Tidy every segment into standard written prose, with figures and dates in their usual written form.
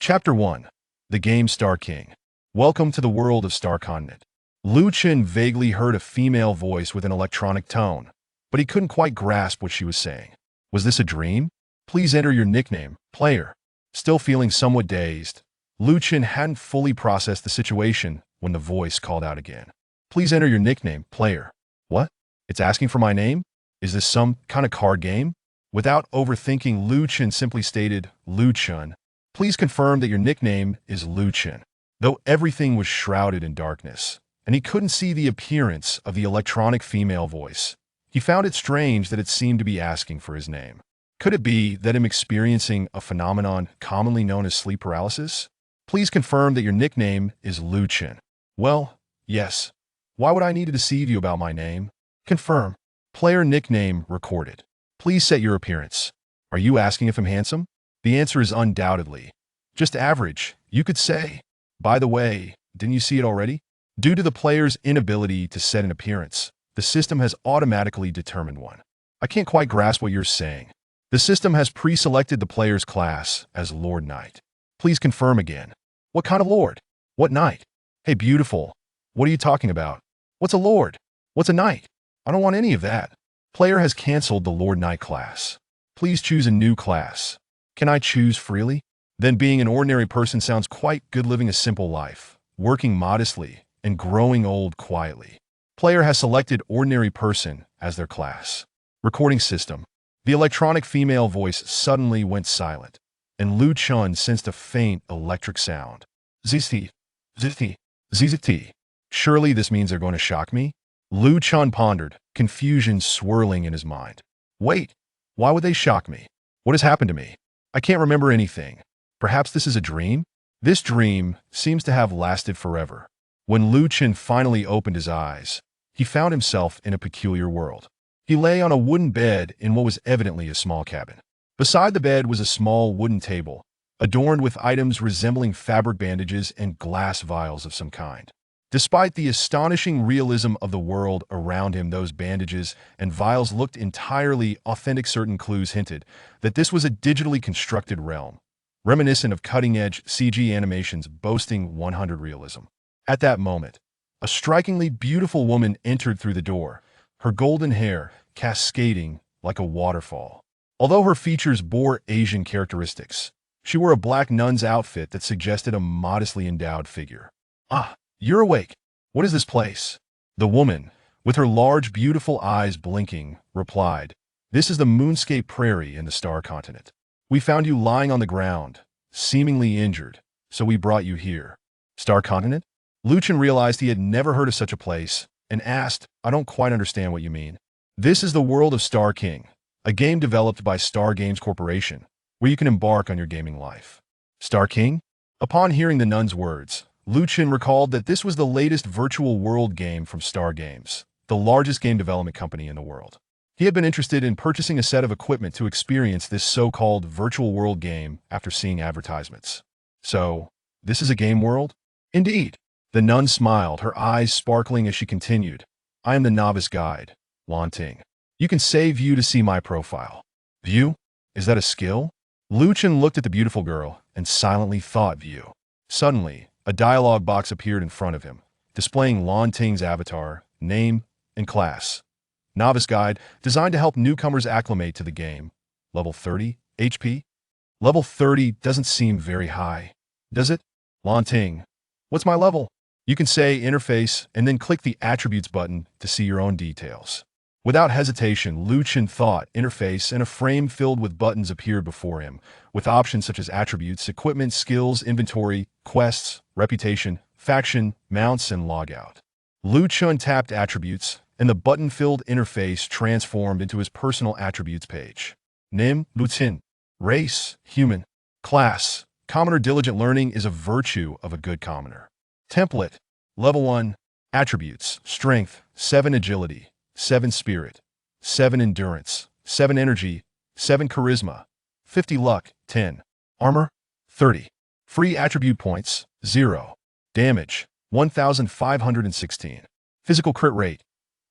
Chapter 1. The Game Star King. Welcome to the world of Star Continent. Chen vaguely heard a female voice with an electronic tone, but he couldn't quite grasp what she was saying. Was this a dream? Please enter your nickname, player. Still feeling somewhat dazed, Chen hadn't fully processed the situation when the voice called out again. Please enter your nickname, player. What? It's asking for my name? Is this some kind of card game? Without overthinking, Chen simply stated, Chen. Please confirm that your nickname is Chen. Though everything was shrouded in darkness, and he couldn't see the appearance of the electronic female voice, he found it strange that it seemed to be asking for his name. Could it be that I'm experiencing a phenomenon commonly known as sleep paralysis? Please confirm that your nickname is Chen. Well, yes. Why would I need to deceive you about my name? Confirm. Player nickname recorded. Please set your appearance. Are you asking if I'm handsome? The answer is undoubtedly. Just average, you could say. By the way, didn't you see it already? Due to the player's inability to set an appearance, the system has automatically determined one. I can't quite grasp what you're saying. The system has pre-selected the player's class as Lord Knight. Please confirm again. What kind of Lord? What Knight? Hey, beautiful. What are you talking about? What's a Lord? What's a Knight? I don't want any of that. Player has canceled the Lord Knight class. Please choose a new class. Can I choose freely? Then being an ordinary person sounds quite good, living a simple life, working modestly, and growing old quietly. Player has selected ordinary person as their class. Recording system. The electronic female voice suddenly went silent, and Chen sensed a faint electric sound. Zizti, zizti, zizti. Surely this means they're going to shock me? Chen pondered, confusion swirling in his mind. Wait, why would they shock me? What has happened to me? I can't remember anything. Perhaps this is a dream? This dream seems to have lasted forever. When Chen finally opened his eyes, he found himself in a peculiar world. He lay on a wooden bed in what was evidently a small cabin. Beside the bed was a small wooden table, adorned with items resembling fabric bandages and glass vials of some kind. Despite the astonishing realism of the world around him, those bandages and vials looked entirely authentic. Certain clues hinted that this was a digitally constructed realm, reminiscent of cutting-edge CG animations boasting 100% realism. At that moment, a strikingly beautiful woman entered through the door, her golden hair cascading like a waterfall. Although her features bore Asian characteristics, she wore a black nun's outfit that suggested a modestly endowed figure. Ah! You're awake. What is this place? The woman, with her large, beautiful eyes blinking, replied, This is the Moonscape Prairie in the Star Continent. We found you lying on the ground, seemingly injured, so we brought you here. Star Continent? Chen realized he had never heard of such a place and asked, I don't quite understand what you mean. This is the world of Star King, a game developed by Star Games Corporation, where you can embark on your gaming life. Star King? Upon hearing the nun's words, Chen recalled that this was the latest virtual world game from Star Games, the largest game development company in the world. He had been interested in purchasing a set of equipment to experience this so-called virtual world game after seeing advertisements. So, this is a game world? Indeed. The nun smiled, her eyes sparkling as she continued. I am the novice guide, Ting. You can say view to see my profile. View? Is that a skill? Chen looked at the beautiful girl and silently thought view. Suddenly, a dialog box appeared in front of him, displaying Ting's avatar, name, and class. Novice Guide, designed to help newcomers acclimate to the game. Level 30, HP? Level 30 doesn't seem very high, does it? Ting, what's my level? You can say interface and then click the attributes button to see your own details. Without hesitation, Chen thought interface, and a frame filled with buttons appeared before him, with options such as attributes, equipment, skills, inventory, quests, reputation, faction, mounts, and logout. Chen tapped attributes, and the button-filled interface transformed into his personal attributes page. Name, Chen. Race, human. Class, commoner. Diligent learning is a virtue of a good commoner. Template, level 1. Attributes, strength, 7 agility, 7 spirit, 7 endurance, 7 energy, 7 charisma, 50 luck, 10. Armor, 30. Free attribute points, 0. Damage, 1,516. Physical crit rate,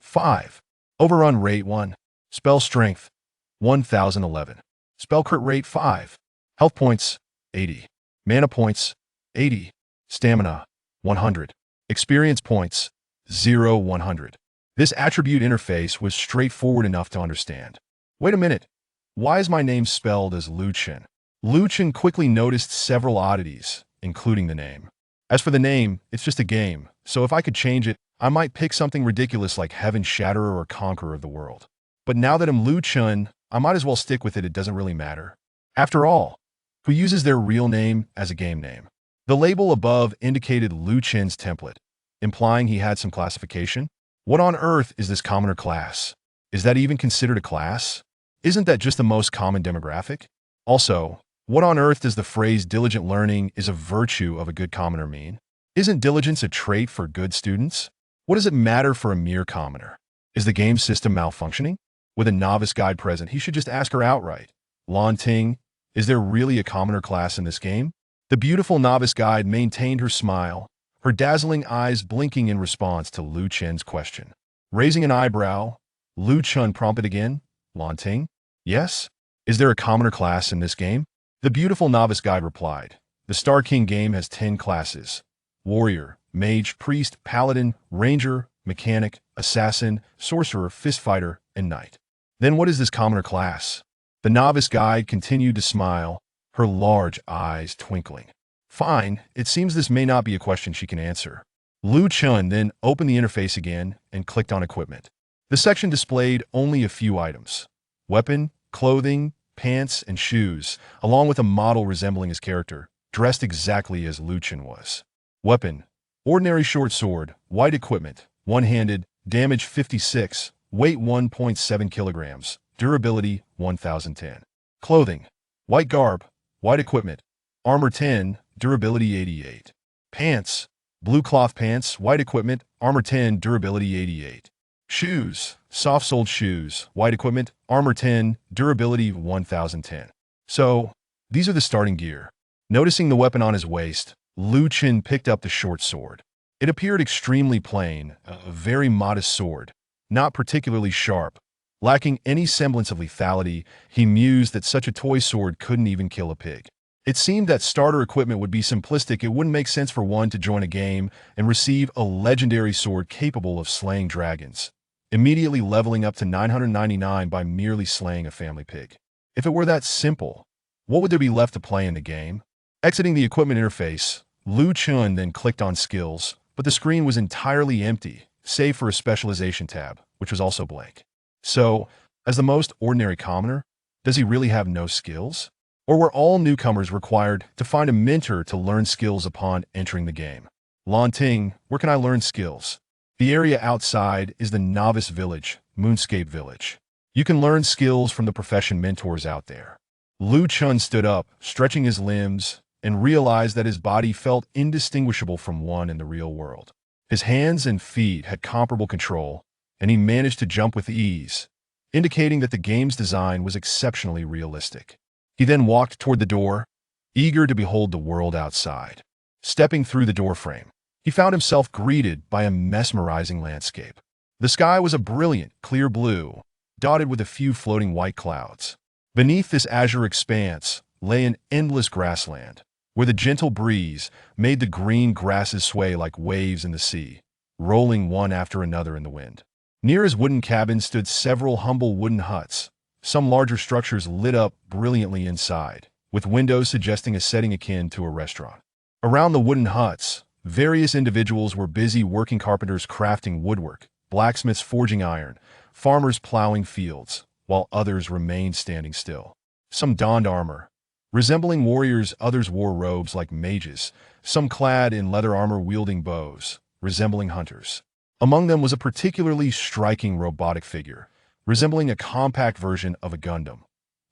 5. Overrun rate, 1. Spell strength, 1,011. Spell crit rate, 5. Health points, 80. Mana points, 80. Stamina, 100. Experience points, 0, 100. This attribute interface was straightforward enough to understand. Wait a minute. Why is my name spelled as Lu Chen? Lu Chen quickly noticed several oddities, including the name. As for the name, it's just a game, so if I could change it, I might pick something ridiculous like Heaven Shatterer or Conqueror of the World. But now that I'm Lu Chen, I might as well stick with it. It doesn't really matter. After all, who uses their real name as a game name? The label above indicated Lu Chen's template, implying he had some classification. What on earth is this commoner class? Is that even considered a class? Isn't that just the most common demographic? Also, what on earth does the phrase diligent learning is a virtue of a good commoner mean? Isn't diligence a trait for good students? What does it matter for a mere commoner? Is the game system malfunctioning? With a novice guide present, he should just ask her outright. Lan Ting, is there really a commoner class in this game? The beautiful novice guide maintained her smile, her dazzling eyes blinking in response to Lu Chen's question. Raising an eyebrow, Lu Chen prompted again, Lan Ting? Yes? Is there a commoner class in this game? The beautiful novice guide replied. The Star King game has 10 classes. Warrior, Mage, Priest, Paladin, Ranger, Mechanic, Assassin, Sorcerer, Fistfighter, and Knight. Then what is this commoner class? The novice guide continued to smile, her large eyes twinkling. Fine, it seems this may not be a question she can answer. Lu Chen then opened the interface again and clicked on Equipment. The section displayed only a few items. Weapon, clothing, pants, and shoes, along with a model resembling his character, dressed exactly as Lu Chen was. Weapon, ordinary short sword, white equipment, one-handed, damage 56, weight 1.7 kilograms, durability 1010. Clothing, white garb, white equipment, armor 10, durability 88. Pants, blue cloth pants, white equipment, armor 10, durability 88. Shoes, soft-soled shoes, white equipment, armor 10, durability 1010. So, these are the starting gear. Noticing the weapon on his waist, Lu Chen picked up the short sword. It appeared extremely plain, a very modest sword, not particularly sharp. Lacking any semblance of lethality, he mused that such a toy sword couldn't even kill a pig. It seemed that starter equipment would be simplistic. It wouldn't make sense for one to join a game and receive a legendary sword capable of slaying dragons, immediately leveling up to 999 by merely slaying a family pig. If it were that simple, what would there be left to play in the game? Exiting the equipment interface, Lu Chen then clicked on skills, but the screen was entirely empty, save for a specialization tab, which was also blank. So, as the most ordinary commoner, does he really have no skills? Or were all newcomers required to find a mentor to learn skills upon entering the game? Lan Ting, where can I learn skills? The area outside is the Novice Village, Moonscape Village. You can learn skills from the profession mentors out there. Lu Chen stood up, stretching his limbs, and realized that his body felt indistinguishable from one in the real world. His hands and feet had comparable control, and he managed to jump with ease, indicating that the game's design was exceptionally realistic. He then walked toward the door, eager to behold the world outside. Stepping through the doorframe, he found himself greeted by a mesmerizing landscape. The sky was a brilliant, clear blue, dotted with a few floating white clouds. Beneath this azure expanse lay an endless grassland, where the gentle breeze made the green grasses sway like waves in the sea, rolling one after another in the wind. Near his wooden cabin stood several humble wooden huts, some larger structures lit up brilliantly inside, with windows suggesting a setting akin to a restaurant. Around the wooden huts, various individuals were busy working: carpenters crafting woodwork, blacksmiths forging iron, farmers plowing fields, while others remained standing still. Some donned armor, resembling warriors; others wore robes like mages, some clad in leather armor wielding bows, resembling hunters. Among them was a particularly striking robotic figure, resembling a compact version of a Gundam,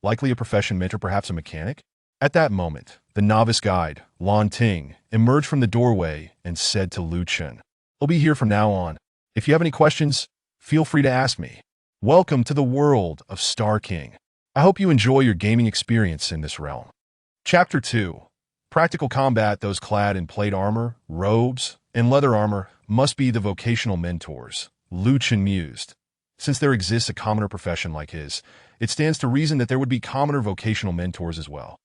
likely a profession mentor, perhaps a mechanic. At that moment, the novice guide, Lan Ting, emerged from the doorway and said to Lu Chen, "I'll be here from now on. If you have any questions, feel free to ask me. Welcome to the world of Star King. I hope you enjoy your gaming experience in this realm." Chapter 2. Practical Combat. Those clad in plate armor, robes, and leather armor must be the vocational mentors, Lu Chen mused. Since there exists a commoner profession like his, it stands to reason that there would be commoner vocational mentors as well.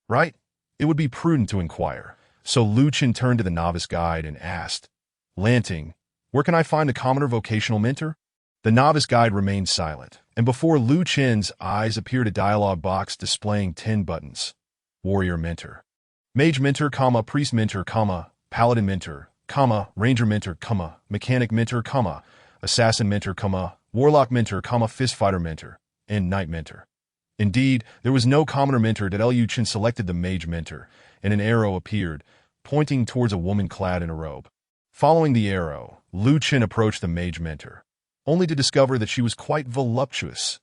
Right? it would be prudent to inquire. So Lu Chen turned to the novice guide and asked, Lanting, where can I find the commoner vocational mentor? The novice guide remained silent, and before Lu Chen's eyes appeared a dialog box displaying 10 buttons. Warrior mentor, Mage mentor, Priest mentor, Paladin mentor, Ranger mentor, Mechanic mentor, Assassin mentor, Warlock mentor, Fistfighter mentor, and Knight mentor. Indeed, there was no commoner mentor that Lu Chen selected the Mage mentor, and an arrow appeared, pointing towards a woman clad in a robe. Following the arrow, Lu Chen approached the Mage mentor, only to discover that she was quite voluptuous.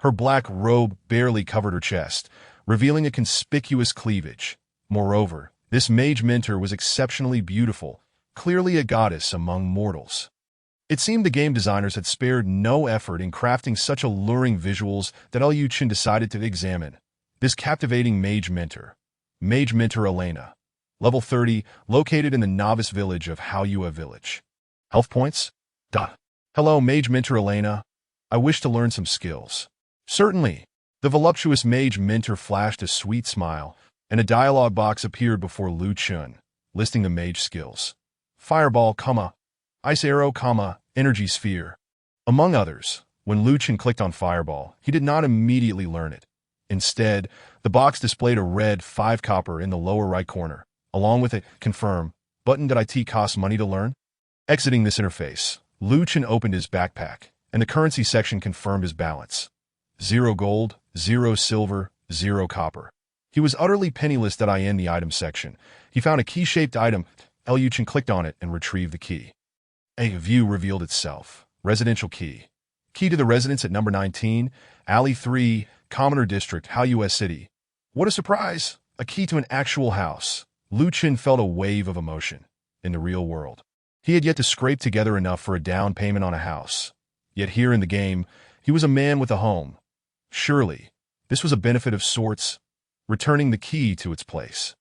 Her black robe barely covered her chest, revealing a conspicuous cleavage. Moreover, this Mage mentor was exceptionally beautiful, clearly a goddess among mortals. It seemed the game designers had spared no effort in crafting such alluring visuals that Lu Chen decided to examine this captivating Mage mentor. Mage mentor Elena, level 30, located in the novice village of Haoyue village. Health points? Hello, Mage mentor Elena. I wish to learn some skills. Certainly. The voluptuous Mage mentor flashed a sweet smile, and a dialog box appeared before Lu Chen, listing the mage skills. Fireball, Ice arrow, energy sphere. Among others, when Lu Chen clicked on Fireball, he did not immediately learn it. Instead, the box displayed a red 5 copper in the lower right corner, along with a Confirm button. That it costs money to learn? Exiting this interface, Lu Chen opened his backpack, and the currency section confirmed his balance. 0 gold, 0 silver, 0 copper. He was utterly penniless. In the item section, he found a key-shaped item. Lu Chen clicked on it and retrieved the key. A view revealed itself. Residential key. Key to the residence at number 19, Alley 3, Commoner District, Haoyue City. What a surprise! A key to an actual house. Lu Chen felt a wave of emotion. In the real world, he had yet to scrape together enough for a down payment on a house. Yet here in the game, he was a man with a home. Surely, this was a benefit of sorts, returning the key to its place.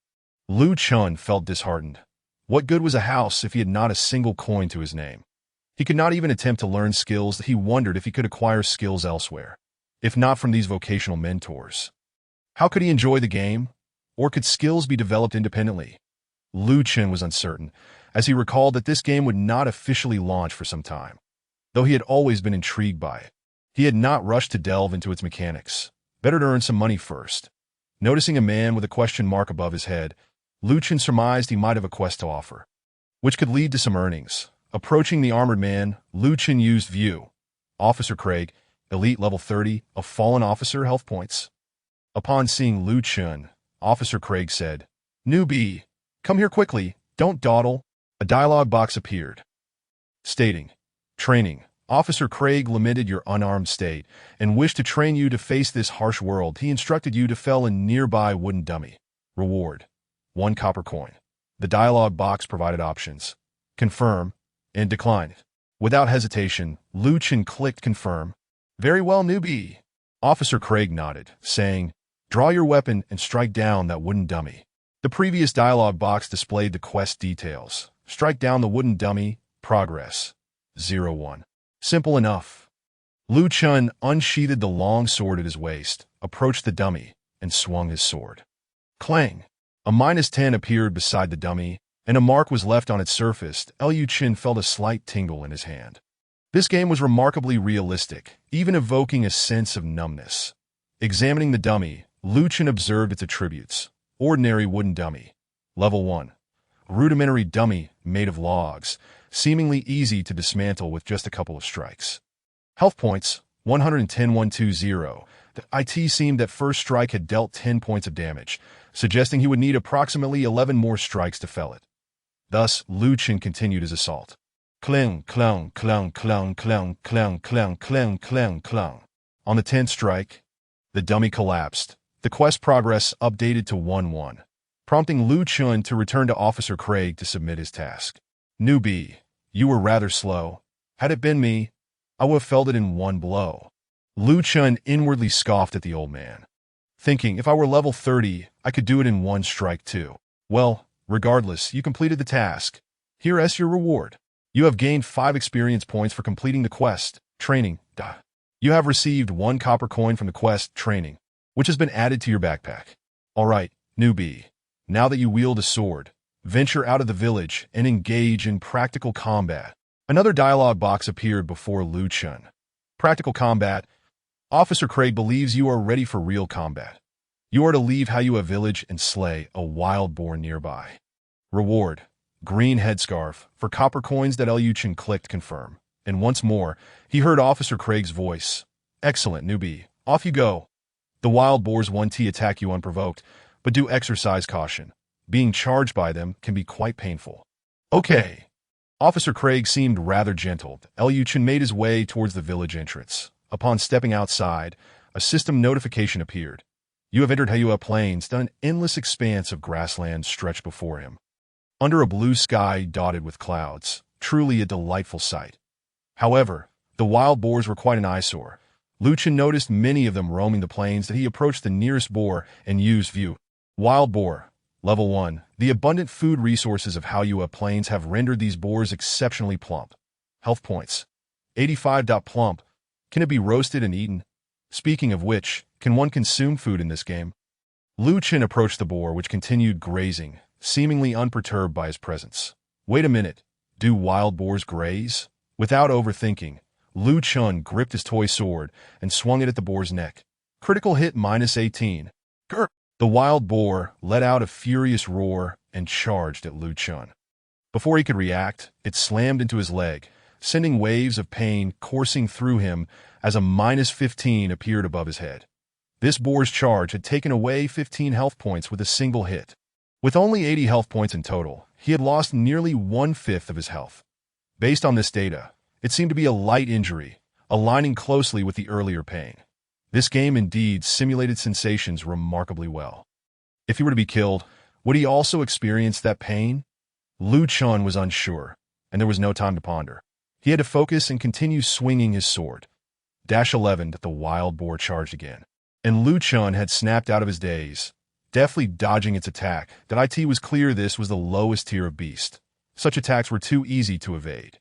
Lu Chen felt disheartened. What good was a house if he had not a single coin to his name? He could not even attempt to learn skills that he wondered if he could acquire skills elsewhere, if not from these vocational mentors. How could he enjoy the game? Or could skills be developed independently? Lu Chen was uncertain, as he recalled that this game would not officially launch for some time. Though he had always been intrigued by it, he had not rushed to delve into its mechanics. Better to earn some money first. Noticing a man with a question mark above his head, Lu Chen surmised he might have a quest to offer, which could lead to some earnings. Approaching the armored man, Lu Chen used View. Officer Craig, Elite level 30, a fallen officer, health points. Upon seeing Lu Chen, Officer Craig said, Newbie, come here quickly, don't dawdle. A dialog box appeared, stating, Training. Officer Craig lamented your unarmed state and wished to train you to face this harsh world. He instructed you to fell a nearby wooden dummy. Reward: 1 copper coin. The dialog box provided options: confirm and decline. Without hesitation, Lu Chen clicked confirm. Very well, newbie. Officer Craig nodded, saying, Draw your weapon and strike down that wooden dummy. The previous dialog box displayed the quest details. Strike down the wooden dummy. Progress: 01. Simple enough. Lu Chen unsheathed the long sword at his waist, approached the dummy, and swung his sword. Clang! A -10 appeared beside the dummy, and a mark was left on its surface. Lu Chen felt a slight tingle in his hand. This game was remarkably realistic, even evoking a sense of numbness. Examining the dummy, Lu Chen observed its attributes. Ordinary wooden dummy. Level 1. Rudimentary dummy made of logs, seemingly easy to dismantle with just a couple of strikes. Health points: 110-120. The IT seemed that first strike had dealt 10 points of damage, suggesting he would need approximately 11 more strikes to fell it. Thus, Lu Chen continued his assault. Clang, clang, clang, clang, clang, clang, clang, clang, clang, clang. On the 10th strike, the dummy collapsed. The quest progress updated to 1-1, prompting Lu Chen to return to Officer Craig to submit his task. Newbie, you were rather slow. Had it been me, I would have felled it in 1 blow. Lu Chen inwardly scoffed at the old man, thinking if I were level 30, I could do it in 1 strike too. Well, regardless, you completed the task. Here's your reward. You have gained 5 experience points for completing the quest. Training. You have received 1 copper coin from the quest Training, which has been added to your backpack. Alright, newbie. Now that you wield a sword, venture out of the village and engage in practical combat. Another dialogue box appeared before Lu Chen. Practical combat. Officer Craig believes you are ready for real combat. You are to leave Haoyue village and slay a wild boar nearby. Reward: green headscarf for copper coins. That Lu Chen clicked confirm. And once more, he heard Officer Craig's voice. Excellent, newbie. Off you go. The wild boars 1T attack you unprovoked, but do exercise caution. Being charged by them can be quite painful. Okay. Officer Craig seemed rather gentle. Lu Chen made his way towards the village entrance. Upon stepping outside, a system notification appeared. You have entered Haoyue Plains. An endless expanse of grassland stretched before him. Under a blue sky dotted with clouds, truly a delightful sight. However, the wild boars were quite an eyesore. Lu Chen noticed many of them roaming the plains that he approached the nearest boar and used view. Wild boar. Level 1. The abundant food resources of Haoyue Plains have rendered these boars exceptionally plump. Health points. 85. Plump. Can it be roasted and eaten? Speaking of which, can one consume food in this game? Lu Chen approached the boar, which continued grazing, seemingly unperturbed by his presence. Wait a minute. Do wild boars graze? Without overthinking, Lu Chen gripped his toy sword and swung it at the boar's neck. Critical hit -18. Grr! The wild boar let out a furious roar and charged at Lu Chen. Before he could react, it slammed into his leg, sending waves of pain coursing through him as a -15 appeared above his head. This boar's charge had taken away 15 health points with a single hit. With only 80 health points in total, he had lost nearly 1/5 of his health. Based on this data, it seemed to be a light injury, aligning closely with the earlier pain. This game indeed simulated sensations remarkably well. If he were to be killed, would he also experience that pain? Lu Chen was unsure, and there was no time to ponder. He had to focus and continue swinging his sword. -11. The wild boar charged again, and Lu Chen had snapped out of his daze, deftly dodging its attack. That it was clear this was the lowest tier of beast. Such attacks were too easy to evade.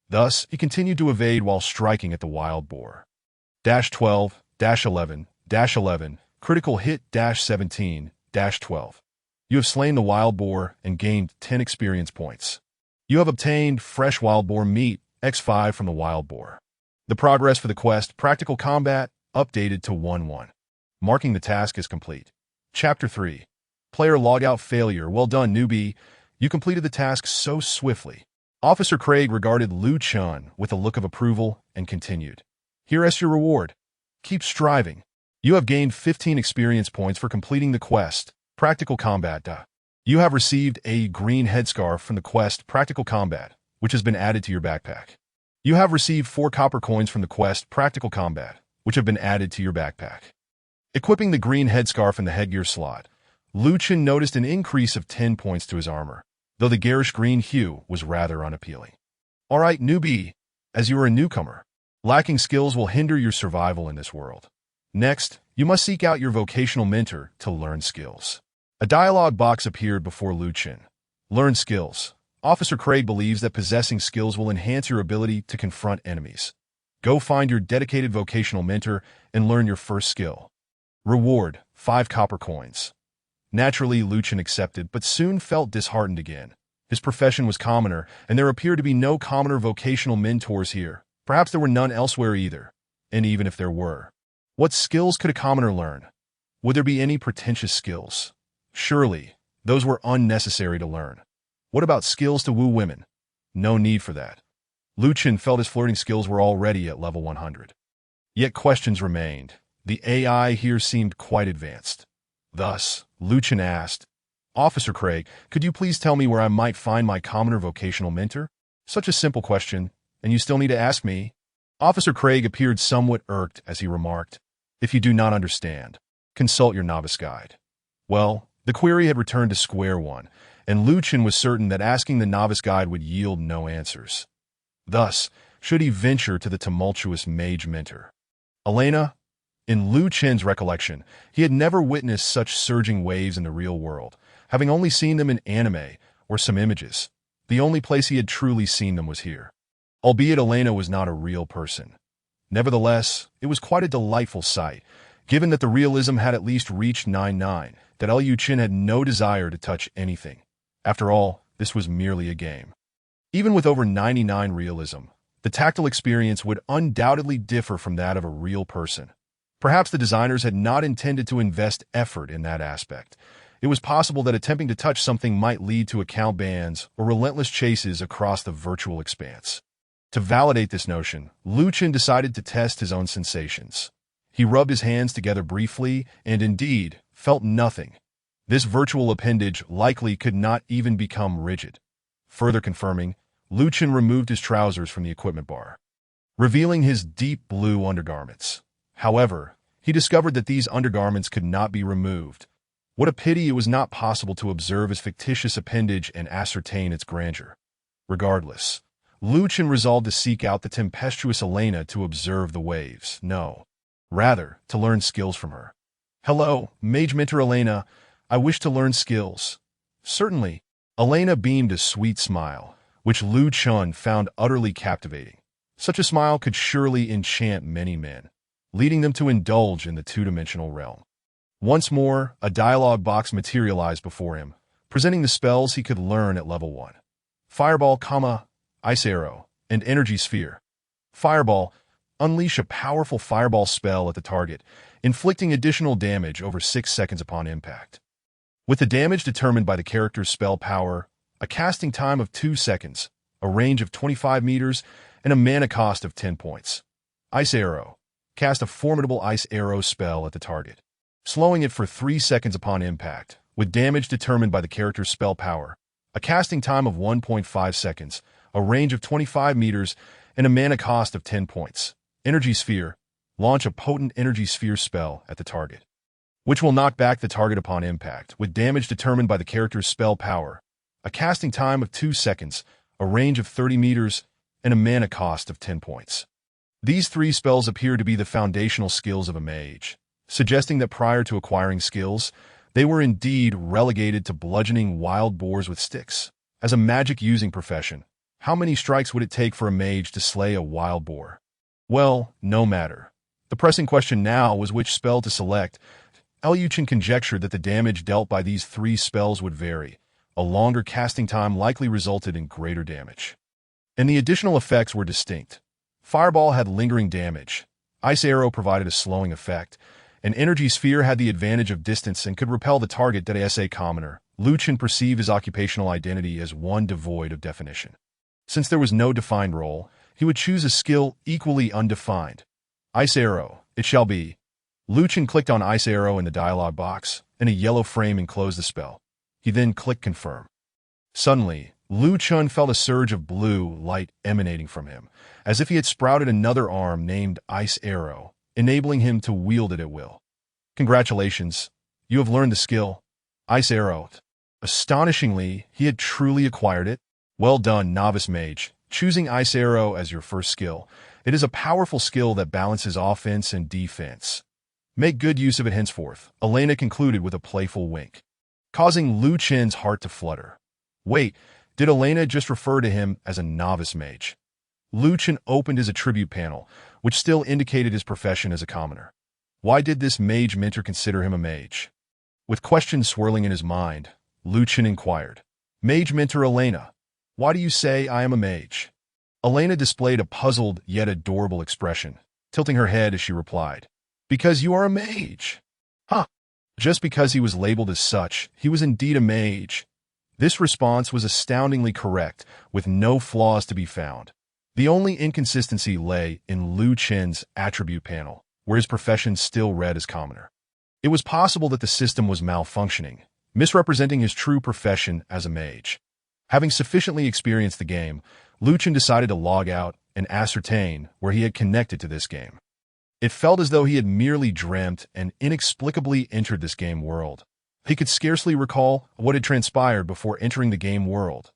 Thus, he continued to evade while striking at the wild boar. -12, -11, -11, critical hit -17, -12. You have slain the wild boar and gained 10 experience points. You have obtained fresh wild boar meat, X5 from the wild boar. The progress for the quest, Practical Combat, updated to 1-1, marking the task as complete. Chapter 3. Player Logout Failure. Well done, newbie. You completed the task so swiftly. Officer Craig regarded Lu Chen with a look of approval and continued. Here's your reward. Keep striving. You have gained 15 experience points for completing the quest, Practical Combat. You have received a green headscarf from the quest, Practical Combat, which has been added to your backpack. You have received 4 copper coins from the quest, Practical Combat, which have been added to your backpack. Equipping the green headscarf in the headgear slot, Lu Chen noticed an increase of 10 points to his armor, though the garish green hue was rather unappealing. Alright, newbie, as you are a newcomer, lacking skills will hinder your survival in this world. Next, you must seek out your vocational mentor to learn skills. A dialogue box appeared before Lu Chen. Learn skills. Officer Craig believes that possessing skills will enhance your ability to confront enemies. Go find your dedicated vocational mentor and learn your first skill. Reward: 5 copper coins. Naturally, Lu Chen accepted, but soon felt disheartened again. His profession was commoner, and there appeared to be no commoner vocational mentors here. Perhaps there were none elsewhere either. And even if there were, what skills could a commoner learn? Would there be any pretentious skills? Surely, those were unnecessary to learn. What about skills to woo women? No need for that. Lu Chen felt his flirting skills were already at level 100. Yet questions remained. The AI here seemed quite advanced. Thus, Lu Chen asked, Officer Craig, could you please tell me where I might find my commoner vocational mentor? Such a simple question, and you still need to ask me? Officer Craig appeared somewhat irked as he remarked, If you do not understand, consult your novice guide. Well, the query had returned to square one, and Lu Chen was certain that asking the novice guide would yield no answers. Thus, should he venture to the tumultuous mage mentor? Elena? In Lu Chen's recollection, he had never witnessed such surging waves in the real world, having only seen them in anime or some images. The only place he had truly seen them was here. Albeit Elena was not a real person. Nevertheless, it was quite a delightful sight, Given that the realism had at least reached 99, that Liu Chen had no desire to touch anything. After all, this was merely a game. Even with over 99 realism, the tactile experience would undoubtedly differ from that of a real person. Perhaps the designers had not intended to invest effort in that aspect. It was possible that attempting to touch something might lead to account bans or relentless chases across the virtual expanse. To validate this notion, Liu Chen decided to test his own sensations. He rubbed his hands together briefly and indeed felt nothing. This virtual appendage likely could not even become rigid. Further confirming, Liu Chen removed his trousers from the equipment bar, revealing his deep blue undergarments. However, he discovered that these undergarments could not be removed. What a pity it was not possible to observe his fictitious appendage and ascertain its grandeur. Regardless, Liu Chen resolved to seek out the tempestuous Elena to observe the waves. No, rather, to learn skills from her. "Hello, Mage Mentor Elena. I wish to learn skills." "Certainly." Elena beamed a sweet smile, which Liu Chen found utterly captivating. Such a smile could surely enchant many men, leading them to indulge in the two-dimensional realm. Once more, a dialogue box materialized before him, presenting the spells he could learn at level 1. Fireball, Ice Arrow, and Energy Sphere. Fireball. Unleash a powerful fireball spell at the target, inflicting additional damage over 6 seconds upon impact. With the damage determined by the character's spell power, a casting time of 2 seconds, a range of 25 meters, and a mana cost of 10 points. Ice Arrow. Cast a formidable ice arrow spell at the target, slowing it for 3 seconds upon impact, with damage determined by the character's spell power, a casting time of 1.5 seconds, a range of 25 meters, and a mana cost of 10 points. Energy Sphere. Launch a potent Energy Sphere spell at the target, which will knock back the target upon impact, with damage determined by the character's spell power, a casting time of 2 seconds, a range of 30 meters, and a mana cost of 10 points. These 3 spells appear to be the foundational skills of a mage, suggesting that prior to acquiring skills, they were indeed relegated to bludgeoning wild boars with sticks. As a magic-using profession, how many strikes would it take for a mage to slay a wild boar? Well, no matter. The pressing question now was which spell to select. Liu Chen conjectured that the damage dealt by these 3 spells would vary. A longer casting time likely resulted in greater damage, and the additional effects were distinct. Fireball had lingering damage, Ice Arrow provided a slowing effect, and Energy Sphere had the advantage of distance and could repel the target that as a commoner. Liu Chen perceived his occupational identity as one devoid of definition. Since there was no defined role, he would choose a skill equally undefined. Ice Arrow, it shall be. Liu Chen clicked on Ice Arrow in the dialog box, and a yellow frame enclosed the spell. He then clicked Confirm. Suddenly, Liu Chen felt a surge of blue light emanating from him, as if he had sprouted another arm named Ice Arrow, enabling him to wield it at will. Congratulations, you have learned the skill, Ice Arrow. Astonishingly, he had truly acquired it. Well done, Novice Mage, choosing Ice Arrow as your first skill. It is a powerful skill that balances offense and defense. Make good use of it henceforth, Elena concluded with a playful wink, causing Liu Chen's heart to flutter. Wait, did Elena just refer to him as a novice mage? Liu Chen opened his attribute panel, which still indicated his profession as a commoner. Why did this mage mentor consider him a mage? With questions swirling in his mind, Liu Chen inquired. Mage mentor Elena, why do you say I am a mage? Elena displayed a puzzled yet adorable expression, tilting her head as she replied. Because you are a mage. Huh. Just because he was labeled as such, he was indeed a mage. This response was astoundingly correct, with no flaws to be found. The only inconsistency lay in Liu Chen's attribute panel, where his profession still read as commoner. It was possible that the system was malfunctioning, misrepresenting his true profession as a mage. Having sufficiently experienced the game, Liu Chen decided to log out and ascertain where he had connected to this game. It felt as though he had merely dreamt and inexplicably entered this game world. He could scarcely recall what had transpired before entering the game world.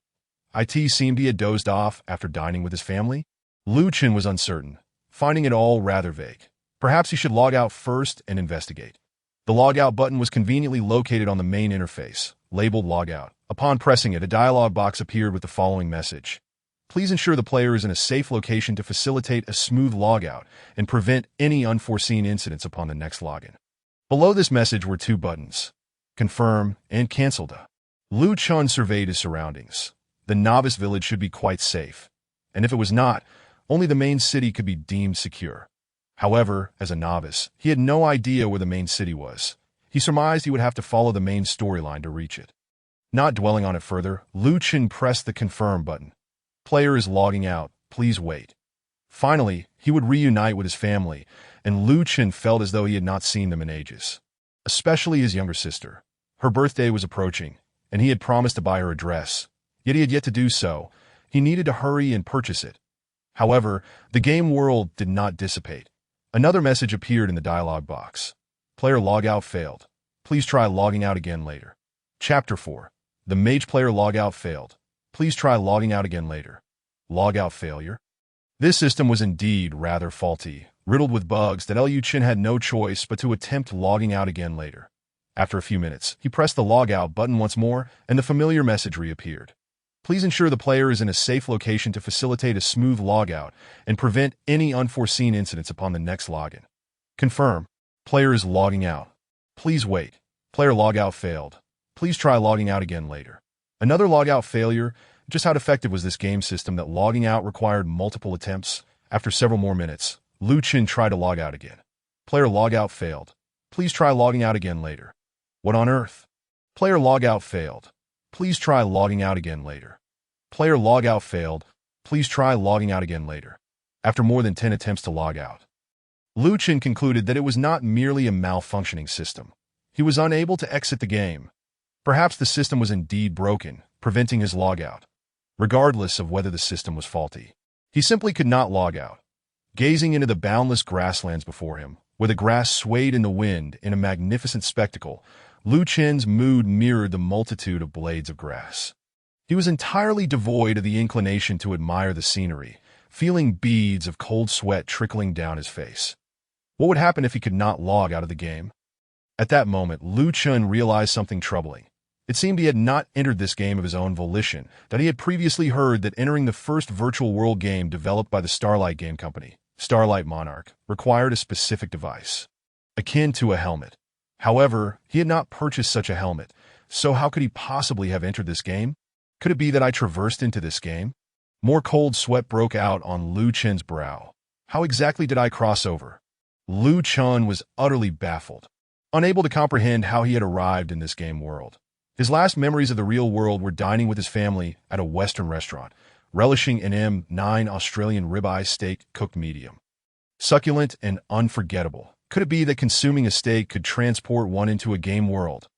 It seemed he had dozed off after dining with his family. Liu Chen was uncertain, finding it all rather vague. Perhaps he should log out first and investigate. The logout button was conveniently located on the main interface, labeled Logout. Upon pressing it, a dialog box appeared with the following message. Please ensure the player is in a safe location to facilitate a smooth logout and prevent any unforeseen incidents upon the next login. Below this message were two buttons, confirm and cancel. Chen surveyed his surroundings. The Novice village should be quite safe, and if it was not, only the main city could be deemed secure. However, as a novice, he had no idea where the main city was. He surmised he would have to follow the main storyline to reach it. Not dwelling on it further, Chen pressed the confirm button. Player is logging out. Please wait. Finally, he would reunite with his family, and Chen felt as though he had not seen them in ages. Especially his younger sister. Her birthday was approaching, and he had promised to buy her a dress. Yet he had yet to do so. He needed to hurry and purchase it. However, the game world did not dissipate. Another message appeared in the dialog box. Player logout failed. Please try logging out again later. Chapter 4. The mage player logout failed. Please try logging out again later. Logout failure? This system was indeed rather faulty, riddled with bugs that Chen had no choice but to attempt logging out again later. After a few minutes, he pressed the logout button once more, and the familiar message reappeared. Please ensure the player is in a safe location to facilitate a smooth logout and prevent any unforeseen incidents upon the next login. Confirm. Player is logging out. Please wait. Player logout failed. Please try logging out again later. Another logout failure. Just how effective was this game system that logging out required multiple attempts? After several more minutes, Chen tried to log out again. Player logout failed. Please try logging out again later. What on earth? Player logout failed. Please try logging out again later. Player logout failed. Please try logging out again later. After more than 10 attempts to log out, Chen concluded that it was not merely a malfunctioning system. He was unable to exit the game. Perhaps the system was indeed broken, preventing his logout. Regardless of whether the system was faulty, he simply could not log out. Gazing into the boundless grasslands before him, where the grass swayed in the wind in a magnificent spectacle, Chen's mood mirrored the multitude of blades of grass. He was entirely devoid of the inclination to admire the scenery, feeling beads of cold sweat trickling down his face. What would happen if he could not log out of the game? At that moment, Chen realized something troubling. It seemed he had not entered this game of his own volition, that he had previously heard that entering the first virtual world game developed by the Starlight game company, Starry Monarch, required a specific device, akin to a helmet. However, he had not purchased such a helmet, so how could he possibly have entered this game? Could it be that I traversed into this game? More cold sweat broke out on Chen's brow. How exactly did I cross over? Chen was utterly baffled, unable to comprehend how he had arrived in this game world. His last memories of the real world were dining with his family at a Western restaurant, relishing an M9 Australian ribeye steak cooked medium. Succulent and unforgettable. Could it be that consuming a steak could transport one into a game world?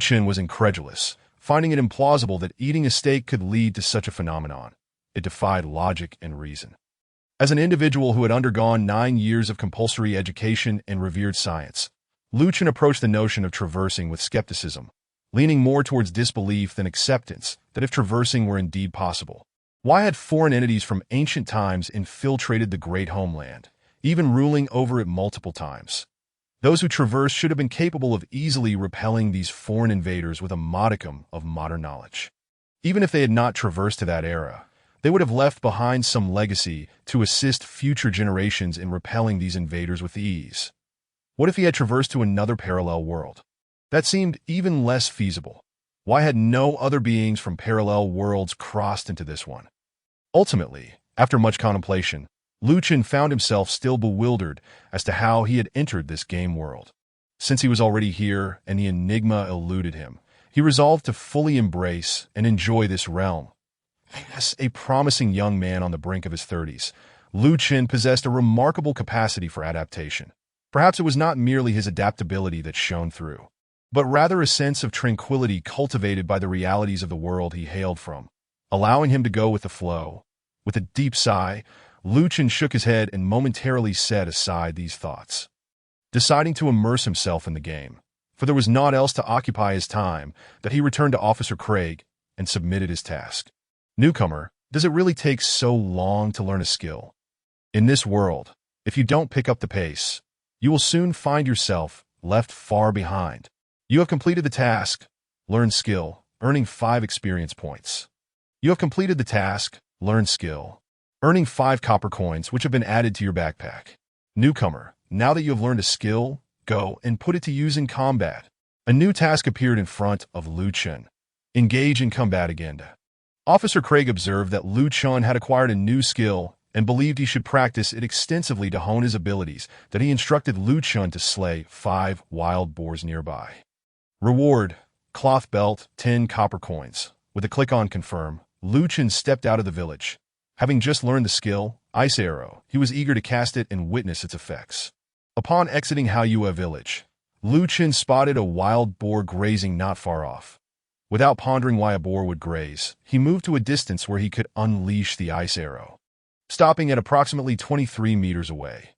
Chen was incredulous, finding it implausible that eating a steak could lead to such a phenomenon. It defied logic and reason. As an individual who had undergone 9 years of compulsory education and revered science, Chen approached the notion of traversing with skepticism, leaning more towards disbelief than acceptance that if traversing were indeed possible. Why had foreign entities from ancient times infiltrated the great homeland, even ruling over it multiple times? Those who traversed should have been capable of easily repelling these foreign invaders with a modicum of modern knowledge. Even if they had not traversed to that era, they would have left behind some legacy to assist future generations in repelling these invaders with ease. What if he had traversed to another parallel world? That seemed even less feasible. Why had no other beings from parallel worlds crossed into this one? Ultimately, after much contemplation, Chen found himself still bewildered as to how he had entered this game world. Since he was already here and the enigma eluded him, he resolved to fully embrace and enjoy this realm. As a promising young man on the brink of his 30s, Chen possessed a remarkable capacity for adaptation. Perhaps it was not merely his adaptability that shone through, but rather a sense of tranquility cultivated by the realities of the world he hailed from, allowing him to go with the flow. With a deep sigh, Chen shook his head and momentarily set aside these thoughts, deciding to immerse himself in the game. For there was naught else to occupy his time, that he returned to Officer Craig and submitted his task. Newcomer, does it really take so long to learn a skill? In this world, if you don't pick up the pace, you will soon find yourself left far behind. You have completed the task, learn skill, earning 5 experience points. You have completed the task, Learn skill. Earning 5 copper coins, which have been added to your backpack. Newcomer, now that you have learned a skill, go and put it to use in combat. A new task appeared in front of Lu Chen. Engage in combat again. Officer Craig observed that Lu Chen had acquired a new skill and believed he should practice it extensively to hone his abilities, that he instructed Lu Chen to slay 5 wild boars nearby. Reward, cloth belt, 10 copper coins. With a click on confirm, Lu Chen stepped out of the village. Having just learned the skill, Ice Arrow, he was eager to cast it and witness its effects. Upon exiting Haoyue village, Lu Chen spotted a wild boar grazing not far off. Without pondering why a boar would graze, he moved to a distance where he could unleash the Ice Arrow, stopping at approximately 23 meters away.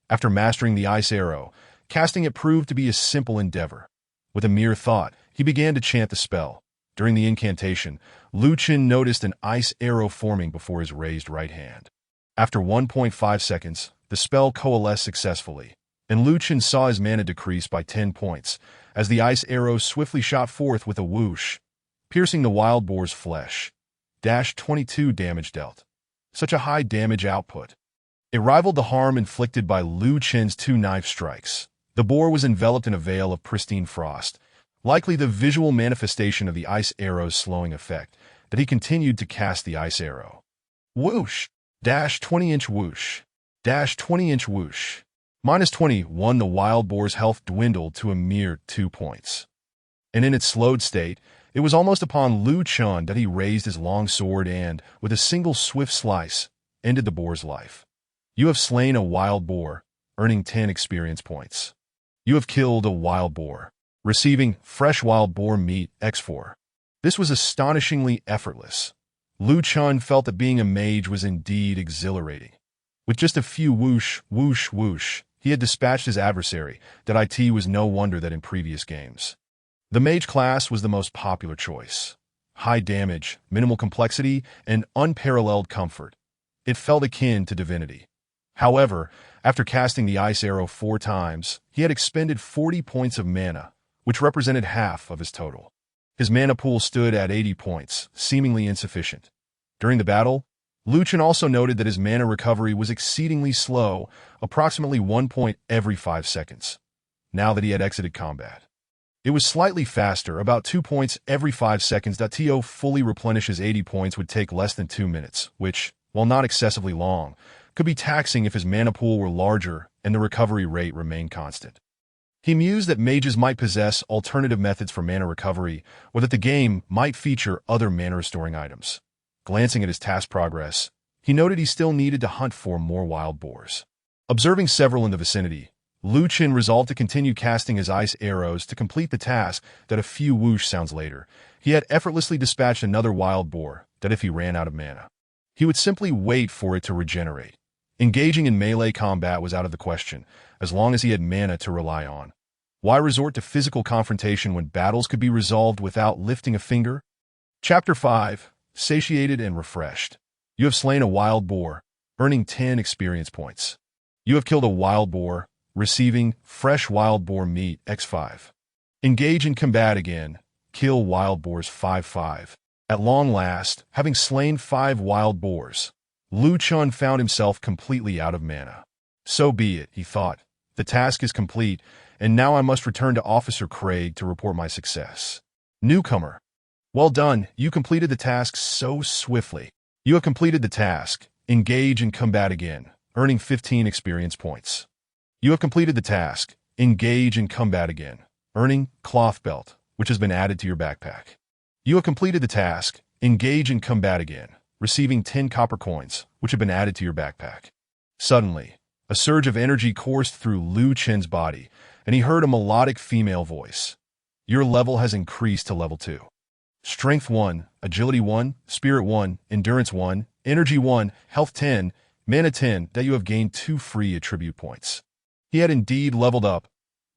After mastering the Ice Arrow, casting it proved to be a simple endeavor. With a mere thought, he began to chant the spell. During the incantation, Lu Chen noticed an ice arrow forming before his raised right hand. After 1.5 seconds, the spell coalesced successfully, and Lu Chen saw his mana decrease by 10 points, as the ice arrow swiftly shot forth with a whoosh, piercing the wild boar's flesh. 22 damage dealt. Such a high damage output. It rivaled the harm inflicted by Lu Chen's 2 knife strikes. The boar was enveloped in a veil of pristine frost, likely the visual manifestation of the ice arrow's slowing effect, that he continued to cast the ice arrow. Whoosh! 20-inch whoosh. 20-inch whoosh. -21. The wild boar's health dwindled to a mere 2 points. And in its slowed state, it was almost upon Lu Chen that he raised his long sword and, with a single swift slice, ended the boar's life. You have slain a wild boar, earning 10 experience points. You have killed a wild boar, receiving fresh wild boar meat x4. This was astonishingly effortless. Lu Chen felt that being a mage was indeed exhilarating. With just a few whoosh, whoosh, whoosh, he had dispatched his adversary. That it was no wonder that in previous games, the mage class was the most popular choice. High damage, minimal complexity, and unparalleled comfort. It felt akin to divinity. However, after casting the ice arrow 4 times, he had expended 40 points of mana, which represented half of his total. His mana pool stood at 80 points, seemingly insufficient. During the battle, Lu Chen also noted that his mana recovery was exceedingly slow, approximately 1 point every 5 seconds. Now that he had exited combat, it was slightly faster, about 2 points every 5 seconds. To fully replenish his 80 points would take less than 2 minutes, which, while not excessively long, could be taxing if his mana pool were larger and the recovery rate remained constant. He mused that mages might possess alternative methods for mana recovery, or that the game might feature other mana-restoring items. Glancing at his task progress, he noted he still needed to hunt for more wild boars. Observing several in the vicinity, Lu Chen resolved to continue casting his ice arrows to complete the task. That a few whoosh sounds later, he had effortlessly dispatched another wild boar, that if he ran out of mana, he would simply wait for it to regenerate. Engaging in melee combat was out of the question, as long as he had mana to rely on. Why resort to physical confrontation when battles could be resolved without lifting a finger? Chapter 5. Satiated and refreshed. You have slain a wild boar, earning 10 experience points. You have killed a wild boar, receiving fresh wild boar meat x5. Engage in combat again. Kill wild boars 5-5. At long last, having slain 5 wild boars, Lu Chen found himself completely out of mana. So be it, he thought. The task is complete, and now I must return to Officer Craig to report my success. Newcomer. Well done, you completed the task so swiftly. You have completed the task. Engage in combat again, earning 15 experience points. You have completed the task. Engage in combat again, earning cloth belt, which has been added to your backpack. You have completed the task. Engage in combat again, receiving 10 copper coins, which have been added to your backpack. Suddenly, a surge of energy coursed through Lu Chen's body, and he heard a melodic female voice. Your level has increased to level 2. Strength 1, Agility 1, Spirit 1, Endurance 1, Energy 1, Health 10, Mana 10. That you have gained 2 free attribute points. He had indeed leveled up.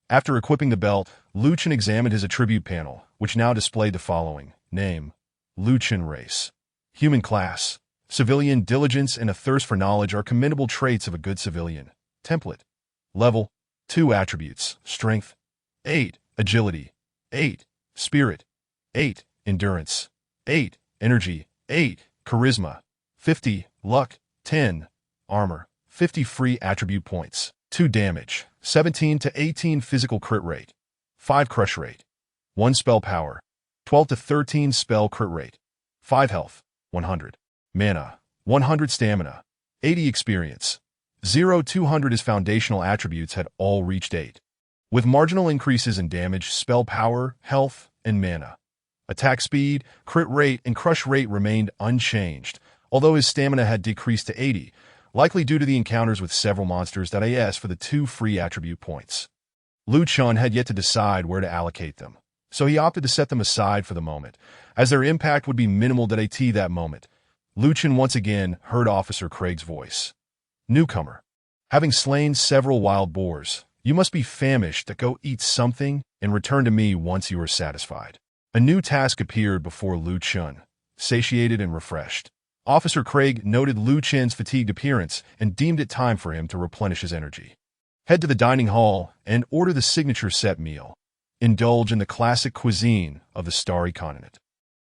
After equipping the belt, Lu Chen examined his attribute panel, which now displayed the following. Name: Lu Chen. Race: human. Class: civilian. Diligence and a thirst for knowledge are commendable traits of a good civilian. Template: level 2. Attributes: Strength 8, Agility 8, Spirit 8, Endurance 8, Energy 8, Charisma 50 luck, 10 armor, 50 free attribute points, 2 damage, 17 to 18 physical crit rate, 5 crush rate, 1 spell power, 12 to 13 spell crit rate, 5 health, 100 mana, 100 stamina, 80 experience. 200 his foundational attributes had all reached 8. With marginal increases in damage, spell power, health, and mana. Attack speed, crit rate, and crush rate remained unchanged, although his stamina had decreased to 80, likely due to the encounters with several monsters that asked for the 2 free attribute points. Lu Chen had yet to decide where to allocate them, so he opted to set them aside for the moment, as their impact would be minimal that moment. Lu Chen once again heard Officer Craig's voice. Newcomer. Having slain several wild boars, you must be famished to go eat something and return to me once you are satisfied. A new task appeared before Lu Chen, satiated and refreshed. Officer Craig noted Lu Chen's fatigued appearance and deemed it time for him to replenish his energy. Head to the dining hall and order the signature set meal. Indulge in the classic cuisine of the Starry Continent.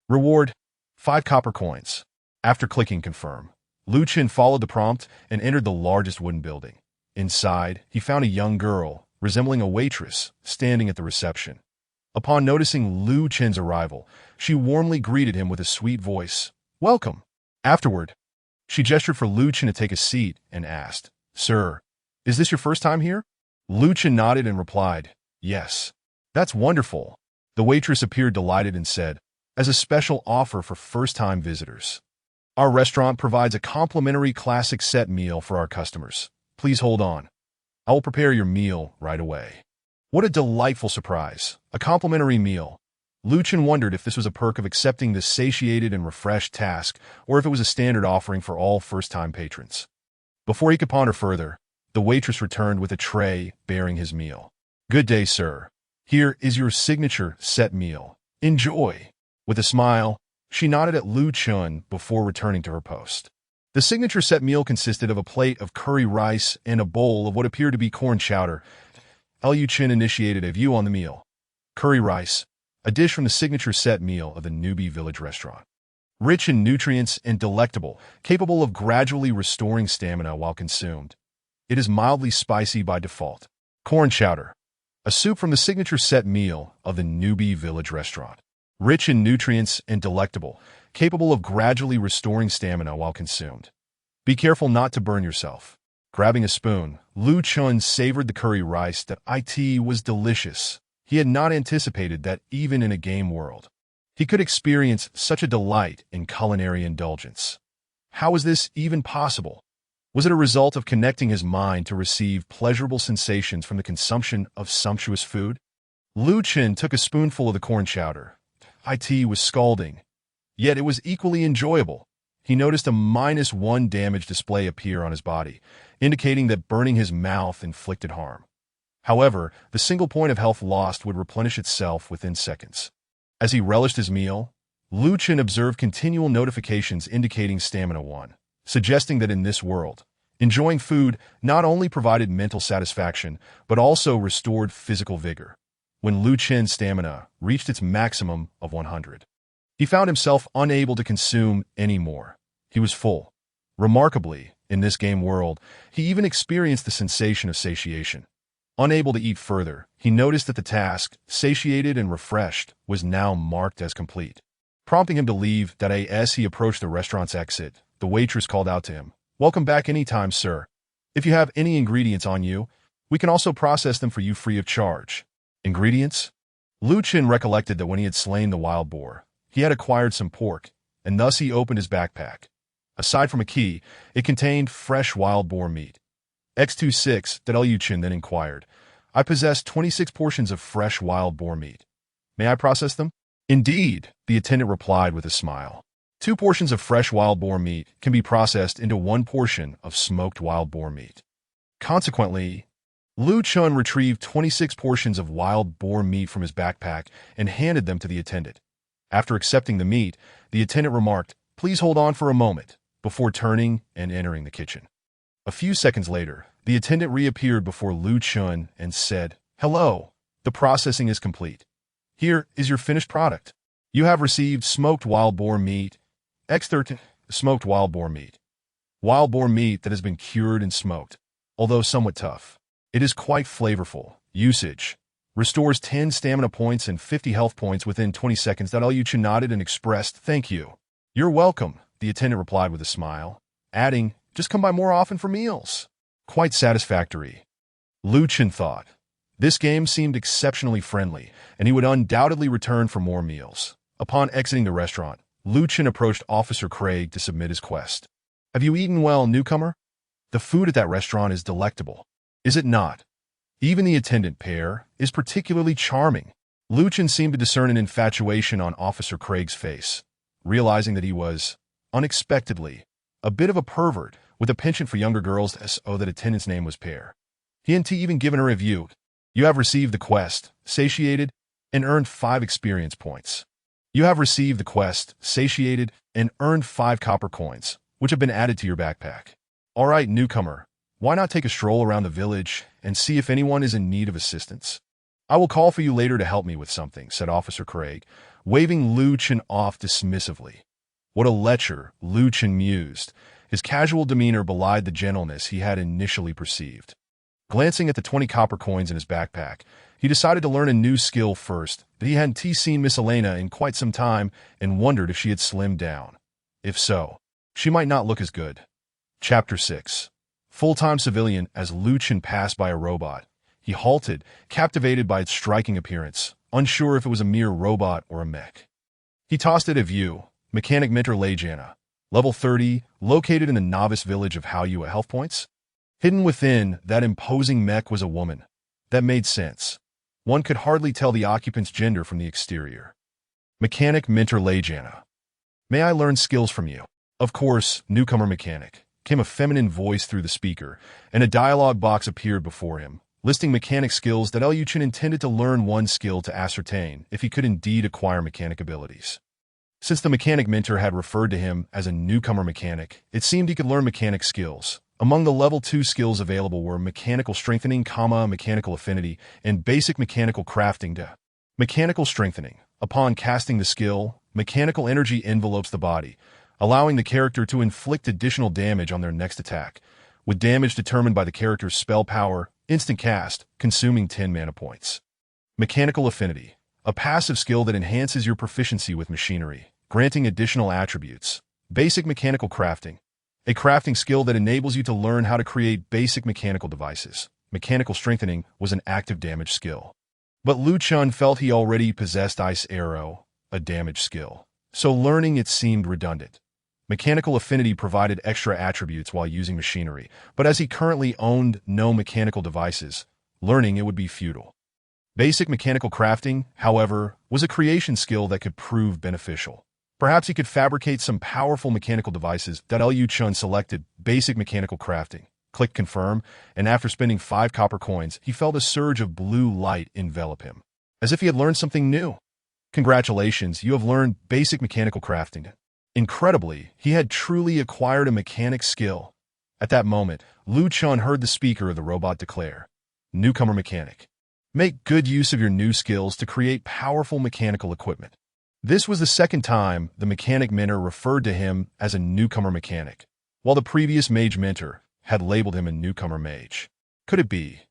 Reward, 5 copper coins. After clicking confirm, Lu Chen followed the prompt and entered the largest wooden building. Inside, he found a young girl, resembling a waitress, standing at the reception. Upon noticing Lu Chen's arrival, she warmly greeted him with a sweet voice. Welcome. Afterward, she gestured for Lu Chen to take a seat and asked, Sir, is this your first time here? Lu Chen nodded and replied, Yes. That's wonderful. The waitress appeared delighted and said, As a special offer for first-time visitors, our restaurant provides a complimentary classic set meal for our customers. Please hold on. I will prepare your meal right away. What a delightful surprise. A complimentary meal. Lu Chen wondered if this was a perk of accepting this satiated and refreshed task, or if it was a standard offering for all first-time patrons. Before he could ponder further, the waitress returned with a tray bearing his meal. Good day, sir. Here is your signature set meal. Enjoy. With a smile, she nodded at Lu Chen before returning to her post. The signature set meal consisted of a plate of curry rice and a bowl of what appeared to be corn chowder. Lu Chen initiated a view on the meal. Curry rice, a dish from the signature set meal of the Newbie Village restaurant. Rich in nutrients and delectable, capable of gradually restoring stamina while consumed. It is mildly spicy by default. Corn chowder, a soup from the signature set meal of the Newbie Village restaurant. Rich in nutrients and delectable, capable of gradually restoring stamina while consumed. Be careful not to burn yourself. Grabbing a spoon, Lu Chen savored the curry rice that was delicious. He had not anticipated that even in a game world, he could experience such a delight in culinary indulgence. How was this even possible? Was it a result of connecting his mind to receive pleasurable sensations from the consumption of sumptuous food? Lu Chen took a spoonful of the corn chowder. It was scalding, yet it was equally enjoyable. He noticed a -1 damage display appear on his body, indicating that burning his mouth inflicted harm. However, the single point of health lost would replenish itself within seconds. As he relished his meal, Lu Chen observed continual notifications indicating stamina 1, suggesting that in this world, enjoying food not only provided mental satisfaction, but also restored physical vigor. When Lu Chen's stamina reached its maximum of 100, he found himself unable to consume any more. He was full. Remarkably, in this game world, he even experienced the sensation of satiation. Unable to eat further, he noticed that the task, satiated and refreshed, was now marked as complete. Prompting him to leave, as he approached the restaurant's exit, the waitress called out to him, Welcome back anytime, sir. If you have any ingredients on you, we can also process them for you free of charge. Ingredients? Lu Chen recollected that when he had slain the wild boar, he had acquired some pork, and thus he opened his backpack. Aside from a key, it contained fresh wild boar meat. X26, Lu Chen then inquired. I possess 26 portions of fresh wild boar meat. May I process them? Indeed, the attendant replied with a smile. 2 portions of fresh wild boar meat can be processed into 1 portion of smoked wild boar meat. Consequently, Lu Chen retrieved 26 portions of wild boar meat from his backpack and handed them to the attendant. After accepting the meat, the attendant remarked, Please hold on for a moment, before turning and entering the kitchen. A few seconds later, the attendant reappeared before Lu Chen and said, Hello, the processing is complete. Here is your finished product. You have received smoked wild boar meat, X13. Smoked wild boar meat. Wild boar meat that has been cured and smoked. Although somewhat tough, it is quite flavorful. Usage. Restores 10 stamina points and 50 health points within 20 seconds. Chen nodded and expressed, "Thank you." "You're welcome," the attendant replied with a smile, adding, "Just come by more often for meals." Quite satisfactory, Chen thought. This game seemed exceptionally friendly, and he would undoubtedly return for more meals. Upon exiting the restaurant, Chen approached Officer Craig to submit his quest. "Have you eaten well, newcomer? The food at that restaurant is delectable. Is it not? Even the attendant pair is particularly charming." Chen seemed to discern an infatuation on Officer Craig's face, realizing that he was, unexpectedly, a bit of a pervert with a penchant for younger girls. So that attendant's name was Pear. He hadn't even given her a review. "You have received the quest, satiated, and earned 5 experience points. You have received the quest, satiated, and earned 5 copper coins, which have been added to your backpack. All right, newcomer, why not take a stroll around the village and see if anyone is in need of assistance? I will call for you later to help me with something," said Officer Craig, waving Chen off dismissively. What a lecher, Chen mused. His casual demeanor belied the gentleness he had initially perceived. Glancing at the 20 copper coins in his backpack, he decided to learn a new skill first that he hadn't seen Miss Elena in quite some time and wondered if she had slimmed down. If so, she might not look as good. Chapter 6. Full-time civilian. As Chen passed by a robot, he halted, captivated by its striking appearance, unsure if it was a mere robot or a mech. He tossed it a view. Mechanic Mentor Lejana, level 30, located in the Novice village of Haoyue. Health points? Hidden within that imposing mech was a woman. That made sense. One could hardly tell the occupant's gender from the exterior. Mechanic Mentor Lejana. "May I learn skills from you?" "Of course, newcomer mechanic," came a feminine voice through the speaker, and a dialogue box appeared before him, listing mechanic skills that Chen intended to learn one skill to ascertain if he could indeed acquire mechanic abilities. Since the mechanic mentor had referred to him as a newcomer mechanic, it seemed he could learn mechanic skills. Among the level 2 skills available were mechanical strengthening, mechanical affinity, and basic mechanical crafting. Mechanical strengthening. Upon casting the skill, mechanical energy envelopes the body, allowing the character to inflict additional damage on their next attack, with damage determined by the character's spell power, instant cast, consuming 10 mana points. Mechanical affinity. A passive skill that enhances your proficiency with machinery, granting additional attributes. Basic mechanical crafting. A crafting skill that enables you to learn how to create basic mechanical devices. Mechanical strengthening was an active damage skill. But Chen felt he already possessed Ice Arrow, a damage skill, so learning it seemed redundant. Mechanical affinity provided extra attributes while using machinery, but as he currently owned no mechanical devices, learning it would be futile. Basic mechanical crafting, however, was a creation skill that could prove beneficial. Perhaps he could fabricate some powerful mechanical devices. Chen selected basic mechanical crafting, clicked confirm, and after spending 5 copper coins, he felt a surge of blue light envelop him, as if he had learned something new. "Congratulations, you have learned basic mechanical crafting." Incredibly, he had truly acquired a mechanic skill. At that moment, Chen heard the speaker of the robot declare, "Newcomer mechanic. Make good use of your new skills to create powerful mechanical equipment." This was the second time the mechanic mentor referred to him as a newcomer mechanic, while the previous mage mentor had labeled him a newcomer mage. Could it be,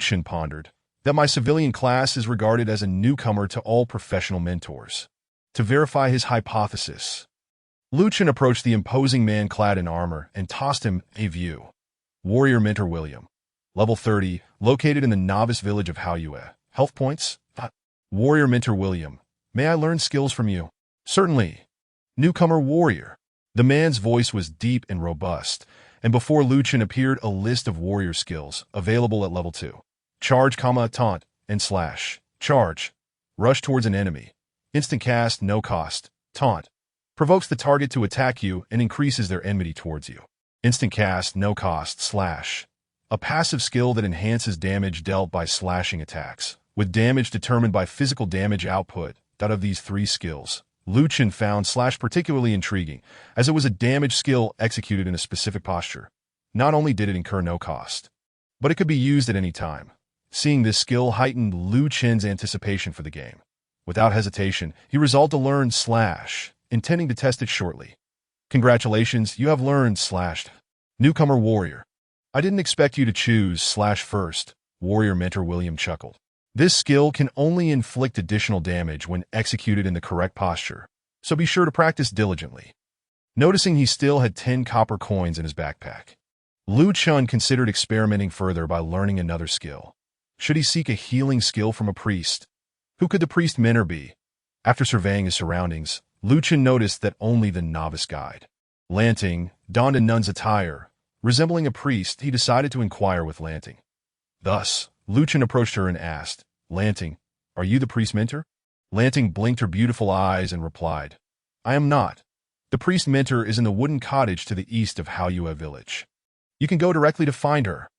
Chen pondered, that my civilian class is regarded as a newcomer to all professional mentors? To verify his hypothesis, Chen approached the imposing man clad in armor and tossed him a view. Warrior Mentor William, level 30, located in the Novice village of Haoyue. Health points? Warrior Mentor William, may I learn skills from you? Certainly. Newcomer Warrior. The man's voice was deep and robust, and before Chen appeared a list of warrior skills available at level 2. Charge, taunt, and slash. Charge. Rush towards an enemy. Instant cast, no cost. Taunt. Provokes the target to attack you and increases their enmity towards you. Instant cast, no cost, slash. A passive skill that enhances damage dealt by slashing attacks, with damage determined by physical damage output. Out of these 3 skills, Chen found slash particularly intriguing, as it was a damage skill executed in a specific posture. Not only did it incur no cost, but it could be used at any time. Seeing this skill heightened Chen's anticipation for the game. Without hesitation, he resolved to learn slash, intending to test it shortly. Congratulations, you have learned Newcomer Warrior. I didn't expect you to choose first, Warrior Mentor William chuckled. This skill can only inflict additional damage when executed in the correct posture, so be sure to practice diligently. Noticing he still had 10 copper coins in his backpack, Chen considered experimenting further by learning another skill. Should he seek a healing skill from a priest? Who could the priest mentor be? After surveying his surroundings, Chen noticed that only the novice guide, Lanting, donned a nun's attire. Resembling a priest, he decided to inquire with Lanting. Thus, Chen approached her and asked, Lanting, are you the priest mentor? Lanting blinked her beautiful eyes and replied, I am not. The priest mentor is in the wooden cottage to the east of Haoyue village. You can go directly to find her.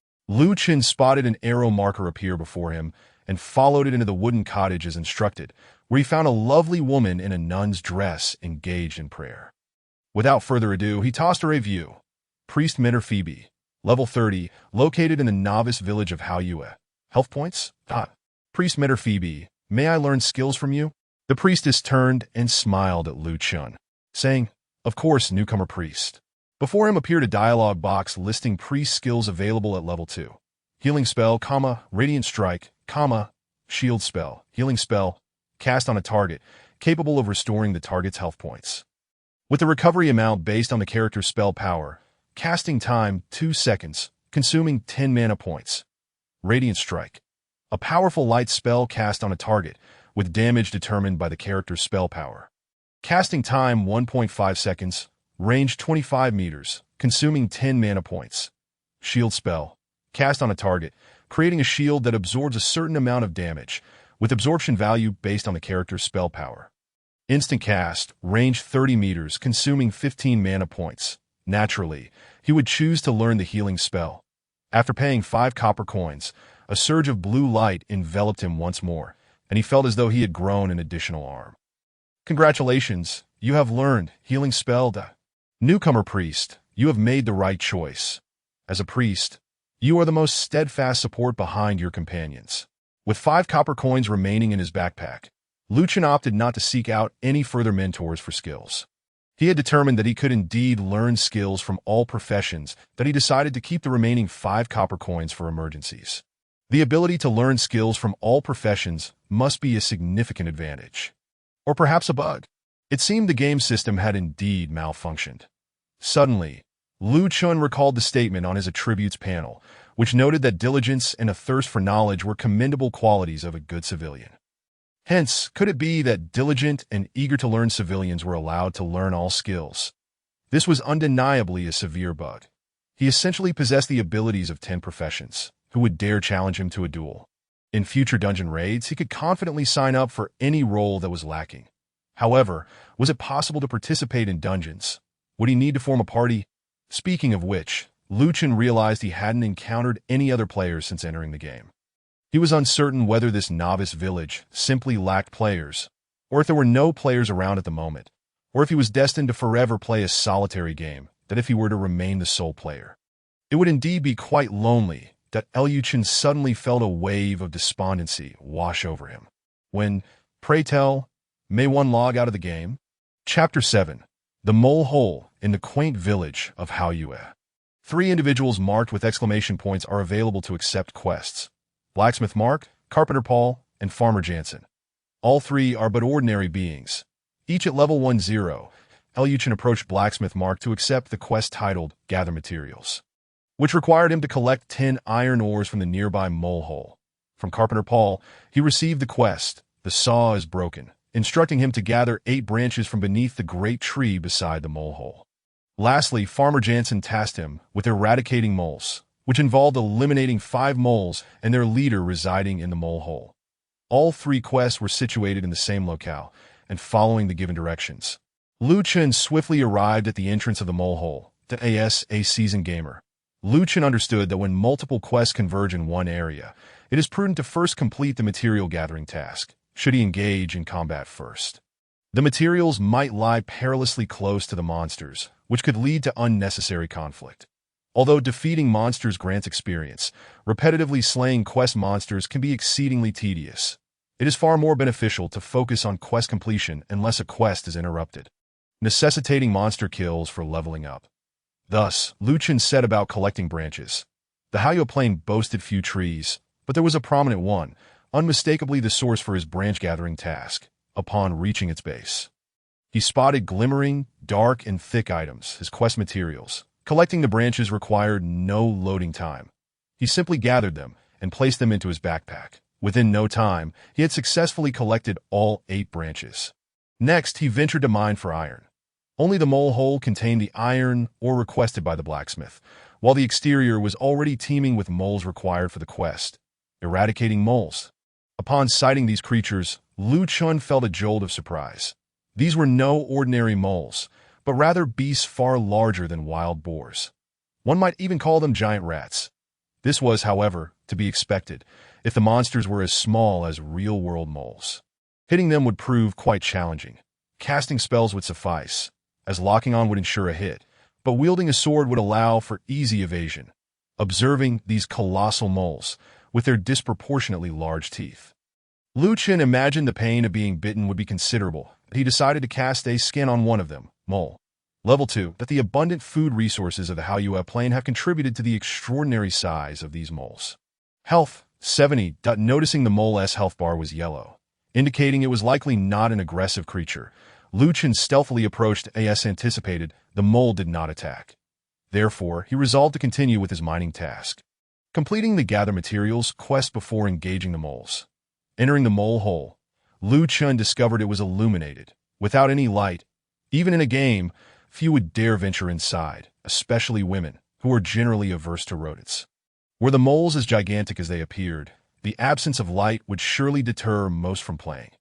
Chen spotted an arrow marker appear before him and followed it into the wooden cottage as instructed, where he found a lovely woman in a nun's dress engaged in prayer. Without further ado, he tossed her a view. Priest mentor Phoebe, level 30, located in the novice village of Haoyue. Health points? Priest mentor Phoebe, may I learn skills from you? The priestess turned and smiled at Chen, saying, Of course, newcomer priest. Before him appeared a dialogue box listing priest skills available at level 2. Healing spell, radiant strike, shield spell, healing spell, cast on a target, capable of restoring the target's health points. With the recovery amount based on the character's spell power, casting time 2 seconds, consuming 10 mana points. Radiant strike, a powerful light spell cast on a target, with damage determined by the character's spell power. Casting time 1.5 seconds, range 25 meters, consuming 10 mana points. Shield spell, cast on a target, creating a shield that absorbs a certain amount of damage, with absorption value based on the character's spell power. Instant cast, range 30 meters, consuming 15 mana points. Naturally, he would choose to learn the healing spell. After paying 5 copper coins, a surge of blue light enveloped him once more, and he felt as though he had grown an additional arm. Congratulations, you have learned healing spell. Newcomer priest, you have made the right choice. As a priest, you are the most steadfast support behind your companions. With 5 copper coins remaining in his backpack, Chen opted not to seek out any further mentors for skills. He had determined that he could indeed learn skills from all professions, that he decided to keep the remaining 5 copper coins for emergencies. The ability to learn skills from all professions must be a significant advantage. Or perhaps a bug. It seemed the game system had indeed malfunctioned. Suddenly, Chen recalled the statement on his attributes panel, which noted that diligence and a thirst for knowledge were commendable qualities of a good civilian. Hence, could it be that diligent and eager-to-learn civilians were allowed to learn all skills? This was undeniably a severe bug. He essentially possessed the abilities of 10 professions. Who would dare challenge him to a duel? In future dungeon raids, he could confidently sign up for any role that was lacking. However, was it possible to participate in dungeons? Would he need to form a party? Speaking of which, Chen realized he hadn't encountered any other players since entering the game. He was uncertain whether this novice village simply lacked players, or if there were no players around at the moment, or if he was destined to forever play a solitary game, that if he were to remain the sole player. It would indeed be quite lonely that Chen suddenly felt a wave of despondency wash over him. When, pray tell, may one log out of the game? Chapter 7. The Mole Hole in the quaint village of Haoyue. 3 individuals marked with exclamation points are available to accept quests. Blacksmith Mark, Carpenter Paul, and Farmer Jansen. All 3 are but ordinary beings. Each at level 10, Chen approached Blacksmith Mark to accept the quest titled Gather Materials, which required him to collect 10 iron ores from the nearby mole hole. From Carpenter Paul, he received the quest, The Saw is Broken, instructing him to gather 8 branches from beneath the great tree beside the mole hole. Lastly, Farmer Jansen tasked him with eradicating moles, which involved eliminating 5 moles and their leader residing in the mole hole. All 3 quests were situated in the same locale and following the given directions. Chen swiftly arrived at the entrance of the mole hole. A seasoned gamer, Chen understood that when multiple quests converge in one area, it is prudent to first complete the material gathering task, should he engage in combat first. The materials might lie perilously close to the monsters, which could lead to unnecessary conflict. Although defeating monsters grants experience, repetitively slaying quest monsters can be exceedingly tedious. It is far more beneficial to focus on quest completion unless a quest is interrupted. necessitating monster kills for leveling up. Thus, Chen set about collecting branches. The Haoyue plain boasted few trees, but there was a prominent one, unmistakably the source for his branch-gathering task. Upon reaching its base, he spotted glimmering, dark, and thick items, his quest materials. Collecting the branches required no loading time. He simply gathered them and placed them into his backpack. Within no time, he had successfully collected all 8 branches. Next, he ventured to mine for iron. Only the mole hole contained the iron ore requested by the blacksmith, while the exterior was already teeming with moles required for the quest. Eradicating moles. Upon sighting these creatures, Chen felt a jolt of surprise. These were no ordinary moles, but rather beasts far larger than wild boars. One might even call them giant rats. This was, however, to be expected, if the monsters were as small as real-world moles. Hitting them would prove quite challenging. Casting spells would suffice, as locking on would ensure a hit, but wielding a sword would allow for easy evasion. Observing these colossal moles, with their disproportionately large teeth, Chen imagined the pain of being bitten would be considerable. He decided to cast a skin on one of them, mole. Level 2, that the abundant food resources of the Haoyue plain have contributed to the extraordinary size of these moles. Health, 70. Noticing the mole's health bar was yellow, indicating it was likely not an aggressive creature, Chen stealthily approached. As anticipated, the mole did not attack. Therefore, he resolved to continue with his mining task, completing the gather materials quest before engaging the moles. Entering the mole hole, Chen discovered it was illuminated. Without any light, even in a game, few would dare venture inside, especially women, who are generally averse to rodents. Were the moles as gigantic as they appeared, the absence of light would surely deter most from playing.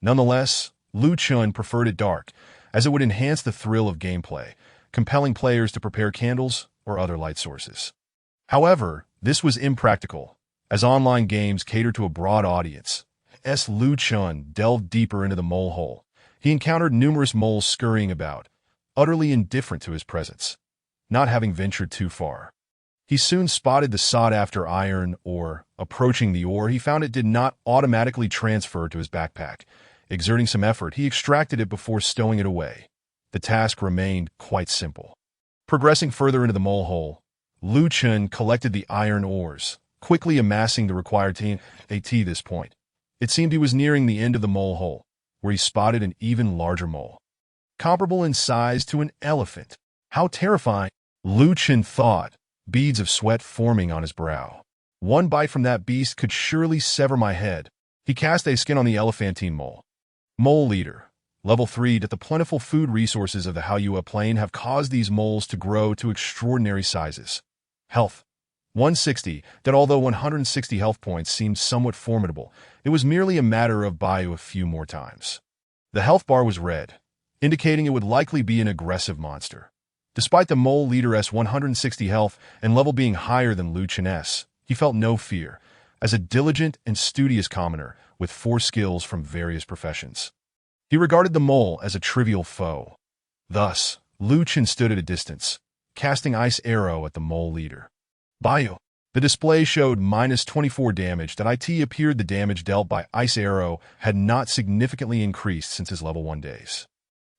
Nonetheless, Chen preferred it dark, as it would enhance the thrill of gameplay, compelling players to prepare candles or other light sources. However, this was impractical, as online games cater to a broad audience. Chen delved deeper into the mole hole. He encountered numerous moles scurrying about, utterly indifferent to his presence, not having ventured too far. He soon spotted the sought-after iron ore. Approaching the ore, he found it did not automatically transfer to his backpack. Exerting some effort, he extracted it before stowing it away. The task remained quite simple. Progressing further into the mole hole, Chen collected the iron ores, quickly amassing the required at this point. It seemed he was nearing the end of the mole hole, where he spotted an even larger mole, comparable in size to an elephant. How terrifying, Chen thought, beads of sweat forming on his brow. One bite from that beast could surely sever my head. He cast a skin on the elephantine mole. Mole Leader. Level 3. That the plentiful food resources of the Haoyue plain have caused these moles to grow to extraordinary sizes. Health. 160. That although 160 health points seemed somewhat formidable, it was merely a matter of buying a few more times. The health bar was red, indicating it would likely be an aggressive monster. Despite the Mole Leader's 160 health and level being higher than Chen's, he felt no fear, as a diligent and studious commoner with 4 skills from various professions. He regarded the mole as a trivial foe. Thus, Chen stood at a distance, casting Ice Arrow at the Mole Leader. Bio. The display showed -24 damage. That it appeared the damage dealt by Ice Arrow had not significantly increased since his level 1 days.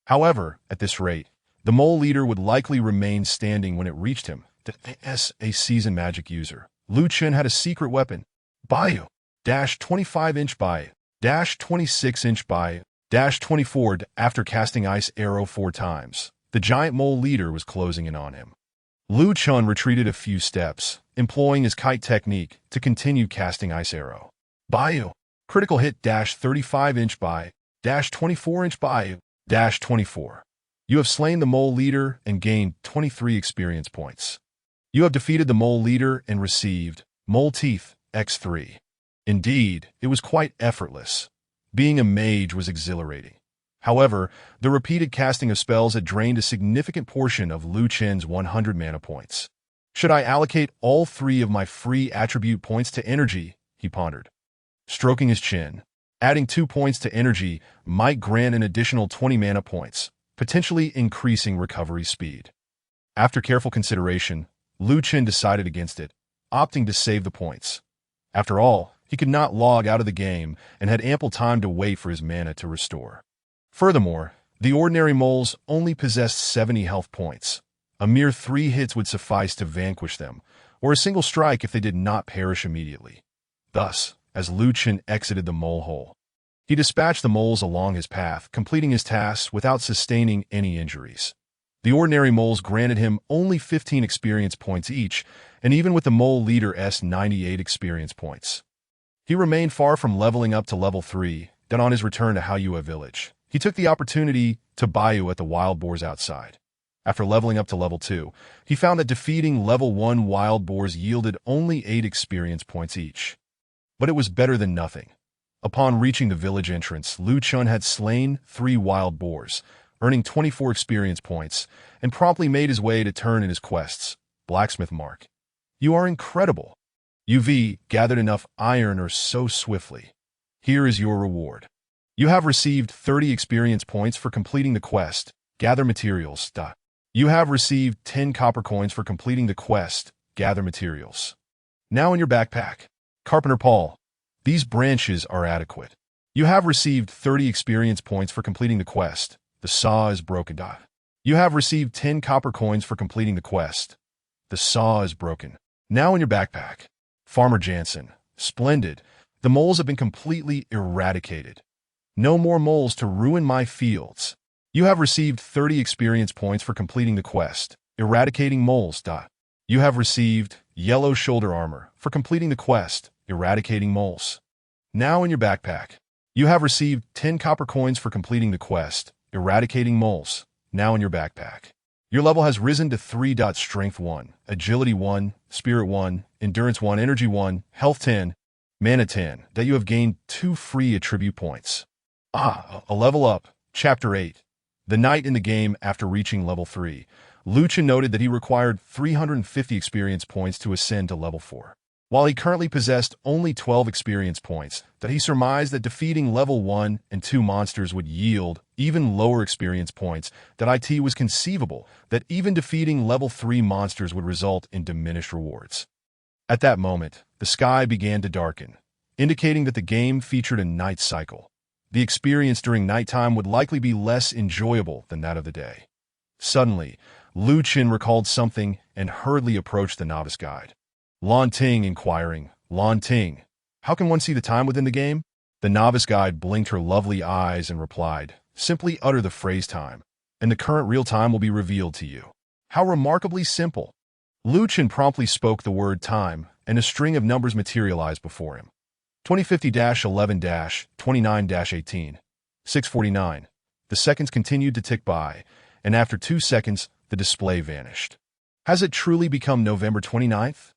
However, at this rate, the Mole Leader would likely remain standing when it reached him. As a seasoned magic user, Chen had a secret weapon. Bio. -25-inch by -26-inch by -24. After casting Ice Arrow 4 times, the giant Mole Leader was closing in on him. Chen retreated a few steps, employing his kite technique to continue casting Ice Arrow. Bio. Critical hit -35-inch by -24-inch by -24. You have slain the Mole Leader and gained 23 experience points. You have defeated the Mole Leader and received Mole Teeth X3. Indeed, it was quite effortless. Being a mage was exhilarating. However, the repeated casting of spells had drained a significant portion of Chen's 100 mana points. Should I allocate all 3 of my free attribute points to energy? He pondered, stroking his chin. Adding 2 points to energy might grant an additional 20 mana points, potentially increasing recovery speed. After careful consideration, Chen decided against it, opting to save the points. After all, he could not log out of the game and had ample time to wait for his mana to restore. Furthermore, The ordinary moles only possessed 70 health points. A mere 3 hits would suffice to vanquish them, or a single strike if they did not perish immediately. Thus, as Chen exited the mole hole, he dispatched the moles along his path, completing his tasks without sustaining any injuries. The ordinary moles granted him only 15 experience points each, and even with the mole leader's 98 experience points, he remained far from leveling up to level 3. Then on his return to Haoyue village, he took the opportunity to bayou at the wild boars outside. After leveling up to level 2, he found that defeating level 1 wild boars yielded only 8 experience points each. But it was better than nothing. Upon reaching the village entrance, Chen had slain 3 wild boars, earning 24 experience points, and promptly made his way to turn in his quests. Blacksmith Mark. You are incredible. You've gathered enough iron ore so swiftly. Here is your reward. You have received 30 experience points for completing the quest. Gather materials. You have received 10 copper coins for completing the quest. Gather materials. Now in your backpack. Carpenter Paul. These branches are adequate. You have received 30 experience points for completing the quest. The saw is broken. You have received 10 copper coins for completing the quest. The saw is broken. Now in your backpack. Farmer Jansen. Splendid. The moles have been completely eradicated. No more moles to ruin my fields. You have received 30 experience points for completing the quest. Eradicating moles. You have received yellow shoulder armor for completing the quest. Eradicating moles. Now in your backpack. You have received 10 copper coins for completing the quest. Eradicating moles. Now in your backpack. Your level has risen to 3. Strength 1, Agility 1, Spirit 1, Endurance 1, Energy 1, Health 10, Mana 10. That you have gained 2 free attribute points. A level up. Chapter 8. The night in the game after reaching level 3. Chen noted that he required 350 experience points to ascend to level 4. While he currently possessed only 12 experience points, that he surmised that defeating level 1 and 2 monsters would yield even lower experience points, that it was conceivable that even defeating level 3 monsters would result in diminished rewards. At that moment, the sky began to darken, indicating that the game featured a night cycle. The experience during nighttime would likely be less enjoyable than that of the day. Suddenly, Chen recalled something and hurriedly approached the novice guide. Lan Ting inquiring, Lan Ting, how can one see the time within the game? The novice guide blinked her lovely eyes and replied, simply utter the phrase time, and the current real time will be revealed to you. How remarkably simple. Chen promptly spoke the word time, and a string of numbers materialized before him. 2050-11-29-18, 649. The seconds continued to tick by, and after 2 seconds, the display vanished. Has it truly become November 29th?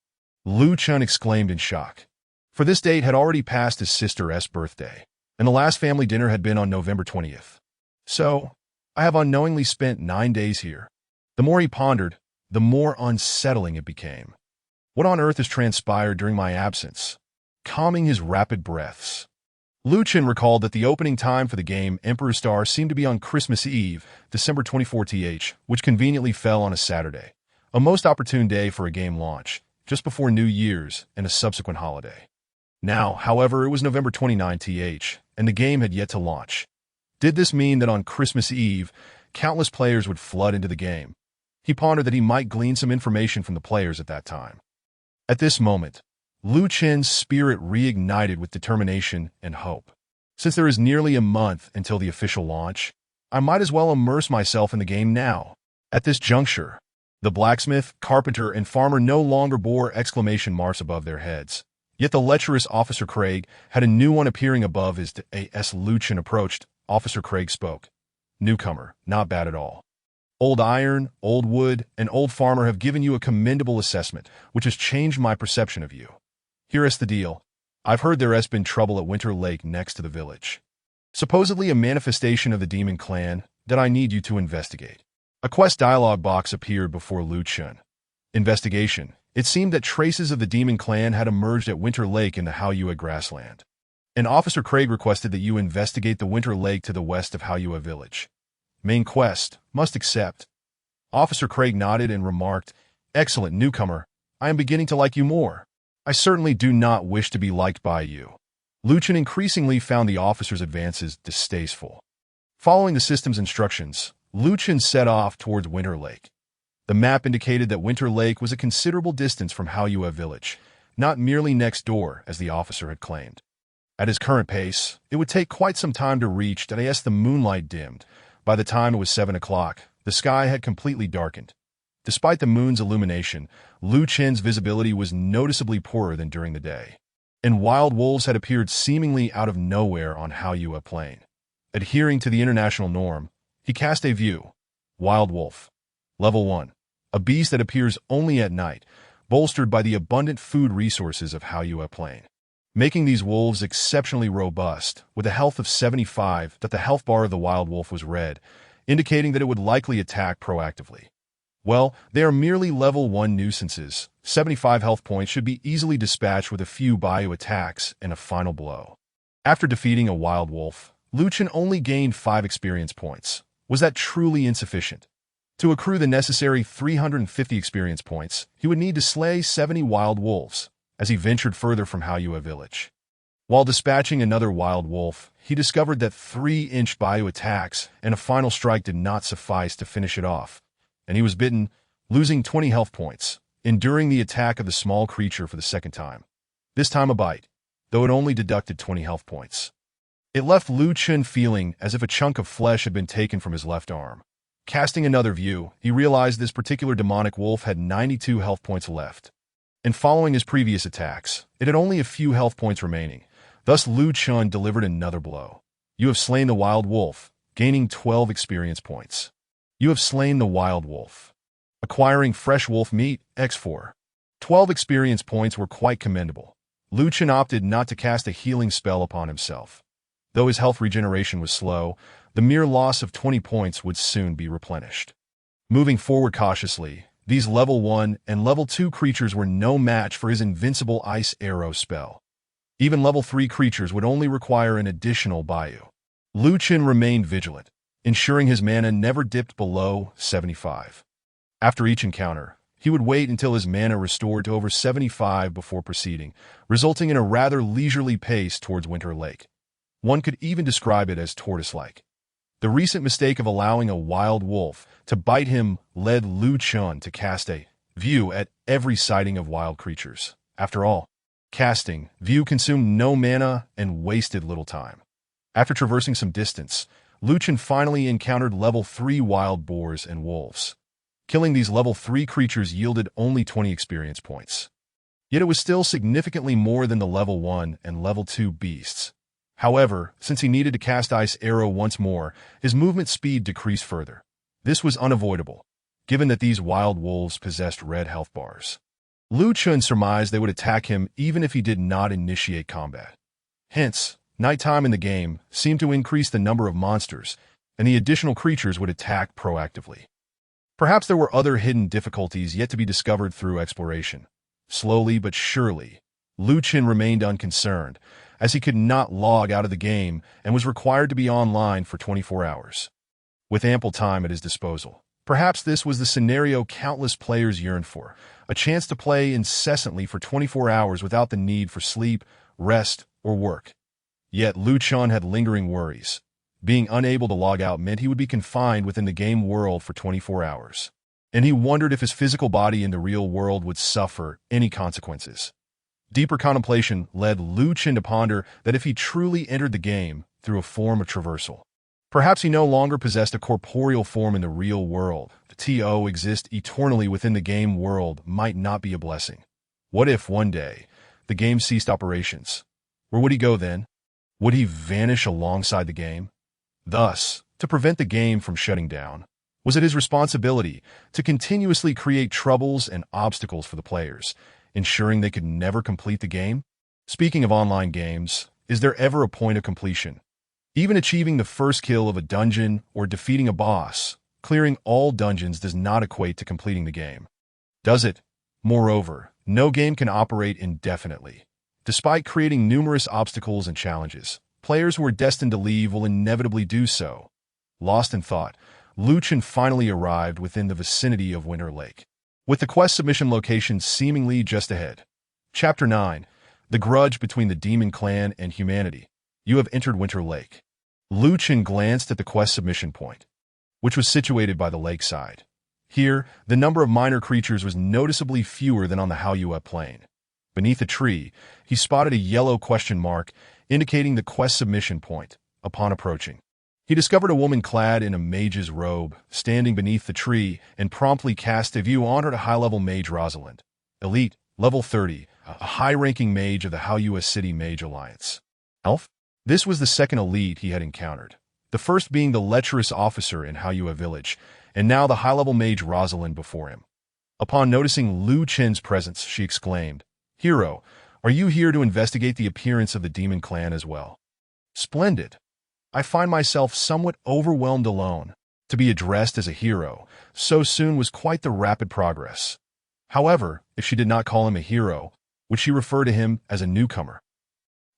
Chen exclaimed in shock. For this date had already passed his sister's birthday, and the last family dinner had been on November 20th. So, I have unknowingly spent 9 days here. The more he pondered, the more unsettling it became. What on earth has transpired during my absence? Calming his rapid breaths, Chen recalled that the opening time for the game Emperor's Star seemed to be on Christmas Eve, December 24th, which conveniently fell on a Saturday, a most opportune day for a game launch, just before New Year's and a subsequent holiday. Now, however, it was November 29th, and the game had yet to launch. Did this mean that on Christmas Eve, countless players would flood into the game? He pondered that he might glean some information from the players at that time. At this moment, Chen's spirit reignited with determination and hope. Since there is nearly a month until the official launch, I might as well immerse myself in the game now. At this juncture, the blacksmith, carpenter, and farmer no longer bore exclamation marks above their heads. Yet the lecherous Officer Craig had a new one appearing above as Chen approached. Officer Craig spoke. Newcomer, not bad at all. Old iron, old wood, and old farmer have given you a commendable assessment, which has changed my perception of you. Here is the deal. I've heard there has been trouble at Winter Lake next to the village. Supposedly a manifestation of the demon clan that I need you to investigate. A quest dialogue box appeared before Chen. Investigation. It seemed that traces of the demon clan had emerged at Winter Lake in the Haoyue grassland. And Officer Craig requested that you investigate the Winter Lake to the west of Haoyue village. Main quest. Must accept. Officer Craig nodded and remarked, Excellent, newcomer. I am beginning to like you more. I certainly do not wish to be liked by you. Chen increasingly found the officer's advances distasteful. Following the system's instructions, Chen set off towards Winter Lake. The map indicated that Winter Lake was a considerable distance from Haoyue village, not merely next door, as the officer had claimed. At his current pace, it would take quite some time to reach, and as the moonlight dimmed, by the time it was 7 o'clock, the sky had completely darkened. Despite the moon's illumination, Chen's visibility was noticeably poorer than during the day, and wild wolves had appeared seemingly out of nowhere on Haoyue Plain. Adhering to the international norm, he cast a view. Wild wolf. Level 1. A beast that appears only at night, bolstered by the abundant food resources of Haoyue Plain, making these wolves exceptionally robust. With a health of 75, that the health bar of the wild wolf was red, indicating that it would likely attack proactively. Well, they are merely level 1 nuisances. 75 health points should be easily dispatched with a few bio attacks and a final blow. After defeating a wild wolf, Chen only gained 5 experience points. Was that truly insufficient? To accrue the necessary 350 experience points, he would need to slay 70 wild wolves, as he ventured further from Haoyue village. While dispatching another wild wolf, he discovered that 3-inch bio attacks and a final strike did not suffice to finish it off, and he was bitten, losing 20 health points, enduring the attack of the small creature for the second time. This time a bite, though it only deducted 20 health points. It left Chen feeling as if a chunk of flesh had been taken from his left arm. Casting another view, he realized this particular demonic wolf had 92 health points left. And following his previous attacks, it had only a few health points remaining. Thus Chen delivered another blow. You have slain the wild wolf, gaining 12 experience points. You have slain the wild wolf. Acquiring fresh wolf meat, X4. 12 experience points were quite commendable. Chen opted not to cast a healing spell upon himself. Though his health regeneration was slow, the mere loss of 20 points would soon be replenished. Moving forward cautiously, these level 1 and level 2 creatures were no match for his invincible ice arrow spell. Even level 3 creatures would only require an additional bio. Chen remained vigilant, ensuring his mana never dipped below 75. After each encounter, he would wait until his mana restored to over 75 before proceeding, resulting in a rather leisurely pace towards Winter Lake. One could even describe it as tortoise-like. The recent mistake of allowing a wild wolf to bite him led Chen to cast a view at every sighting of wild creatures. After all, casting view consumed no mana and wasted little time. After traversing some distance, Chen finally encountered level 3 wild boars and wolves. Killing these level 3 creatures yielded only 20 experience points. Yet it was still significantly more than the level 1 and level 2 beasts. However, since he needed to cast Ice Arrow once more, his movement speed decreased further. This was unavoidable, given that these wild wolves possessed red health bars. Chen surmised they would attack him even if he did not initiate combat. Hence, nighttime in the game seemed to increase the number of monsters, and the additional creatures would attack proactively. Perhaps there were other hidden difficulties yet to be discovered through exploration. Slowly but surely, Chen remained unconcerned, as he could not log out of the game and was required to be online for 24 hours. With ample time at his disposal, perhaps this was the scenario countless players yearned for, a chance to play incessantly for 24 hours without the need for sleep, rest, or work. Yet Chen had lingering worries. Being unable to log out meant he would be confined within the game world for 24 hours, and he wondered if his physical body in the real world would suffer any consequences. Deeper contemplation led Chen to ponder that if he truly entered the game through a form of traversal, perhaps he no longer possessed a corporeal form in the real world. To exist eternally within the game world might not be a blessing. What if one day the game ceased operations? Where would he go then? Would he vanish alongside the game? Thus, to prevent the game from shutting down, was it his responsibility to continuously create troubles and obstacles for the players, ensuring they could never complete the game? Speaking of online games, is there ever a point of completion? Even achieving the first kill of a dungeon or defeating a boss, clearing all dungeons does not equate to completing the game, does it? Moreover, no game can operate indefinitely. Despite creating numerous obstacles and challenges, players who are destined to leave will inevitably do so. Lost in thought, Chen finally arrived within the vicinity of Winter Lake, with the quest submission location seemingly just ahead. Chapter 9. The Grudge Between the Demon Clan and Humanity. You have entered Winter Lake. Chen glanced at the quest submission point, which was situated by the lakeside. Here, the number of minor creatures was noticeably fewer than on the Haoyue plain. Beneath a tree, he spotted a yellow question mark indicating the quest submission point. Upon approaching, he discovered a woman clad in a mage's robe standing beneath the tree and promptly cast a view on her to high-level mage Rosalind. Elite, level 30, a high-ranking mage of the Haoyue City Mage Alliance. Elf? This was the second elite he had encountered, the first being the lecherous officer in Haoyue Village, and now the high-level mage Rosalind before him. Upon noticing Chen's presence, she exclaimed, "Hero, are you here to investigate the appearance of the demon clan as well?" "Splendid. I find myself somewhat overwhelmed alone." To be addressed as a hero so soon was quite the rapid progress. However, if she did not call him a hero, would she refer to him as a newcomer?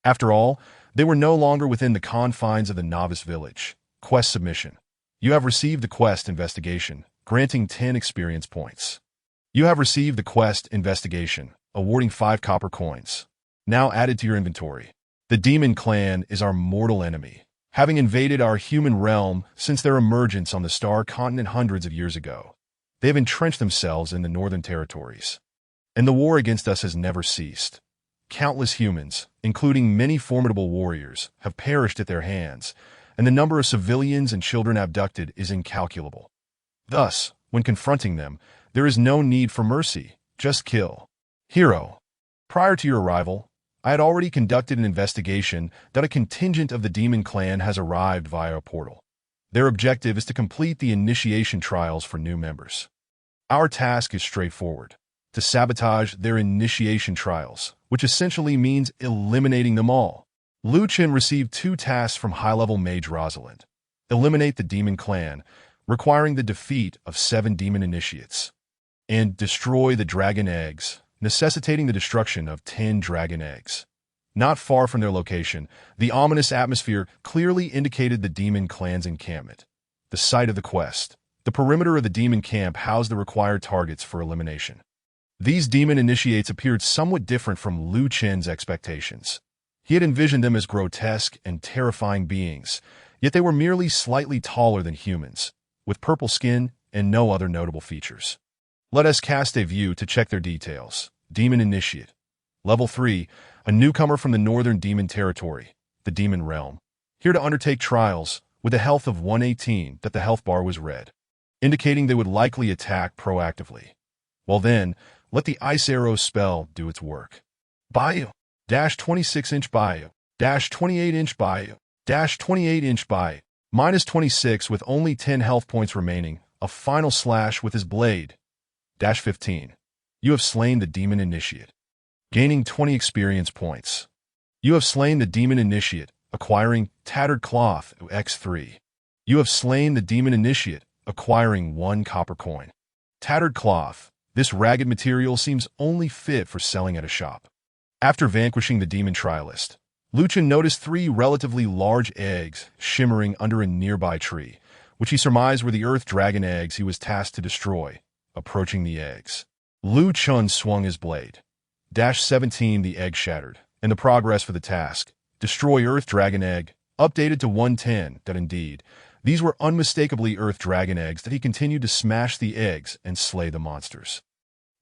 After all, they were no longer within the confines of the Novice village. Quest submission. You have received the quest investigation, granting 10 experience points. You have received the quest investigation, awarding 5 copper coins. Now added to your inventory. The demon clan is our mortal enemy, having invaded our human realm since their emergence on the star continent hundreds of years ago. They have entrenched themselves in the northern territories, and the war against us has never ceased. Countless humans, including many formidable warriors, have perished at their hands, and the number of civilians and children abducted is incalculable. Thus, when confronting them, there is no need for mercy, just kill. Hero, prior to your arrival, I had already conducted an investigation that a contingent of the demon clan has arrived via a portal. Their objective is to complete the initiation trials for new members. Our task is straightforward: to sabotage their initiation trials, which essentially means eliminating them all. Chen received 2 tasks from high-level mage Rosalind. Eliminate the demon clan, requiring the defeat of 7 demon initiates, and destroy the dragon eggs, necessitating the destruction of 10 dragon eggs. Not far from their location, the ominous atmosphere clearly indicated the demon clan's encampment. The site of the quest. The perimeter of the demon camp housed the required targets for elimination. These demon initiates appeared somewhat different from Chen's expectations. He had envisioned them as grotesque and terrifying beings, yet they were merely slightly taller than humans, with purple skin and no other notable features. Let us cast a view to check their details. Demon Initiate. Level 3, a newcomer from the Northern Demon Territory, the Demon Realm. Here to undertake trials, with a health of 118 that the health bar was red, indicating they would likely attack proactively. Well then, let the Ice Arrow spell do its work. Bayou. -26-inch Bayou. -28-inch Bayou. -28-inch Bayou. -26 with only 10 health points remaining. A final slash with his blade. -15. You have slain the Demon Initiate, gaining 20 experience points. You have slain the Demon Initiate, acquiring Tattered Cloth, X3. You have slain the Demon Initiate, acquiring 1 copper coin. Tattered Cloth. This ragged material seems only fit for selling at a shop. After vanquishing the Demon Trialist, Chen noticed 3 relatively large eggs shimmering under a nearby tree, which he surmised were the Earth Dragon eggs he was tasked to destroy. Approaching the eggs, Chen swung his blade. -17 the egg shattered, and the progress for the task, destroy Earth Dragon egg, updated to 110 that indeed, these were unmistakably Earth Dragon eggs that he continued to smash the eggs and slay the monsters.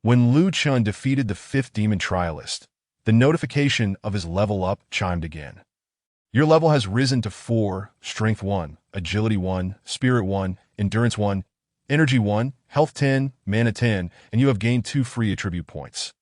When Chen defeated the 5th Demon Trialist, the notification of his level up chimed again. Your level has risen to 4, Strength 1, Agility 1, Spirit 1, Endurance 1, Energy 1, Health 10, Mana 10, and you have gained 2 free attribute points.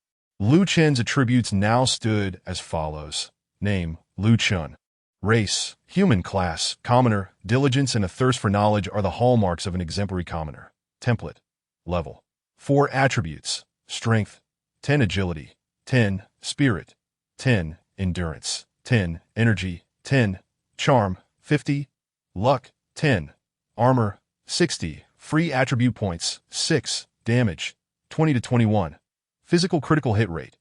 Chen's attributes now stood as follows. Name, Chen. Race, Human. Class, Commoner. Diligence and a thirst for knowledge are the hallmarks of an exemplary commoner. Template. Level. 4 attributes. Strength, 10 Agility, 10 Spirit, 10 Endurance, 10 Energy, 10 Charm, 50 Luck, 10 Armor, 60 Free attribute points, 6 Damage, 20 to 21 Physical critical hit rate,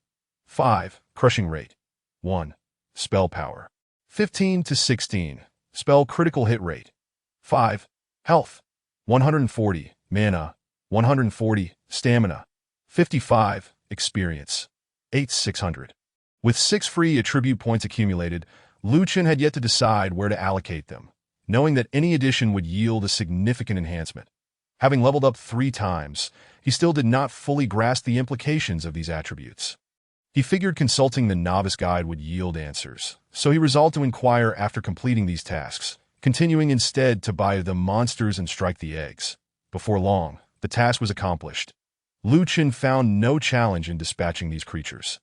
5 Crushing rate, 1 Spell power, 15 to 16 Spell critical hit rate, 5 Health, 140 Mana, 140 Stamina, 55 Experience, 600. With 6 free attribute points accumulated, Chen had yet to decide where to allocate them. knowing that any addition would yield a significant enhancement. Having leveled up 3 times, he still did not fully grasp the implications of these attributes. He figured consulting the Novice Guide would yield answers, so he resolved to inquire after completing these tasks, continuing instead to buy the monsters and strike the eggs. Before long, the task was accomplished. Chen found no challenge in dispatching these creatures.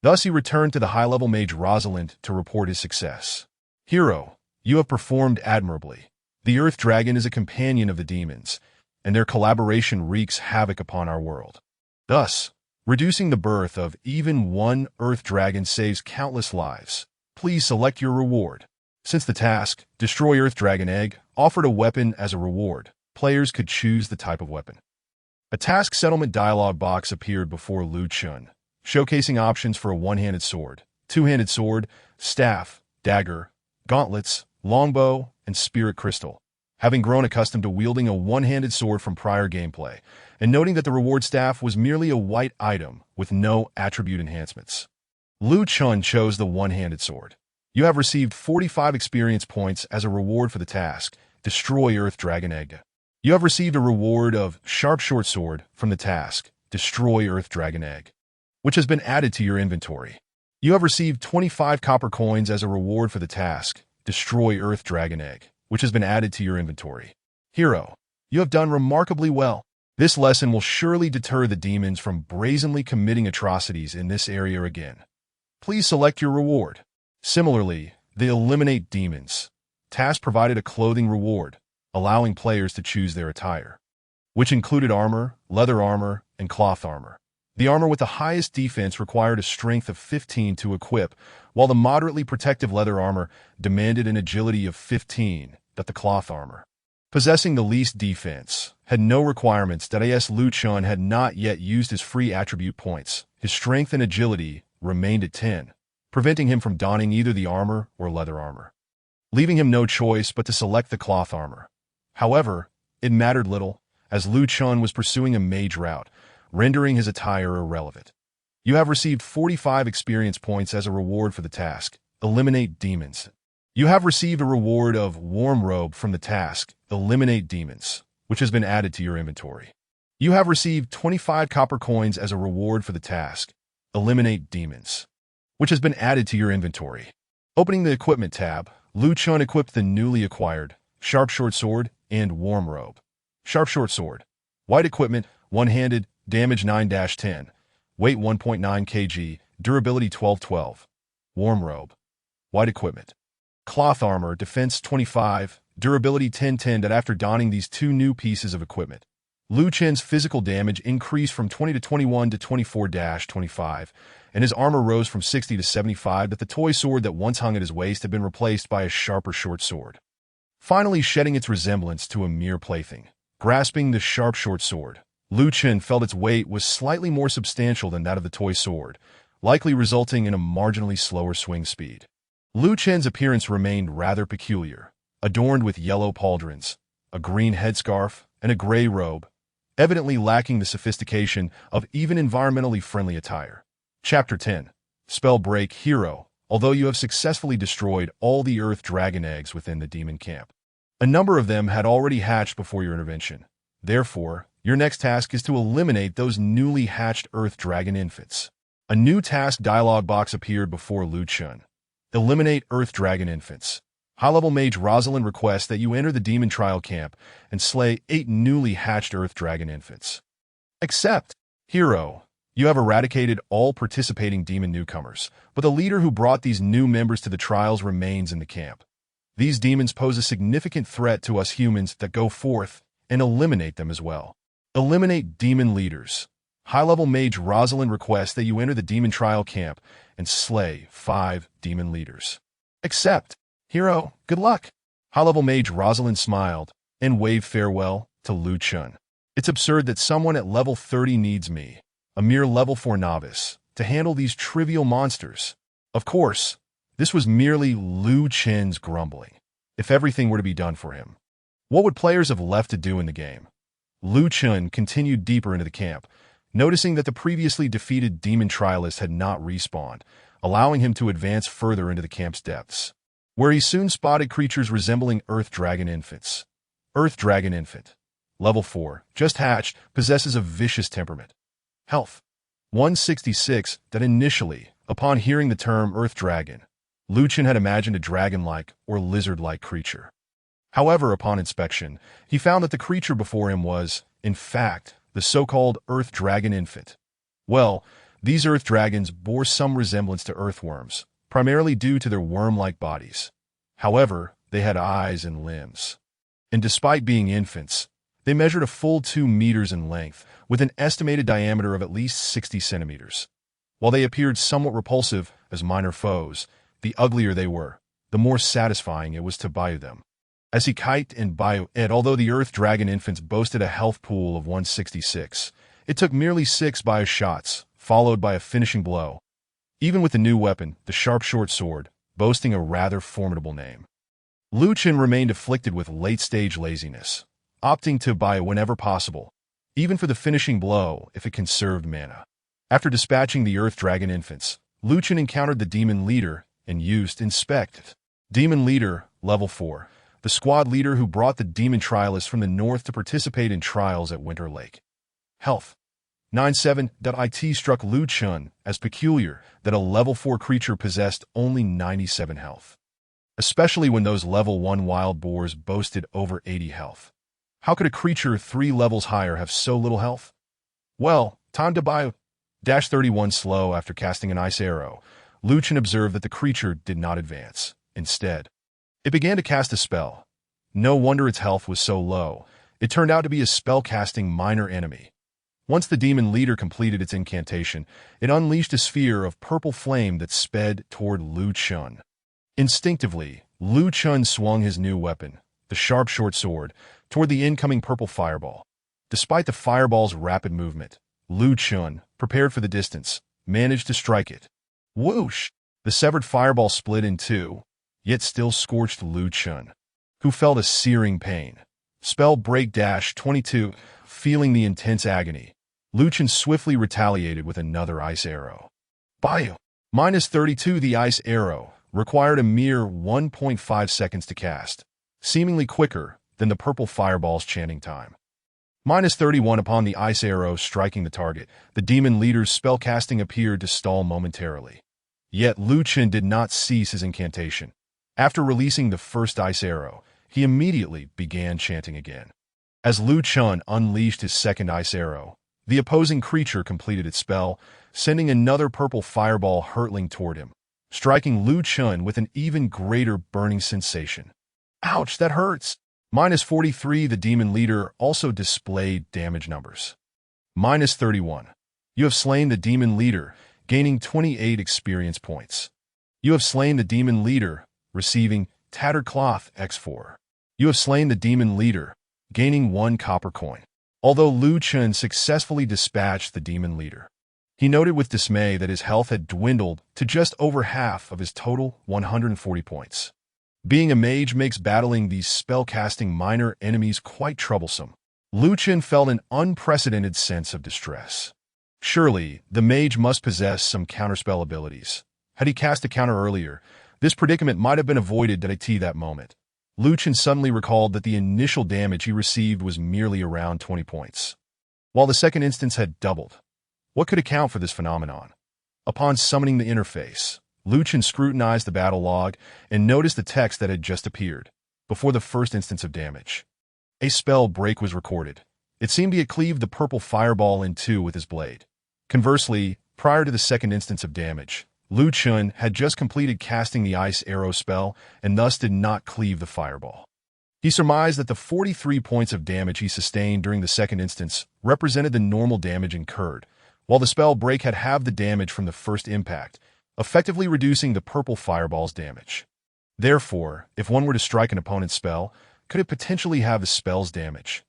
Thus he returned to the high-level mage Rosalind to report his success. "Hero, you have performed admirably. The Earth Dragon is a companion of the demons, and their collaboration wreaks havoc upon our world. Thus, reducing the birth of even one Earth Dragon saves countless lives. Please select your reward." Since the task, Destroy Earth Dragon Egg, offered a weapon as a reward, players could choose the type of weapon. A task settlement dialog box appeared before Chen, showcasing options for a one-handed sword, two-handed sword, staff, dagger, gauntlets, longbow, and spirit crystal. Having grown accustomed to wielding a one-handed sword from prior gameplay, and noting that the reward staff was merely a white item with no attribute enhancements, Chen chose the one-handed sword. You have received 45 experience points as a reward for the task, Destroy Earth Dragon Egg. You have received a reward of Sharp Short Sword from the task, Destroy Earth Dragon Egg, which has been added to your inventory. You have received 25 copper coins as a reward for the task, Destroy Earth Dragon Egg, which has been added to your inventory. Hero, you have done remarkably well. This lesson will surely deter the demons from brazenly committing atrocities in this area again. Please select your reward. Similarly, the Eliminate Demons task provided a clothing reward, allowing players to choose their attire, which included armor, leather armor, and cloth armor. The armor with the highest defense required a strength of 15 to equip, while the moderately protective leather armor demanded an agility of 15, that the cloth armor, possessing the least defense, had no requirements that Chen had not yet used his free attribute points. His strength and agility remained at 10, preventing him from donning either the armor or leather armor, leaving him no choice but to select the cloth armor. However, it mattered little, as Chen was pursuing a mage route, rendering his attire irrelevant. You have received 45 experience points as a reward for the task, Eliminate Demons. You have received a reward of Warm Robe from the task, Eliminate Demons, which has been added to your inventory. You have received 25 copper coins as a reward for the task, Eliminate Demons, which has been added to your inventory. Opening the Equipment tab, Chen equipped the newly acquired Sharp Short Sword and Warm Robe. Sharp Short Sword. White equipment, one-handed, damage 9-10, weight 1.9 kg, durability 12-12. Warm Robe. White equipment. Cloth armor, defense 25, durability 10-10. That after donning these two new pieces of equipment, Chen's physical damage increased from 20 to 21 to 24-25, and his armor rose from 60 to 75. That the toy sword that once hung at his waist had been replaced by a sharper short sword, finally shedding its resemblance to a mere plaything. Grasping the Sharp Short Sword, Chen felt its weight was slightly more substantial than that of the toy sword, likely resulting in a marginally slower swing speed. Chen's appearance remained rather peculiar, adorned with yellow pauldrons, a green headscarf, and a gray robe, evidently lacking the sophistication of even environmentally friendly attire. Chapter 10. Spell Break. Hero, although you have successfully destroyed all the Earth Dragon eggs within the demon camp, a number of them had already hatched before your intervention. Therefore, your next task is to eliminate those newly hatched Earth Dragon infants. A new task dialog box appeared before Chen. Eliminate Earth Dragon infants. High-level mage Rosalind requests that you enter the demon trial camp and slay 8 newly hatched Earth Dragon infants. Accept. Hero, you have eradicated all participating demon newcomers, but the leader who brought these new members to the trials remains in the camp. These demons pose a significant threat to us humans that go forth and eliminate them as well. Eliminate demon leaders. High-level mage Rosalind requests that you enter the demon trial camp and slay 5 demon leaders. Accept. Hero, good luck. High-level mage Rosalind smiled and waved farewell to Chen. It's absurd that someone at level 30 needs me, a mere level 4 novice, to handle these trivial monsters. Of course, this was merely Chen's grumbling. If everything were to be done for him, what would players have left to do in the game? Chen continued deeper into the camp, noticing that the previously defeated demon trialist had not respawned, allowing him to advance further into the camp's depths. where he soon spotted creatures resembling Earth Dragon infants. Earth Dragon infant. Level 4, just hatched, possesses a vicious temperament. Health. 166. That initially, upon hearing the term Earth Dragon, Chen had imagined a dragon-like or lizard-like creature. However, upon inspection, he found that the creature before him was, in fact, the so-called Earth Dragon infant. Well, these Earth Dragons bore some resemblance to earthworms, primarily due to their worm-like bodies. However, they had eyes and limbs. And despite being infants, they measured a full 2 meters in length, with an estimated diameter of at least 60 centimeters. While they appeared somewhat repulsive as minor foes, the uglier they were, the more satisfying it was to bio them. As he kite and bio it, although the Earth Dragon infants boasted a health pool of 166, it took merely 6 bio shots, followed by a finishing blow. Even with the new weapon, the sharp short sword, boasting a rather formidable name. Chen remained afflicted with late-stage laziness, opting to bio whenever possible, even for the finishing blow if it conserved mana. After dispatching the Earth Dragon infants, Chen encountered the Demon Leader and used Inspect. Demon Leader, Level 4, the squad leader who brought the Demon Trialists from the north to participate in trials at Winter Lake. Health. 97. It struck Chen as peculiar that a Level 4 creature possessed only 97 health. Especially when those Level 1 wild boars boasted over 80 health. How could a creature 3 levels higher have so little health? Well, time to bio. 31 slow after casting an ice arrow, Chen observed that the creature did not advance. Instead, it began to cast a spell. No wonder its health was so low. It turned out to be a spell-casting minor enemy. Once the Demon Leader completed its incantation, it unleashed a sphere of purple flame that sped toward Chen. Instinctively, Chen swung his new weapon, the sharp short sword, toward the incoming purple fireball. Despite the fireball's rapid movement, Chen, prepared for the distance, managed to strike it. Whoosh! The severed fireball split in two, yet still scorched Chen, who felt a searing pain. Spell break 22, feeling the intense agony. Chen swiftly retaliated with another ice arrow. Bio. -32. The ice arrow required a mere 1.5 seconds to cast, seemingly quicker than the purple fireball's chanting time. -31. Upon the ice arrow striking the target, the Demon Leader's spellcasting appeared to stall momentarily. Yet Chen did not cease his incantation. After releasing the first ice arrow, he immediately began chanting again. As Chen unleashed his second ice arrow, the opposing creature completed its spell, sending another purple fireball hurtling toward him, striking Chen with an even greater burning sensation. Ouch, that hurts! -43. The Demon Leader also displayed damage numbers. -31. You have slain the Demon Leader, gaining 28 experience points. You have slain the Demon Leader, receiving Tattered Cloth X4. You have slain the Demon Leader, gaining 1 copper coin. Although Chen successfully dispatched the Demon Leader, he noted with dismay that his health had dwindled to just over half of his total 140 points. Being a mage makes battling these spell-casting minor enemies quite troublesome. Chen felt an unprecedented sense of distress. Surely, the mage must possess some counterspell abilities. Had he cast a counter earlier, this predicament might have been avoided at that moment. Chen suddenly recalled that the initial damage he received was merely around 20 points, while the second instance had doubled. What could account for this phenomenon? Upon summoning the interface, Chen scrutinized the battle log and noticed the text that had just appeared, before the first instance of damage. A spell break was recorded. It seemed he had cleaved the purple fireball in two with his blade. Conversely, prior to the second instance of damage, Chen had just completed casting the ice arrow spell and thus did not cleave the fireball. He surmised that the 43 points of damage he sustained during the second instance represented the normal damage incurred, while the spell break had halved the damage from the first impact, effectively reducing the purple fireball's damage. Therefore, if one were to strike an opponent's spell, could it potentially have the spell's damage?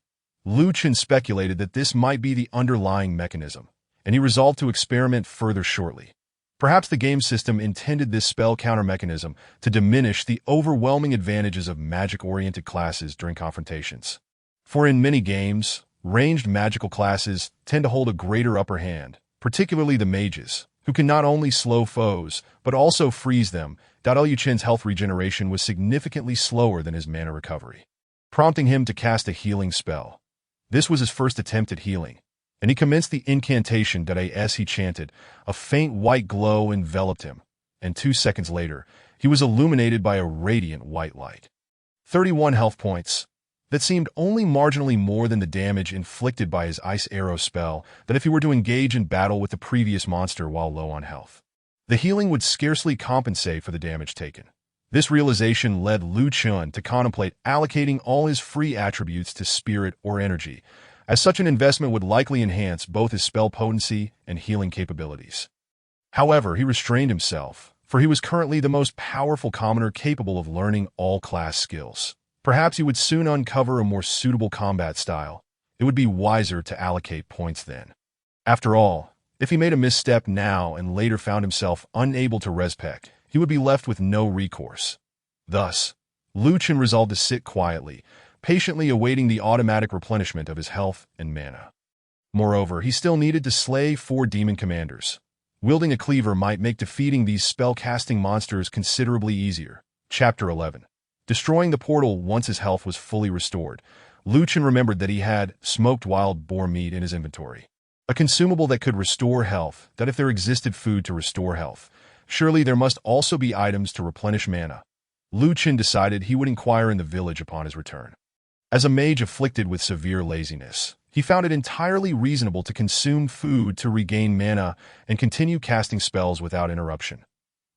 Chen speculated that this might be the underlying mechanism, and he resolved to experiment further shortly. Perhaps the game system intended this spell counter mechanism to diminish the overwhelming advantages of magic-oriented classes during confrontations. For in many games, ranged magical classes tend to hold a greater upper hand, particularly the mages, who can not only slow foes, but also freeze them. Liu Chen's health regeneration was significantly slower than his mana recovery, prompting him to cast a healing spell. This was his first attempt at healing, and he commenced the incantation. As he chanted, a faint white glow enveloped him, and 2 seconds later, he was illuminated by a radiant white light. 31 health points. That seemed only marginally more than the damage inflicted by his ice arrow spell that if he were to engage in battle with the previous monster while low on health. The healing would scarcely compensate for the damage taken. This realization led Liu Chen to contemplate allocating all his free attributes to spirit or energy, as such an investment would likely enhance both his spell potency and healing capabilities. However, he restrained himself, for he was currently the most powerful commoner capable of learning all class skills. Perhaps he would soon uncover a more suitable combat style. It would be wiser to allocate points then. After all, if he made a misstep now and later found himself unable to respec, he would be left with no recourse. Thus, Liu Chen resolved to sit quietly, patiently awaiting the automatic replenishment of his health and mana. Moreover, he still needed to slay 4 demon commanders. Wielding a cleaver might make defeating these spell-casting monsters considerably easier. Chapter 11. Destroying the portal once his health was fully restored, Liu Chen remembered that he had smoked wild boar meat in his inventory. A consumable that could restore health, that if there existed food to restore health, surely there must also be items to replenish mana. Liu Chen decided he would inquire in the village upon his return. As a mage afflicted with severe laziness, he found it entirely reasonable to consume food to regain mana and continue casting spells without interruption.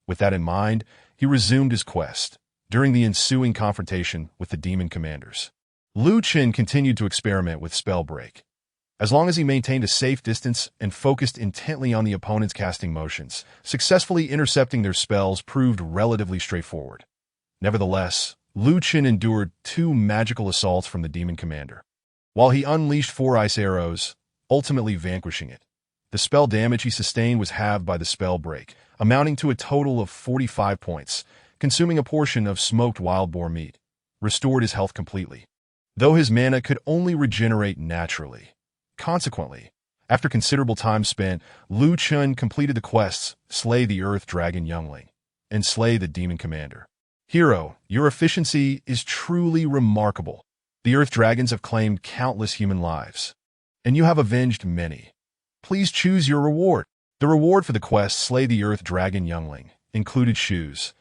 With that in mind, he resumed his quest. During the ensuing confrontation with the demon commanders, Liu Chen continued to experiment with spell break. As long as he maintained a safe distance and focused intently on the opponent's casting motions, successfully intercepting their spells proved relatively straightforward. Nevertheless, Liu Chen endured 2 magical assaults from the demon commander. While he unleashed 4 ice arrows, ultimately vanquishing it, the spell damage he sustained was halved by the spell break, amounting to a total of 45 points. Consuming a portion of smoked wild boar meat restored his health completely, though his mana could only regenerate naturally. Consequently, after considerable time spent, Liu Chen completed the quests Slay the Earth Dragon Youngling and Slay the Demon Commander. Hero, your efficiency is truly remarkable. The Earth Dragons have claimed countless human lives, and you have avenged many. Please choose your reward. The reward for the quest Slay the Earth Dragon Youngling included shoes,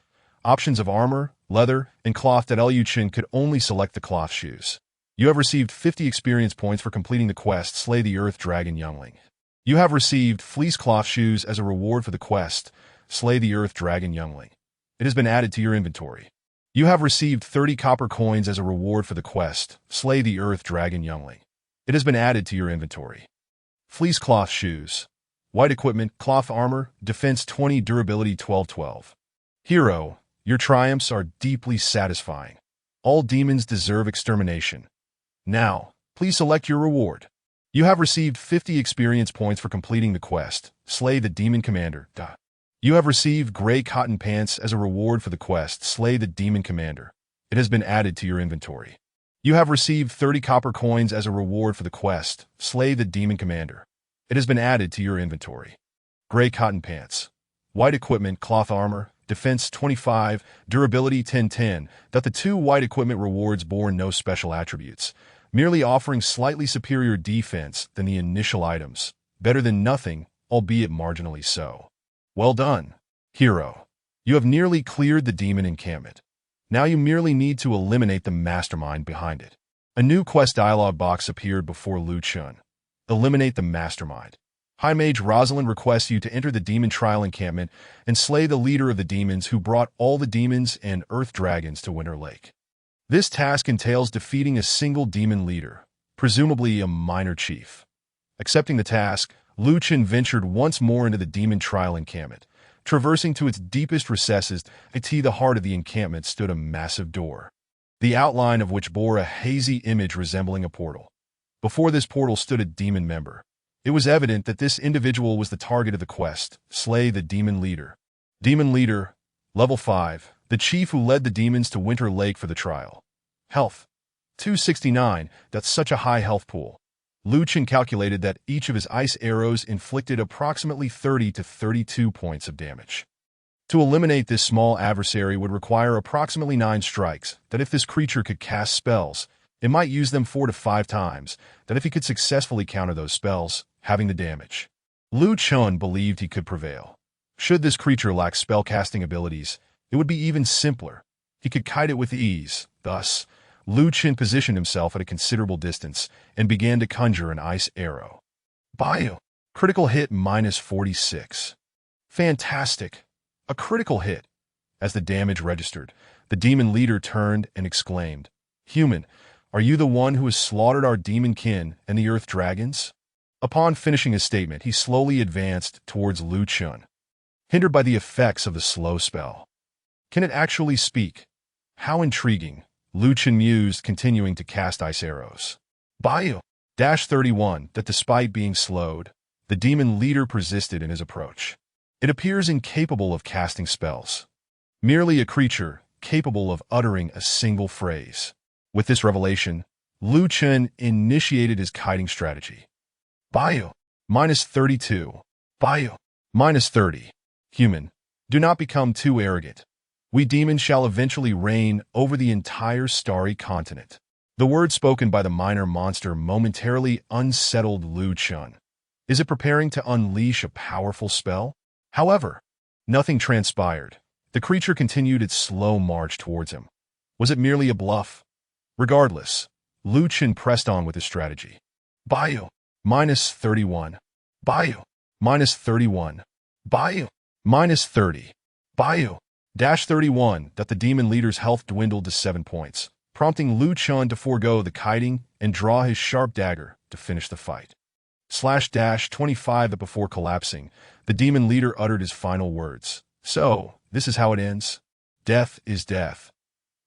options of armor, leather, and cloth. Liu Chen could only select the cloth shoes. You have received 50 experience points for completing the quest Slay the Earth Dragon Youngling. You have received fleece cloth shoes as a reward for the quest Slay the Earth Dragon Youngling. It has been added to your inventory. You have received 30 copper coins as a reward for the quest Slay the Earth Dragon Youngling. It has been added to your inventory. Fleece cloth shoes, white equipment, cloth armor, defense 20, durability 12. Hero, your triumphs are deeply satisfying. All demons deserve extermination. Now, please select your reward. You have received 50 experience points for completing the quest Slay the Demon Commander. You have received gray cotton pants as a reward for the quest Slay the Demon Commander. It has been added to your inventory. You have received 30 copper coins as a reward for the quest Slay the Demon Commander. It has been added to your inventory. Gray cotton pants, white equipment, cloth armor, defense 25, durability 10. The 2 white equipment rewards bore no special attributes, merely offering slightly superior defense than the initial items. Better than nothing, albeit marginally so. Well done, hero. You have nearly cleared the demon encampment. Now you merely need to eliminate the mastermind behind it. A new quest dialog box appeared before Liu Chen. Eliminate the mastermind. High Mage Rosalind requests you to enter the demon trial encampment and slay the leader of the demons who brought all the demons and earth dragons to Winter Lake. This task entails defeating a single demon leader, presumably a minor chief. Accepting the task, Liu Chen ventured once more into the demon trial encampment. Traversing to its deepest recesses, at the heart of the encampment stood a massive door, the outline of which bore a hazy image resembling a portal. Before this portal stood a demon member. It was evident that this individual was the target of the quest, Slay the Demon Leader. Demon Leader, Level 5, the chief who led the demons to Winter Lake for the trial. Health, 269, that's such a high health pool. Chen calculated that each of his ice arrows inflicted approximately 30 to 32 points of damage. To eliminate this small adversary would require approximately 9 strikes, that if this creature could cast spells, it might use them 4 to 5 times, that if he could successfully counter those spells, having the damage. Chen believed he could prevail. Should this creature lack spellcasting abilities, it would be even simpler. He could kite it with ease. Thus, Chen positioned himself at a considerable distance and began to conjure an ice arrow. Bio. Critical hit minus 46. Fantastic. A critical hit. As the damage registered, the demon leader turned and exclaimed, "Human, are you the one who has slaughtered our demon kin and the earth dragons?" Upon finishing his statement, he slowly advanced towards Chen, hindered by the effects of the slow spell. Can it actually speak? How intriguing, Chen mused, continuing to cast ice arrows. Bio. 31 that despite being slowed, the demon leader persisted in his approach. It appears incapable of casting spells. Merely a creature capable of uttering a single phrase. With this revelation, Chen initiated his kiting strategy. Bio. Minus 32. Bio. Minus 30. Human, do not become too arrogant. We demons shall eventually reign over the entire starry continent. The words spoken by the minor monster momentarily unsettled Chen. Is it preparing to unleash a powerful spell? However, nothing transpired. The creature continued its slow march towards him. Was it merely a bluff? Regardless, Chen pressed on with his strategy. Bio. Minus 31. Bio. Minus 31. Bio. Minus 30. Bio. 31 that the demon leader's health dwindled to 7 points, prompting Chen to forego the kiting and draw his sharp dagger to finish the fight. /25 that before collapsing, the demon leader uttered his final words. So, this is how it ends. Death is death.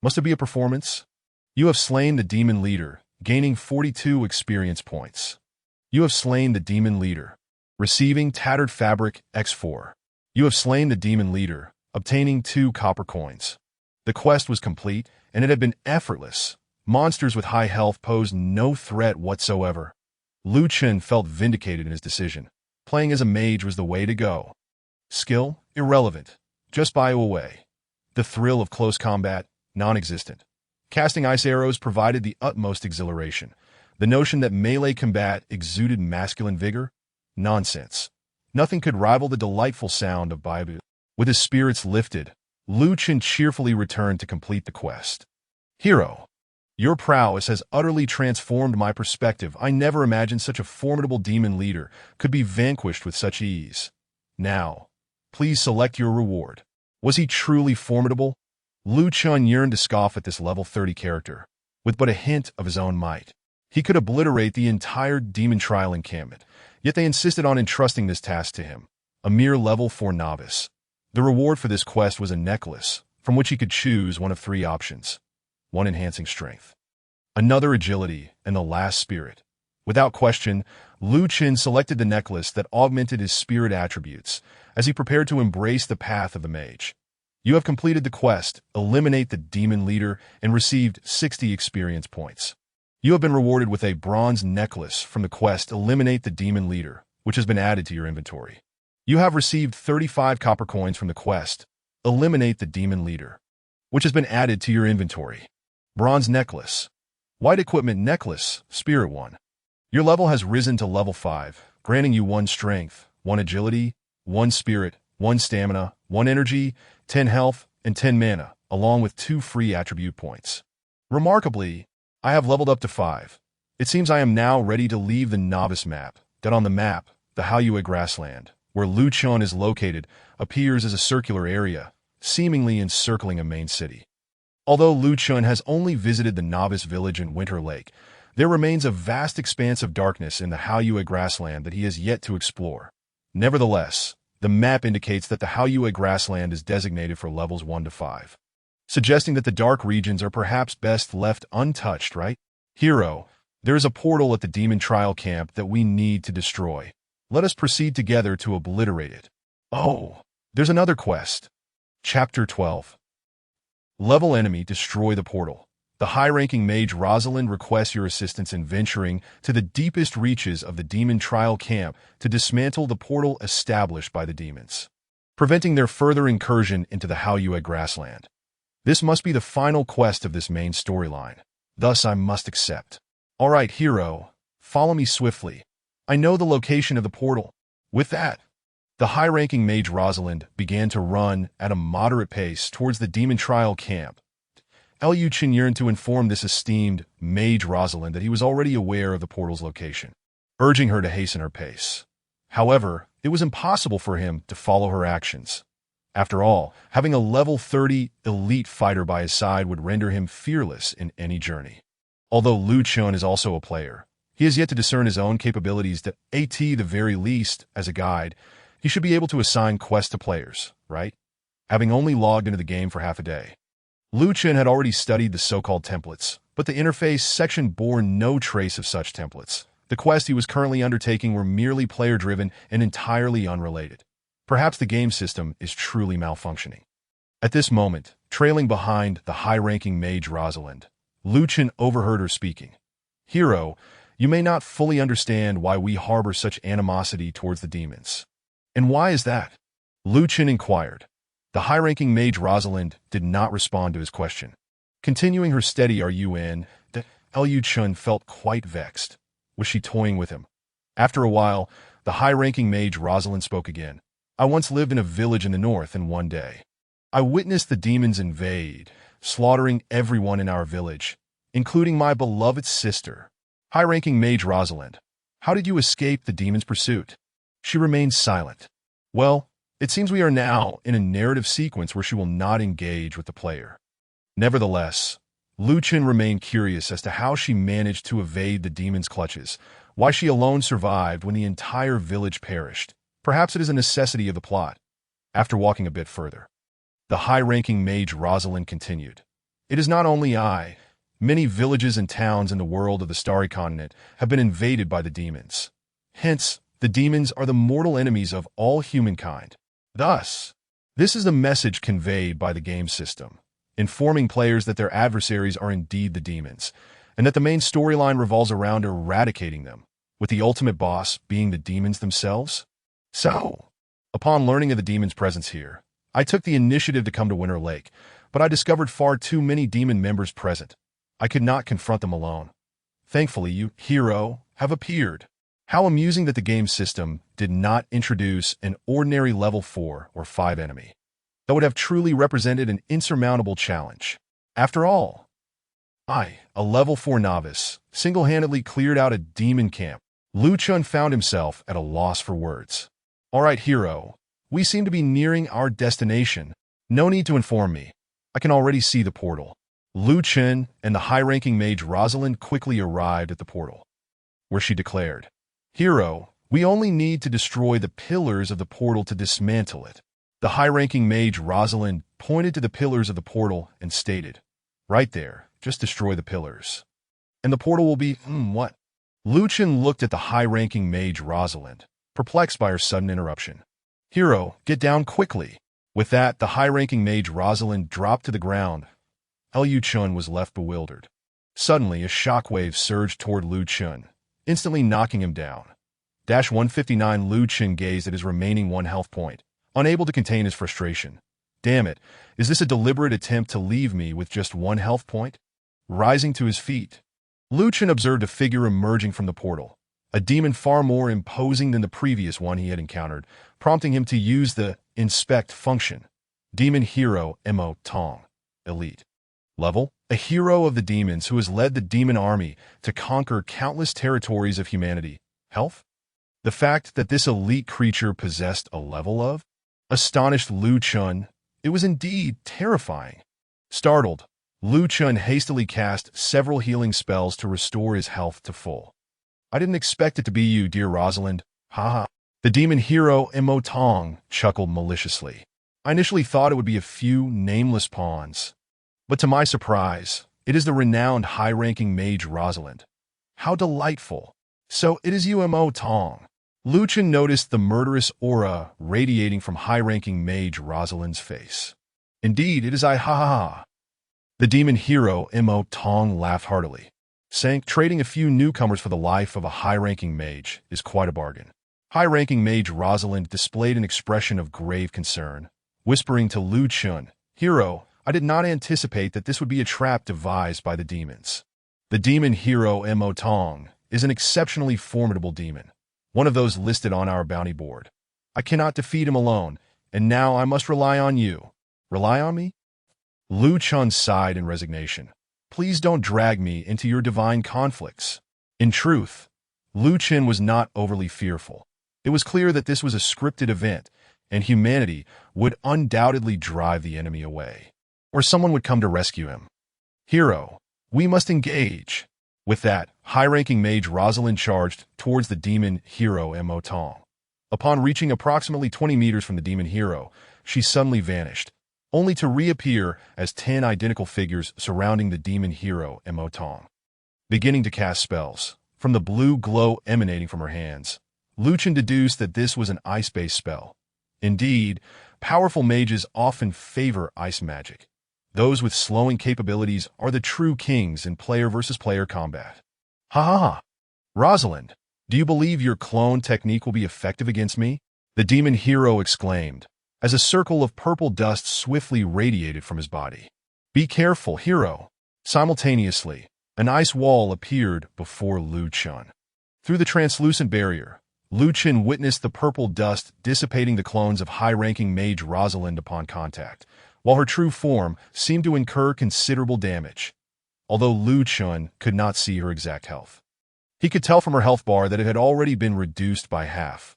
Must it be a performance? You have slain the demon leader, gaining 42 experience points. You have slain the demon leader, receiving tattered fabric X4. You have slain the demon leader, obtaining 2 copper coins. The quest was complete, and it had been effortless. Monsters with high health posed no threat whatsoever. Chen felt vindicated in his decision. Playing as a mage was the way to go. Skill? Irrelevant. Just bio away. The thrill of close combat? Non-existent. Casting ice arrows provided the utmost exhilaration. The notion that melee combat exuded masculine vigor? Nonsense. Nothing could rival the delightful sound of Baibu. With his spirits lifted, Chen cheerfully returned to complete the quest. Hero, your prowess has utterly transformed my perspective. I never imagined such a formidable demon leader could be vanquished with such ease. Now, please select your reward. Was he truly formidable? Chen yearned to scoff at this level 30 character. With but a hint of his own might, he could obliterate the entire demon trial encampment, yet they insisted on entrusting this task to him, a mere level 4 novice. The reward for this quest was a necklace, from which he could choose one of 3 options. One enhancing strength, another agility, and the last spirit. Without question, Chen selected the necklace that augmented his spirit attributes as he prepared to embrace the path of the mage. You have completed the quest, eliminate the demon leader, and received 60 experience points. You have been rewarded with a bronze necklace from the quest, eliminate the demon leader, which has been added to your inventory. You have received 35 copper coins from the quest, eliminate the demon leader, which has been added to your inventory. Bronze necklace. White equipment necklace, spirit 1. Your level has risen to level 5, granting you 1 strength, 1 agility, 1 spirit, 1 stamina, 1 energy, 10 health, and 10 mana, along with 2 free attribute points. Remarkably, I have leveled up to 5. It seems I am now ready to leave the novice map, that on the map, the Haoyue grassland, where Chen is located, appears as a circular area, seemingly encircling a main city. Although Chen has only visited the novice village and Winter Lake, there remains a vast expanse of darkness in the Haoyue grassland that he has yet to explore. Nevertheless, the map indicates that the Haoyue grassland is designated for levels 1 to 5, suggesting that the dark regions are perhaps best left untouched, right? Hero, there is a portal at the demon trial camp that we need to destroy. Let us proceed together to obliterate it. Oh, there's another quest. Chapter 12. Level enemy, destroy the portal. The high-ranking mage Rosalind requests your assistance in venturing to the deepest reaches of the demon trial camp to dismantle the portal established by the demons, preventing their further incursion into the Haoyue grassland. This must be the final quest of this main storyline. Thus, I must accept. All right, hero, follow me swiftly. I know the location of the portal. With that, the high-ranking mage Rosalind began to run at a moderate pace towards the demon trial camp. Chen yearned to inform this esteemed mage Rosalind that he was already aware of the portal's location, urging her to hasten her pace. However, it was impossible for him to follow her actions. After all, having a level 30 elite fighter by his side would render him fearless in any journey. Although Chen is also a player, he has yet to discern his own capabilities that, at the very least, as a guide, he should be able to assign quests to players, right? Having only logged into the game for half a day. Chen had already studied the so-called templates, but the interface section bore no trace of such templates. The quests he was currently undertaking were merely player-driven and entirely unrelated. Perhaps the game system is truly malfunctioning. At this moment, trailing behind the high-ranking mage Rosalind, Chen overheard her speaking. Hero, you may not fully understand why we harbor such animosity towards the demons. And why is that? Chen inquired. The high-ranking mage Rosalind did not respond to his question. Continuing her steady "Are-you-in?" Chen felt quite vexed. Was she toying with him? After a while, the high-ranking mage Rosalind spoke again. I once lived in a village in the north, and one day, I witnessed the demons invade, slaughtering everyone in our village, including my beloved sister. High-ranking mage Rosalind, how did you escape the demons' pursuit? She remained silent. Well, it seems we are now in a narrative sequence where she will not engage with the player. Nevertheless, Chen remained curious as to how she managed to evade the demon's clutches, why she alone survived when the entire village perished. Perhaps it is a necessity of the plot. After walking a bit further, the high-ranking mage Rosalind continued. It is not only I. Many villages and towns in the world of the Starry Continent have been invaded by the demons. Hence, the demons are the mortal enemies of all humankind. Thus, this is the message conveyed by the game system, informing players that their adversaries are indeed the demons, and that the main storyline revolves around eradicating them, with the ultimate boss being the demons themselves. So, upon learning of the demons' presence here, I took the initiative to come to Winter Lake, but I discovered far too many demon members present. I could not confront them alone. Thankfully, you, hero, have appeared. How amusing that the game system did not introduce an ordinary level 4 or 5 enemy. That would have truly represented an insurmountable challenge. After all, I, a level 4 novice, single-handedly cleared out a demon camp. Chen found himself at a loss for words. All right, hero, we seem to be nearing our destination. No need to inform me. I can already see the portal. Chen and the high-ranking mage Rosalind quickly arrived at the portal, where she declared, Hero, we only need to destroy the pillars of the portal to dismantle it. The high-ranking mage Rosalind pointed to the pillars of the portal and stated, Right there, just destroy the pillars. And the portal will be, what? Chen looked at the high-ranking mage Rosalind, perplexed by her sudden interruption. Hero, get down quickly. With that, the high-ranking mage Rosalind dropped to the ground. Chen was left bewildered. Suddenly, a shockwave surged toward Chen, instantly knocking him down. 159 Chen gazed at his remaining 1 health point, unable to contain his frustration. Damn it, is this a deliberate attempt to leave me with just 1 health point? Rising to his feet, Chen observed a figure emerging from the portal, a demon far more imposing than the previous one he had encountered, prompting him to use the inspect function. Demon Hero Mo Tong, Elite. Level, a hero of the demons who has led the demon army to conquer countless territories of humanity. Health? The fact that this elite creature possessed a level of astonished Chen. It was indeed terrifying. Startled, Chen hastily cast several healing spells to restore his health to full. I didn't expect it to be you, dear Rosalind. Haha. The demon hero Mo Tong chuckled maliciously. I initially thought it would be a few nameless pawns, but to my surprise, it is the renowned high-ranking mage Rosalind. How delightful. So it is you, Mo Tong. Chen noticed the murderous aura radiating from high-ranking mage Rosalind's face. Indeed, it is I, ha ha ha. The demon hero, Mo Tong, laughed heartily, saying, trading a few newcomers for the life of a high-ranking mage is quite a bargain. High-ranking mage Rosalind displayed an expression of grave concern, whispering to Lu Chun, "Hero, I did not anticipate that this would be a trap devised by the demons. The demon hero Mo Tong is an exceptionally formidable demon, one of those listed on our bounty board. I cannot defeat him alone, and now I must rely on you." "Rely on me?" Lu Chun sighed in resignation. "Please don't drag me into your divine conflicts." In truth, Lu Chen was not overly fearful. It was clear that this was a scripted event, and humanity would undoubtedly drive the enemy away, or someone would come to rescue him. "Hero, we must engage." With that, high-ranking mage Rosalind charged towards the demon hero Mo Tong. Upon reaching approximately 20 meters from the demon hero, she suddenly vanished, only to reappear as 10 identical figures surrounding the demon hero Mo Tong. Beginning to cast spells, from the blue glow emanating from her hands, Lu Chen deduced that this was an ice-based spell. Indeed, powerful mages often favor ice magic. Those with slowing capabilities are the true kings in player-versus-player combat. "Ha ha ha! Rosalind, do you believe your clone technique will be effective against me?" the demon hero exclaimed, as a circle of purple dust swiftly radiated from his body. "Be careful, hero!" Simultaneously, an ice wall appeared before Lu Chun. Through the translucent barrier, Lu Chen witnessed the purple dust dissipating the clones of high-ranking mage Rosalind upon contact, while her true form seemed to incur considerable damage. Although Lu Chun could not see her exact health, he could tell from her health bar that it had already been reduced by half.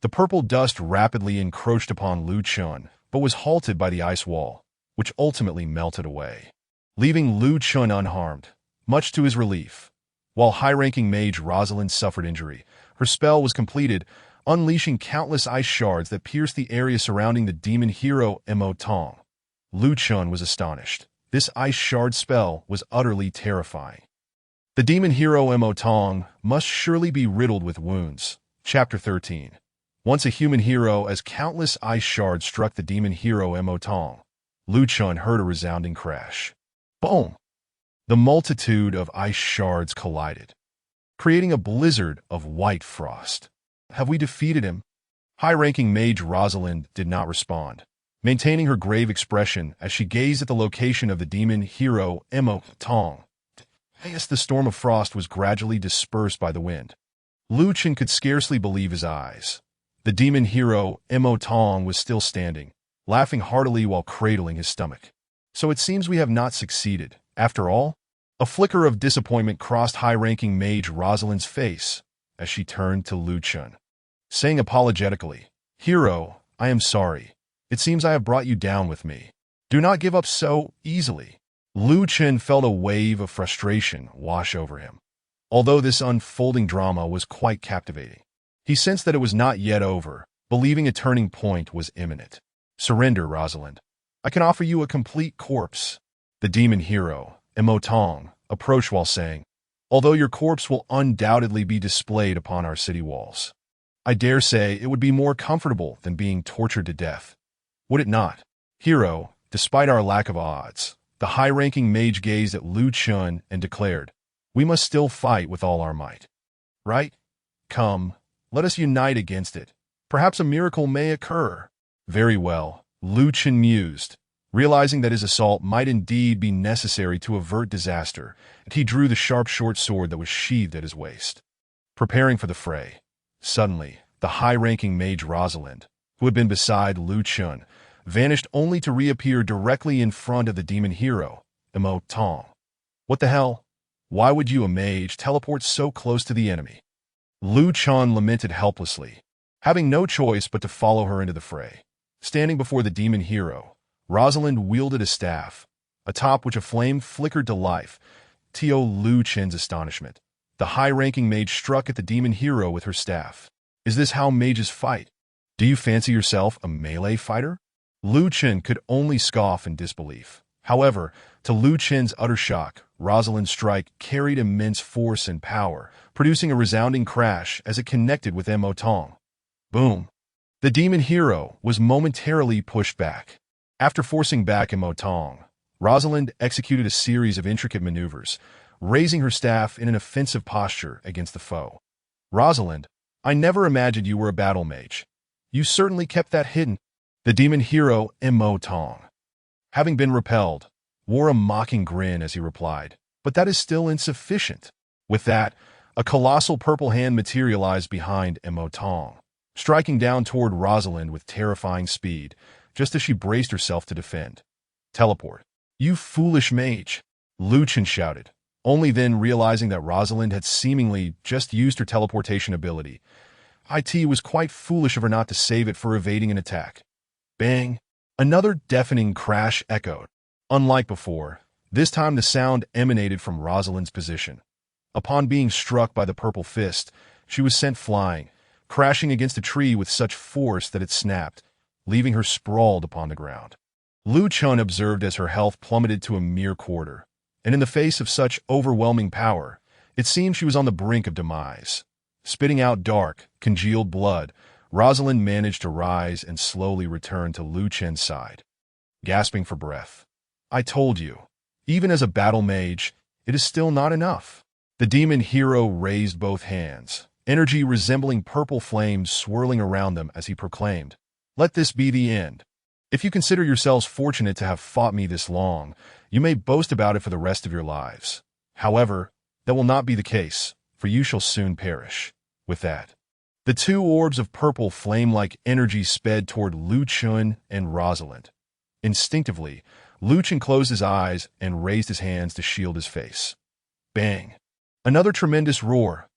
The purple dust rapidly encroached upon Lu Chun, but was halted by the ice wall, which ultimately melted away, leaving Lu Chun unharmed, much to his relief. While high-ranking mage Rosalind suffered injury, her spell was completed, unleashing countless ice shards that pierced the area surrounding the demon hero Mo Tong. Lu Chun was astonished. This ice shard spell was utterly terrifying. The demon hero Mo Tong must surely be riddled with wounds. Chapter 13. Once a human hero, as countless ice shards struck the demon hero Mo Tong, Lu Chun heard a resounding crash. Boom! The multitude of ice shards collided, creating a blizzard of white frost. "Have we defeated him?" High-ranking mage Rosalind did not respond, maintaining her grave expression as she gazed at the location of the demon hero Mo Tong. As the storm of frost was gradually dispersed by the wind, Lu Chen could scarcely believe his eyes. The demon hero Mo Tong was still standing, laughing heartily while cradling his stomach. "So it seems we have not succeeded, after all?" A flicker of disappointment crossed high-ranking mage Rosalind's face as she turned to Lu Chen, saying apologetically, "Hero, I am sorry. It seems I have brought you down with me. Do not give up so easily." Lu Chen felt a wave of frustration wash over him. Although this unfolding drama was quite captivating, he sensed that it was not yet over, believing a turning point was imminent. "Surrender, Rosalind. I can offer you a complete corpse." The demon hero, Mo Tong, approached while saying, "Although your corpse will undoubtedly be displayed upon our city walls, I dare say it would be more comfortable than being tortured to death. Would it not?" "Hero, despite our lack of odds," the high-ranking mage gazed at Lu Chun and declared, "we must still fight with all our might. Right? Come, let us unite against it. Perhaps a miracle may occur." "Very well," Lu Chen mused, realizing that his assault might indeed be necessary to avert disaster, and he drew the sharp short sword that was sheathed at his waist, preparing for the fray. Suddenly, the high-ranking mage Rosalind, who had been beside Lu Chun, vanished only to reappear directly in front of the demon hero, Mo Tong. "What the hell? Why would you, a mage, teleport so close to the enemy?" Lu Chun lamented helplessly, having no choice but to follow her into the fray. Standing before the demon hero, Rosalind wielded a staff, atop which a flame flickered to life. To Lu Chen's astonishment, the high-ranking mage struck at the demon hero with her staff. "Is this how mages fight? Do you fancy yourself a melee fighter?" Lu Chen could only scoff in disbelief. However, to Lu Chen's utter shock, Rosalind's strike carried immense force and power, producing a resounding crash as it connected with Mo Tong. Boom! The demon hero was momentarily pushed back. After forcing back Mo Tong, Rosalind executed a series of intricate maneuvers, raising her staff in an offensive posture against the foe. Rosalind, I never imagined you were a battle mage. You certainly kept that hidden. The demon hero, Mo Tong, having been repelled, wore a mocking grin as he replied, but that is still insufficient. With that, a colossal purple hand materialized behind Mo Tong, striking down toward Rosalind with terrifying speed, just as she braced herself to defend. Teleport. You foolish mage, Chen shouted, only then realizing that Rosalind had seemingly just used her teleportation ability. It was quite foolish of her not to save it for evading an attack. Bang! Another deafening crash echoed. Unlike before, this time the sound emanated from Rosalind's position. Upon being struck by the purple fist, she was sent flying, crashing against a tree with such force that it snapped, leaving her sprawled upon the ground. Chen observed as her health plummeted to a mere quarter, and in the face of such overwhelming power, it seemed she was on the brink of demise. Spitting out dark, congealed blood, Rosalind managed to rise and slowly return to Chen's side. Gasping for breath. I told you, even as a battle mage, it is still not enough. The demon hero raised both hands, energy resembling purple flames swirling around them as he proclaimed, "Let this be the end. If you consider yourselves fortunate to have fought me this long, you may boast about it for the rest of your lives. However, that will not be the case, for you shall soon perish." With that, the two orbs of purple flame-like energy sped toward Chen and Rosalind. Instinctively, Chen closed his eyes and raised his hands to shield his face. Bang! Another tremendous roar.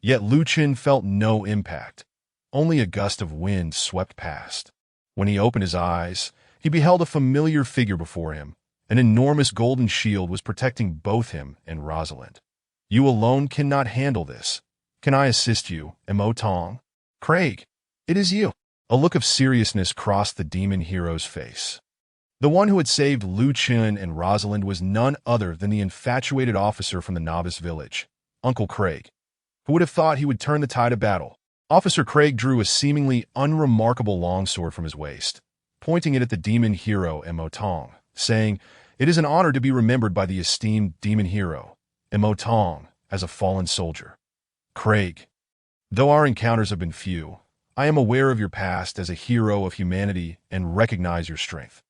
Yet Chen felt no impact. Only a gust of wind swept past. When he opened his eyes, he beheld a familiar figure before him. An enormous golden shield was protecting both him and Rosalind. You alone cannot handle this. Can I assist you, Mo Tong? Craig, it is you. A look of seriousness crossed the demon hero's face. The one who had saved Chen and Rosalind was none other than the infatuated officer from the Novice village, Uncle Craig. Who would have thought he would turn the tide of battle? Officer Craig drew a seemingly unremarkable longsword from his waist, pointing it at the demon hero Mo Tong, saying, "It is an honor to be remembered by the esteemed demon hero, Mo Tong, as a fallen soldier. Craig, though our encounters have been few, I am aware of your past as a hero of humanity and recognize your strength.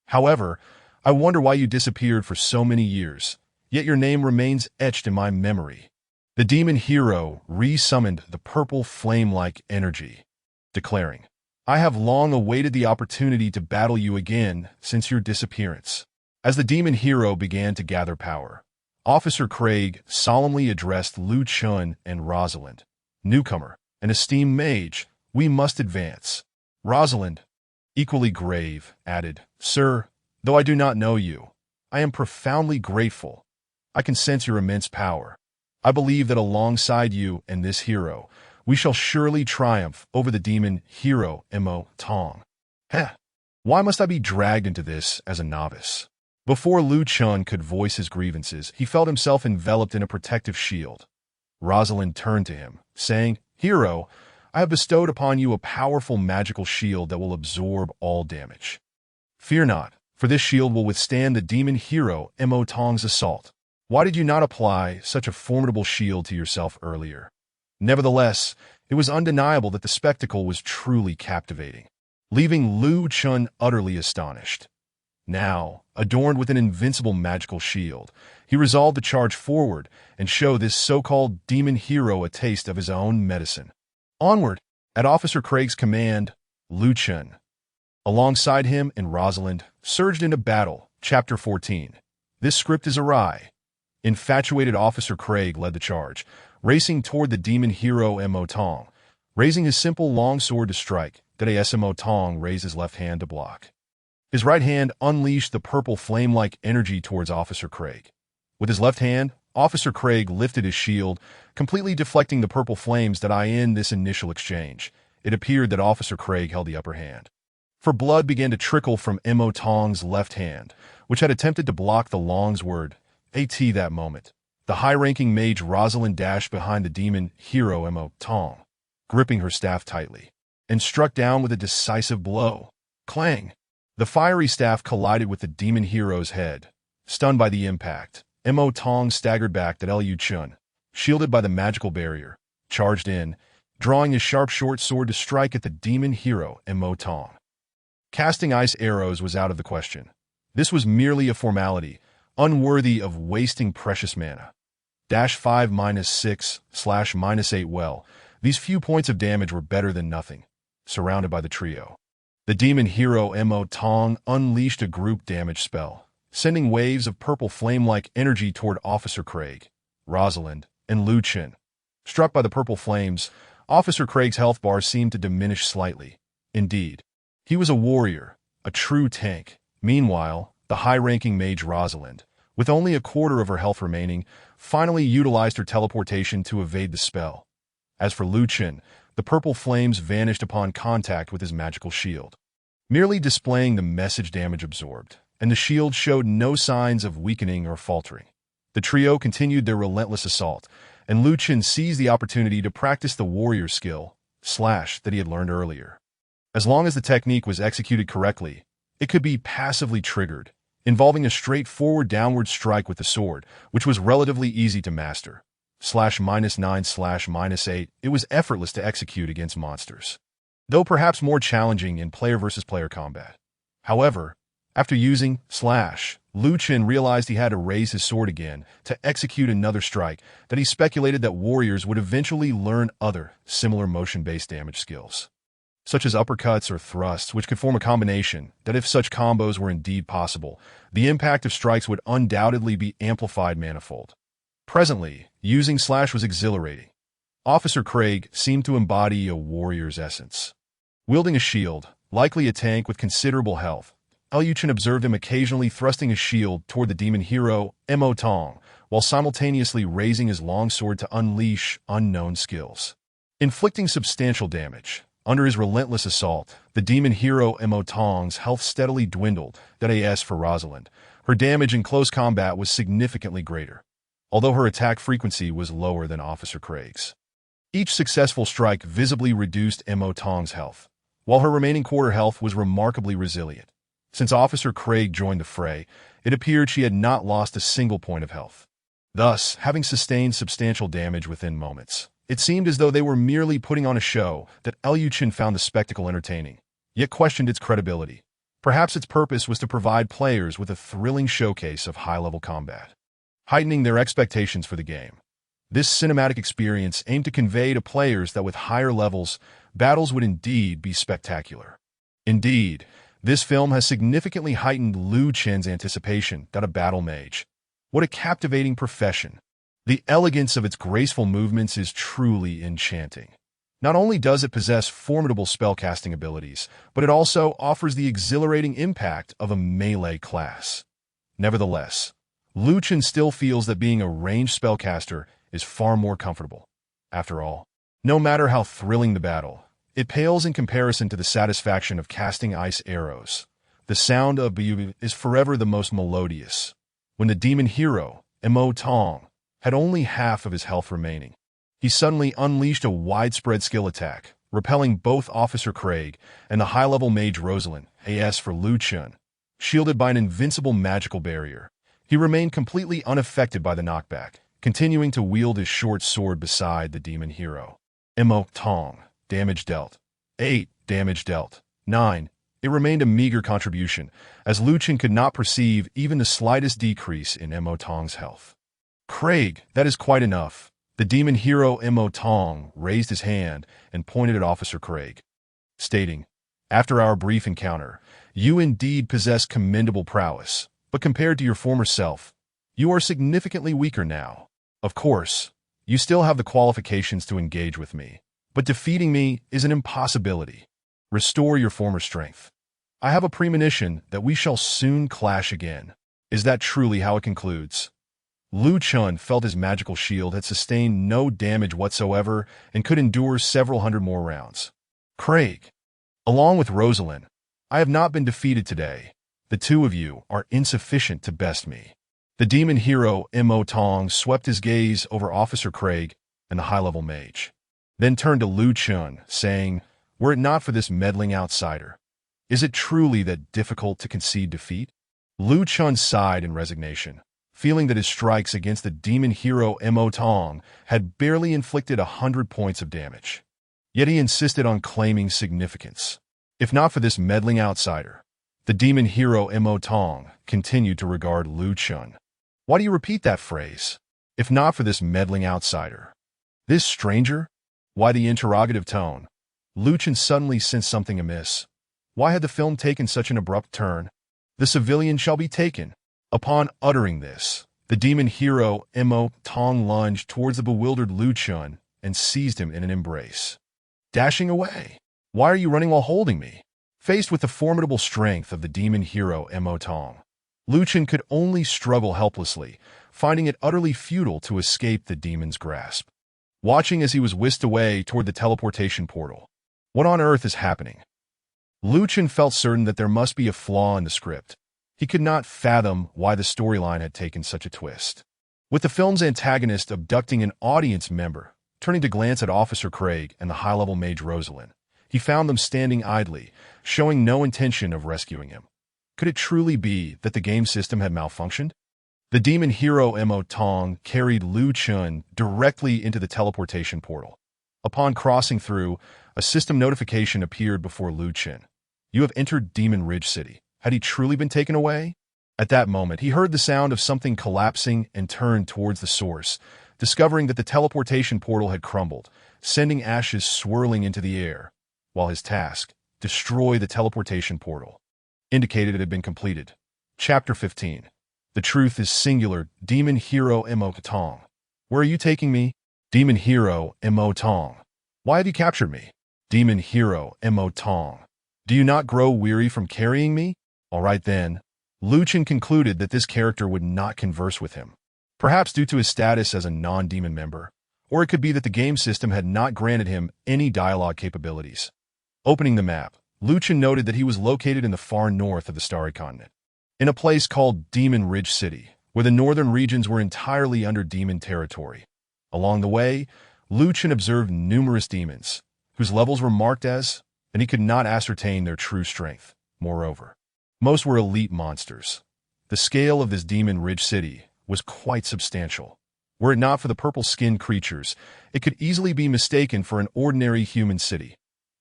However, I wonder why you disappeared for so many years, yet your name remains etched in my memory." The demon hero re-summoned the purple flame-like energy, declaring, "I have long awaited the opportunity to battle you again since your disappearance." As the demon hero began to gather power, Officer Craig solemnly addressed Chen and Rosalind. "Newcomer, an esteemed mage, we must advance." Rosalind, equally grave, added, "Sir, though I do not know you, I am profoundly grateful. I can sense your immense power. I believe that alongside you and this hero, we shall surely triumph over the demon hero Mo Tong." Heh! Why must I be dragged into this as a novice? Before Chen could voice his grievances, he felt himself enveloped in a protective shield. Rosalind turned to him, saying, "Hero, I have bestowed upon you a powerful magical shield that will absorb all damage. Fear not, for this shield will withstand the demon hero Mo Tong's assault. Why did you not apply such a formidable shield to yourself earlier?" Nevertheless, it was undeniable that the spectacle was truly captivating, leaving Chen utterly astonished. Now, adorned with an invincible magical shield, he resolved to charge forward and show this so-called demon hero a taste of his own medicine. Onward! At Officer Craig's command, Chen, alongside him and Rosalind, surged into battle. Chapter 14. This script is awry. Infatuated Officer Craig led the charge, racing toward the demon hero Mo Tong. Raising his simple longsword to strike, Mo Tong raised his left hand to block. His right hand unleashed the purple flame-like energy towards Officer Craig. With his left hand, Officer Craig lifted his shield, completely deflecting the purple flames that in this initial exchange. It appeared that Officer Craig held the upper hand. For blood began to trickle from Mo Tong's left hand, which had attempted to block the longsword. That moment, the high-ranking mage Rosalind dashed behind the demon hero Mo Tong, gripping her staff tightly, and struck down with a decisive blow. Clang! The fiery staff collided with the demon hero's head, Stunned by the impact, Mo Tong staggered back to Liu Chen, shielded by the magical barrier, charged in, drawing his sharp short sword to strike at the demon hero Mo Tong. Casting ice arrows was out of the question. This was merely a formality, unworthy of wasting precious mana. -5 -6 /-8 well, these few points of damage were better than nothing, surrounded by the trio. The demon hero Mo Tong unleashed a group damage spell, sending waves of purple flame-like energy toward Officer Craig, Rosalind, and Liu Chen. Struck by the purple flames, Officer Craig's health bar seemed to diminish slightly. Indeed, he was a warrior, a true tank. Meanwhile, the high-ranking mage Rosalind, with only a quarter of her health remaining, finally utilized her teleportation to evade the spell. As for Liu Chen, the purple flames vanished upon contact with his magical shield, merely displaying the message damage absorbed, and the shield showed no signs of weakening or faltering. The trio continued their relentless assault, and Liu Chen seized the opportunity to practice the warrior skill, slash, that he had learned earlier. As long as the technique was executed correctly, it could be passively triggered, involving a straightforward downward strike with the sword, which was relatively easy to master. /-9/-8, it was effortless to execute against monsters, though perhaps more challenging in player-versus-player combat. However, after using Liu Chen realized he had to raise his sword again to execute another strike that he speculated that warriors would eventually learn other, similar motion-based damage skills, such as uppercuts or thrusts, which could form a combination that, if such combos were indeed possible, the impact of strikes would undoubtedly be amplified manifold. Presently, using Slash was exhilarating. Officer Craig seemed to embody a warrior's essence. Wielding a shield, likely a tank with considerable health, Liu Chen observed him occasionally thrusting his shield toward the demon hero Mo Tong, while simultaneously raising his long sword to unleash unknown skills, inflicting substantial damage. Under his relentless assault, the demon hero Mo Tong's health steadily dwindled. As for Rosalind, her damage in close combat was significantly greater, although her attack frequency was lower than Officer Craig's. Each successful strike visibly reduced Mo Tong's health, while her remaining quarter health was remarkably resilient. Since Officer Craig joined the fray, it appeared she had not lost a single point of health. Thus, having sustained substantial damage within moments, it seemed as though they were merely putting on a show that Liu Chen found the spectacle entertaining, yet questioned its credibility. Perhaps its purpose was to provide players with a thrilling showcase of high-level combat, heightening their expectations for the game. This cinematic experience aimed to convey to players that with higher levels, battles would indeed be spectacular. Indeed, this film has significantly heightened Liu Chen's anticipation that a battle mage. What a captivating profession. The elegance of its graceful movements is truly enchanting. Not only does it possess formidable spellcasting abilities, but it also offers the exhilarating impact of a melee class. Nevertheless, Liu Chen still feels that being a ranged spellcaster is far more comfortable. After all, no matter how thrilling the battle, it pales in comparison to the satisfaction of casting ice arrows. The sound of Haoyue is forever the most melodious. When the demon hero, Mo Tong, had only half of his health remaining, he suddenly unleashed a widespread skill attack, repelling both Officer Craig and the high-level mage Rosalind. As for Liu Chen, shielded by an invincible magical barrier, he remained completely unaffected by the knockback, continuing to wield his short sword beside the demon hero. Mo Tong. Damage dealt. 8. Damage dealt. 9. It remained a meager contribution, as Liu Chen could not perceive even the slightest decrease in Mo Tong's health. Craig, that is quite enough. The demon hero Mo Tong raised his hand and pointed at Officer Craig, stating, "After our brief encounter, you indeed possess commendable prowess, but compared to your former self, you are significantly weaker now. Of course, you still have the qualifications to engage with me, but defeating me is an impossibility. Restore your former strength. I have a premonition that we shall soon clash again." Is that truly how it concludes? Liu Chen felt his magical shield had sustained no damage whatsoever and could endure several hundred more rounds. Craig, along with Rosalind, I have not been defeated today. The two of you are insufficient to best me. The demon hero Mo Tong swept his gaze over Officer Craig and the high-level mage, then turned to Liu Chen, saying, "Were it not for this meddling outsider, is it truly that difficult to concede defeat?" Lu Chun sighed in resignation, feeling that his strikes against the demon hero Mo Tong had barely inflicted 100 points of damage. Yet he insisted on claiming significance. If not for this meddling outsider, the demon hero Mo Tong continued to regard Lu Chun. Why do you repeat that phrase? If not for this meddling outsider. This stranger? Why the interrogative tone? Lu Chun suddenly sensed something amiss. Why had the film taken such an abrupt turn? The civilian shall be taken. Upon uttering this, the demon hero Mo Tong lunged towards the bewildered Lu Chun and seized him in an embrace. Dashing away. Why are you running while holding me? Faced with the formidable strength of the demon hero Mo Tong, Lu Chun could only struggle helplessly, finding it utterly futile to escape the demon's grasp. Watching as he was whisked away toward the teleportation portal. What on earth is happening? Lu Chun felt certain that there must be a flaw in the script. He could not fathom why the storyline had taken such a twist. With the film's antagonist abducting an audience member, turning to glance at Officer Craig and the high-level mage Rosalind, he found them standing idly, showing no intention of rescuing him. Could it truly be that the game system had malfunctioned? The demon hero Mo Tong carried Lu Chun directly into the teleportation portal. Upon crossing through, a system notification appeared before Lu Chun. You have entered Demon Ridge City. Had he truly been taken away? At that moment, he heard the sound of something collapsing and turned towards the source, discovering that the teleportation portal had crumbled, sending ashes swirling into the air, while his task, destroy the teleportation portal, indicated it had been completed. Chapter 15. The truth is singular. Demon hero Mo Tong. Where are you taking me? Demon hero Mo Tong. Why have you captured me? Demon hero Mo Tong. Do you not grow weary from carrying me? All right then. Lu Chun concluded that this character would not converse with him, perhaps due to his status as a non-demon member, or it could be that the game system had not granted him any dialogue capabilities. Opening the map, Lu Chun noted that he was located in the far north of the Starry Continent, in a place called Demon Ridge City, where the northern regions were entirely under demon territory. Along the way, Lu Chun observed numerous demons, whose levels were marked as, and he could not ascertain their true strength. Moreover, most were elite monsters. The scale of this Demon Ridge City was quite substantial. Were it not for the purple-skinned creatures, it could easily be mistaken for an ordinary human city.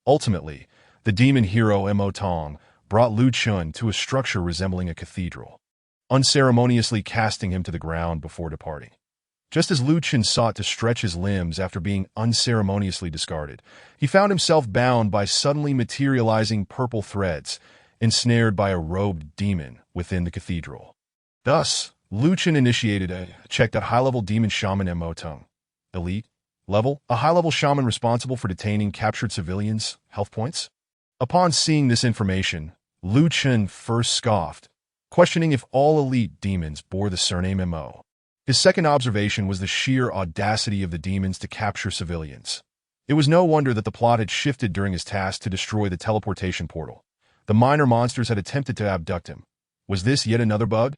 Ultimately, the demon hero Mo Tong brought Lu Chun to a structure resembling a cathedral, unceremoniously casting him to the ground before departing. Just as Lu Chun sought to stretch his limbs after being unceremoniously discarded, he found himself bound by suddenly materializing purple threads, ensnared by a robed demon within the cathedral. Thus, Lu Chun initiated a check that high-level demon shaman Mo Tong. Elite level, a high-level shaman responsible for detaining captured civilians' health points. Upon seeing this information, Lu Chun first scoffed, questioning if all elite demons bore the surname Mo. His second observation was the sheer audacity of the demons to capture civilians. It was no wonder that the plot had shifted during his task to destroy the teleportation portal. The minor monsters had attempted to abduct him. Was this yet another bug?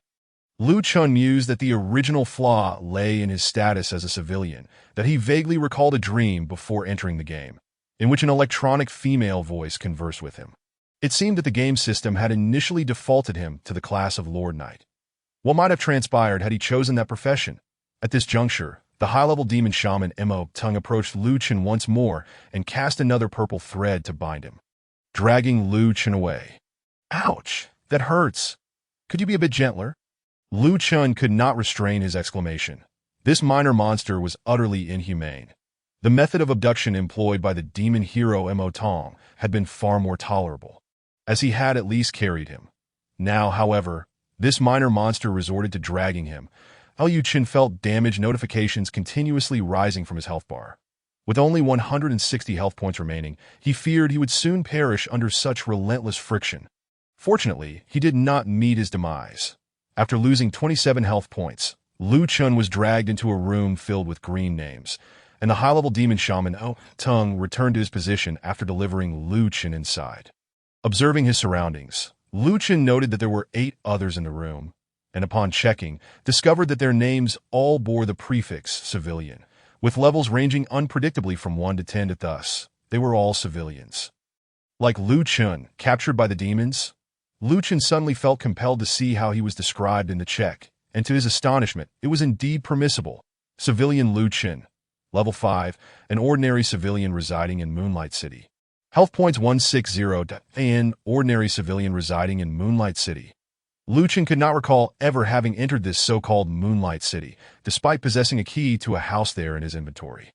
Lu Chun mused that the original flaw lay in his status as a civilian, that he vaguely recalled a dream before entering the game, in which an electronic female voice conversed with him. It seemed that the game system had initially defaulted him to the class of Lord Knight. What might have transpired had he chosen that profession? At this juncture, the high-level demon shaman Mo Tong approached Lu Chun once more and cast another purple thread to bind him, dragging Lu Chun away. Ouch! That hurts! Could you be a bit gentler? Lu Chun could not restrain his exclamation. This minor monster was utterly inhumane. The method of abduction employed by the demon hero Mo Tong had been far more tolerable, as he had at least carried him. Now, however, this minor monster resorted to dragging him. Haoyue felt damage notifications continuously rising from his health bar. With only 160 health points remaining, he feared he would soon perish under such relentless friction. Fortunately, he did not meet his demise. After losing 27 health points, Lu Chun was dragged into a room filled with green names, and the high-level demon shaman Mo Tong returned to his position after delivering Lu Chun inside. Observing his surroundings, Lu Chun noted that there were 8 others in the room, and upon checking, discovered that their names all bore the prefix civilian, with levels ranging unpredictably from 1 to 10. Thus, they were all civilians. Like Lu Chun, captured by the demons, Chen suddenly felt compelled to see how he was described in the check, and to his astonishment, it was indeed permissible. Civilian Chen, level 5, an ordinary civilian residing in Moonlight City. Health points 160. An ordinary civilian residing in Moonlight City. Chen could not recall ever having entered this so-called Moonlight City, despite possessing a key to a house there in his inventory.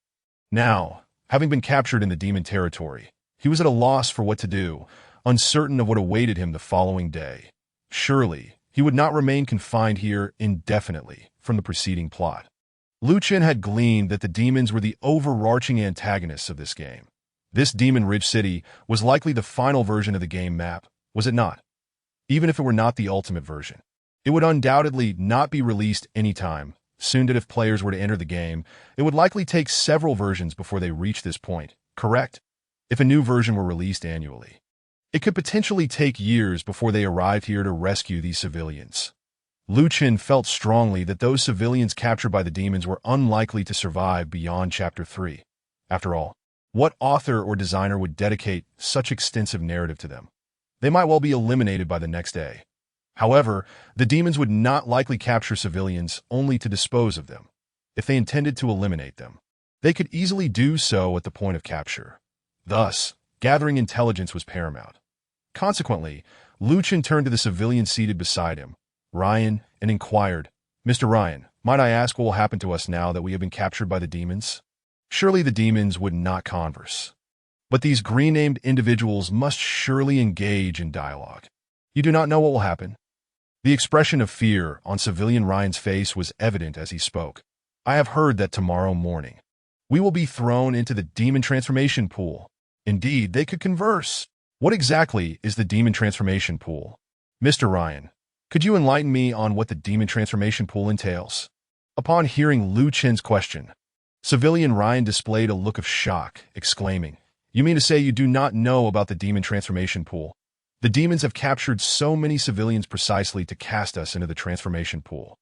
Now, having been captured in the demon territory, he was at a loss for what to do, uncertain of what awaited him the following day. Surely, he would not remain confined here indefinitely from the preceding plot. Chen had gleaned that the demons were the overarching antagonists of this game. This demon-rich city was likely the final version of the game map, was it not? Even if it were not the ultimate version, it would undoubtedly not be released anytime soon. That if players were to enter the game, it would likely take several versions before they reach this point, correct? If a new version were released annually, it could potentially take years before they arrived here to rescue these civilians. Chen felt strongly that those civilians captured by the demons were unlikely to survive beyond Chapter 3. After all, what author or designer would dedicate such extensive narrative to them? They might well be eliminated by the next day. However, the demons would not likely capture civilians only to dispose of them. If they intended to eliminate them, they could easily do so at the point of capture. Thus, gathering intelligence was paramount. Consequently, Chen turned to the civilian seated beside him, Ryan, and inquired, "Mr. Ryan, might I ask what will happen to us now that we have been captured by the demons?" Surely the demons would not converse. But these green-named individuals must surely engage in dialogue. "You do not know what will happen?" The expression of fear on civilian Ryan's face was evident as he spoke. "I have heard that tomorrow morning we will be thrown into the demon transformation pool." Indeed, they could converse. What exactly is the demon transformation pool? Mr. Ryan, could you enlighten me on what the demon transformation pool entails? Upon hearing Chen's question, civilian Ryan displayed a look of shock, exclaiming, "You mean to say you do not know about the demon transformation pool? The demons have captured so many civilians precisely to cast us into the transformation pool,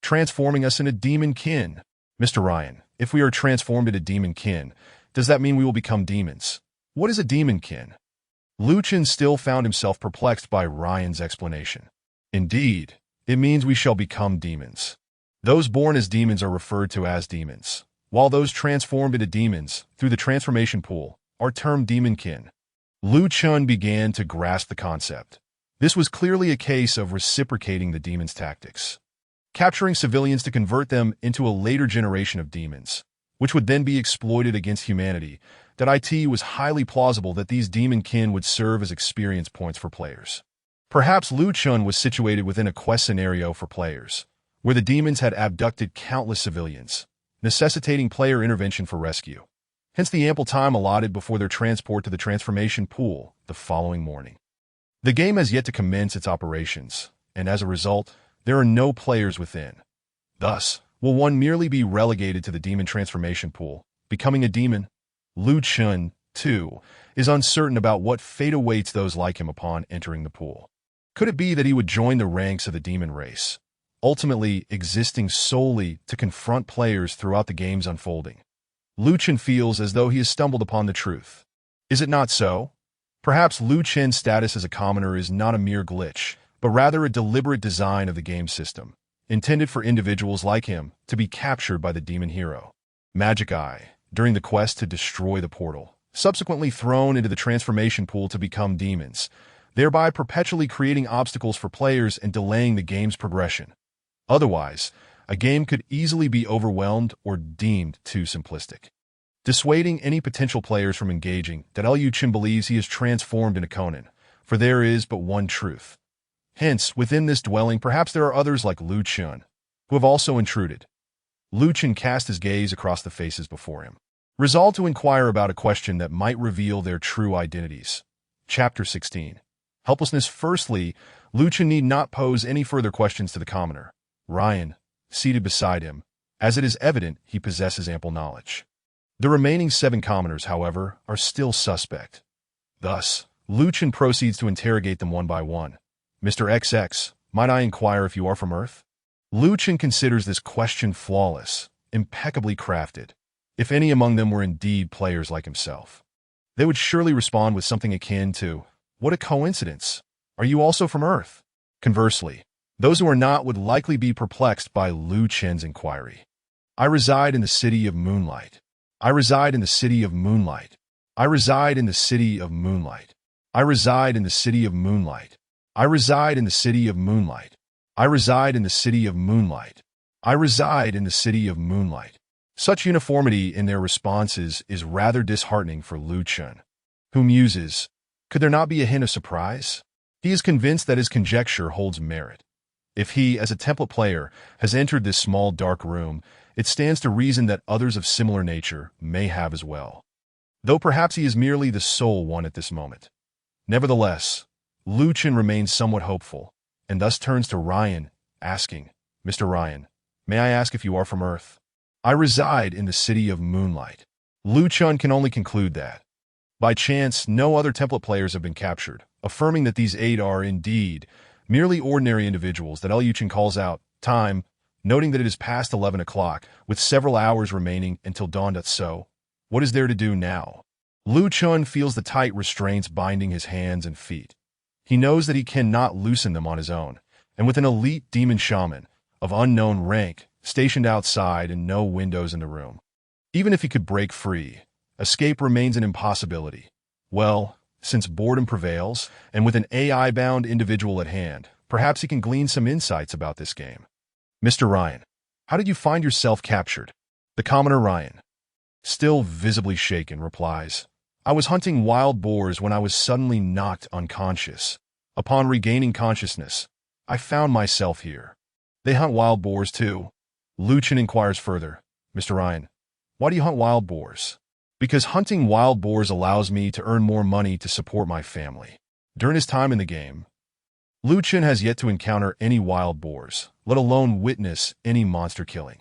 transforming us into demon kin." Mr. Ryan, if we are transformed into demon kin, does that mean we will become demons? What is a demon kin? Chen still found himself perplexed by Ryan's explanation. Indeed, it means we shall become demons. Those born as demons are referred to as demons, while those transformed into demons through the transformation pool are termed demon kin. Chen began to grasp the concept. This was clearly a case of reciprocating the demons' tactics, capturing civilians to convert them into a later generation of demons, which would then be exploited against humanity. That it was highly plausible that these demon kin would serve as experience points for players. Perhaps Chen was situated within a quest scenario for players, where the demons had abducted countless civilians, necessitating player intervention for rescue. Hence the ample time allotted before their transport to the transformation pool the following morning. The game has yet to commence its operations, and as a result, there are no players within. Thus, will one merely be relegated to the demon transformation pool, becoming a demon? Chen, too, is uncertain about what fate awaits those like him upon entering the pool. Could it be that he would join the ranks of the demon race, ultimately existing solely to confront players throughout the game's unfolding? Chen feels as though he has stumbled upon the truth. Is it not so? Perhaps Chen's status as a commoner is not a mere glitch, but rather a deliberate design of the game system, intended for individuals like him to be captured by the demon hero, Magic Eye, during the quest to destroy the portal, subsequently thrown into the transformation pool to become demons, thereby perpetually creating obstacles for players and delaying the game's progression. Otherwise, a game could easily be overwhelmed or deemed too simplistic, dissuading any potential players from engaging. That Chen believes he is transformed into Conan, for there is but one truth. Hence, within this dwelling, perhaps there are others like Chen, who have also intruded. Chen cast his gaze across the faces before him, resolved to inquire about a question that might reveal their true identities. Chapter 16. Helplessness. Firstly, Chen need not pose any further questions to the commoner, Ryan, seated beside him, as it is evident he possesses ample knowledge. The remaining 7 commoners, however, are still suspect. Thus, Chen proceeds to interrogate them one by one. "Mr. XX, might I inquire if you are from Earth?" Chen considers this question flawless, impeccably crafted. If any among them were indeed players like himself, they would surely respond with something akin to, "What a coincidence! Are you also from Earth? Conversely, those who are not would likely be perplexed by Lu Chen's inquiry. I reside in the city of Moonlight. I reside in the city of Moonlight. I reside in the city of Moonlight. I reside in the city of Moonlight. I reside in the city of Moonlight. I reside in the city of Moonlight. I reside in the city of Moonlight. Such uniformity in their responses is rather disheartening for Lu Chen, who muses, could there not be a hint of surprise? He is convinced that his conjecture holds merit. If he, as a template player, has entered this small dark room, it stands to reason that others of similar nature may have as well, though perhaps he is merely the sole one at this moment. Nevertheless, Lu Chen remains somewhat hopeful, and thus turns to Ryan, asking, Mr. Ryan, may I ask if you are from Earth? I reside in the city of Moonlight. Lu Chen can only conclude that, by chance, no other template players have been captured, affirming that these 8 are indeed merely ordinary individuals that Haoyue Chen calls out, time, noting that it is past 11 o'clock, with several hours remaining until dawn. So, what is there to do now? Lu Chen feels the tight restraints binding his hands and feet. He knows that he cannot loosen them on his own, and with an elite demon shaman of unknown rank stationed outside and no windows in the room, even if he could break free, escape remains an impossibility. Well, since boredom prevails, and with an AI-bound individual at hand, perhaps he can glean some insights about this game. Mr. Ryan, how did you find yourself captured? The commoner Ryan, still visibly shaken, replies, I was hunting wild boars when I was suddenly knocked unconscious. Upon regaining consciousness, I found myself here. They hunt wild boars too? Lu Chen inquires further, Mr. Ryan, why do you hunt wild boars? Because hunting wild boars allows me to earn more money to support my family. During his time in the game, Lu Chen has yet to encounter any wild boars, let alone witness any monster killing.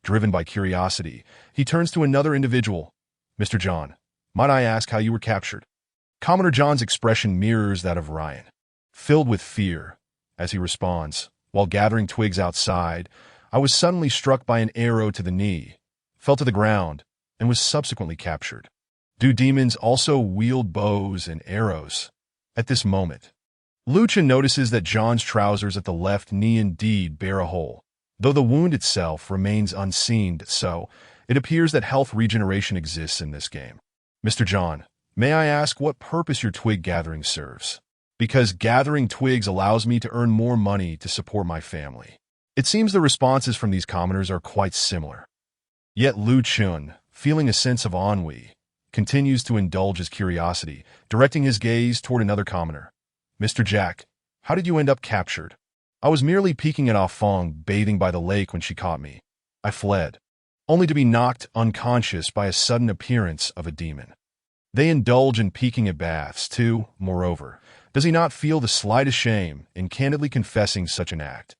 Driven by curiosity, he turns to another individual. Mr. John, might I ask how you were captured? Commoner John's expression mirrors that of Ryan, filled with fear, as he responds, while gathering twigs outside, I was suddenly struck by an arrow to the knee, fell to the ground, and was subsequently captured. Do demons also wield bows and arrows? At this moment, Lu Chen notices that John's trousers at the left knee indeed bear a hole, though the wound itself remains unseen, so it appears that health regeneration exists in this game. Mr. John, may I ask what purpose your twig gathering serves? Because gathering twigs allows me to earn more money to support my family. It seems the responses from these commoners are quite similar. Yet Lu Chen, feeling a sense of ennui, continues to indulge his curiosity, directing his gaze toward another commoner. Mr. Jack, how did you end up captured? I was merely peeking at Ah Fong bathing by the lake when she caught me. I fled, only to be knocked unconscious by a sudden appearance of a demon. They indulge in peeking at baths, too, moreover. Does he not feel the slightest shame in candidly confessing such an act,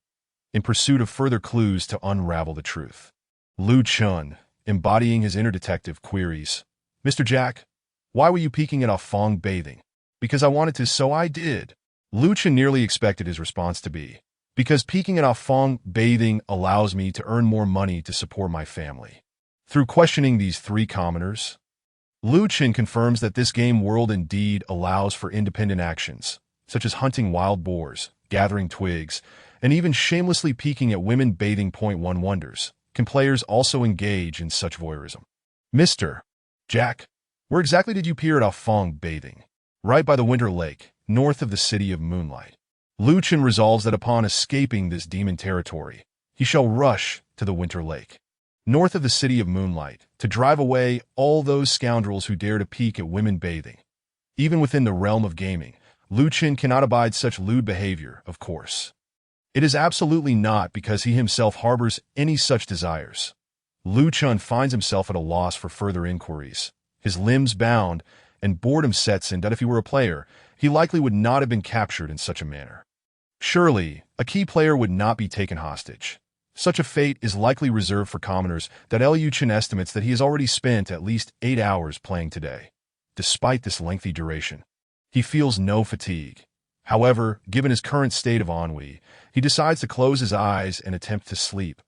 in pursuit of further clues to unravel the truth? Lu Chen, embodying his inner detective, queries, Mr. Jack, why were you peeking at Ah Fong bathing? Because I wanted to, so I did. Lu Chen nearly expected his response to be, because peeking at Ah Fong bathing allows me to earn more money to support my family. Through questioning these 3 commoners, Lu Chen confirms that this game world indeed allows for independent actions, such as hunting wild boars, gathering twigs, and even shamelessly peeking at women bathing. One wonders, can players also engage in such voyeurism? Mr. Jack, where exactly did you peer at Ah Fong bathing? Right by the Winter Lake, north of the city of Moonlight. Lu Chen resolves that upon escaping this demon territory, he shall rush to the Winter Lake, north of the city of Moonlight, to drive away all those scoundrels who dare to peek at women bathing. Even within the realm of gaming, Lu Chen cannot abide such lewd behavior, of course. It is absolutely not because he himself harbors any such desires. Lu Chen finds himself at a loss for further inquiries, his limbs bound, and boredom sets in that if he were a player, he likely would not have been captured in such a manner. Surely, a key player would not be taken hostage. Such a fate is likely reserved for commoners that Haoyue Chen estimates that he has already spent at least 8 hours playing today. Despite this lengthy duration, he feels no fatigue. However, given his current state of ennui, he decides to close his eyes and attempt to sleep.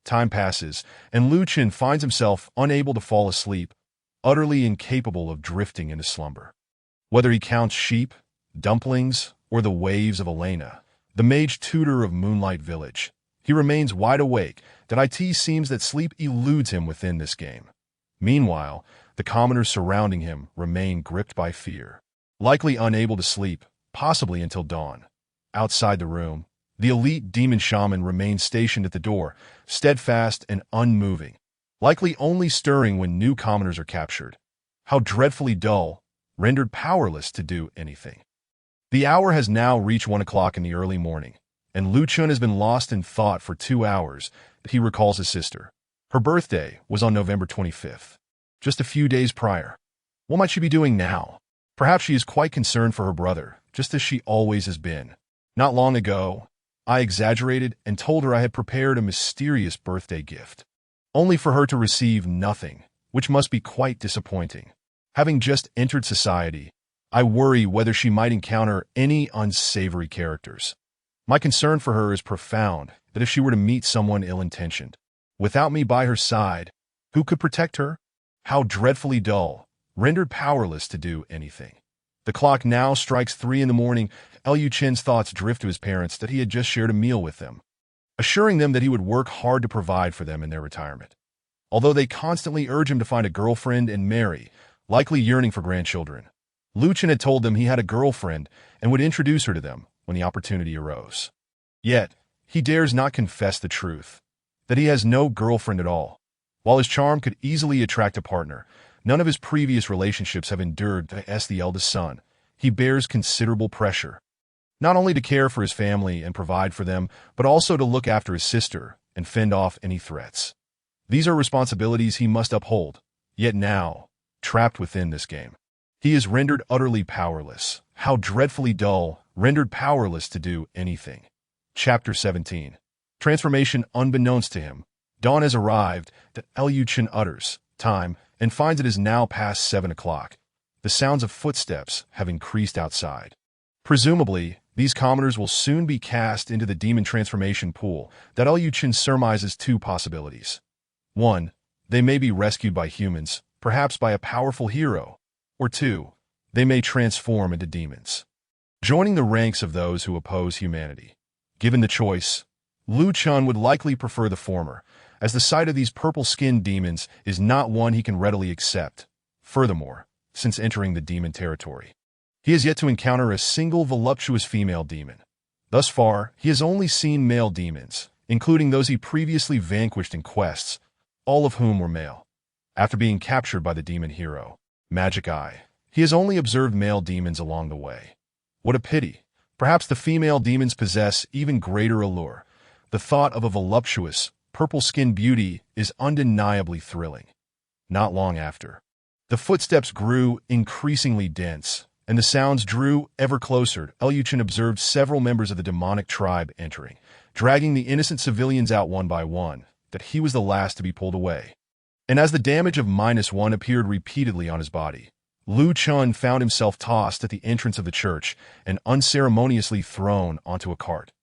Time passes, and Lu Chen finds himself unable to fall asleep, utterly incapable of drifting into slumber. Whether he counts sheep, dumplings, or the waves of Elena, the mage tutor of Moonlight Village. He remains wide awake, that it seems that sleep eludes him within this game. Meanwhile, the commoners surrounding him remain gripped by fear, likely unable to sleep, possibly until dawn. Outside the room, the elite demon shaman remains stationed at the door, steadfast and unmoving, likely only stirring when new commoners are captured. How dreadfully dull, rendered powerless to do anything. The hour has now reached 1 o'clock in the early morning, and Chen has been lost in thought for 2 hours. He recalls his sister. Her birthday was on November 25th, just a few days prior. What might she be doing now? Perhaps she is quite concerned for her brother, just as she always has been. Not long ago, I exaggerated and told her I had prepared a mysterious birthday gift, only for her to receive nothing, which must be quite disappointing. Having just entered society, I worry whether she might encounter any unsavory characters. My concern for her is profound, that if she were to meet someone ill-intentioned, without me by her side, who could protect her? How dreadfully dull, rendered powerless to do anything. The clock now strikes 3 in the morning. Chen's thoughts drift to his parents that he had just shared a meal with them, assuring them that he would work hard to provide for them in their retirement. Although they constantly urge him to find a girlfriend and marry, likely yearning for grandchildren, Chen had told them he had a girlfriend and would introduce her to them when the opportunity arose. Yet, he dares not confess the truth, that he has no girlfriend at all. While his charm could easily attract a partner, none of his previous relationships have endured as the eldest son. He bears considerable pressure, not only to care for his family and provide for them, but also to look after his sister and fend off any threats. These are responsibilities he must uphold. Yet now, trapped within this game, he is rendered utterly powerless. How dreadfully dull, rendered powerless to do anything. Chapter 17. Transformation. Unbeknownst to him, dawn has arrived. That Chen utters time and finds it is now past 7 o'clock. The sounds of footsteps have increased outside. Presumably, these commoners will soon be cast into the demon transformation pool. That Chen surmises 2 possibilities. 1. They may be rescued by humans, perhaps by a powerful hero. Or 2. They may transform into demons, joining the ranks of those who oppose humanity. Given the choice, Chen would likely prefer the former, as the sight of these purple-skinned demons is not one he can readily accept. Furthermore, since entering the demon territory, he has yet to encounter a single voluptuous female demon. Thus far, he has only seen male demons, including those he previously vanquished in quests, all of whom were male. After being captured by the demon hero, Magic Eye, he has only observed male demons along the way. What a pity. Perhaps the female demons possess even greater allure. The thought of a voluptuous, purple-skinned beauty is undeniably thrilling. Not long after, the footsteps grew increasingly dense, and the sounds drew ever closer. Chen observed several members of the demonic tribe entering, dragging the innocent civilians out one by one, that he was the last to be pulled away. And as the damage of -1 appeared repeatedly on his body, Chen found himself tossed at the entrance of the church and unceremoniously thrown onto a cart,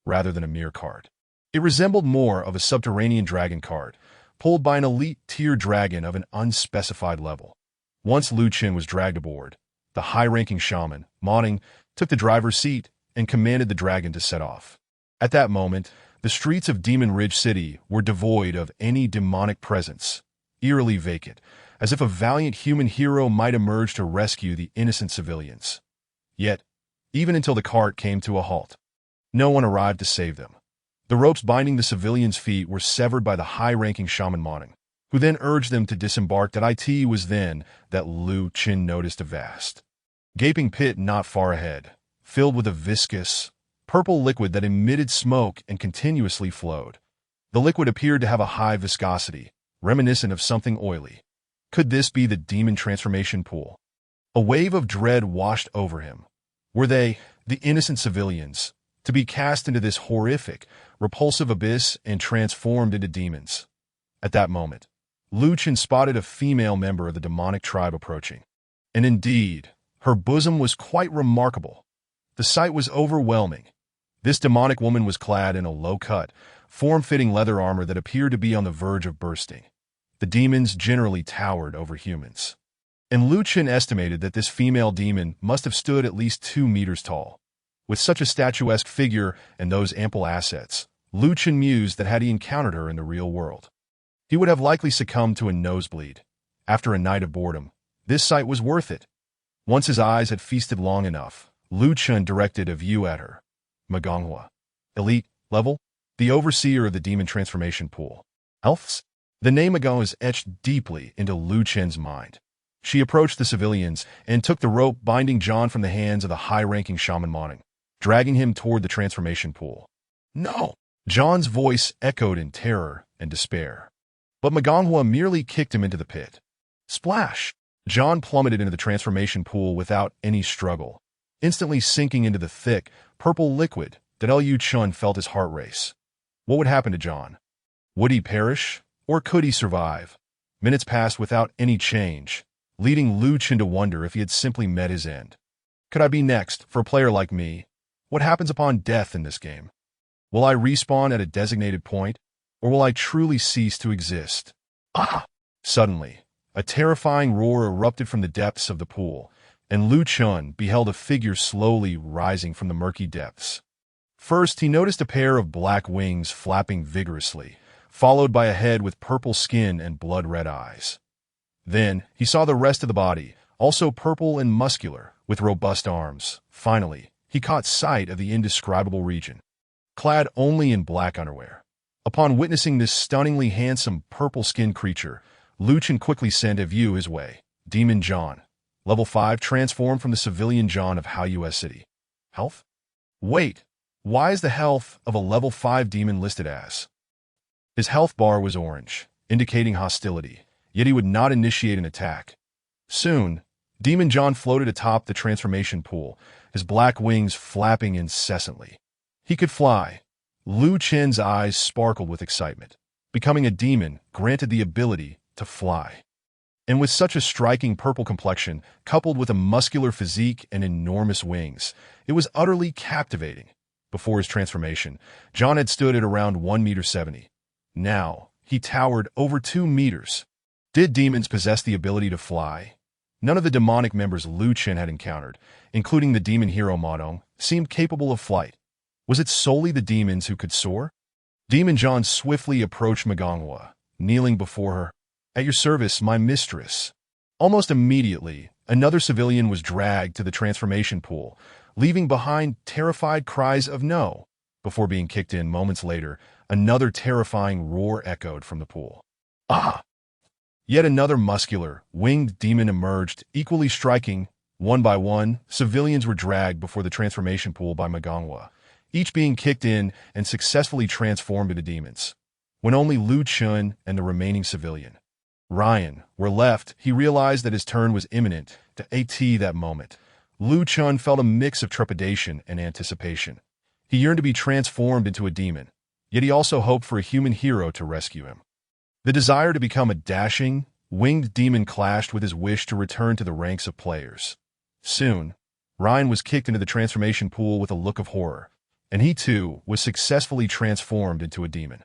rather than a mere cart. It resembled more of a subterranean dragon cart, pulled by an elite tier dragon of an unspecified level. Once Chen was dragged aboard, the high-ranking shaman, Modding, took the driver's seat and commanded the dragon to set off. At that moment, the streets of Demon Ridge City were devoid of any demonic presence, eerily vacant, as if a valiant human hero might emerge to rescue the innocent civilians. Yet, even until the cart came to a halt, no one arrived to save them. The ropes binding the civilians' feet were severed by the high-ranking shaman Modding, who then urged them to disembark. It was then that Chen noticed a vast, gaping pit not far ahead, filled with a viscous, purple liquid that emitted smoke and continuously flowed. The liquid appeared to have a high viscosity, reminiscent of something oily. Could this be the demon transformation pool? A wave of dread washed over him. Were they, the innocent civilians, to be cast into this horrific, repulsive abyss and transformed into demons? At that moment, Chen spotted a female member of the demonic tribe approaching. And indeed, her bosom was quite remarkable. The sight was overwhelming. This demonic woman was clad in a low-cut, form-fitting leather armor that appeared to be on the verge of bursting. The demons generally towered over humans, and Chen estimated that this female demon must have stood at least 2 meters tall. With such a statuesque figure and those ample assets, Lu Chen mused that had he encountered her in the real world, he would have likely succumbed to a nosebleed. After a night of boredom, this sight was worth it. Once his eyes had feasted long enough, Lu Chen directed a view at her. Magonghua. Elite, level, the overseer of the demon transformation pool. Elves? The name Magonghua was etched deeply into Lu Chen's mind. She approached the civilians and took the rope binding John from the hands of the high-ranking shaman Moning, dragging him toward the transformation pool. No! John's voice echoed in terror and despair. But Magonghua merely kicked him into the pit. Splash! John plummeted into the transformation pool without any struggle, instantly sinking into the thick, purple liquid that Lu Chen felt his heart race. What would happen to John? Would he perish, or could he survive? Minutes passed without any change, leading Lu Chen to wonder if he had simply met his end. Could I be next for a player like me? What happens upon death in this game? Will I respawn at a designated point, or will I truly cease to exist? Ah! Suddenly, a terrifying roar erupted from the depths of the pool, and Lu Chen beheld a figure slowly rising from the murky depths. First, he noticed a pair of black wings flapping vigorously, followed by a head with purple skin and blood-red eyes. Then, he saw the rest of the body, also purple and muscular, with robust arms. Finally, he caught sight of the indescribable region, clad only in black underwear. Upon witnessing this stunningly handsome purple-skinned creature, Lu Chen quickly sent a view his way. Demon John. Level 5 transformed from the civilian John of Haoyue City. Health? Wait, why is the health of a level 5 demon listed as? His health bar was orange, indicating hostility, yet he would not initiate an attack. Soon, Demon John floated atop the transformation pool, his black wings flapping incessantly. He could fly. Lu Chen's eyes sparkled with excitement. Becoming a demon granted the ability to fly. And with such a striking purple complexion, coupled with a muscular physique and enormous wings, it was utterly captivating. Before his transformation, John had stood at around 1.70 meters. Now, he towered over 2 meters. Did demons possess the ability to fly? None of the demonic members Lu Chen had encountered, including the demon hero Modong, seemed capable of flight. Was it solely the demons who could soar? Demon John swiftly approached Magonghua, kneeling before her. At your service, my mistress. Almost immediately, another civilian was dragged to the transformation pool, leaving behind terrified cries of no. Before being kicked in moments later, another terrifying roar echoed from the pool. Ah! Yet another muscular, winged demon emerged, equally striking. One by one, civilians were dragged before the transformation pool by Magonghua, each being kicked in and successfully transformed into demons. When only Lu Chen and the remaining civilian, Ryan, were left, he realized that his turn was imminent. To AT that moment, Lu Chen felt a mix of trepidation and anticipation. He yearned to be transformed into a demon, yet he also hoped for a human hero to rescue him. The desire to become a dashing, winged demon clashed with his wish to return to the ranks of players. Soon, Ryan was kicked into the transformation pool with a look of horror, and he too was successfully transformed into a demon.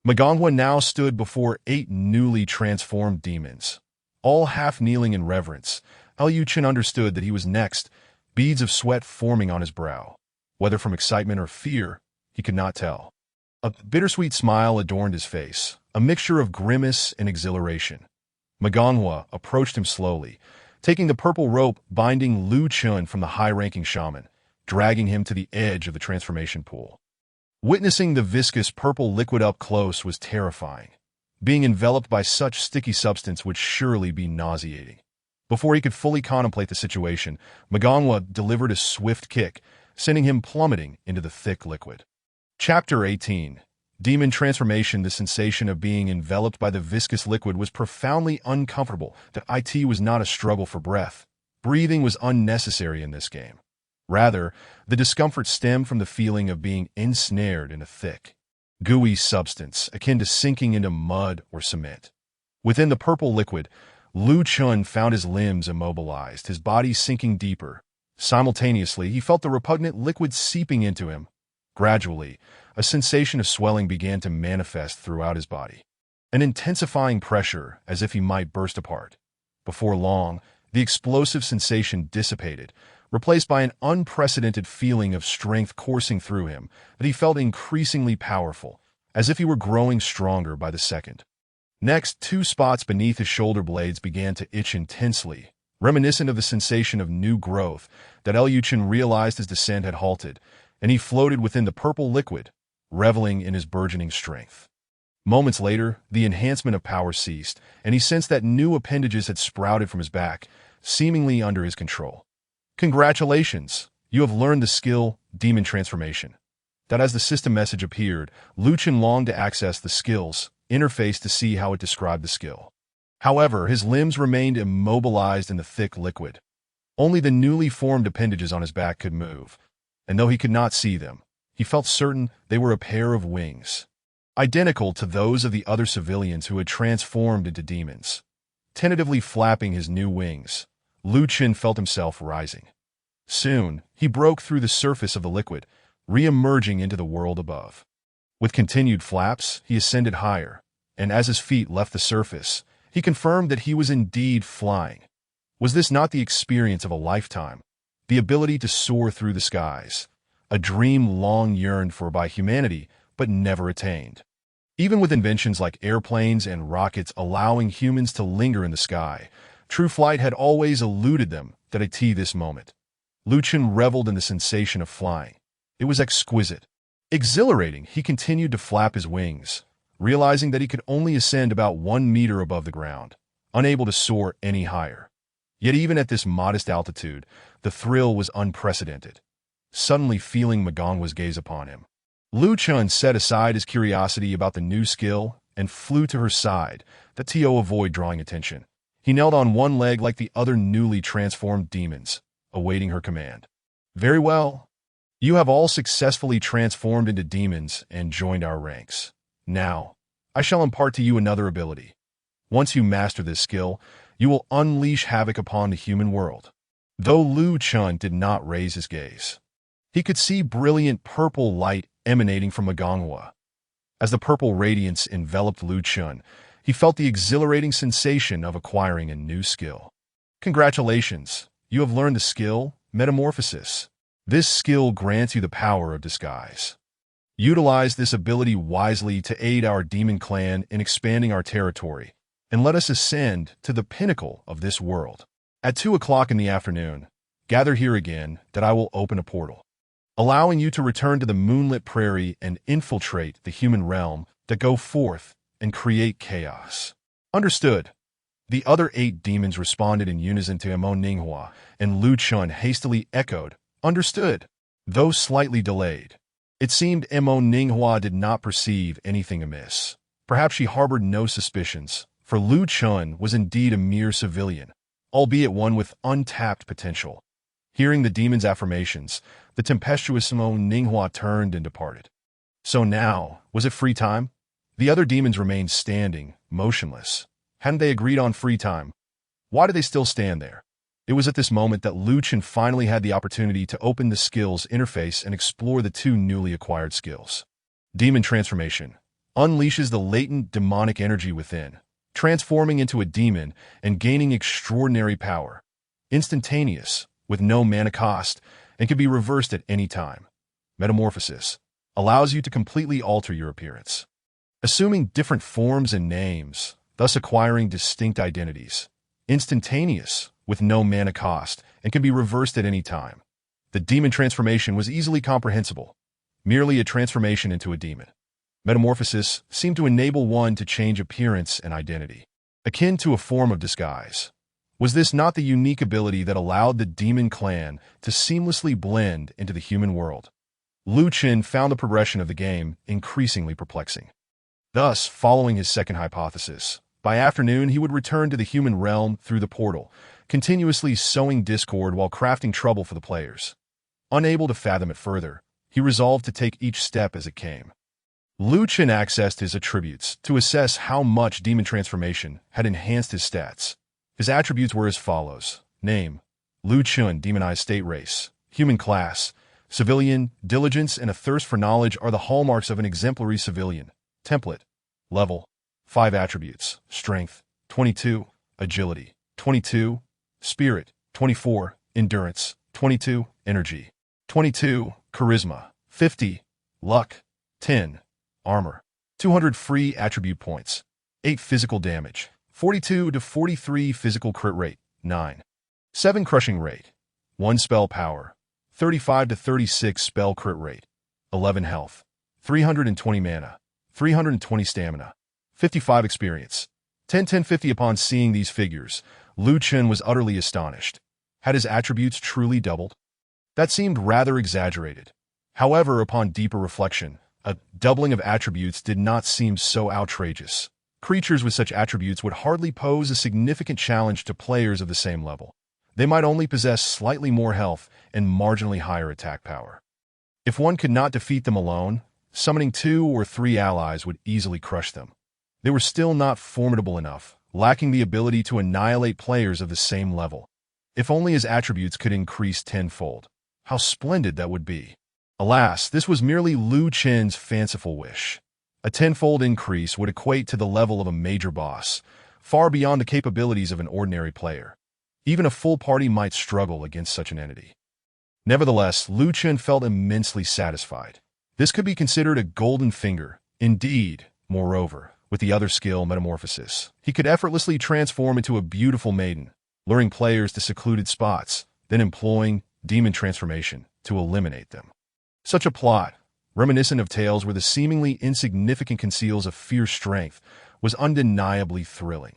Magonghua now stood before 8 newly transformed demons, all half-kneeling in reverence. Lu Chen understood that he was next, beads of sweat forming on his brow. Whether from excitement or fear, he could not tell. A bittersweet smile adorned his face, a mixture of grimace and exhilaration. Magonghua approached him slowly, taking the purple rope binding Lu Chen from the high-ranking shaman, dragging him to the edge of the transformation pool. Witnessing the viscous purple liquid up close was terrifying. Being enveloped by such sticky substance would surely be nauseating. Before he could fully contemplate the situation, Magonghua delivered a swift kick, sending him plummeting into the thick liquid. Chapter 18. Demon Transformation. The sensation of being enveloped by the viscous liquid was profoundly uncomfortable. It was not a struggle for breath. Breathing was unnecessary in this game. Rather, the discomfort stemmed from the feeling of being ensnared in a thick, gooey substance akin to sinking into mud or cement. Within the purple liquid, Lu Chen found his limbs immobilized, his body sinking deeper. Simultaneously, he felt the repugnant liquid seeping into him. Gradually, a sensation of swelling began to manifest throughout his body, an intensifying pressure as if he might burst apart. Before long, the explosive sensation dissipated, replaced by an unprecedented feeling of strength coursing through him that he felt increasingly powerful, as if he were growing stronger by the second. Next, two spots beneath his shoulder blades began to itch intensely, reminiscent of the sensation of new growth that Chen realized his descent had halted, and he floated within the purple liquid, reveling in his burgeoning strength. Moments later, the enhancement of power ceased, and he sensed that new appendages had sprouted from his back, seemingly under his control. Congratulations! You have learned the skill, Demon Transformation. That as the system message appeared, Chen longed to access the skills interface to see how it described the skill. However, his limbs remained immobilized in the thick liquid. Only the newly formed appendages on his back could move, and though he could not see them, he felt certain they were a pair of wings, identical to those of the other civilians who had transformed into demons. Tentatively flapping his new wings, Chen felt himself rising. Soon, he broke through the surface of the liquid, re-emerging into the world above. With continued flaps, he ascended higher, and as his feet left the surface, he confirmed that he was indeed flying. Was this not the experience of a lifetime? The ability to soar through the skies, a dream long yearned for by humanity, but never attained. Even with inventions like airplanes and rockets allowing humans to linger in the sky, true flight had always eluded them at this moment. Chen reveled in the sensation of flying. It was exquisite. Exhilarating, he continued to flap his wings, realizing that he could only ascend about 1 meter above the ground, unable to soar any higher. Yet even at this modest altitude, the thrill was unprecedented. Suddenly feeling Magongwa's gaze upon him, Chen set aside his curiosity about the new skill and flew to her side, to avoid drawing attention. He knelt on one leg like the other newly transformed demons, awaiting her command. Very well. You have all successfully transformed into demons and joined our ranks. Now, I shall impart to you another ability. Once you master this skill, you will unleash havoc upon the human world. Though Chen did not raise his gaze, he could see brilliant purple light emanating from Magongwa. As the purple radiance enveloped Chen, he felt the exhilarating sensation of acquiring a new skill. Congratulations, you have learned the skill, Metamorphosis. This skill grants you the power of disguise. Utilize this ability wisely to aid our demon clan in expanding our territory, and let us ascend to the pinnacle of this world. At 2 o'clock in the afternoon, gather here again that I will open a portal, allowing you to return to the moonlit prairie and infiltrate the human realm that go forth and create chaos. Understood. The other 8 demons responded in unison to Ninghui, and Chen hastily echoed, understood. Though slightly delayed, it seemed Ninghui did not perceive anything amiss. Perhaps she harbored no suspicions, for Chen was indeed a mere civilian, albeit one with untapped potential. Hearing the demon's affirmations, the tempestuous Ninghui turned and departed. So now, was it free time? The other demons remained standing, motionless. Hadn't they agreed on free time? Why did they still stand there? It was at this moment that Chen finally had the opportunity to open the skills interface and explore the 2 newly acquired skills. Demon Transformation unleashes the latent demonic energy within, transforming into a demon and gaining extraordinary power. Instantaneous, with no mana cost, and can be reversed at any time. Metamorphosis allows you to completely alter your appearance, assuming different forms and names, thus acquiring distinct identities. Instantaneous, with no mana cost, and can be reversed at any time. The demon transformation was easily comprehensible, merely a transformation into a demon. Metamorphosis seemed to enable one to change appearance and identity, akin to a form of disguise. Was this not the unique ability that allowed the demon clan to seamlessly blend into the human world? Chen found the progression of the game increasingly perplexing. Thus, following his second hypothesis, by afternoon he would return to the human realm through the portal, continuously sowing discord while crafting trouble for the players. Unable to fathom it further, he resolved to take each step as it came. Chen accessed his attributes to assess how much demon transformation had enhanced his stats. His attributes were as follows. Name: Chen, demonized state race. Human class: civilian. Diligence and a thirst for knowledge are the hallmarks of an exemplary civilian. Template: level 5 attributes. Strength 22, agility 22, spirit 24, endurance 22, energy, 22, charisma, 50, luck, 10, armor, 200 free attribute points, 8 physical damage, 42 to 43 physical crit rate, 9, 7 crushing rate, 1 spell power, 35 to 36 spell crit rate, 11 health, 320 mana, 320 stamina, 55 experience, 10-10-50. Upon seeing these figures, Chen was utterly astonished. Had his attributes truly doubled? That seemed rather exaggerated. However, upon deeper reflection, a doubling of attributes did not seem so outrageous. Creatures with such attributes would hardly pose a significant challenge to players of the same level. They might only possess slightly more health and marginally higher attack power. If one could not defeat them alone, summoning 2 or 3 allies would easily crush them. They were still not formidable enough, lacking the ability to annihilate players of the same level. If only his attributes could increase tenfold. How splendid that would be. Alas, this was merely Chen's fanciful wish. A tenfold increase would equate to the level of a major boss, far beyond the capabilities of an ordinary player. Even a full party might struggle against such an entity. Nevertheless, Chen felt immensely satisfied. This could be considered a golden finger. Indeed, moreover, with the other skill, Metamorphosis, he could effortlessly transform into a beautiful maiden, luring players to secluded spots, then employing demon transformation to eliminate them. Such a plot, reminiscent of tales where the seemingly insignificant conceals a fierce strength, was undeniably thrilling.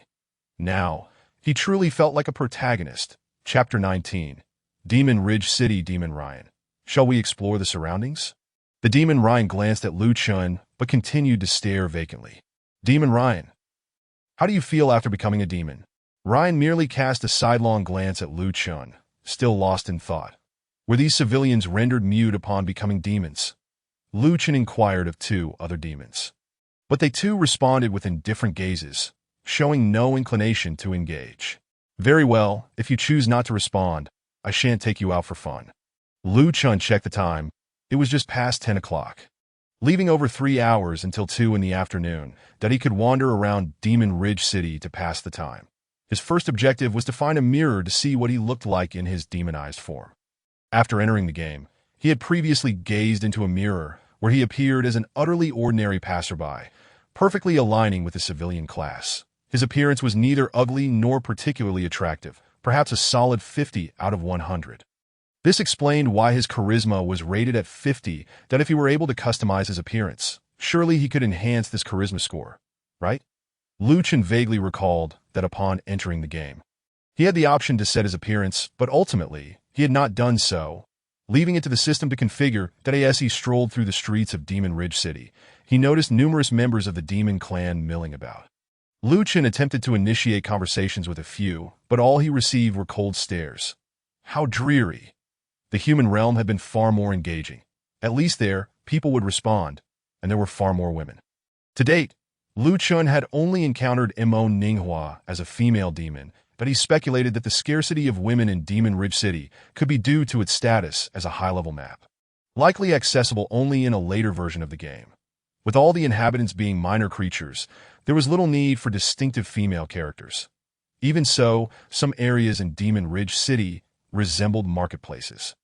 Now, he truly felt like a protagonist. Chapter 19. Demon Ridge City. Demon Ryan. Shall we explore the surroundings? The Demon Ryan glanced at Chen, but continued to stare vacantly. Demon Ryan. How do you feel after becoming a demon? Ryan merely cast a sidelong glance at Chen, still lost in thought. Were these civilians rendered mute upon becoming demons? Chen inquired of 2 other demons. But they too responded with indifferent gazes, showing no inclination to engage. Very well, if you choose not to respond, I shan't take you out for fun. Chen checked the time. It was just past 10 o'clock. Leaving over 3 hours until 2 in the afternoon, that he could wander around Demon Ridge City to pass the time. His first objective was to find a mirror to see what he looked like in his demonized form. After entering the game, he had previously gazed into a mirror where he appeared as an utterly ordinary passerby, perfectly aligning with the civilian class. His appearance was neither ugly nor particularly attractive, perhaps a solid 50 out of 100. This explained why his charisma was rated at 50, that if he were able to customize his appearance, surely he could enhance this charisma score, right? Chen vaguely recalled that upon entering the game, he had the option to set his appearance, but ultimately, he had not done so, leaving it to the system to configure that as he strolled through the streets of Demon Ridge City, he noticed numerous members of the demon clan milling about. Chen attempted to initiate conversations with a few, but all he received were cold stares. How dreary. The human realm had been far more engaging. At least there, people would respond, and there were far more women. To date, Chen had only encountered Mo Ninghua as a female demon, but he speculated that the scarcity of women in Demon Ridge City could be due to its status as a high-level map, likely accessible only in a later version of the game. With all the inhabitants being minor creatures, there was little need for distinctive female characters. Even so, some areas in Demon Ridge City resembled marketplaces.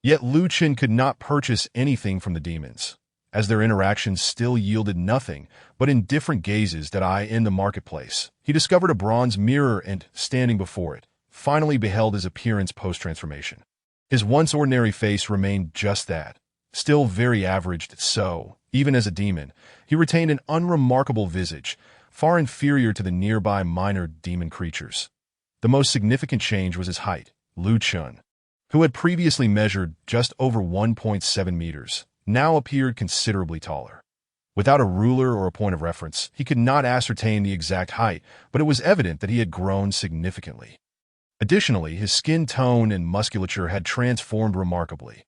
Yet Chen could not purchase anything from the demons, as their interactions still yielded nothing but indifferent gazes that in the marketplace. He discovered a bronze mirror and, standing before it, finally beheld his appearance post-transformation. His once ordinary face remained just that, still very averaged, so, even as a demon, he retained an unremarkable visage, far inferior to the nearby minor demon creatures. The most significant change was his height. Chen, who had previously measured just over 1.7 meters, now appeared considerably taller. Without a ruler or a point of reference, he could not ascertain the exact height, but it was evident that he had grown significantly. Additionally, his skin tone and musculature had transformed remarkably.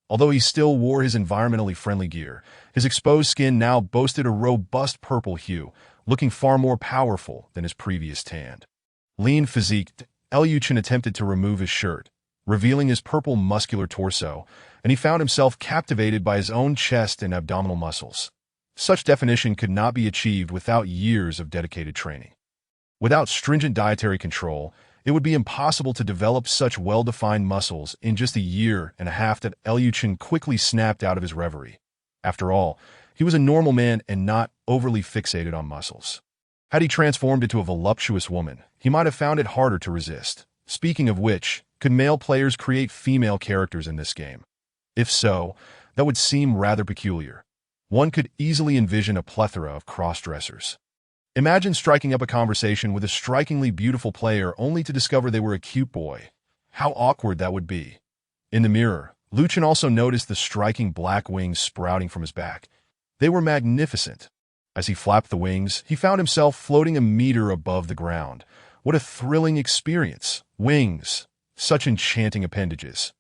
Although he still wore his environmentally friendly gear, his exposed skin now boasted a robust purple hue, looking far more powerful than his previous tan. Lean physique, Chen attempted to remove his shirt, revealing his purple muscular torso, and he found himself captivated by his own chest and abdominal muscles. Such definition could not be achieved without years of dedicated training. Without stringent dietary control, It would be impossible to develop such well-defined muscles in just a year and a half that Chen quickly snapped out of his reverie. After all, he was a normal man and not overly fixated on muscles. Had he transformed into a voluptuous woman, he might have found it harder to resist. Speaking of which, could male players create female characters in this game? If so, that would seem rather peculiar. One could easily envision a plethora of cross-dressers. Imagine striking up a conversation with a strikingly beautiful player only to discover they were a cute boy. How awkward that would be. In the mirror, Chen also noticed the striking black wings sprouting from his back. They were magnificent. As he flapped the wings, he found himself floating a meter above the ground. What a thrilling experience. Wings. Such enchanting appendages.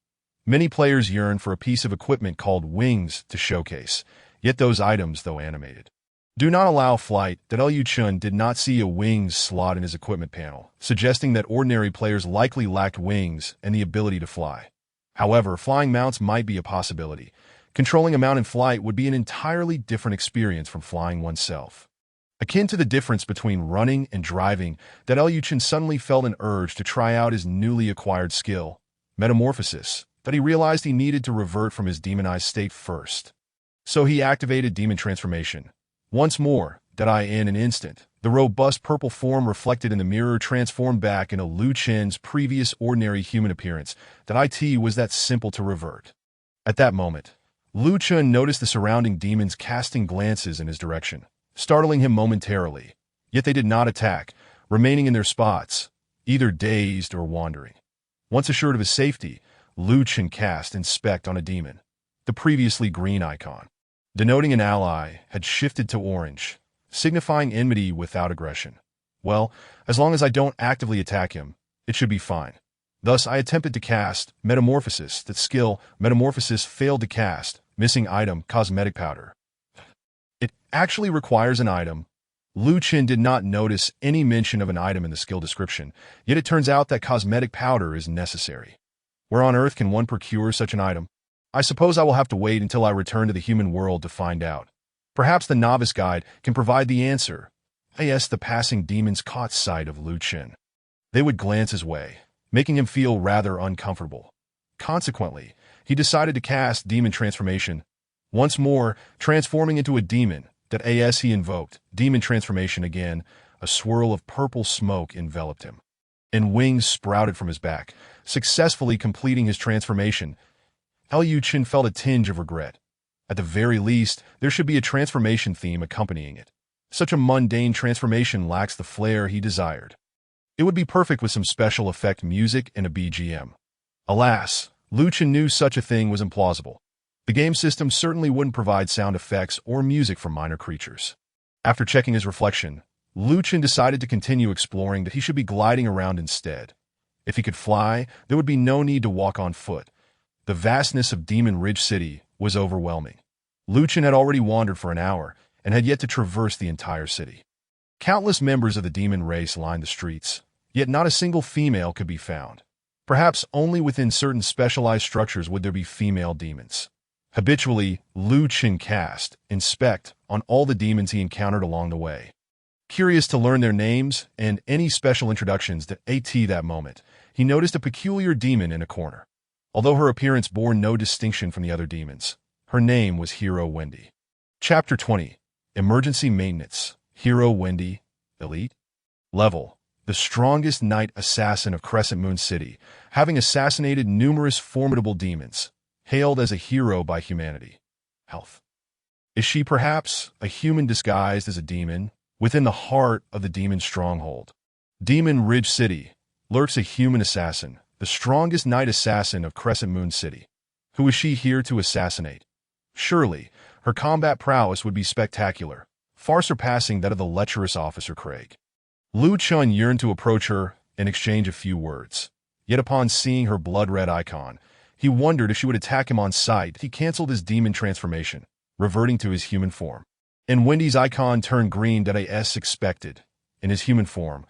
Many players yearn for a piece of equipment called wings to showcase, yet those items, though animated, do not allow flight. That Chen did not see a wings slot in his equipment panel, suggesting that ordinary players likely lacked wings and the ability to fly. However, flying mounts might be a possibility. Controlling a mount in flight would be an entirely different experience from flying oneself. Akin to the difference between running and driving, that Chen suddenly felt an urge to try out his newly acquired skill, Metamorphosis, that he realized he needed to revert from his demonized state first. So he activated Demon Transformation. Once more, in an instant, the robust purple form reflected in the mirror transformed back into Chen's previous ordinary human appearance. It was that simple to revert. At that moment, Chen noticed the surrounding demons casting glances in his direction, startling him momentarily. Yet they did not attack, remaining in their spots, either dazed or wandering. Once assured of his safety, Chen cast Inspect on a demon. The previously green icon, denoting an ally, had shifted to orange, signifying enmity without aggression. Well, as long as I don't actively attack him, it should be fine. Thus, I attempted to cast Metamorphosis. That skill, Metamorphosis, failed to cast. Missing item, cosmetic powder. It actually requires an item. Chen did not notice any mention of an item in the skill description, yet it turns out that cosmetic powder is necessary. Where on earth can one procure such an item? I suppose I will have to wait until I return to the human world to find out. Perhaps the Novice Guide can provide the answer. Yes, the passing demons caught sight of Chen. They would glance his way, making him feel rather uncomfortable. Consequently, he decided to cast Demon Transformation. Once more, transforming into a demon. He invoked Demon Transformation again. A swirl of purple smoke enveloped him, and wings sprouted from his back, successfully completing his transformation. Chen felt a tinge of regret. At the very least, there should be a transformation theme accompanying it. Such a mundane transformation lacks the flair he desired. It would be perfect with some special effect music and a BGM. Alas, Chen knew such a thing was implausible. The game system certainly wouldn't provide sound effects or music for minor creatures. After checking his reflection, Chen decided to continue exploring that he should be gliding around instead. If he could fly, there would be no need to walk on foot. The vastness of Demon Ridge City was overwhelming. Chen had already wandered for an hour and had yet to traverse the entire city. Countless members of the demon race lined the streets, yet not a single female could be found. Perhaps only within certain specialized structures would there be female demons. Habitually, Chen cast Inspect on all the demons he encountered along the way. Curious to learn their names and any special introductions that moment, he noticed a peculiar demon in a corner. Although her appearance bore no distinction from the other demons, her name was Hero Wendy. Chapter 20. Emergency Maintenance. Hero Wendy. Elite. Level. The strongest knight assassin of Crescent Moon City, having assassinated numerous formidable demons. Hailed as a hero by humanity. Health. Is she perhaps a human disguised as a demon? Within the heart of the demon stronghold, Demon Ridge City, lurks a human assassin, the strongest knight assassin of Crescent Moon City. Who is she here to assassinate? Surely, her combat prowess would be spectacular, far surpassing that of the lecherous officer Craig. Chen yearned to approach her and exchange a few words. Yet upon seeing her blood-red icon, he wondered if she would attack him on sight. He canceled his demon transformation, reverting to his human form. And Wendy's icon turned green as expected. In his human form,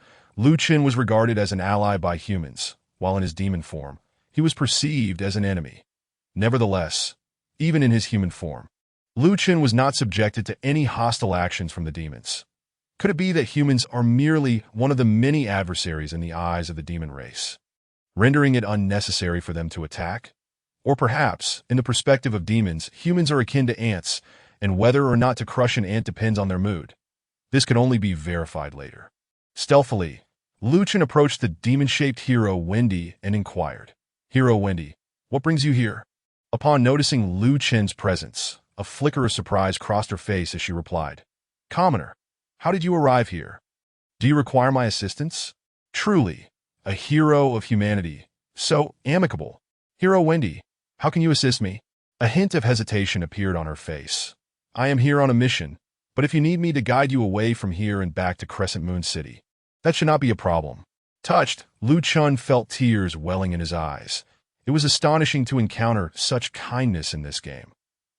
Chen was regarded as an ally by humans, while in his demon form, he was perceived as an enemy. Nevertheless, even in his human form, Chen was not subjected to any hostile actions from the demons. Could it be that humans are merely one of the many adversaries in the eyes of the demon race, rendering it unnecessary for them to attack? Or perhaps, in the perspective of demons, humans are akin to ants, and whether or not to crush an ant depends on their mood. This could only be verified later. Stealthily, Chen approached the demon-shaped hero Wendy and inquired, "Hero Wendy, what brings you here?" Upon noticing Chen's presence, a flicker of surprise crossed her face as she replied, "Commoner, how did you arrive here? Do you require my assistance?" Truly, a hero of humanity, so amicable. "Hero Wendy, how can you assist me?" A hint of hesitation appeared on her face. "I am here on a mission, but if you need me to guide you away from here and back to Crescent Moon City, that should not be a problem." Touched, Chen felt tears welling in his eyes. It was astonishing to encounter such kindness in this game,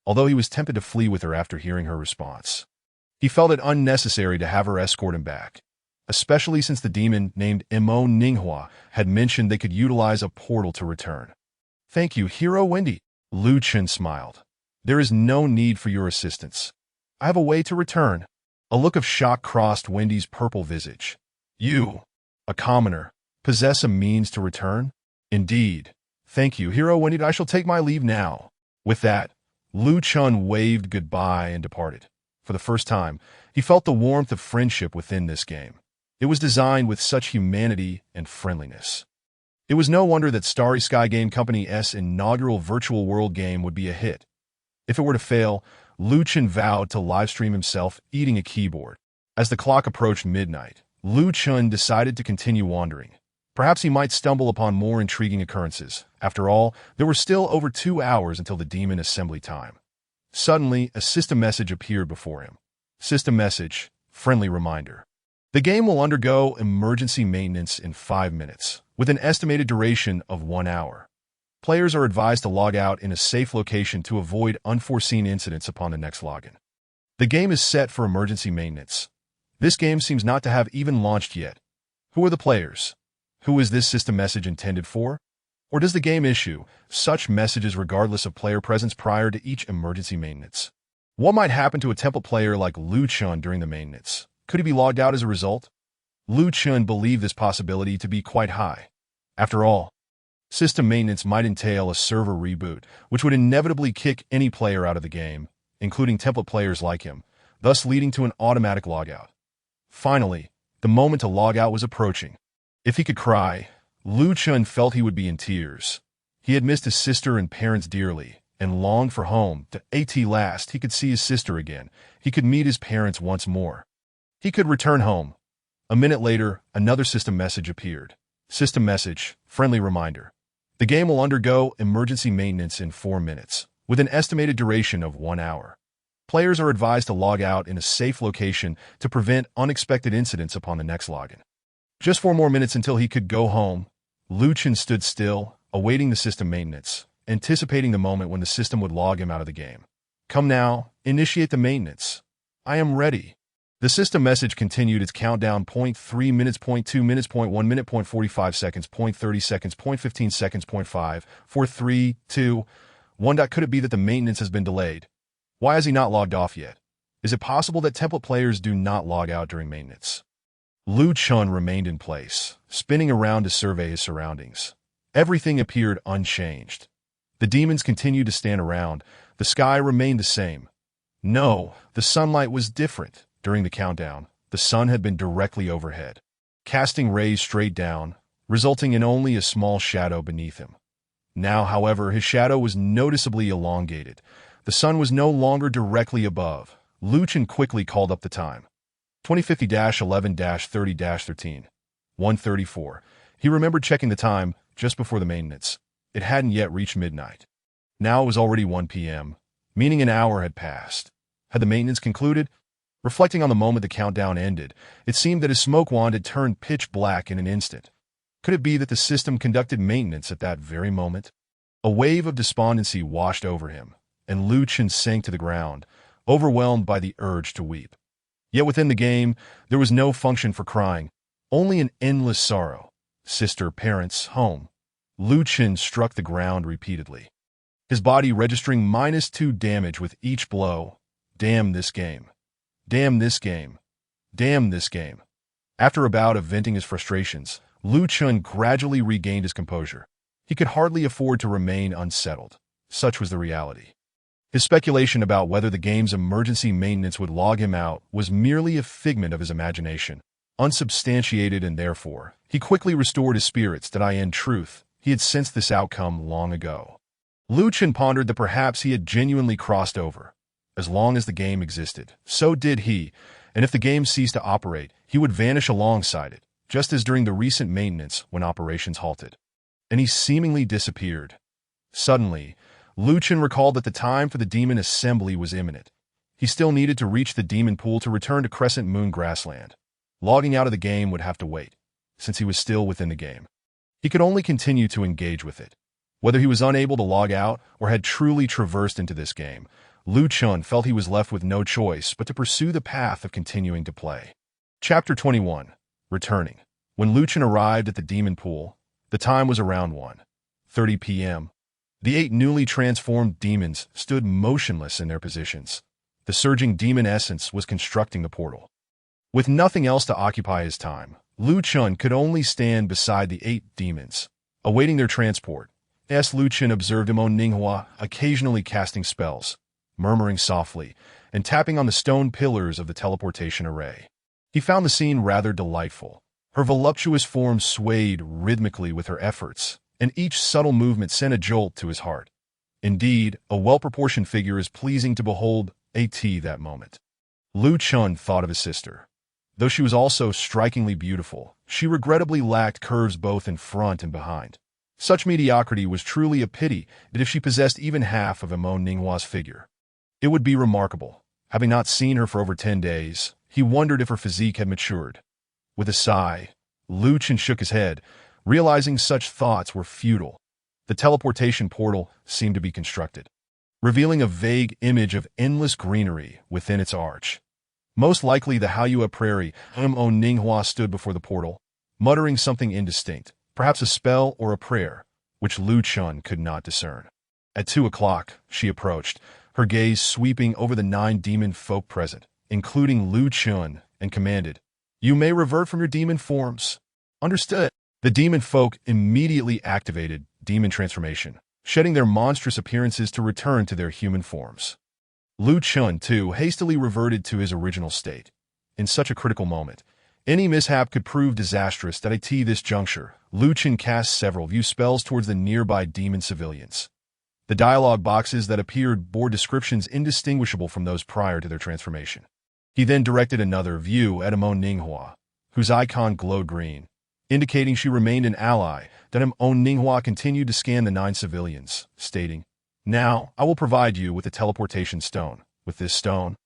although he was tempted to flee with her after hearing her response. He felt it unnecessary to have her escort him back, especially since the demon named Mo Ninghua had mentioned they could utilize a portal to return. "Thank you, Hero Wendy." Chen smiled. "There is no need for your assistance. I have a way to return." A look of shock crossed Wendy's purple visage. "You, a commoner, possess a means to return?" "Indeed. Thank you, Hero Wendy. I shall take my leave now." With that, Chen waved goodbye and departed. For the first time, he felt the warmth of friendship within this game. It was designed with such humanity and friendliness. It was no wonder that Starry Sky Game Company's inaugural virtual world game would be a hit. If it were to fail, Chen vowed to livestream himself eating a keyboard. As the clock approached midnight, Chen decided to continue wandering. Perhaps he might stumble upon more intriguing occurrences. After all, there were still over 2 hours until the demon assembly time. Suddenly, a system message appeared before him. System message, friendly reminder. The game will undergo emergency maintenance in 5 minutes, with an estimated duration of 1 hour. Players are advised to log out in a safe location to avoid unforeseen incidents upon the next login. The game is set for emergency maintenance. This game seems not to have even launched yet. Who are the players? Who is this system message intended for? Or does the game issue such messages regardless of player presence prior to each emergency maintenance? What might happen to a template player like Chen during the maintenance? Could he be logged out as a result? Chen believed this possibility to be quite high. After all, system maintenance might entail a server reboot, which would inevitably kick any player out of the game, including template players like him, thus leading to an automatic logout. Finally, the moment to log out was approaching. If he could cry, Chen felt he would be in tears. He had missed his sister and parents dearly, and longed for home. At last, he could see his sister again. He could meet his parents once more. He could return home. A minute later, another system message appeared. System message, friendly reminder. The game will undergo emergency maintenance in 4 minutes, with an estimated duration of 1 hour. Players are advised to log out in a safe location to prevent unexpected incidents upon the next login. Just 4 more minutes until he could go home. Chen stood still, awaiting the system maintenance, anticipating the moment when the system would log him out of the game. "Come now, initiate the maintenance. I am ready." The system message continued its countdown. 0.3 minutes, 0.2 minutes, 0.1 minute, 0.45 seconds, 0.30 seconds, 0.15 seconds, 0.5, 4, 3, 2, 1. Could it be that the maintenance has been delayed? Why has he not logged off yet? Is it possible that template players do not log out during maintenance? Chen remained in place, spinning around to survey his surroundings. Everything appeared unchanged. The demons continued to stand around. The sky remained the same. No, the sunlight was different. During the countdown, the sun had been directly overhead, casting rays straight down, resulting in only a small shadow beneath him. Now, however, his shadow was noticeably elongated. The sun was no longer directly above. Chen quickly called up the time. 2050-11-30-13. 1:34. He remembered checking the time just before the maintenance. It hadn't yet reached midnight. Now it was already 1 p.m., meaning an hour had passed. Had the maintenance concluded? Reflecting on the moment the countdown ended, it seemed that his smoke wand had turned pitch black in an instant. Could it be that the system conducted maintenance at that very moment? A wave of despondency washed over him, and Chen sank to the ground, overwhelmed by the urge to weep. Yet within the game, there was no function for crying, only an endless sorrow. Sister, parents, home. Chen struck the ground repeatedly, his body registering -2 damage with each blow. Damn this game. Damn this game. Damn this game. After a bout of venting his frustrations, Chen gradually regained his composure. He could hardly afford to remain unsettled. Such was the reality. His speculation about whether the game's emergency maintenance would log him out was merely a figment of his imagination, unsubstantiated, and therefore, he quickly restored his spirits that in truth, he had sensed this outcome long ago. Chen pondered that perhaps he had genuinely crossed over. As long as the game existed, so did he, and if the game ceased to operate, he would vanish alongside it, just as during the recent maintenance when operations halted. And he seemingly disappeared. Suddenly, Chen recalled that the time for the demon assembly was imminent. He still needed to reach the demon pool to return to Crescent Moon Grassland. Logging out of the game would have to wait, since he was still within the game. He could only continue to engage with it. Whether he was unable to log out or had truly traversed into this game, Chen felt he was left with no choice but to pursue the path of continuing to play. Chapter 21. Returning. When Chen arrived at the demon pool, the time was around 1:30 p.m. The 8 newly transformed demons stood motionless in their positions. The surging demon essence was constructing the portal. With nothing else to occupy his time, Chen could only stand beside the 8 demons, awaiting their transport. As Chen observed him Ninghua occasionally casting spells, murmuring softly, and tapping on the stone pillars of the teleportation array. He found the scene rather delightful. Her voluptuous form swayed rhythmically with her efforts, and each subtle movement sent a jolt to his heart. Indeed, a well-proportioned figure is pleasing to behold at that moment. Chen thought of his sister. Though she was also strikingly beautiful, she regrettably lacked curves both in front and behind. Such mediocrity was truly a pity that if she possessed even half of Ninghua's figure. It would be remarkable. Having not seen her for over 10 days, he wondered if her physique had matured. With a sigh, Chen shook his head, realizing such thoughts were futile. The teleportation portal seemed to be constructed, revealing a vague image of endless greenery within its arch. Most likely the Haoyue prairie. Ninghua stood before the portal, muttering something indistinct, perhaps a spell or a prayer, which Chen could not discern. At 2 o'clock, she approached, her gaze sweeping over the 9 demon folk present, including Chen, and commanded, "You may revert from your demon forms." Understood. The demon folk immediately activated demon transformation, shedding their monstrous appearances to return to their human forms. Chen, too, hastily reverted to his original state. In such a critical moment, any mishap could prove disastrous. At this juncture, Chen cast several view spells towards the nearby demon civilians. The dialogue boxes that appeared bore descriptions indistinguishable from those prior to their transformation. He then directed another view at Ninghua, whose icon glowed green, indicating she remained an ally. Ninghua continued to scan the 9 civilians, stating, "Now, I will provide you with a teleportation stone. With this stone,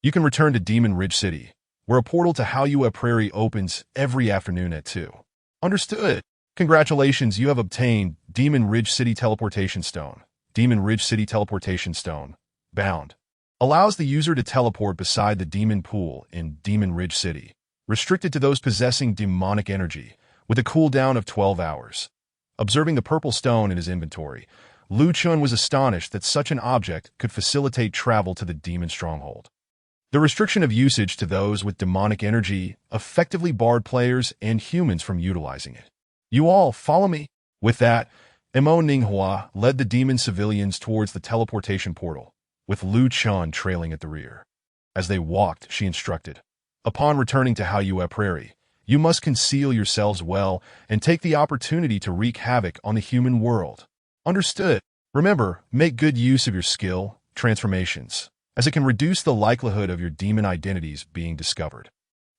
you can return to Demon Ridge City, where a portal to Haoyue Prairie opens every afternoon at 2. Understood. Congratulations, you have obtained Demon Ridge City Teleportation Stone. Demon Ridge City Teleportation Stone. Bound. Allows the user to teleport beside the demon pool in Demon Ridge City. Restricted to those possessing demonic energy, with a cooldown of 12 hours. Observing the purple stone in his inventory, Chen was astonished that such an object could facilitate travel to the demon stronghold. The restriction of usage to those with demonic energy effectively barred players and humans from utilizing it. "You all follow me." With that, Ninghua led the demon civilians towards the teleportation portal, with Chen trailing at the rear. As they walked, she instructed, "Upon returning to Haoyue Prairie, you must conceal yourselves well and take the opportunity to wreak havoc on the human world." Understood. Remember, make good use of your skill, transformations, as it can reduce the likelihood of your demon identities being discovered.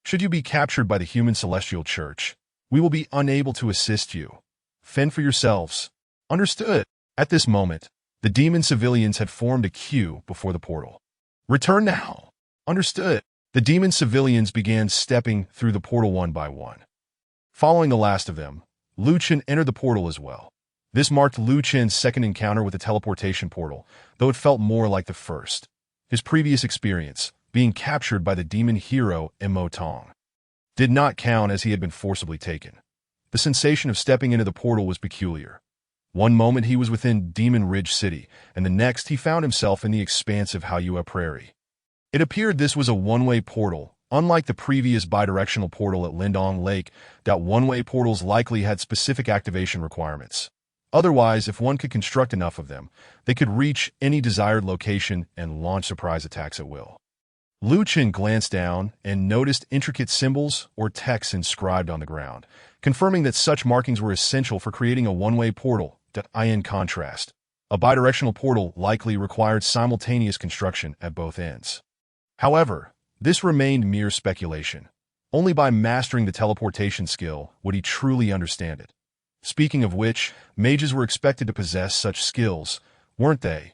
Should you be captured by the human celestial church, we will be unable to assist you. Fend for yourselves. Understood. At this moment, the demon civilians had formed a queue before the portal. Return now. Understood. The demon civilians began stepping through the portal one by one. Following the last of them, Chen entered the portal as well. This marked Chen's second encounter with the teleportation portal, though it felt more like the first. His previous experience, being captured by the demon hero Tong, did not count as he had been forcibly taken. The sensation of stepping into the portal was peculiar. One moment he was within Demon Ridge City, and the next he found himself in the expansive Haoyue Prairie. It appeared this was a one-way portal, Unlike the previous bidirectional portal at Lindong Lake, that one-way portals likely had specific activation requirements. Otherwise, if one could construct enough of them, they could reach any desired location and launch surprise attacks at will. Chen glanced down and noticed intricate symbols or text inscribed on the ground, confirming that such markings were essential for creating a one-way portal. In contrast, a bidirectional portal likely required simultaneous construction at both ends. However, this remained mere speculation. Only by mastering the teleportation skill would he truly understand it. Speaking of which, mages were expected to possess such skills, weren't they?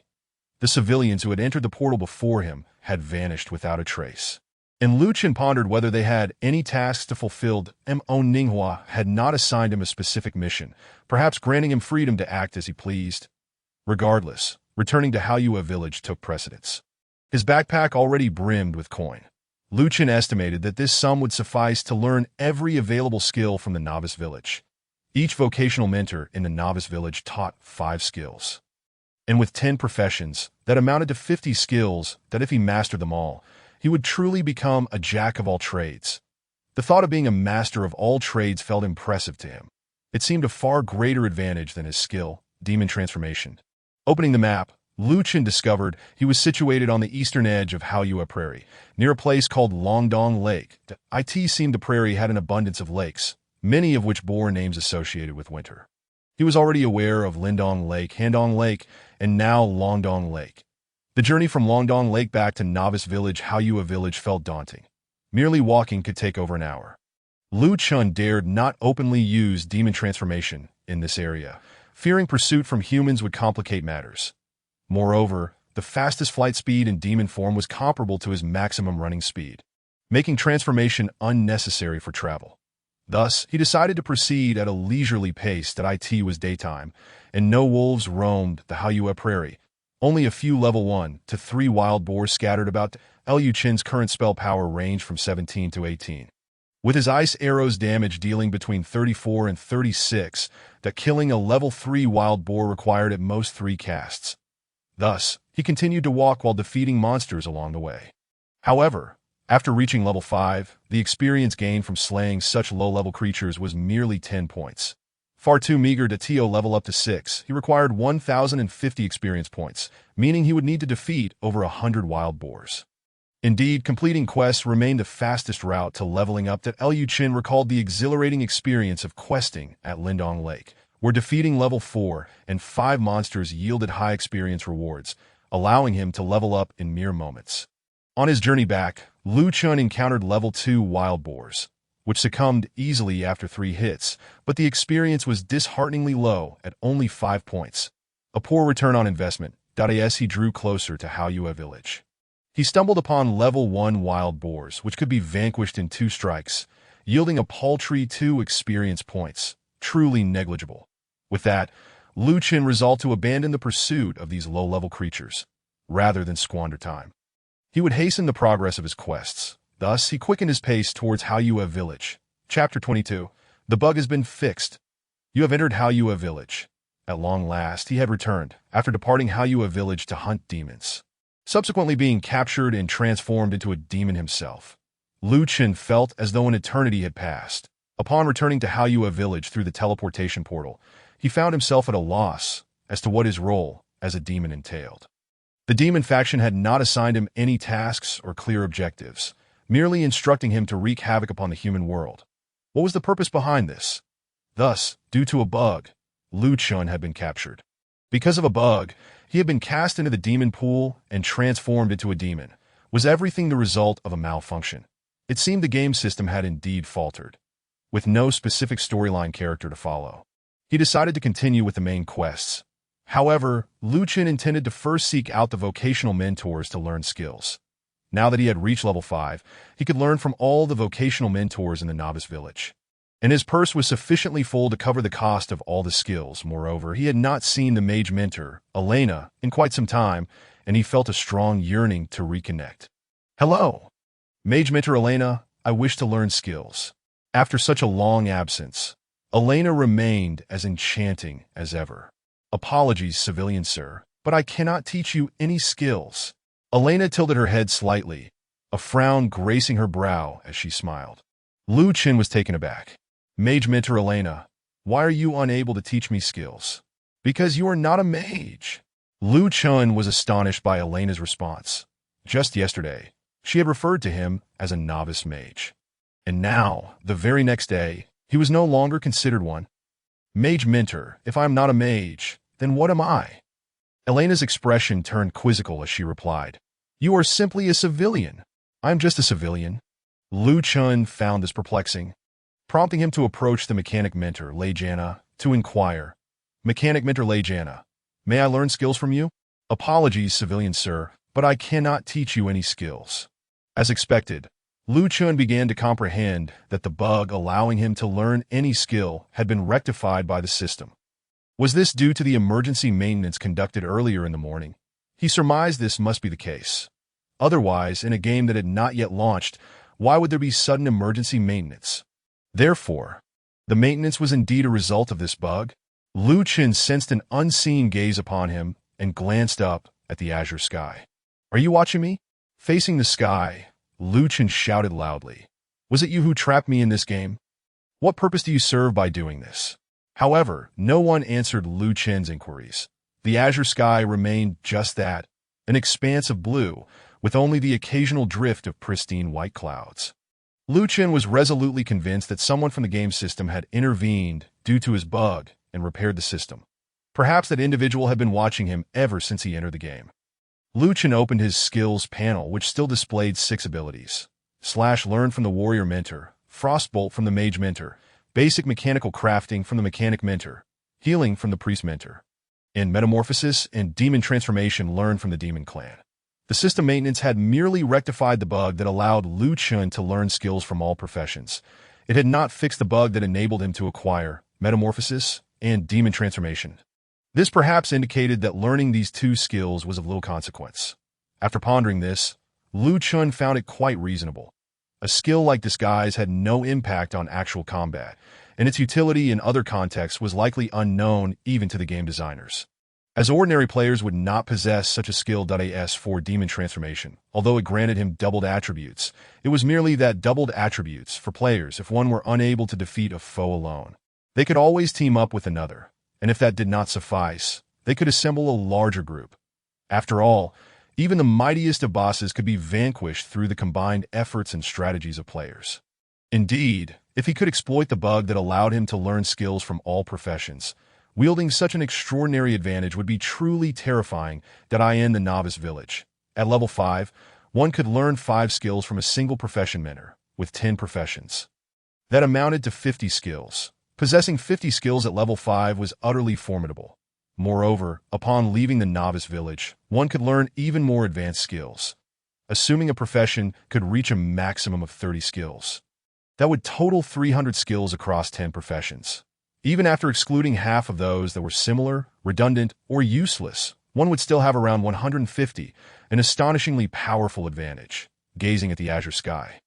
The civilians who had entered the portal before him had vanished without a trace. And Chen pondered whether they had any tasks to fulfill. Ninghua had not assigned him a specific mission, perhaps granting him freedom to act as he pleased. Regardless, returning to Haoyue village took precedence. His backpack already brimmed with coin. Chen estimated that this sum would suffice to learn every available skill from the novice village. Each vocational mentor in the novice village taught 5 skills. And with 10 professions, that amounted to 50 skills that if he mastered them all, he would truly become a jack of all trades. The thought of being a master of all trades felt impressive to him. It seemed a far greater advantage than his skill, demon transformation. Opening the map, Chen discovered he was situated on the eastern edge of Haoyue Prairie, near a place called Longdong Lake. It seemed the prairie had an abundance of lakes, many of which bore names associated with winter. He was already aware of Lindong Lake, Handong Lake, and now Longdong Lake. The journey from Longdong Lake back to Novice Village, Haoyue Village, felt daunting. Merely walking could take over an hour. Chen dared not openly use demon transformation in this area, fearing pursuit from humans would complicate matters. Moreover, the fastest flight speed in demon form was comparable to his maximum running speed, making transformation unnecessary for travel. Thus, he decided to proceed at a leisurely pace. It was daytime, and no wolves roamed the Haoyue Prairie. Only a few level 1 to 3 wild boars scattered about. Chen's current spell power ranged from 17 to 18. With his ice arrows damage dealing between 34 and 36, killing a level 3 wild boar required at most 3 casts. Thus, he continued to walk while defeating monsters along the way. However, after reaching level 5, the experience gained from slaying such low-level creatures was merely 10 points. Far too meager to level up to 6, he required 1,050 experience points, meaning he would need to defeat over 100 wild boars. Indeed, completing quests remained the fastest route to leveling up. Chen recalled the exhilarating experience of questing at Lindong Lake, where defeating level 4 and 5 monsters yielded high experience rewards, allowing him to level up in mere moments. On his journey back, Chen encountered level 2 wild boars, which succumbed easily after 3 hits, but the experience was dishearteningly low at only 5 points. A poor return on investment. As he drew closer to Haoyue Village, he stumbled upon level 1 wild boars, which could be vanquished in 2 strikes, yielding a paltry 2 experience points, truly negligible. With that, Chen resolved to abandon the pursuit of these low-level creatures, rather than squander time. He would hasten the progress of his quests. Thus, he quickened his pace towards Haoyue Village. Chapter 22. The bug has been fixed. You have entered Haoyue Village. At long last, he had returned, after departing Haoyue Village to hunt demons, subsequently being captured and transformed into a demon himself. Chen felt as though an eternity had passed. Upon returning to Haoyue Village through the teleportation portal, he found himself at a loss as to what his role as a demon entailed. The demon faction had not assigned him any tasks or clear objectives, merely instructing him to wreak havoc upon the human world. What was the purpose behind this? Thus, due to a bug, Chen had been captured. Because of a bug, he had been cast into the demon pool and transformed into a demon. Was everything the result of a malfunction? It seemed the game system had indeed faltered. With no specific storyline character to follow, he decided to continue with the main quests. However, Chen intended to first seek out the vocational mentors to learn skills. Now that he had reached level 5, he could learn from all the vocational mentors in the novice village. And his purse was sufficiently full to cover the cost of all the skills. Moreover, he had not seen the mage mentor, Elena, in quite some time, and he felt a strong yearning to reconnect. Hello, mage mentor Elena, I wish to learn skills. After such a long absence, Elena remained as enchanting as ever. Apologies, civilian sir, but I cannot teach you any skills. Elena tilted her head slightly, a frown gracing her brow as she smiled. Chen was taken aback. Mage Mentor Elena, why are you unable to teach me skills? Because you are not a mage. Chen was astonished by Elena's response. Just yesterday, she had referred to him as a novice mage. And now, the very next day, he was no longer considered one. Mage Mentor, if I am not a mage, then what am I? Elena's expression turned quizzical as she replied. You are simply a civilian. I'm just a civilian. Chen found this perplexing, prompting him to approach the mechanic mentor, Lejana, to inquire. Mechanic mentor Lejana, may I learn skills from you? Apologies, civilian sir, but I cannot teach you any skills. As expected, Chen began to comprehend that the bug allowing him to learn any skill had been rectified by the system. Was this due to the emergency maintenance conducted earlier in the morning? He surmised this must be the case. Otherwise, in a game that had not yet launched, why would there be sudden emergency maintenance? Therefore, the maintenance was indeed a result of this bug. Chen sensed an unseen gaze upon him and glanced up at the azure sky. Are you watching me? Facing the sky, Chen shouted loudly. Was it you who trapped me in this game? What purpose do you serve by doing this? However, no one answered Chen's inquiries. The azure sky remained just that, an expanse of blue, with only the occasional drift of pristine white clouds. Chen was resolutely convinced that someone from the game system had intervened due to his bug and repaired the system. Perhaps that individual had been watching him ever since he entered the game. Chen opened his skills panel, which still displayed 6 abilities. Learn from the warrior mentor, frostbolt from the mage mentor, basic mechanical crafting from the mechanic mentor, healing from the priest mentor, and metamorphosis and demon transformation learned from the demon clan. The system maintenance had merely rectified the bug that allowed Chen to learn skills from all professions. It had not fixed the bug that enabled him to acquire metamorphosis and demon transformation. This perhaps indicated that learning these 2 skills was of little consequence. After pondering this, Chen found it quite reasonable. A skill like disguise had no impact on actual combat, and its utility in other contexts was likely unknown even to the game designers. As ordinary players would not possess such a skill. As for demon transformation, although it granted him doubled attributes, it was merely that doubled attributes for players if one were unable to defeat a foe alone. They could always team up with another, and if that did not suffice, they could assemble a larger group. After all, even the mightiest of bosses could be vanquished through the combined efforts and strategies of players. Indeed, if he could exploit the bug that allowed him to learn skills from all professions, wielding such an extraordinary advantage would be truly terrifying. In the novice village. At level 5, one could learn 5 skills from a single profession mentor, with 10 professions. That amounted to 50 skills. Possessing 50 skills at level 5 was utterly formidable. Moreover, upon leaving the novice village, one could learn even more advanced skills. Assuming a profession could reach a maximum of 30 skills. That would total 300 skills across 10 professions. Even after excluding half of those that were similar, redundant, or useless, one would still have around 150, an astonishingly powerful advantage. Gazing at the azure sky,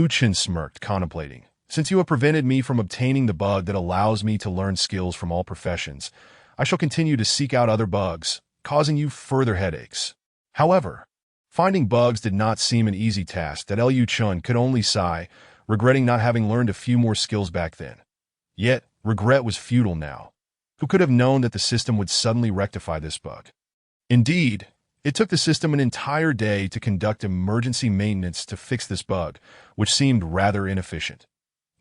Chen smirked, contemplating. Since you have prevented me from obtaining the bug that allows me to learn skills from all professions, I shall continue to seek out other bugs, causing you further headaches. However, finding bugs did not seem an easy task. Chen could only sigh, regretting not having learned a few more skills back then. Yet, regret was futile now. Who could have known that the system would suddenly rectify this bug? Indeed, it took the system an entire day to conduct emergency maintenance to fix this bug, which seemed rather inefficient.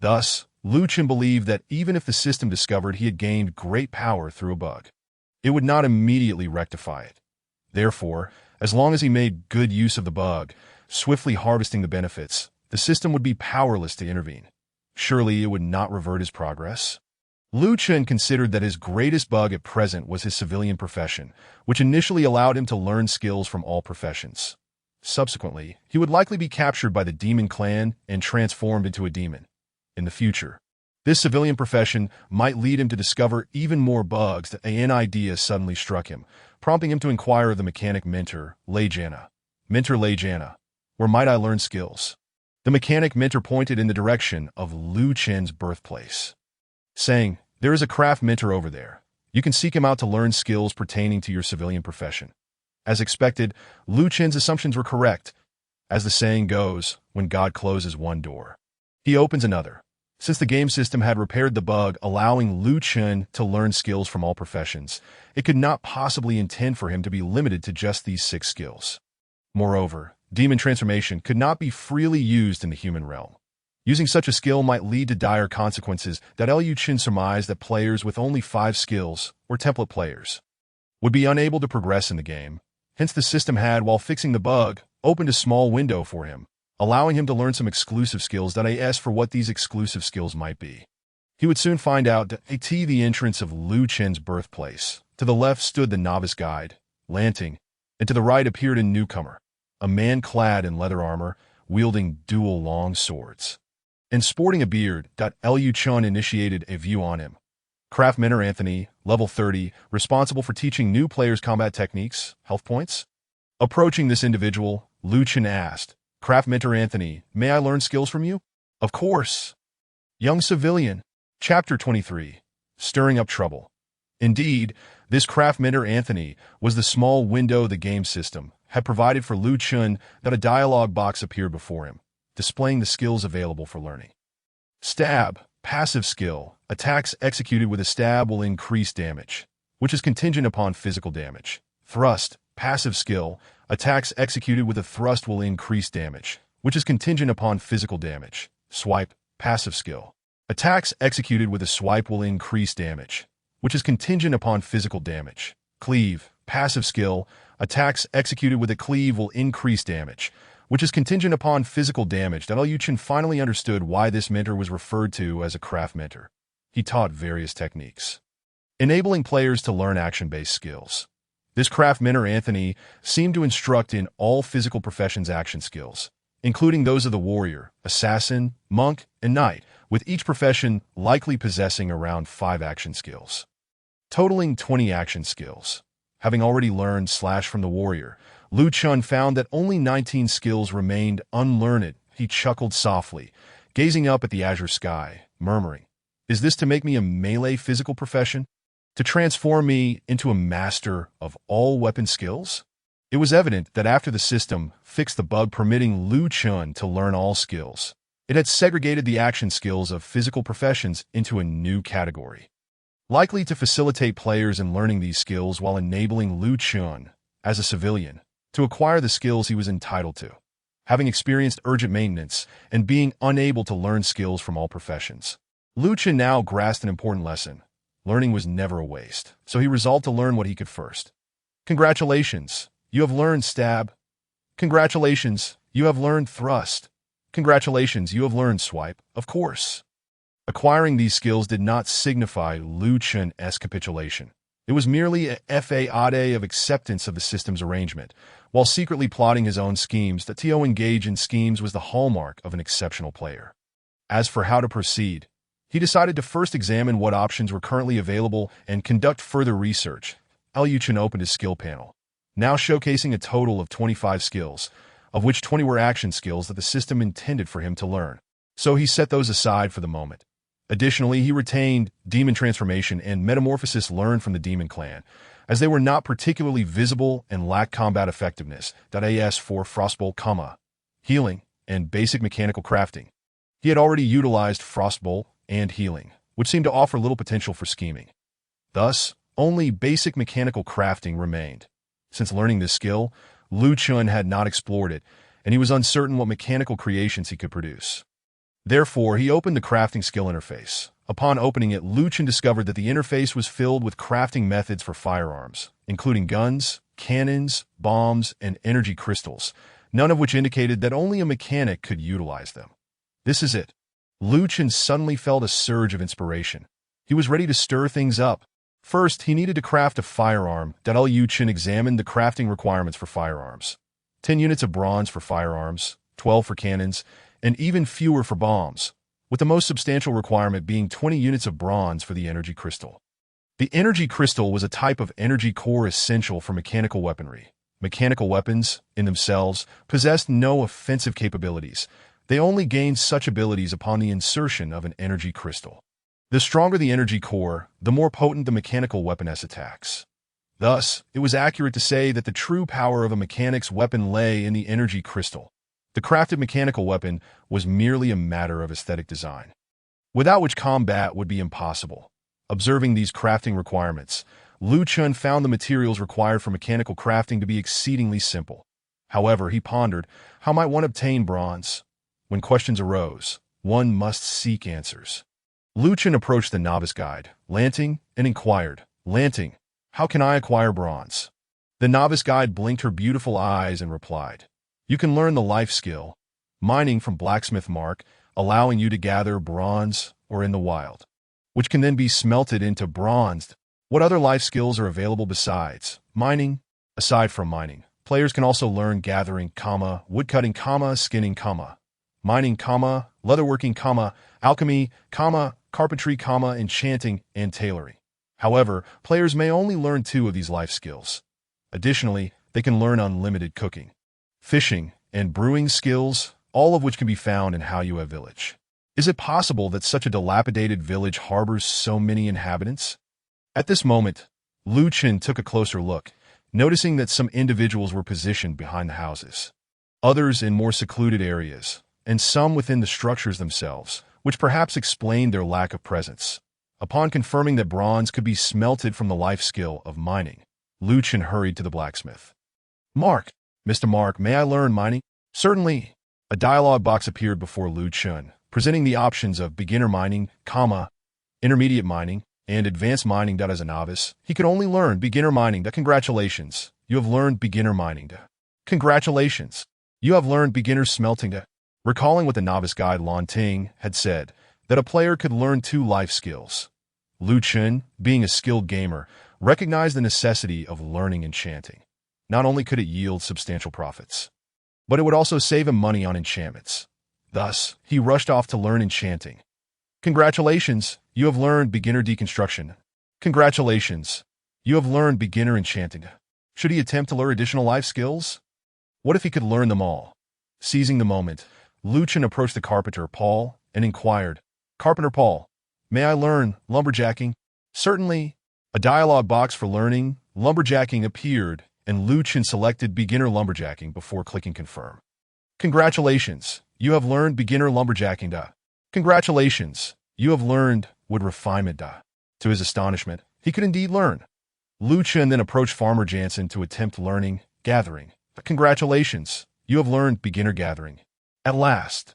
Thus, Chen believed that even if the system discovered he had gained great power through a bug, it would not immediately rectify it. Therefore, as long as he made good use of the bug, swiftly harvesting the benefits, the system would be powerless to intervene. Surely it would not revert his progress? Chen considered that his greatest bug at present was his civilian profession, which initially allowed him to learn skills from all professions. Subsequently, he would likely be captured by the demon clan and transformed into a demon. In the future, this civilian profession might lead him to discover even more bugs. An idea suddenly struck him, prompting him to inquire of the mechanic mentor, Lejana. Mentor Lejana, where might I learn skills? The mechanic mentor pointed in the direction of Chen's birthplace, saying, there is a craft mentor over there. You can seek him out to learn skills pertaining to your civilian profession. As expected, Chen's assumptions were correct. As the saying goes, when God closes one door, he opens another. Since the game system had repaired the bug allowing Lu Chen to learn skills from all professions, it could not possibly intend for him to be limited to just these 6 skills. Moreover, demon transformation could not be freely used in the human realm. Using such a skill might lead to dire consequences that Liu Chen surmised that players with only 5 skills, or template players, would be unable to progress in the game. Hence the system had, while fixing the bug, opened a small window for him, allowing him to learn some exclusive skills that I asked for what these exclusive skills might be. He would soon find out that at the entrance of Lu Chen's birthplace. To the left stood the novice guide, Lanting, and to the right appeared a newcomer, a man clad in leather armor, wielding dual long swords and sporting a beard. Liu Chen initiated a view on him. Craft Mentor Anthony, level 30, responsible for teaching new players combat techniques, health points. Approaching this individual, Lu Chen asked, Craft Mentor Anthony, may I learn skills from you? Of course. Young Civilian. Chapter 23. Stirring Up Trouble. Indeed, this Craft Mentor Anthony was the small window the game system had provided for Lu Chen that a dialogue box appeared before him, displaying the skills available for learning. Stab. Passive skill. Attacks executed with a stab will increase damage, which is contingent upon physical damage. Thrust. Passive skill. Attacks executed with a thrust will increase damage, which is contingent upon physical damage. Swipe. Passive skill. Attacks executed with a swipe will increase damage, which is contingent upon physical damage. Cleave. Passive skill. Attacks executed with a cleave will increase damage, which is contingent upon physical damage. Liu Chen finally understood why this mentor was referred to as a craft mentor. He taught various techniques, enabling players to learn action-based skills. This craft mentor Anthony seemed to instruct in all physical professions action skills, including those of the warrior, assassin, monk, and knight, with each profession likely possessing around 5 action skills, totaling 20 action skills. Having already learned slash from the warrior, Lu Chen found that only 19 skills remained unlearned. He chuckled softly, gazing up at the azure sky, murmuring, Is this to make me a melee physical profession? To transform me into a master of all weapon skills? It was evident that after the system fixed the bug permitting Lu Chen to learn all skills, it had segregated the action skills of physical professions into a new category, likely to facilitate players in learning these skills while enabling Lu Chen, as a civilian, to acquire the skills he was entitled to, having experienced urgent maintenance and being unable to learn skills from all professions. Lu Chen now grasped an important lesson. Learning was never a waste, so he resolved to learn what he could first. Congratulations, you have learned stab. Congratulations, you have learned thrust. Congratulations, you have learned swipe, of course. Acquiring these skills did not signify Lu Chen's capitulation. It was merely a fade of acceptance of the system's arrangement, while secretly plotting his own schemes. That to engage in schemes was the hallmark of an exceptional player. As for how to proceed, he decided to first examine what options were currently available and conduct further research. Liu Chen opened his skill panel, now showcasing a total of 25 skills, of which 20 were action skills that the system intended for him to learn. So he set those aside for the moment. Additionally, he retained demon transformation and metamorphosis learned from the demon clan, as they were not particularly visible and lacked combat effectiveness. As for Frostbolt, healing, and basic mechanical crafting, he had already utilized Frostbolt and healing, which seemed to offer little potential for scheming. Thus, only basic mechanical crafting remained. Since learning this skill, Lu Chen had not explored it, and he was uncertain what mechanical creations he could produce. Therefore, he opened the crafting skill interface. Upon opening it, Lu Chen discovered that the interface was filled with crafting methods for firearms, including guns, cannons, bombs, and energy crystals, none of which indicated that only a mechanic could utilize them. This is it. Lu Chen suddenly felt a surge of inspiration. He was ready to stir things up. First, he needed to craft a firearm. Liu Chen examined the crafting requirements for firearms. 10 units of bronze for firearms, 12 for cannons, and even fewer for bombs, with the most substantial requirement being 20 units of bronze for the energy crystal. The energy crystal was a type of energy core essential for mechanical weaponry. Mechanical weapons, in themselves, possessed no offensive capabilities. They only gained such abilities upon the insertion of an energy crystal. The stronger the energy core, the more potent the mechanical weapon's attacks. Thus, it was accurate to say that the true power of a mechanic's weapon lay in the energy crystal. The crafted mechanical weapon was merely a matter of aesthetic design, without which combat would be impossible. Observing these crafting requirements, Chen found the materials required for mechanical crafting to be exceedingly simple. However, he pondered, how might one obtain bronze? When questions arose, one must seek answers. Chen approached the novice guide, Lanting, and inquired, Lanting, how can I acquire bronze? The novice guide blinked her beautiful eyes and replied, you can learn the life skill, mining from blacksmith mark, allowing you to gather bronze or in the wild, which can then be smelted into bronze. What other life skills are available besides mining? Aside from mining, players can also learn gathering, woodcutting, skinning, mining, leatherworking, alchemy, carpentry, enchanting, and tailoring. However, players may only learn 2 of these life skills. Additionally, they can learn unlimited cooking, fishing, and brewing skills, all of which can be found in Haoyue village. Is it possible that such a dilapidated village harbors so many inhabitants? At this moment, Chen took a closer look, noticing that some individuals were positioned behind the houses, others in more secluded areas, and some within the structures themselves, which perhaps explained their lack of presence. Upon confirming that bronze could be smelted from the life skill of mining, Chen hurried to the blacksmith. Mr. Mark, may I learn mining? Certainly. A dialogue box appeared before Chen, presenting the options of beginner mining, intermediate mining, and advanced mining. As a novice, he could only learn beginner mining. Congratulations, you have learned beginner mining. Congratulations, you have learned beginner smelting. Recalling what the novice guide Lanting had said, that a player could learn 2 life skills, Chen, being a skilled gamer, recognized the necessity of learning enchanting. Not only could it yield substantial profits, but it would also save him money on enchantments. Thus, he rushed off to learn enchanting. Congratulations, you have learned beginner deconstruction. Congratulations, you have learned beginner enchanting. Should he attempt to learn additional life skills? What if he could learn them all? Seizing the moment, Chen approached the carpenter Paul and inquired, Carpenter Paul, may I learn lumberjacking? Certainly. A dialogue box for learning lumberjacking appeared, and Chen selected beginner lumberjacking before clicking confirm. Congratulations, you have learned beginner lumberjacking. Congratulations, you have learned wood refinement. To his astonishment, he could indeed learn. Chen then approached Farmer Jansen to attempt learning gathering. Congratulations, you have learned beginner gathering. At last,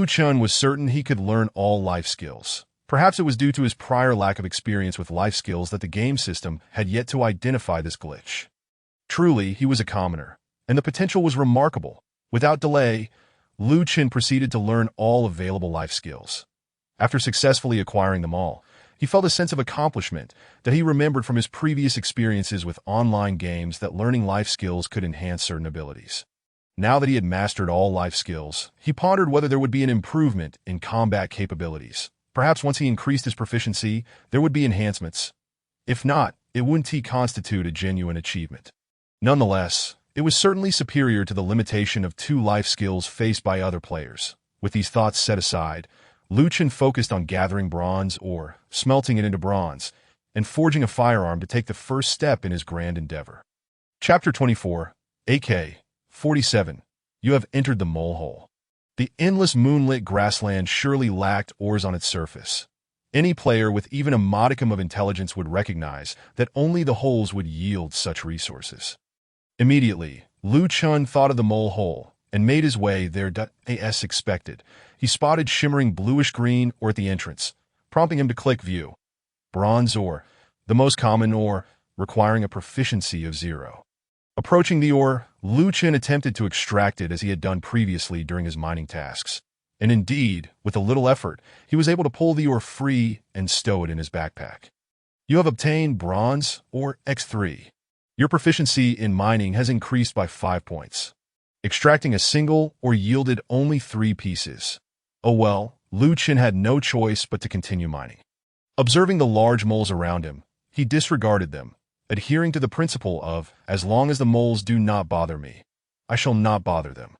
Chen was certain he could learn all life skills. Perhaps it was due to his prior lack of experience with life skills that the game system had yet to identify this glitch. Truly, he was a commoner, and the potential was remarkable. Without delay, Chen proceeded to learn all available life skills. After successfully acquiring them all, he felt a sense of accomplishment that he remembered from his previous experiences with online games that learning life skills could enhance certain abilities. Now that he had mastered all life skills, he pondered whether there would be an improvement in combat capabilities. Perhaps once he increased his proficiency, there would be enhancements. If not, it wouldn't constitute a genuine achievement. Nonetheless, it was certainly superior to the limitation of 2 life skills faced by other players. With these thoughts set aside, Chen focused on gathering bronze ore, smelting it into bronze, and forging a firearm to take the first step in his grand endeavor. Chapter 24, AK 47. You have entered the mole hole. The endless moonlit grassland surely lacked ores on its surface. Any player with even a modicum of intelligence would recognize that only the holes would yield such resources. Immediately, Chen thought of the mole hole and made his way there. As expected, he spotted shimmering bluish-green ore at the entrance, prompting him to click View. Bronze ore, the most common ore, requiring a proficiency of 0. Approaching the ore, Chen attempted to extract it as he had done previously during his mining tasks. And indeed, with a little effort, he was able to pull the ore free and stow it in his backpack. You have obtained bronze ore X3. Your proficiency in mining has increased by 5 points. Extracting a single ore yielded only 3 pieces. Oh well, Chen had no choice but to continue mining. Observing the large moles around him, he disregarded them, adhering to the principle of, as long as the moles do not bother me, I shall not bother them.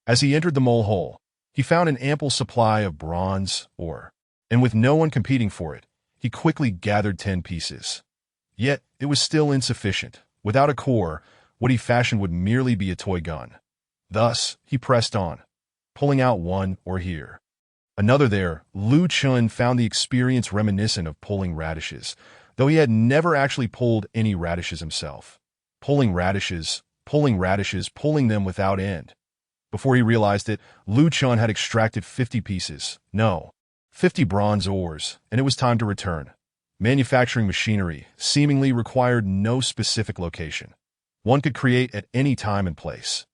As he entered the mole hole, he found an ample supply of bronze ore, and with no one competing for it, he quickly gathered 10 pieces. Yet, it was still insufficient. Without a core, what he fashioned would merely be a toy gun. Thus, he pressed on, pulling out one or here. Another there, Chen found the experience reminiscent of pulling radishes, though he had never actually pulled any radishes himself. Pulling radishes, pulling them without end. Before he realized it, Chen had extracted 50 pieces, no, 50 bronze ores, and it was time to return. Manufacturing machinery seemingly required no specific location. One could create at any time and place.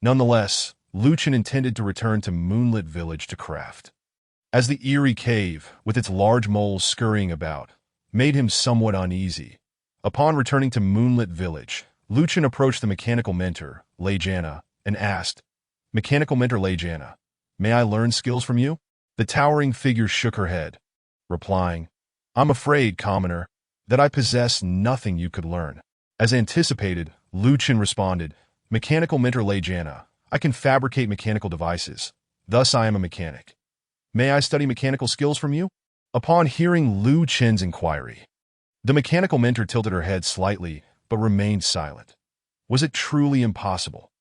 Nonetheless, Chen intended to return to Moonlit Village to craft. As the eerie cave, with its large moles scurrying about, made him somewhat uneasy. Upon returning to Moonlit Village, Chen approached the mechanical mentor, Lejana, and asked, "Mechanical mentor Lejana, may I learn skills from you?" The towering figure shook her head, replying, "I'm afraid, commoner, that I possess nothing you could learn." As anticipated, Chen responded, "Mechanical mentor Lejana, I can fabricate mechanical devices. Thus I am a mechanic. May I study mechanical skills from you?" Upon hearing Chen's inquiry, the mechanical mentor tilted her head slightly, but remained silent. Was it truly impossible?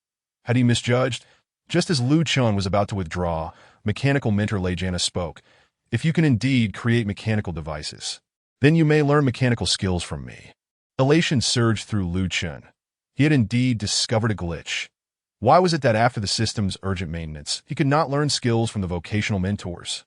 Had he misjudged? Just as Chen was about to withdraw, mechanical mentor Lejana spoke, "If you can indeed create mechanical devices, then you may learn mechanical skills from me." Elation surged through Chen. He had indeed discovered a glitch. Why was it that after the system's urgent maintenance, he could not learn skills from the vocational mentors?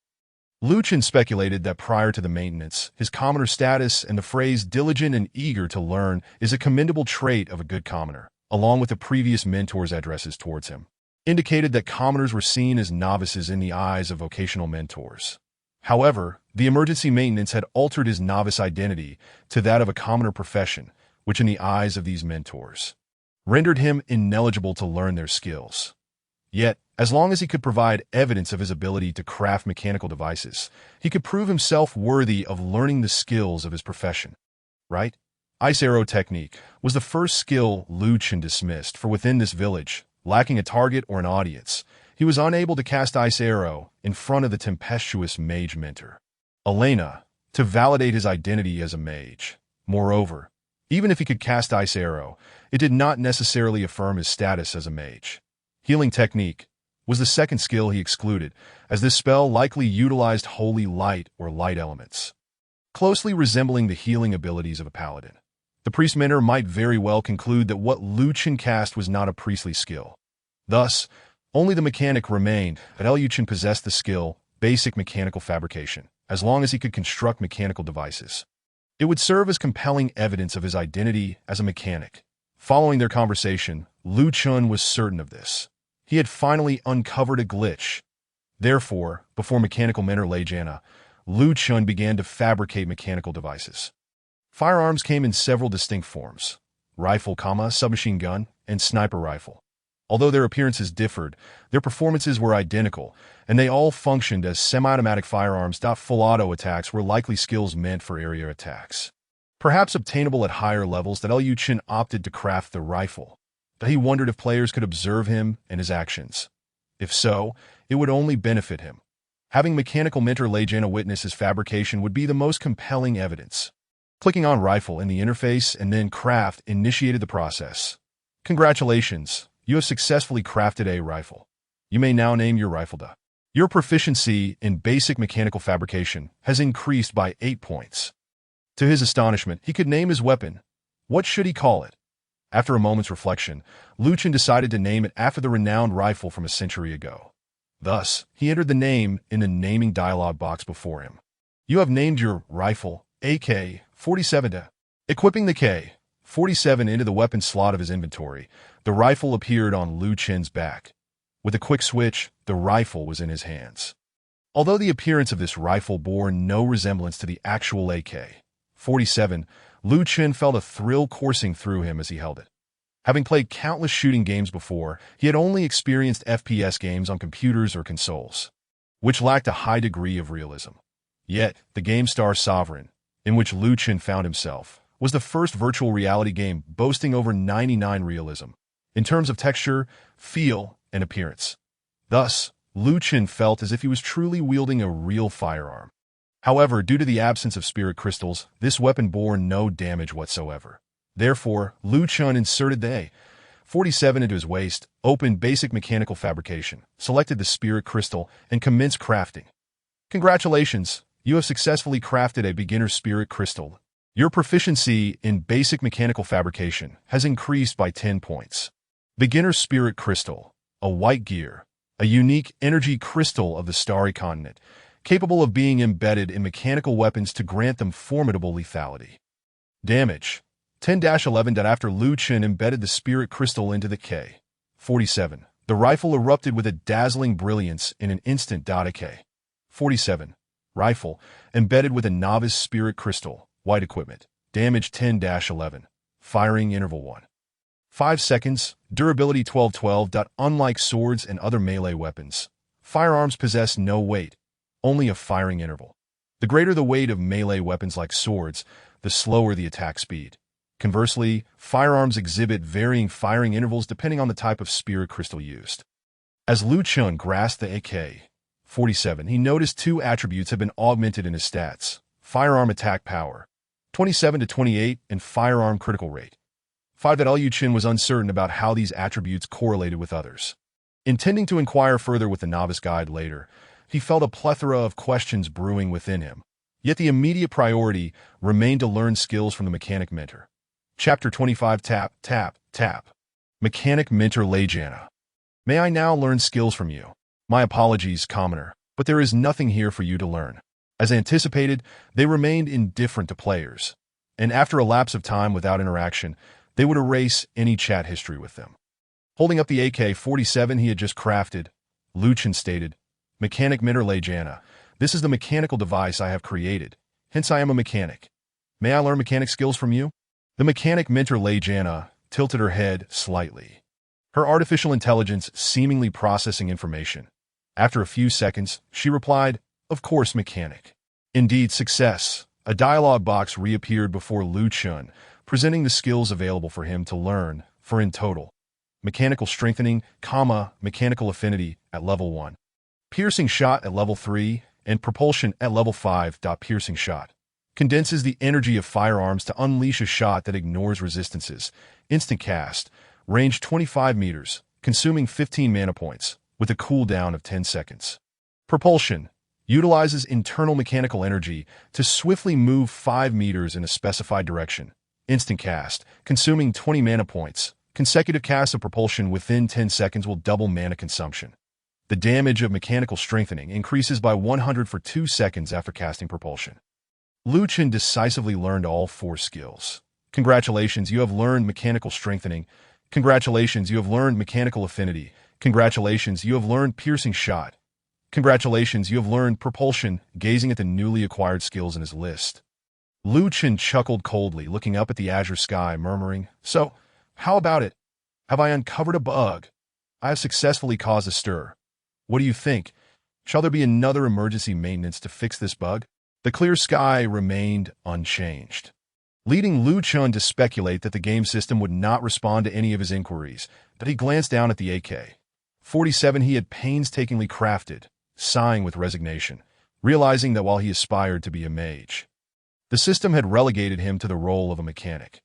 Chen speculated that prior to the maintenance, his commoner status and the phrase diligent and eager to learn is a commendable trait of a good commoner, along with the previous mentor's addresses towards him, indicated that commoners were seen as novices in the eyes of vocational mentors. However, the emergency maintenance had altered his novice identity to that of a commoner profession, which in the eyes of these mentors rendered him ineligible to learn their skills. Yet, as long as he could provide evidence of his ability to craft mechanical devices, he could prove himself worthy of learning the skills of his profession. Right? Ice arrow technique was the first skill Chen dismissed, for within this village, lacking a target or an audience, he was unable to cast ice arrow in front of the tempestuous mage mentor, Elena, to validate his identity as a mage. Moreover, even if he could cast ice arrow, it did not necessarily affirm his status as a mage. Healing technique was the second skill he excluded, as this spell likely utilized holy light or light elements, closely resembling the healing abilities of a paladin. The priest mentor might very well conclude that what Chen cast was not a priestly skill. Thus, only the mechanic remained, that Chen possessed the skill, basic mechanical fabrication, as long as he could construct mechanical devices. It would serve as compelling evidence of his identity as a mechanic. Following their conversation, Chen was certain of this. He had finally uncovered a glitch. Therefore, before mechanical mentor Lejana, Chen began to fabricate mechanical devices. Firearms came in several distinct forms: rifle, submachine gun, and sniper rifle. Although their appearances differed, their performances were identical, and they all functioned as semi-automatic firearms. Full auto attacks were likely skills meant for area attacks, perhaps obtainable at higher levels. That Chen opted to craft the rifle, that he wondered if players could observe him and his actions. If so, it would only benefit him. Having mechanical mentor Lejana witness his fabrication would be the most compelling evidence. Clicking on rifle in the interface and then craft initiated the process. Congratulations, you have successfully crafted a rifle. You may now name your rifle. Your proficiency in basic mechanical fabrication has increased by 8 points. To his astonishment, he could name his weapon. What should he call it? After a moment's reflection, Chen decided to name it after the renowned rifle from a century ago. Thus, he entered the name in the naming dialog box before him. You have named your rifle AK-47. Equipping the K-47 into the weapon slot of his inventory, the rifle appeared on Chen's back. With a quick switch, the rifle was in his hands. Although the appearance of this rifle bore no resemblance to the actual AK-47, Chen felt a thrill coursing through him as he held it. Having played countless shooting games before, he had only experienced FPS games on computers or consoles, which lacked a high degree of realism. Yet, the game Star Sovereign, in which Chen found himself, was the first virtual reality game boasting over 99% realism, in terms of texture, feel, and appearance. Thus, Chen felt as if he was truly wielding a real firearm. However, due to the absence of spirit crystals, this weapon bore no damage whatsoever. Therefore, Chen inserted the 47 into his waist, opened basic mechanical fabrication, selected the spirit crystal, and commenced crafting. Congratulations, you have successfully crafted a beginner's spirit crystal. Your proficiency in basic mechanical fabrication has increased by 10 points. Beginner's spirit crystal, a white gear, a unique energy crystal of the Starry Continent, capable of being embedded in mechanical weapons to grant them formidable lethality. Damage 10-11. After Liu Chen embedded the spirit crystal into the K-47, the rifle erupted with a dazzling brilliance in an instant. A K-47 rifle embedded with a novice spirit crystal, white equipment, damage 10-11, firing interval 1. 5 seconds, durability 12-12. Unlike swords and other melee weapons, firearms possess no weight, only a firing interval. The greater the weight of melee weapons like swords, the slower the attack speed. Conversely, firearms exhibit varying firing intervals depending on the type of spirit crystal used. As Liu Chen grasped the AK-47, he noticed two attributes had been augmented in his stats: firearm attack power, 27-28, and firearm critical rate, 5. Liu Chen was uncertain about how these attributes correlated with others. Intending to inquire further with the novice guide later, he felt a plethora of questions brewing within him. Yet the immediate priority remained to learn skills from the mechanic mentor. Chapter 25. Tap, tap, tap. Mechanic mentor Lejana. May I now learn skills from you? My apologies, commoner, but there is nothing here for you to learn. As anticipated, they remained indifferent to players, and after a lapse of time without interaction, they would erase any chat history with them. Holding up the AK-47 he had just crafted, Liu Chen stated, "Mechanic mentor Lejana, this is the mechanical device I have created, hence I am a mechanic. May I learn mechanic skills from you?" The mechanic mentor Lejana tilted her head slightly, her artificial intelligence seemingly processing information. After a few seconds, she replied, "Of course, mechanic." Indeed, success. A dialogue box reappeared before Liu Chen, presenting the skills available for him to learn, for in total: mechanical strengthening, mechanical affinity at level 1, piercing shot at level 3, and propulsion at level 5. Piercing shot condenses the energy of firearms to unleash a shot that ignores resistances. Instant cast, range 25 meters, consuming 15 mana points, with a cooldown of 10 seconds. Propulsion utilizes internal mechanical energy to swiftly move 5 meters in a specified direction. Instant cast, consuming 20 mana points. Consecutive casts of propulsion within 10 seconds will double mana consumption. The damage of mechanical strengthening increases by 100 for 2 seconds after casting propulsion. Liu Chen decisively learned all 4 skills. Congratulations, you have learned mechanical strengthening. Congratulations, you have learned mechanical affinity. Congratulations, you have learned piercing shot. Congratulations, you have learned propulsion. Gazing at the newly acquired skills in his list, Liu Chen chuckled coldly, looking up at the azure sky, murmuring, "So, how about it? Have I uncovered a bug? I have successfully caused a stir. What do you think? Shall there be another emergency maintenance to fix this bug?" The clear sky remained unchanged, leading Liu Chen to speculate that the game system would not respond to any of his inquiries. But he glanced down at the AK-47 he had painstakingly crafted, sighing with resignation, realizing that while he aspired to be a mage, the system had relegated him to the role of a mechanic.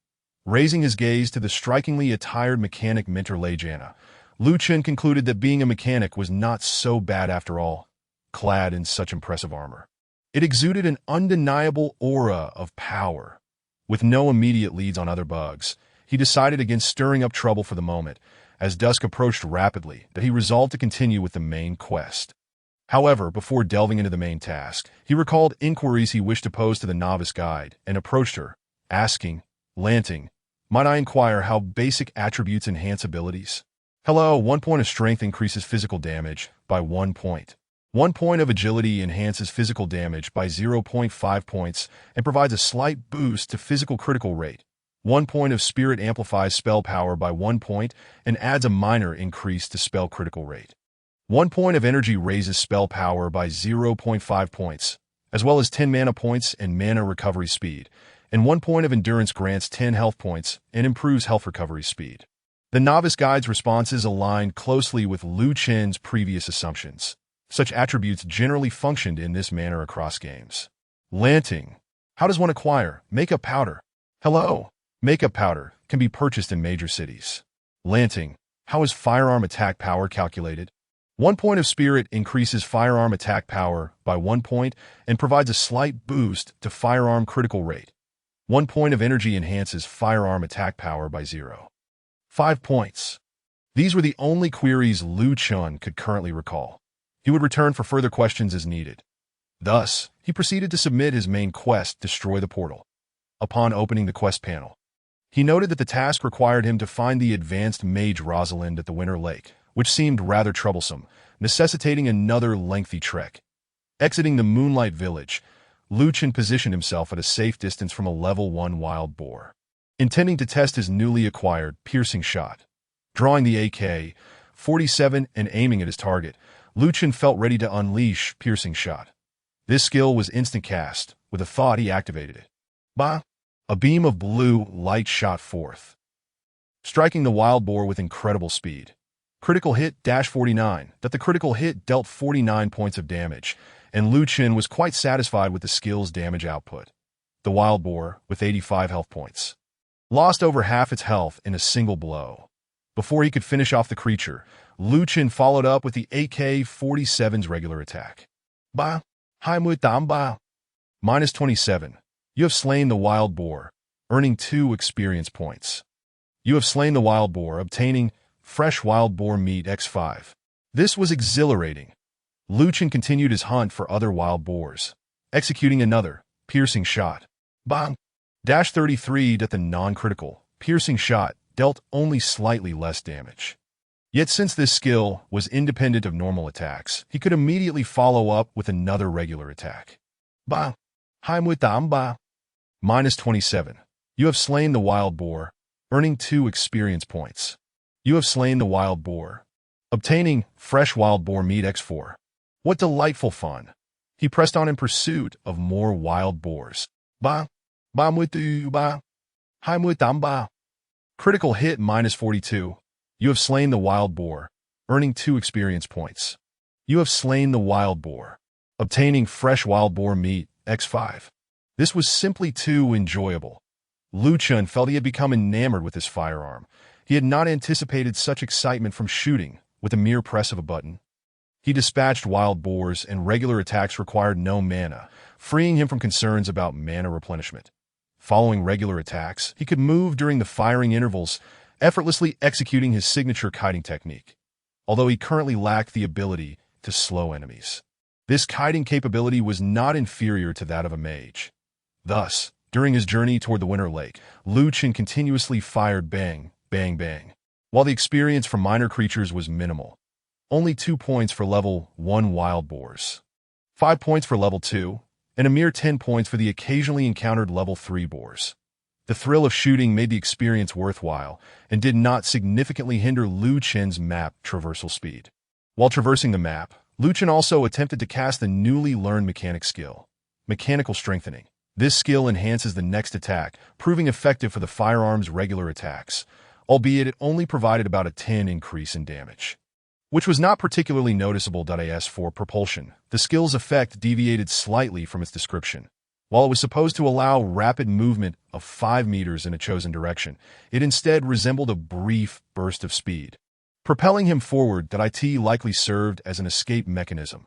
Raising his gaze to the strikingly attired mechanic mentor Lejana, Liu Chen concluded that being a mechanic was not so bad after all. Clad in such impressive armor, it exuded an undeniable aura of power. With no immediate leads on other bugs, he decided against stirring up trouble for the moment. As dusk approached rapidly, that he resolved to continue with the main quest. However, before delving into the main task, he recalled inquiries he wished to pose to the novice guide and approached her, asking, "Lanting, might I inquire how basic attributes enhance abilities?" "Hello, 1 point of strength increases physical damage by 1 point. 1 point of agility enhances physical damage by 0.5 points and provides a slight boost to physical critical rate. 1 point of spirit amplifies spell power by 1 point and adds a minor increase to spell critical rate. 1 point of energy raises spell power by 0.5 points, as well as 10 mana points and mana recovery speed, and 1 point of endurance grants 10 health points and improves health recovery speed." The novice guide's responses aligned closely with Liu Chen's previous assumptions. Such attributes generally functioned in this manner across games. Lanting. How does one acquire makeup powder? Hello. Makeup powder can be purchased in major cities. Lanting, how is firearm attack power calculated? 1 point of spirit increases firearm attack power by 1 point and provides a slight boost to firearm critical rate. 1 point of energy enhances firearm attack power by 0.5 points. These were the only queries Lu Chen could currently recall. He would return for further questions as needed. Thus, he proceeded to submit his main quest, Destroy the Portal. Upon opening the quest panel, he noted that the task required him to find the advanced mage Rosalind at the Winter Lake, which seemed rather troublesome, necessitating another lengthy trek. Exiting the Moonlight village, Lu Chen positioned himself at a safe distance from a level 1 wild boar, intending to test his newly acquired piercing shot. Drawing the AK-47 and aiming at his target, Lu Chen felt ready to unleash piercing shot. This skill was instant cast. With a thought, he activated it. Bah! A beam of blue light shot forth, striking the wild boar with incredible speed. Critical hit -49. That the critical hit dealt 49 points of damage, and Lu Chen was quite satisfied with the skill's damage output. The wild boar, with 85 health points, lost over half its health in a single blow. Before he could finish off the creature, Lu Chen followed up with the AK-47's regular attack. Ba! Hai Mui Tam Ba! -27. You have slain the wild boar, earning 2 experience points. You have slain the wild boar, obtaining fresh wild boar meat x5. This was exhilarating. Lu Chen continued his hunt for other wild boars, executing another piercing shot. Bang! -33 that the non-critical piercing shot dealt only slightly less damage. Yet since this skill was independent of normal attacks, he could immediately follow up with another regular attack. Bang! Hai Mui Tam Ba! -27. You have slain the wild boar, earning 2 experience points. You have slain the wild boar, obtaining fresh wild boar meat x4. What delightful fun! He pressed on in pursuit of more wild boars. Ba! Ba Mui Tu Ba! Hai Mui Tam Ba! Critical hit -42. You have slain the wild boar, earning 2 experience points. You have slain the wild boar, obtaining fresh wild boar meat x5. This was simply too enjoyable. Lu Chen felt he had become enamored with his firearm. He had not anticipated such excitement from shooting with a mere press of a button. He dispatched wild boars, and regular attacks required no mana, freeing him from concerns about mana replenishment. Following regular attacks, he could move during the firing intervals, effortlessly executing his signature kiting technique, although he currently lacked the ability to slow enemies. This kiting capability was not inferior to that of a mage. Thus, during his journey toward the Winter Lake, Lu Chen continuously fired bang, bang, bang, while the experience from minor creatures was minimal. Only 2 points for level 1 wild boars, 5 points for level 2, and a mere 10 points for the occasionally encountered level 3 boars. The thrill of shooting made the experience worthwhile and did not significantly hinder Lu Chen's map traversal speed. While traversing the map, Lu Chen also attempted to cast the newly learned mechanic skill, Mechanical Strengthening. This skill enhances the next attack, proving effective for the firearm's regular attacks, albeit it only provided about a 10 increase in damage, which was not particularly noticeable. As for propulsion, the skill's effect deviated slightly from its description. While it was supposed to allow rapid movement of 5 meters in a chosen direction, it instead resembled a brief burst of speed, propelling him forward. It likely served as an escape mechanism.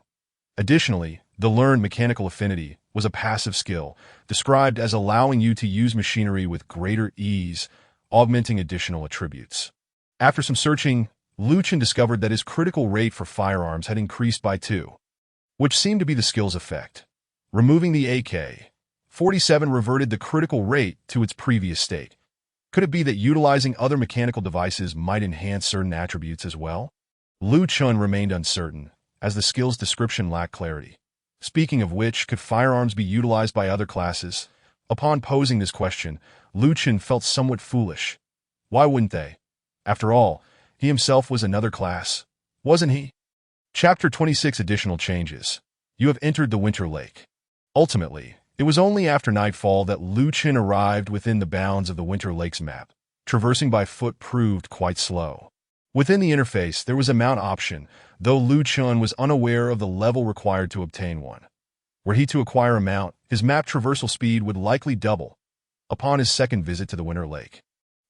Additionally, the learned mechanical affinity was a passive skill, described as allowing you to use machinery with greater ease, augmenting additional attributes. After some searching, Lu Chen discovered that his critical rate for firearms had increased by 2, which seemed to be the skill's effect. Removing the AK-47 reverted the critical rate to its previous state. Could it be that utilizing other mechanical devices might enhance certain attributes as well? Lu Chen remained uncertain, as the skill's description lacked clarity. Speaking of which, could firearms be utilized by other classes? Upon posing this question, Lu Chen felt somewhat foolish. Why wouldn't they? After all, he himself was another class, wasn't he? Chapter 26 Additional Changes. You have entered the Winter Lake. Ultimately, it was only after nightfall that Lu Chen arrived within the bounds of the Winter Lake's map. Traversing by foot proved quite slow. Within the interface, there was a mount option, though Lu Chen was unaware of the level required to obtain one. Were he to acquire a mount, his map traversal speed would likely double upon his second visit to the Winter Lake.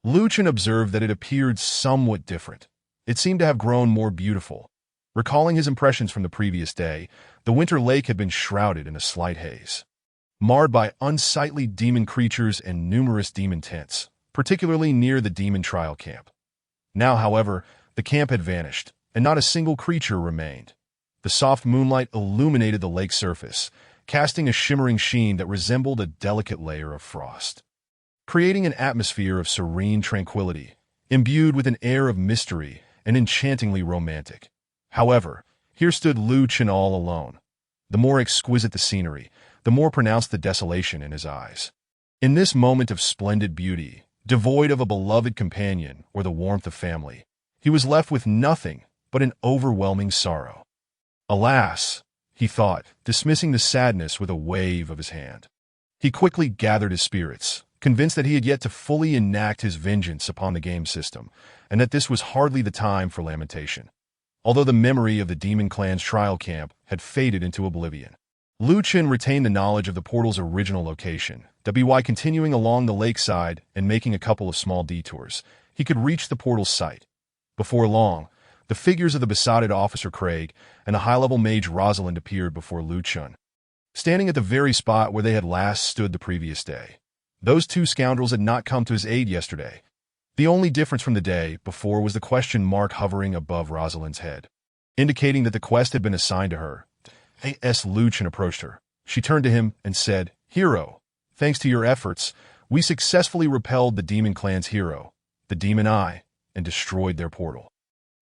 Chen observed that it appeared somewhat different. It seemed to have grown more beautiful. Recalling his impressions from the previous day, the winter lake had been shrouded in a slight haze, marred by unsightly demon creatures and numerous demon tents, particularly near the demon trial camp. Now, however, the camp had vanished, and not a single creature remained. The soft moonlight illuminated the lake's surface, casting a shimmering sheen that resembled a delicate layer of frost, creating an atmosphere of serene tranquility, imbued with an air of mystery and enchantingly romantic. However, here stood Chen all alone. The more exquisite the scenery, the more pronounced the desolation in his eyes. In this moment of splendid beauty, devoid of a beloved companion or the warmth of family, he was left with nothing but an overwhelming sorrow. Alas, he thought, dismissing the sadness with a wave of his hand. He quickly gathered his spirits, convinced that he had yet to fully enact his vengeance upon the game system, and that this was hardly the time for lamentation. Although the memory of the Demon Clan's trial camp had faded into oblivion, Chen retained the knowledge of the portal's original location. By continuing along the lakeside and making a couple of small detours, he could reach the portal's site. Before long, the figures of the besotted Officer Craig and the high-level mage Rosalind appeared before Chen, standing at the very spot where they had last stood the previous day. Those two scoundrels had not come to his aid yesterday. The only difference from the day before was the question mark hovering above Rosalind's head, indicating that the quest had been assigned to her. As Chen approached her, she turned to him and said, "Hero, thanks to your efforts, we successfully repelled the Demon Clan's hero, the Demon Eye, and destroyed their portal.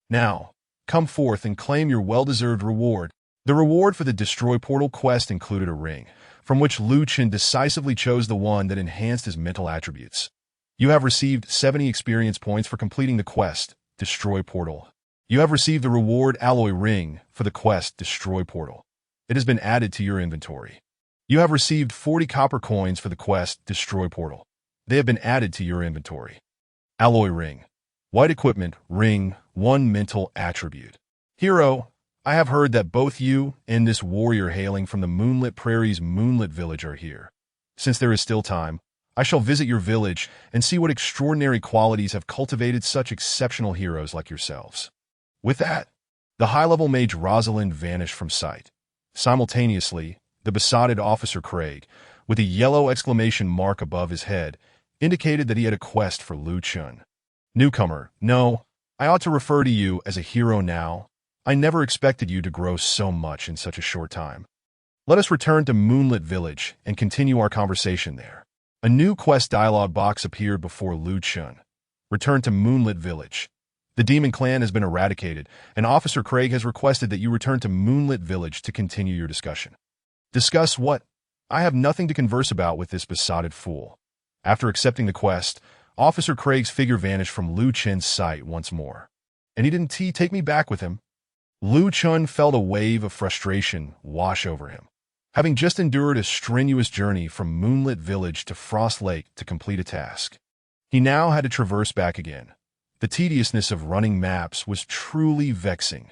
Now, come forth and claim your well-deserved reward." The reward for the Destroy Portal quest included a ring, from which Chen decisively chose the one that enhanced his mental attributes. You have received 70 experience points for completing the quest, Destroy Portal. You have received the reward Alloy Ring for the quest, Destroy Portal. It has been added to your inventory. You have received 40 copper coins for the quest, Destroy Portal. They have been added to your inventory. Alloy Ring. White equipment, ring, 1 mental attribute. Hero, I have heard that both you and this warrior hailing from the Moonlit Prairie's Moonlit village are here. Since there is still time, I shall visit your village and see what extraordinary qualities have cultivated such exceptional heroes like yourselves. With that, the high-level mage Rosalind vanished from sight. Simultaneously, the besotted Officer Craig, with a yellow exclamation mark above his head, indicated that he had a quest for Chen. Newcomer, no, I ought to refer to you as a hero now. I never expected you to grow so much in such a short time. Let us return to Moonlit Village and continue our conversation there. A new quest dialog box appeared before Chen. Return to Moonlit Village. The Demon Clan has been eradicated, and Officer Craig has requested that you return to Moonlit Village to continue your discussion. Discuss what? I have nothing to converse about with this besotted fool. After accepting the quest, Officer Craig's figure vanished from Chen's sight once more. And he didn't take me back with him. Chen felt a wave of frustration wash over him. Having just endured a strenuous journey from Moonlit Village to Frost Lake to complete a task, he now had to traverse back again. The tediousness of running maps was truly vexing.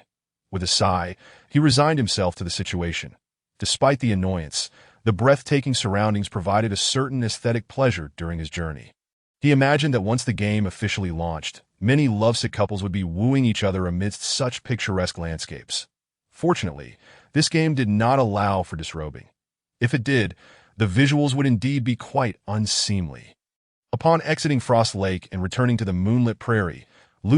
With a sigh, he resigned himself to the situation. Despite the annoyance, the breathtaking surroundings provided a certain aesthetic pleasure during his journey. He imagined that once the game officially launched, many lovesick couples would be wooing each other amidst such picturesque landscapes. Fortunately, this game did not allow for disrobing. If it did, the visuals would indeed be quite unseemly. Upon exiting Frost Lake and returning to the Moonlit Prairie,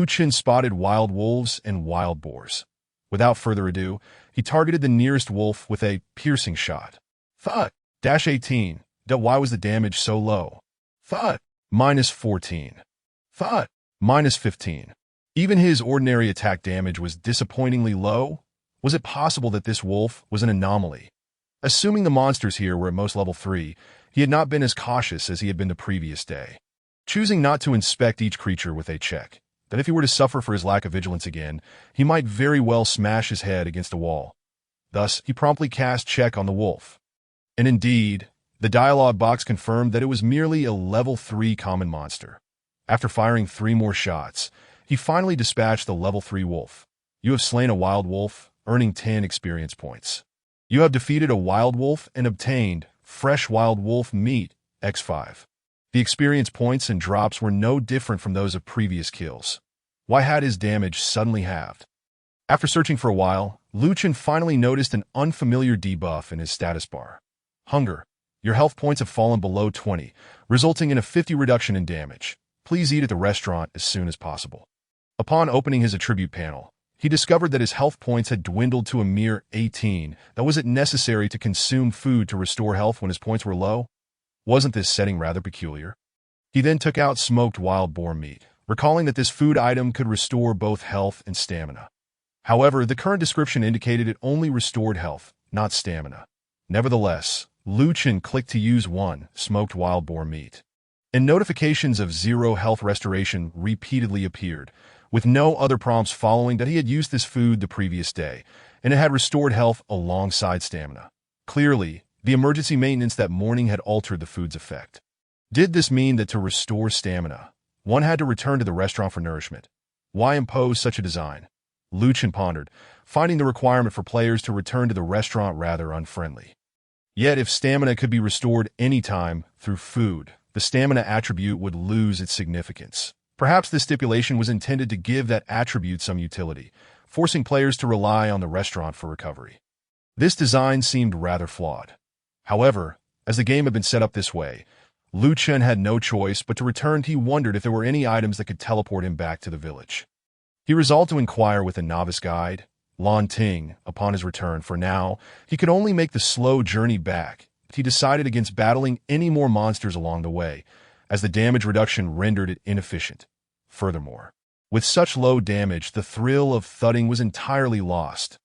Chen spotted wild wolves and wild boars. Without further ado, he targeted the nearest wolf with a piercing shot. Thud. -18. Why was the damage so low? Thud. -14. Thud. -15. Even his ordinary attack damage was disappointingly low. Was it possible that this wolf was an anomaly? Assuming the monsters here were at most level 3, he had not been as cautious as he had been the previous day, choosing not to inspect each creature with a check, that if he were to suffer for his lack of vigilance again, he might very well smash his head against a wall. Thus, he promptly cast check on the wolf. And indeed, the dialogue box confirmed that it was merely a level 3 common monster. After firing 3 more shots, he finally dispatched the level 3 wolf. You have slain a wild wolf, earning 10 experience points. You have defeated a wild wolf and obtained fresh wild wolf meat, x5. The experience points and drops were no different from those of previous kills. Why had his damage suddenly halved? After searching for a while, Chen finally noticed an unfamiliar debuff in his status bar. Hunger. Your health points have fallen below 20, resulting in a 50 reduction in damage. Please eat at the restaurant as soon as possible. Upon opening his attribute panel, he discovered that his health points had dwindled to a mere 18. That was it necessary to consume food to restore health when his points were low? Wasn't this setting rather peculiar? He then took out smoked wild boar meat, recalling that this food item could restore both health and stamina. However, the current description indicated it only restored health, not stamina. Nevertheless, Chen clicked to use one smoked wild boar meat. And notifications of 0 health restoration repeatedly appeared, with no other prompts following that he had used this food the previous day, and it had restored health alongside stamina. Clearly, the emergency maintenance that morning had altered the food's effect. Did this mean that to restore stamina, one had to return to the restaurant for nourishment? Why impose such a design? Chen pondered, finding the requirement for players to return to the restaurant rather unfriendly. Yet if stamina could be restored anytime through food, the stamina attribute would lose its significance. Perhaps this stipulation was intended to give that attribute some utility, forcing players to rely on the restaurant for recovery. This design seemed rather flawed. However, as the game had been set up this way, Chen had no choice but to return. He wondered if there were any items that could teleport him back to the village. He resolved to inquire with a novice guide, Lan Ting, upon his return. For now, he could only make the slow journey back. He decided against battling any more monsters along the way, as the damage reduction rendered it inefficient. Furthermore, with such low damage, the thrill of thudding was entirely lost.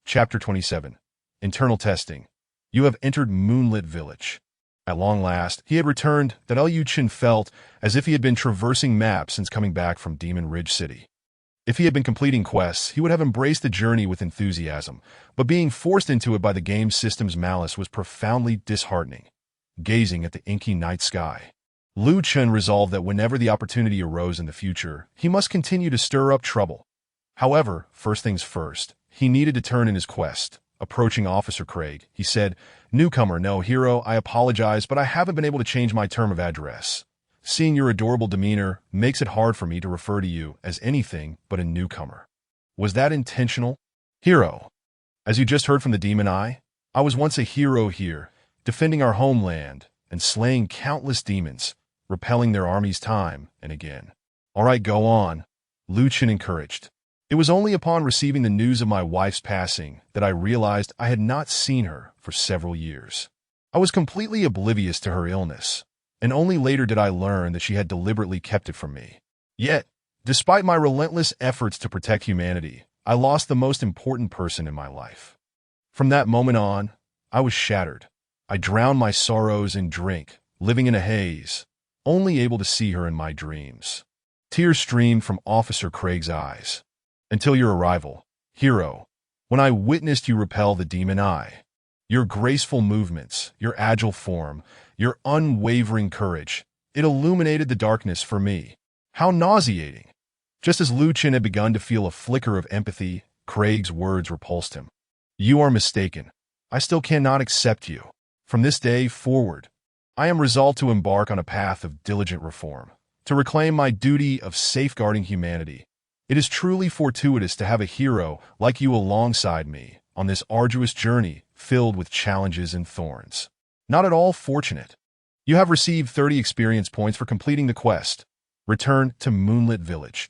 Chapter 27. Internal Testing. You have entered Moonlit Village. At long last, he had returned. That Chen felt as if he had been traversing maps since coming back from Demon Ridge City. If he had been completing quests, he would have embraced the journey with enthusiasm, but being forced into it by the game system's malice was profoundly disheartening. Gazing at the inky night sky, Chen resolved that whenever the opportunity arose in the future, he must continue to stir up trouble. However, first things first, he needed to turn in his quest. Approaching Officer Craig, he said, "Newcomer, no hero, I apologize, but I haven't been able to change my term of address. Seeing your adorable demeanor makes it hard for me to refer to you as anything but a newcomer." Was that intentional? Hero. As you just heard from the Demon Eye, I was once a hero here, defending our homeland and slaying countless demons, repelling their armies time and again. All right, go on, Chen encouraged. It was only upon receiving the news of my wife's passing that I realized I had not seen her for several years. I was completely oblivious to her illness, and only later did I learn that she had deliberately kept it from me. Yet, despite my relentless efforts to protect humanity, I lost the most important person in my life. From that moment on, I was shattered. I drowned my sorrows in drink, living in a haze, only able to see her in my dreams. Tears streamed from Officer Craig's eyes. Until your arrival, hero, when I witnessed you repel the Demon Eye. Your graceful movements, your agile form, your unwavering courage, it illuminated the darkness for me. How nauseating! Just as Chen had begun to feel a flicker of empathy, Craig's words repulsed him. You are mistaken. I still cannot accept you. From this day forward, I am resolved to embark on a path of diligent reform, to reclaim my duty of safeguarding humanity. It is truly fortuitous to have a hero like you alongside me on this arduous journey filled with challenges and thorns. Not at all fortunate. You have received 30 experience points for completing the quest. Return to Moonlit Village.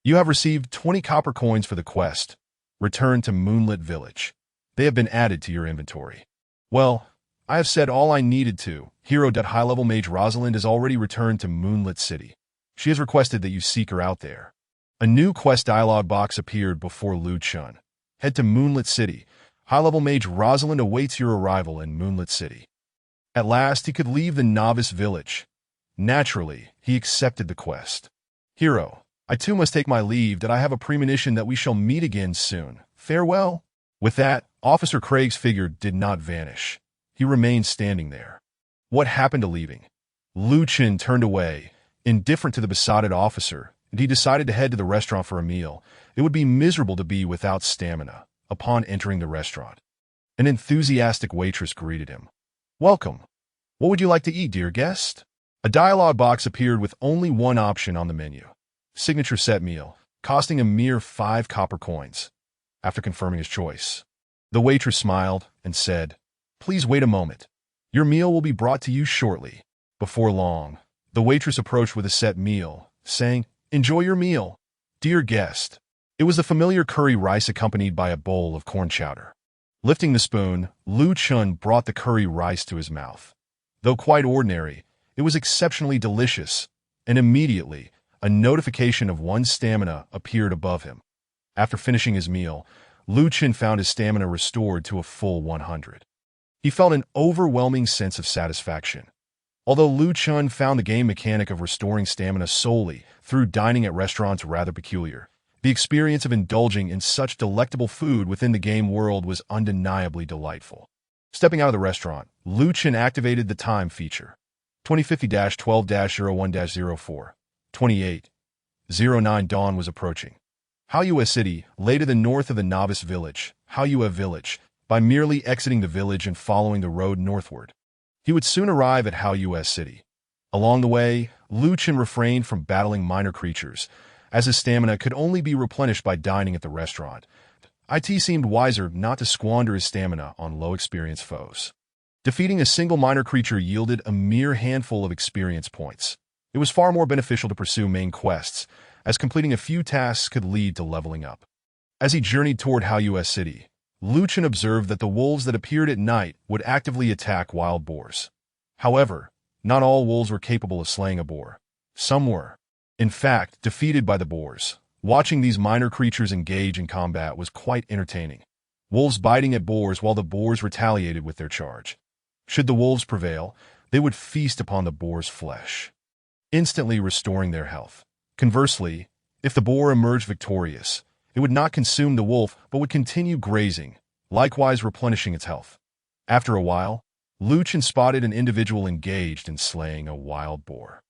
You have received 20 copper coins for the quest. Return to Moonlit Village. They have been added to your inventory. Well, I have said all I needed to. Hero. High-level mage Rosalind has already returned to Moonlit City. She has requested that you seek her out there. A new quest dialog box appeared before Chen. Head to Moonlit City. High-level mage Rosalind awaits your arrival in Moonlit City. At last, he could leave the Novice village. Naturally, he accepted the quest. Hero, I too must take my leave. That I have a premonition that we shall meet again soon. Farewell. With that, Officer Craig's figure did not vanish. He remained standing there. What happened to leaving? Chen turned away, indifferent to the besotted officer, and he decided to head to the restaurant for a meal. It would be miserable to be without stamina. Upon entering the restaurant, an enthusiastic waitress greeted him. Welcome. What would you like to eat, dear guest? A dialog box appeared with only one option on the menu: signature set meal, costing a mere 5 copper coins. After confirming his choice, the waitress smiled and said, "Please wait a moment. Your meal will be brought to you shortly." Before long, the waitress approached with a set meal, saying, "Enjoy your meal, dear guest." It was the familiar curry rice accompanied by a bowl of corn chowder. Lifting the spoon, Chen brought the curry rice to his mouth. Though quite ordinary, it was exceptionally delicious, and immediately, a notification of one's stamina appeared above him. After finishing his meal, Chen found his stamina restored to a full 100. He felt an overwhelming sense of satisfaction. Although Chen found the game mechanic of restoring stamina solely through dining at restaurants rather peculiar, the experience of indulging in such delectable food within the game world was undeniably delightful. Stepping out of the restaurant, Chen activated the time feature. 2050-12-01-04. 28:09 dawn was approaching. Haoyue City lay to the north of the Novice village, Haoyue Village, by merely exiting the village and following the road northward. He would soon arrive at Haoyue City. Along the way, Chen refrained from battling minor creatures, as his stamina could only be replenished by dining at the restaurant. It seemed wiser not to squander his stamina on low-experience foes. Defeating a single minor creature yielded a mere handful of experience points. It was far more beneficial to pursue main quests, as completing a few tasks could lead to leveling up. As he journeyed toward Haoyue City, Chen observed that the wolves that appeared at night would actively attack wild boars. However, not all wolves were capable of slaying a boar. Some were, in fact, defeated by the boars. Watching these minor creatures engage in combat was quite entertaining. Wolves biting at boars while the boars retaliated with their charge. Should the wolves prevail, they would feast upon the boar's flesh, instantly restoring their health. Conversely, if the boar emerged victorious, it would not consume the wolf but would continue grazing, likewise replenishing its health. After a while, Chen spotted an individual engaged in slaying a wild boar.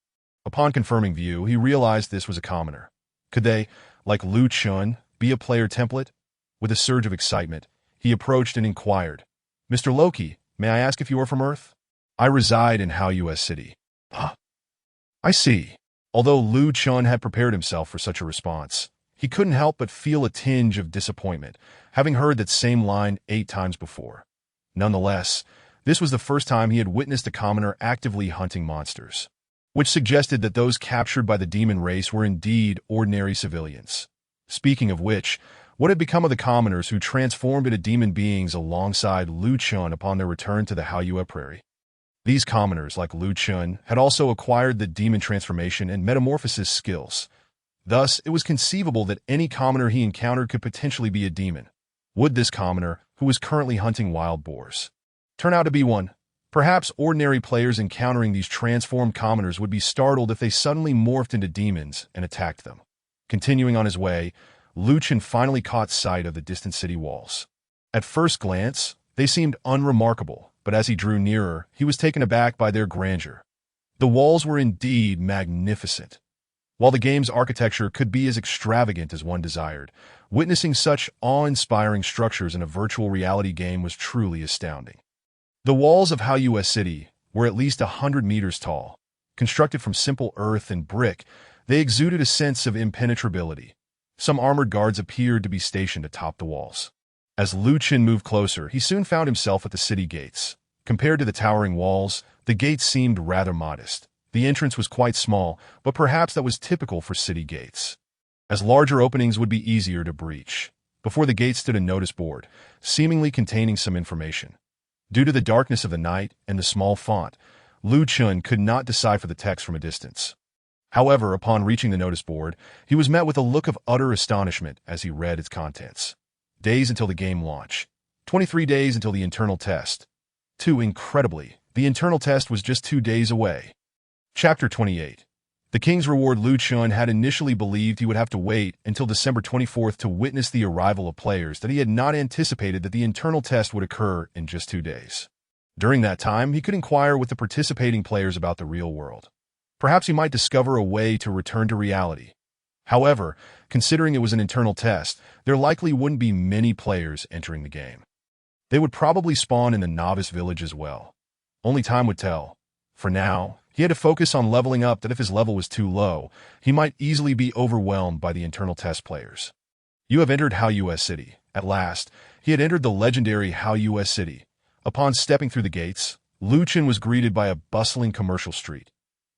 Upon confirming view, he realized this was a commoner. Could they, like Chen, be a player template? With a surge of excitement, he approached and inquired, "Mr. Loki, may I ask if you are from Earth? I reside in Haoyue City." "Huh. I see." Although Chen had prepared himself for such a response, he couldn't help but feel a tinge of disappointment, having heard that same line 8 times before. Nonetheless, this was the first time he had witnessed a commoner actively hunting monsters, which suggested that those captured by the demon race were indeed ordinary civilians. Speaking of which, what had become of the commoners who transformed into demon beings alongside Chen upon their return to the Haoyue Prairie? These commoners, like Chen, had also acquired the demon transformation and metamorphosis skills. Thus, it was conceivable that any commoner he encountered could potentially be a demon. Would this commoner, who was currently hunting wild boars, turn out to be one? Perhaps ordinary players encountering these transformed commoners would be startled if they suddenly morphed into demons and attacked them. Continuing on his way, Chen finally caught sight of the distant city walls. At first glance, they seemed unremarkable, but as he drew nearer, he was taken aback by their grandeur. The walls were indeed magnificent. While the game's architecture could be as extravagant as one desired, witnessing such awe-inspiring structures in a virtual reality game was truly astounding. The walls of Haoyue City were at least 100 meters tall. Constructed from simple earth and brick, they exuded a sense of impenetrability. Some armored guards appeared to be stationed atop the walls. As Chen moved closer, he soon found himself at the city gates. Compared to the towering walls, the gates seemed rather modest. The entrance was quite small, but perhaps that was typical for city gates, as larger openings would be easier to breach. Before the gate stood a notice board, seemingly containing some information. Due to the darkness of the night and the small font, Chen could not decipher the text from a distance. However, upon reaching the notice board, he was met with a look of utter astonishment as he read its contents. Days until the game launch. 23 days until the internal test. Incredibly, the internal test was just 2 days away. Chapter 28. The King's Reward. Chen had initially believed he would have to wait until December 24th to witness the arrival of players, that he had not anticipated that the internal test would occur in just 2 days. During that time, he could inquire with the participating players about the real world. Perhaps he might discover a way to return to reality. However, considering it was an internal test, there likely wouldn't be many players entering the game. They would probably spawn in the Novice village as well. Only time would tell. For now, He had to focus on leveling up that if his level was too low, he might easily be overwhelmed by the internal test players. You have entered Haoyue City. At last, he had entered the legendary Haoyue City. Upon stepping through the gates, Chen was greeted by a bustling commercial street.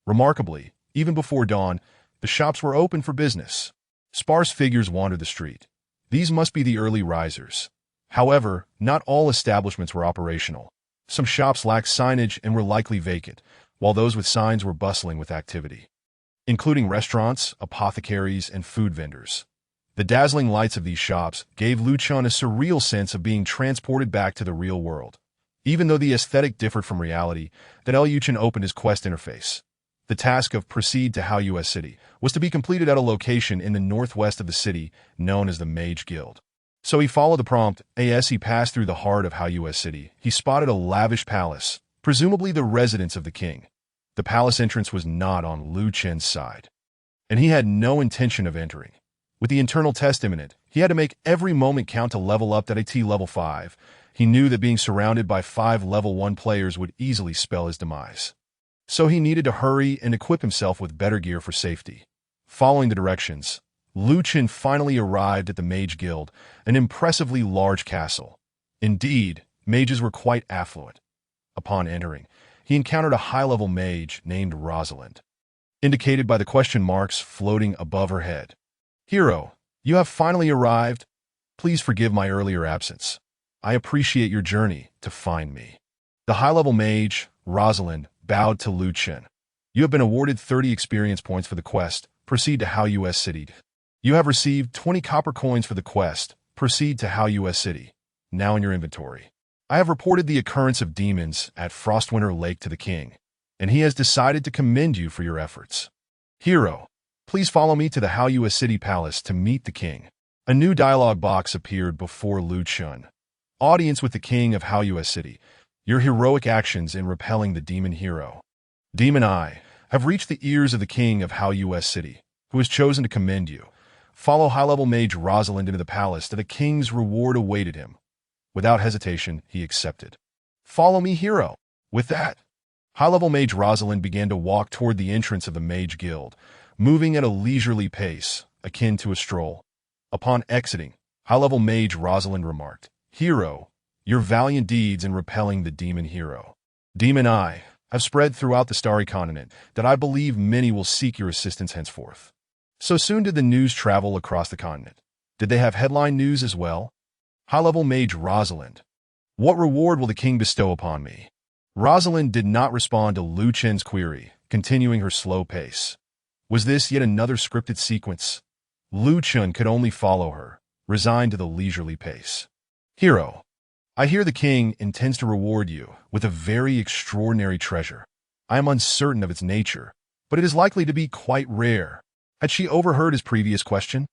Remarkably, even before dawn, the shops were open for business. Sparse figures wandered the street. These must be the early risers. However, not all establishments were operational. Some shops lacked signage and were likely vacant, while those with signs were bustling with activity, including restaurants, apothecaries, and food vendors. The dazzling lights of these shops gave Chen a surreal sense of being transported back to the real world. Even though the aesthetic differed from reality, Chen opened his quest interface. The task of Proceed to Haoyue City was to be completed at a location in the northwest of the city known as the Mage Guild. So he followed the prompt. As he passed through the heart of Haoyue City, he spotted a lavish palace, presumably the residence of the king. The palace entrance was not on Chen's side, and he had no intention of entering. With the internal test imminent, he had to make every moment count to level up at level 5. He knew that being surrounded by 5 level 1 players would easily spell his demise. So he needed to hurry and equip himself with better gear for safety. Following the directions, Chen finally arrived at the Mage Guild, an impressively large castle. Indeed, mages were quite affluent. Upon entering, he encountered a high-level mage named Rosalind, indicated by the question marks floating above her head. "Hero, you have finally arrived. Please forgive my earlier absence. I appreciate your journey to find me." The high-level mage, Rosalind, bowed to Chen. "You have been awarded 30 experience points for the quest, Proceed to Haoyue City. You have received 20 copper coins for the quest, Proceed to Haoyue City. Now in your inventory. I have reported the occurrence of demons at Frostwinter Lake to the king, and he has decided to commend you for your efforts. Hero, please follow me to the Haoyue City Palace to meet the king." A new dialogue box appeared before Chen. "Audience with the king of Haoyue City. Your heroic actions in repelling the demon hero. Demon I have reached the ears of the king of Haoyue City, who has chosen to commend you. Follow high-level mage Rosalind into the palace that a king's reward awaited him." Without hesitation, he accepted. "Follow me, hero." With that, high-level mage Rosalind began to walk toward the entrance of the Mage Guild, moving at a leisurely pace, akin to a stroll. Upon exiting, high-level mage Rosalind remarked, "Hero, your valiant deeds in repelling the demon hero. Demon I have spread throughout the starry continent that I believe many will seek your assistance henceforth." So soon did the news travel across the continent. Did they have headline news as well? High-level mage Rosalind. "What reward will the king bestow upon me?" Rosalind did not respond to Chen's query, continuing her slow pace. Was this yet another scripted sequence? Chen could only follow her, resigned to the leisurely pace. "Hero, I hear the king intends to reward you with a very extraordinary treasure. I am uncertain of its nature, but it is likely to be quite rare." Had she overheard his previous question?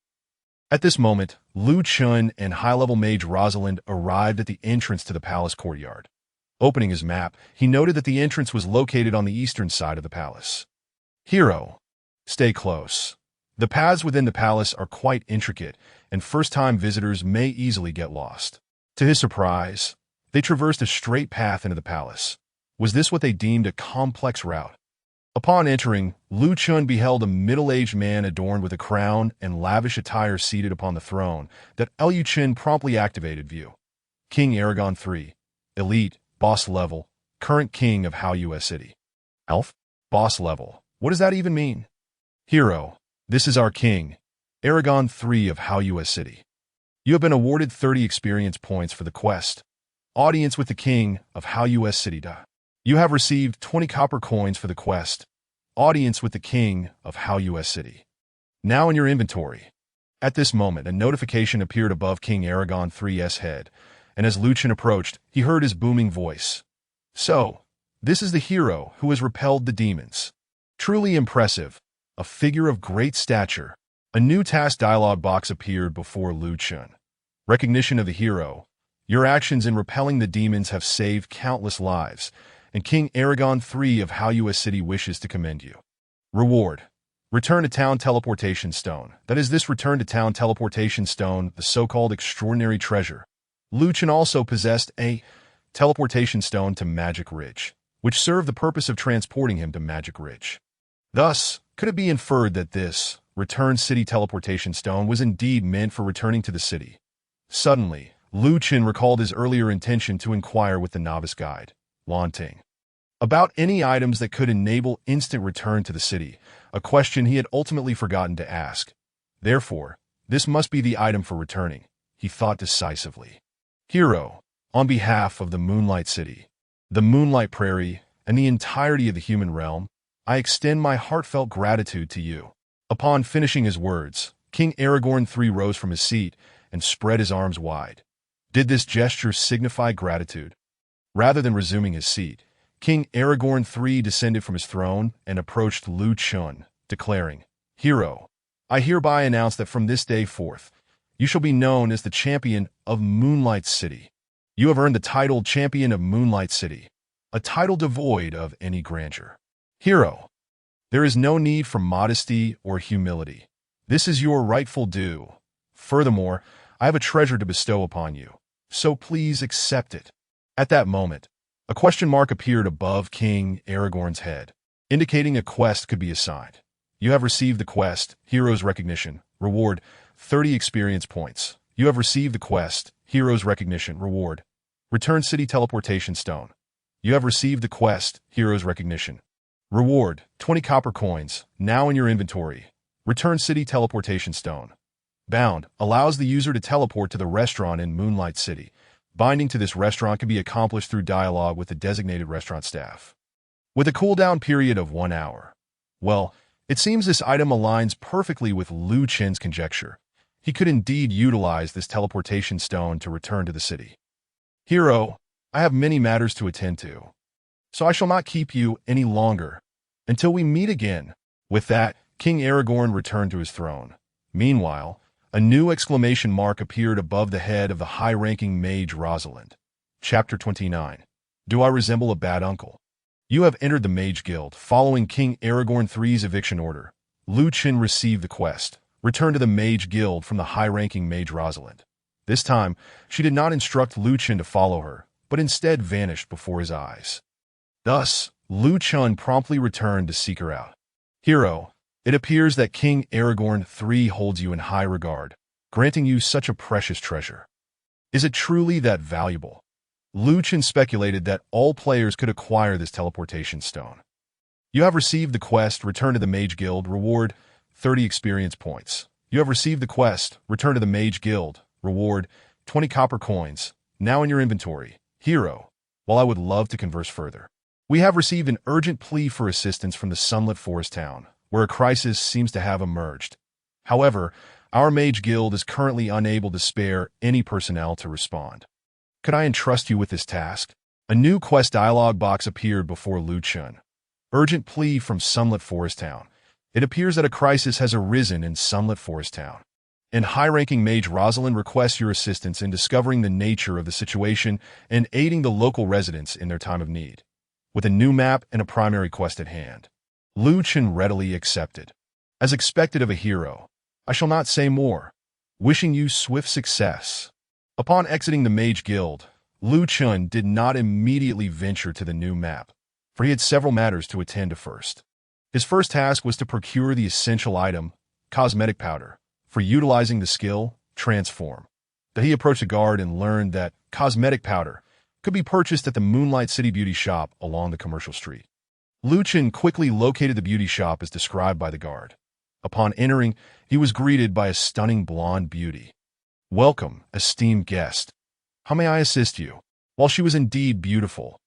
At this moment, Chen and high-level mage Rosalind arrived at the entrance to the palace courtyard. Opening his map, he noted that the entrance was located on the eastern side of the palace. "Hero, stay close. The paths within the palace are quite intricate, and first-time visitors may easily get lost." To his surprise, they traversed a straight path into the palace. Was this what they deemed a complex route? Upon entering, Chen beheld a middle-aged man adorned with a crown and lavish attire seated upon the throne that Chen promptly activated view. King Aragon III, elite, boss level, current king of Haoyue City. Elf? Boss level. What does that even mean? "Hero, this is our king, Aragon III of Haoyue City. You have been awarded 30 experience points for the quest, Audience with the king of Haoyue City. You have received 20 copper coins for the quest, Audience with the king of Haoyue City. Now in your inventory." At this moment, a notification appeared above King Aragon III's head, and as Chen approached, he heard his booming voice. "So, this is the hero who has repelled the demons. Truly impressive, a figure of great stature." A new task dialog box appeared before Chen. Recognition of the hero. Your actions in repelling the demons have saved countless lives, and King Aragon III of Haoyue City wishes to commend you. Reward. Return to Town Teleportation Stone. That is, this Return to Town Teleportation Stone, the so-called extraordinary treasure. Chen also possessed a teleportation stone to Magic Ridge, which served the purpose of transporting him to Magic Ridge. Thus, could it be inferred that this Return City teleportation stone was indeed meant for returning to the city? Suddenly, Chen recalled his earlier intention to inquire with the novice guide, Ting, about any items that could enable instant return to the city, a question he had ultimately forgotten to ask. Therefore, this must be the item for returning, he thought decisively. Hero, on behalf of the Moonlight City, the Moonlight Prairie, and the entirety of the human realm, I extend my heartfelt gratitude to you. Upon finishing his words, King Aragorn III rose from his seat and spread his arms wide. Did this gesture signify gratitude? Rather than resuming his seat, King Aragorn III descended from his throne and approached Chen, declaring, Hero, I hereby announce that from this day forth, you shall be known as the champion of Moonlight City. You have earned the title Champion of Moonlight City, a title devoid of any grandeur. Hero, there is no need for modesty or humility. This is your rightful due. Furthermore, I have a treasure to bestow upon you, so please accept it. At that moment, a question mark appeared above King Aragorn's head, indicating a quest could be assigned. You have received the quest, Hero's Recognition, reward, 30 experience points. You have received the quest, Hero's Recognition, reward, Return City Teleportation Stone. You have received the quest, Hero's Recognition, reward, 20 copper coins, now in your inventory. Return City Teleportation Stone. Bound allows the user to teleport to the restaurant in Moonlight City. Binding to this restaurant can be accomplished through dialogue with the designated restaurant staff, with a cooldown period of 1 hour. Well, it seems this item aligns perfectly with Chen's conjecture. He could indeed utilize this teleportation stone to return to the city. Hero, I have many matters to attend to, so I shall not keep you any longer until we meet again. With that, King Aragorn returned to his throne. Meanwhile, a new exclamation mark appeared above the head of the high-ranking mage Rosalind. Chapter 29. Do I resemble a bad uncle? You have entered the Mage Guild. Following King Aragorn III's eviction order, Chen received the quest, Return to the Mage Guild, from the high-ranking mage Rosalind. This time, she did not instruct Chen to follow her, but instead vanished before his eyes. Thus, Chen promptly returned to seek her out. Hero, it appears that King Aragorn III holds you in high regard, granting you such a precious treasure. Is it truly that valuable? Chen speculated that all players could acquire this teleportation stone. You have received the quest, Return to the Mage Guild, reward, 30 experience points. You have received the quest, Return to the Mage Guild, reward, 20 copper coins, now in your inventory. Hero, while I would love to converse further, we have received an urgent plea for assistance from the Sunlet Forest Town, where a crisis seems to have emerged. However, our Mage Guild is currently unable to spare any personnel to respond. Could I entrust you with this task? A new quest dialog box appeared before Chen. Urgent plea from Sunlet Forest Town. It appears that a crisis has arisen in Sunlet Forest Town, and high-ranking mage Rosalind requests your assistance in discovering the nature of the situation and aiding the local residents in their time of need. With a new map and a primary quest at hand, Chen readily accepted. As expected of a hero, I shall not say more. Wishing you swift success. Upon exiting the Mage Guild, Chen did not immediately venture to the new map, for he had several matters to attend to first. His first task was to procure the essential item, cosmetic powder, for utilizing the skill, Transform. That he approached a guard and learned that cosmetic powder could be purchased at the Moonlight City beauty shop along the commercial street. Chen quickly located the beauty shop as described by the guard. Upon entering, he was greeted by a stunning blonde beauty. Welcome, esteemed guest. How may I assist you? While she was indeed beautiful,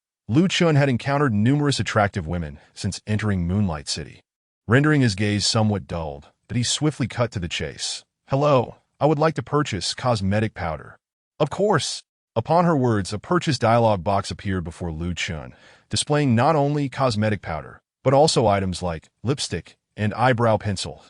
Chen had encountered numerous attractive women since entering Moonlight City, rendering his gaze somewhat dulled, but he swiftly cut to the chase. Hello, I would like to purchase cosmetic powder. Of course. Upon her words, a purchase dialog box appeared before Chen, displaying not only cosmetic powder, but also items like lipstick and eyebrow pencil.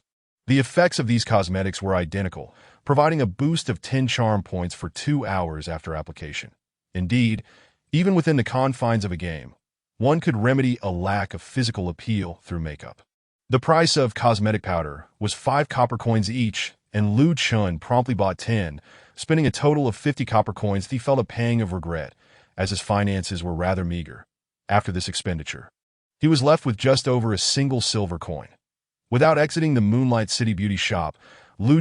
The effects of these cosmetics were identical, providing a boost of 10 charm points for 2 hours after application. Indeed, even within the confines of a game, one could remedy a lack of physical appeal through makeup. The price of cosmetic powder was 5 copper coins each, and Chen promptly bought 10, spending a total of 50 copper coins. He felt a pang of regret, as his finances were rather meager. after this expenditure. He was left with just over a single silver coin. Without exiting the Moonlight City beauty shop,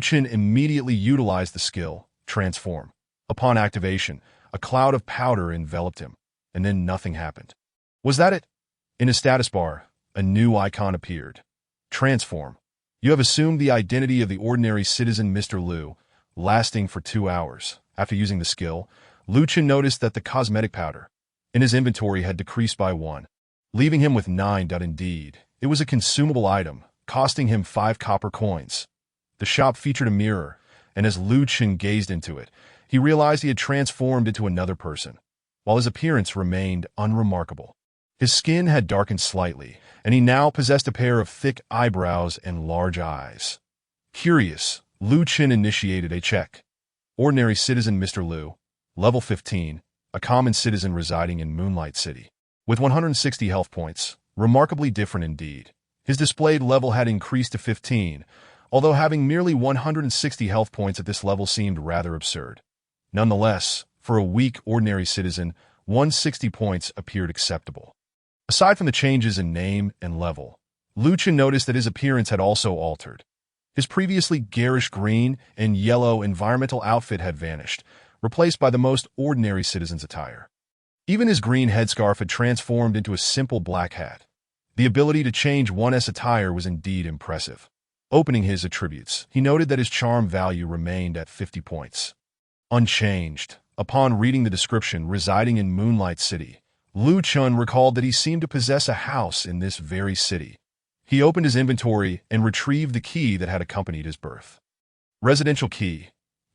Chen immediately utilized the skill, Transform. Upon activation, a cloud of powder enveloped him, and then nothing happened. Was that it? In his status bar, a new icon appeared. Transform. You have assumed the identity of the ordinary citizen Mr. Liu, lasting for 2 hours. After using the skill, Chen noticed that the cosmetic powder in his inventory had decreased by 1, leaving him with 9. Indeed, it was a consumable item, costing him 5 copper coins. The shop featured a mirror, and as Chen gazed into it, he realized he had transformed into another person, while his appearance remained unremarkable. His skin had darkened slightly, and he now possessed a pair of thick eyebrows and large eyes. Curious, Chen initiated a check. Ordinary citizen Mr. Liu, level 15, a common citizen residing in Moonlight City. With 160 health points, remarkably different indeed. His displayed level had increased to 15, although having merely 160 health points at this level seemed rather absurd. Nonetheless, for a weak ordinary citizen, 160 points appeared acceptable. Aside from the changes in name and level, Chen noticed that his appearance had also altered. His previously garish green and yellow environmental outfit had vanished, replaced by the most ordinary citizen's attire. Even his green headscarf had transformed into a simple black hat. The ability to change one's attire was indeed impressive. Opening his attributes, he noted that his charm value remained at 50 points. Unchanged. Upon reading the description, residing in Moonlight City, Chen recalled that he seemed to possess a house in this very city. He opened his inventory and retrieved the key that had accompanied his birth. Residential key.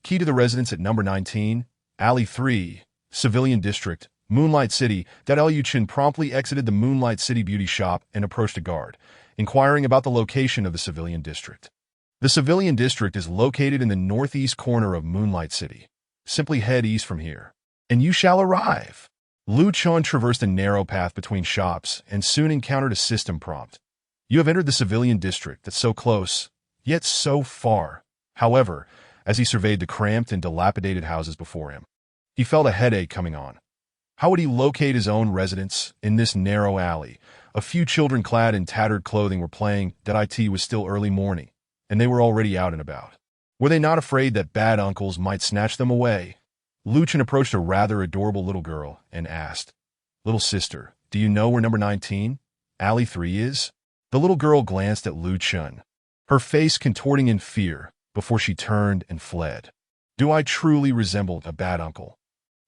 Key to the residence at number 19, Alley 3, Civilian District, Moonlight City. Chen promptly exited the Moonlight City beauty shop and approached a guard, inquiring about the location of the Civilian District. The Civilian District is located in the northeast corner of Moonlight City. Simply head east from here, and you shall arrive. Chen traversed a narrow path between shops and soon encountered a system prompt. You have entered the Civilian District. That's so close, yet so far. However, as he surveyed the cramped and dilapidated houses before him, he felt a headache coming on. How would he locate his own residence in this narrow alley? A few children clad in tattered clothing were playing. It was still early morning, and they were already out and about. Were they not afraid that bad uncles might snatch them away? Chen approached a rather adorable little girl and asked, "Little sister, do you know where number 19, Alley 3 is?" The little girl glanced at Chen, her face contorting in fear before she turned and fled. Do I truly resemble a bad uncle?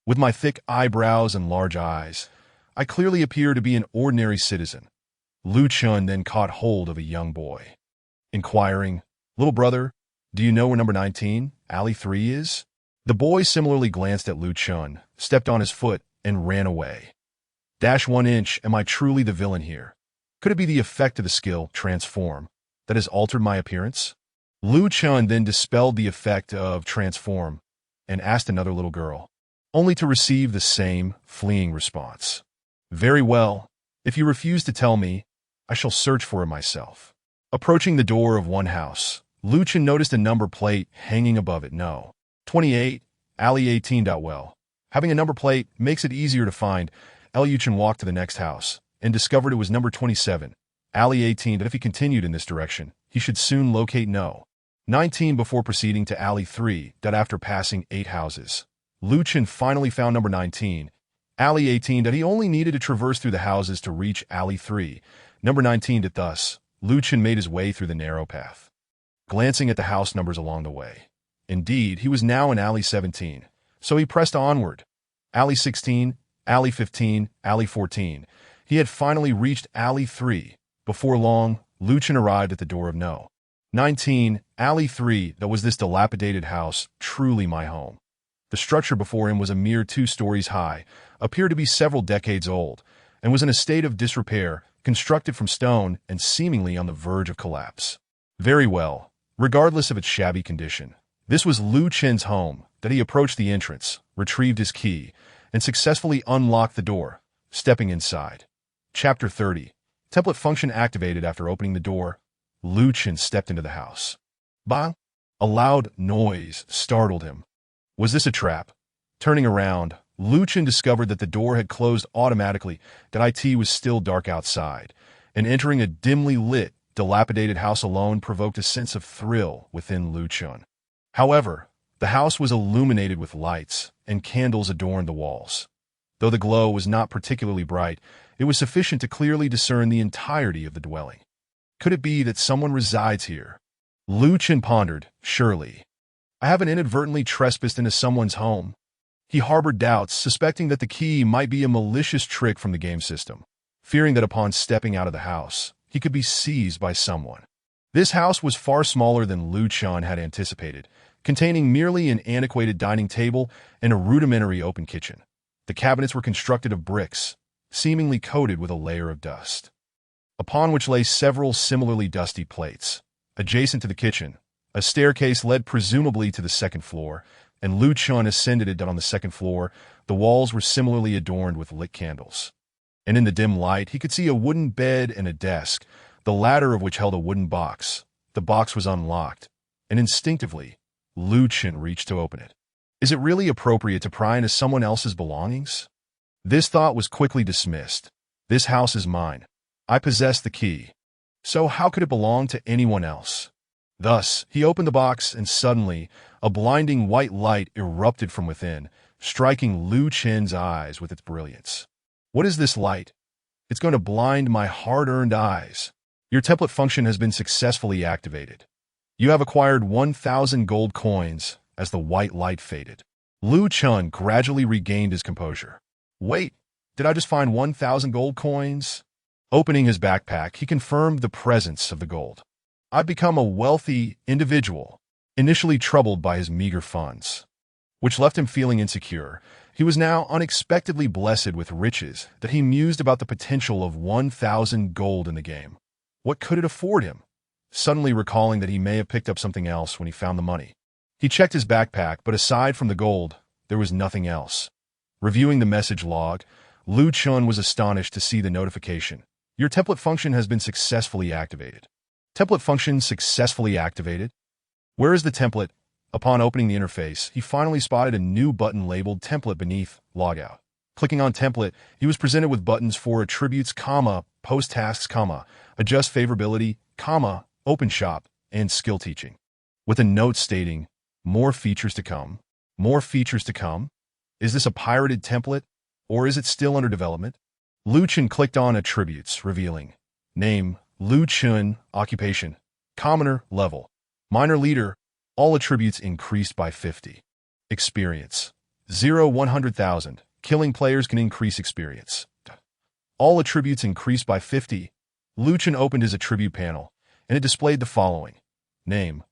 With my thick eyebrows and large eyes, I clearly appear to be an ordinary citizen. Chen then caught hold of a young boy, inquiring, "Little brother, do you know where number 19, Alley 3 is?" The boy similarly glanced at Chen, stepped on his foot, and ran away. -1 inch, am I truly the villain here? Could it be the effect of the skill, Transform, that has altered my appearance? Chen then dispelled the effect of Transform and asked another little girl, only to receive the same fleeing response. Very well. If you refuse to tell me, I shall search for it myself. Approaching the door of one house, Chen noticed a number plate hanging above it. No. 28, Alley 18. Well, having a number plate makes it easier to find. Chen walked to the next house and discovered it was number 27, Alley 18. But if he continued in this direction, he should soon locate No. 19 before proceeding to Alley 3. After passing 8 houses, Chen finally found number 19, Alley 18. He only needed to traverse through the houses to reach Alley 3, number 19. Thus, Chen made his way through the narrow path, glancing at the house numbers along the way. Indeed, he was now in Alley 17, so he pressed onward. Alley 16, Alley 15, Alley 14. He had finally reached Alley 3. Before long, Chen arrived at the door of No. 19, Alley 3. That was this dilapidated house, truly my home. The structure before him was a mere 2 stories high, appeared to be several decades old, and was in a state of disrepair, constructed from stone and seemingly on the verge of collapse. Very well, regardless of its shabby condition, this was Chen's home. He approached the entrance, retrieved his key, and successfully unlocked the door, stepping inside. Chapter 30. Template function activated. After opening the door, Chen stepped into the house. Bang! A loud noise startled him. Was this a trap? Turning around, Chen discovered that the door had closed automatically, that it was still dark outside, and entering a dimly lit, dilapidated house alone provoked a sense of thrill within Chen. However, the house was illuminated with lights, and candles adorned the walls. Though the glow was not particularly bright, it was sufficient to clearly discern the entirety of the dwelling. Could it be that someone resides here? Chen pondered, surely. I haven't inadvertently trespassed into someone's home. He harbored doubts, suspecting that the key might be a malicious trick from the game system, fearing that upon stepping out of the house, he could be seized by someone. This house was far smaller than Chen had anticipated, containing merely an antiquated dining table and a rudimentary open kitchen. The cabinets were constructed of bricks, seemingly coated with a layer of dust, upon which lay several similarly dusty plates. Adjacent to the kitchen, a staircase led presumably to the second floor, and Chen ascended it. On the second floor, the walls were similarly adorned with lit candles. And in the dim light, he could see a wooden bed and a desk, the latter of which held a wooden box. The box was unlocked, and instinctively, Chen reached to open it. Is it really appropriate to pry into someone else's belongings? This thought was quickly dismissed. This house is mine. I possess the key. So how could it belong to anyone else? Thus, he opened the box, and suddenly, a blinding white light erupted from within, striking Chen's eyes with its brilliance. What is this light? It's going to blind my hard-earned eyes. Your template function has been successfully activated. You have acquired 1,000 gold coins. As the white light faded, Chen gradually regained his composure. Wait, did I just find 1,000 gold coins? Opening his backpack, he confirmed the presence of the gold. I've become a wealthy individual, initially troubled by his meager funds, which left him feeling insecure. He was now unexpectedly blessed with riches that he mused about the potential of 1,000 gold in the game. What could it afford him? Suddenly recalling that he may have picked up something else when he found the money. He checked his backpack, but aside from the gold, there was nothing else. Reviewing the message log, Chen was astonished to see the notification. Your template function has been successfully activated. Template function successfully activated? Where is the template? Upon opening the interface, he finally spotted a new button labeled Template beneath Logout. Clicking on Template, he was presented with buttons for Attributes, Post Tasks, Adjust Favorability, Open Shop, and Skill Teaching. With a note stating, More features to come. More features to come? Is this a pirated template, or is it still under development? Chen clicked on Attributes, revealing Name, Chen, Occupation, Commoner, Level, Minor Leader, all attributes increased by 50. Experience, 100,000. Killing players can increase experience. All attributes increased by 50. Chen opened his attribute panel, and it displayed the following. Name,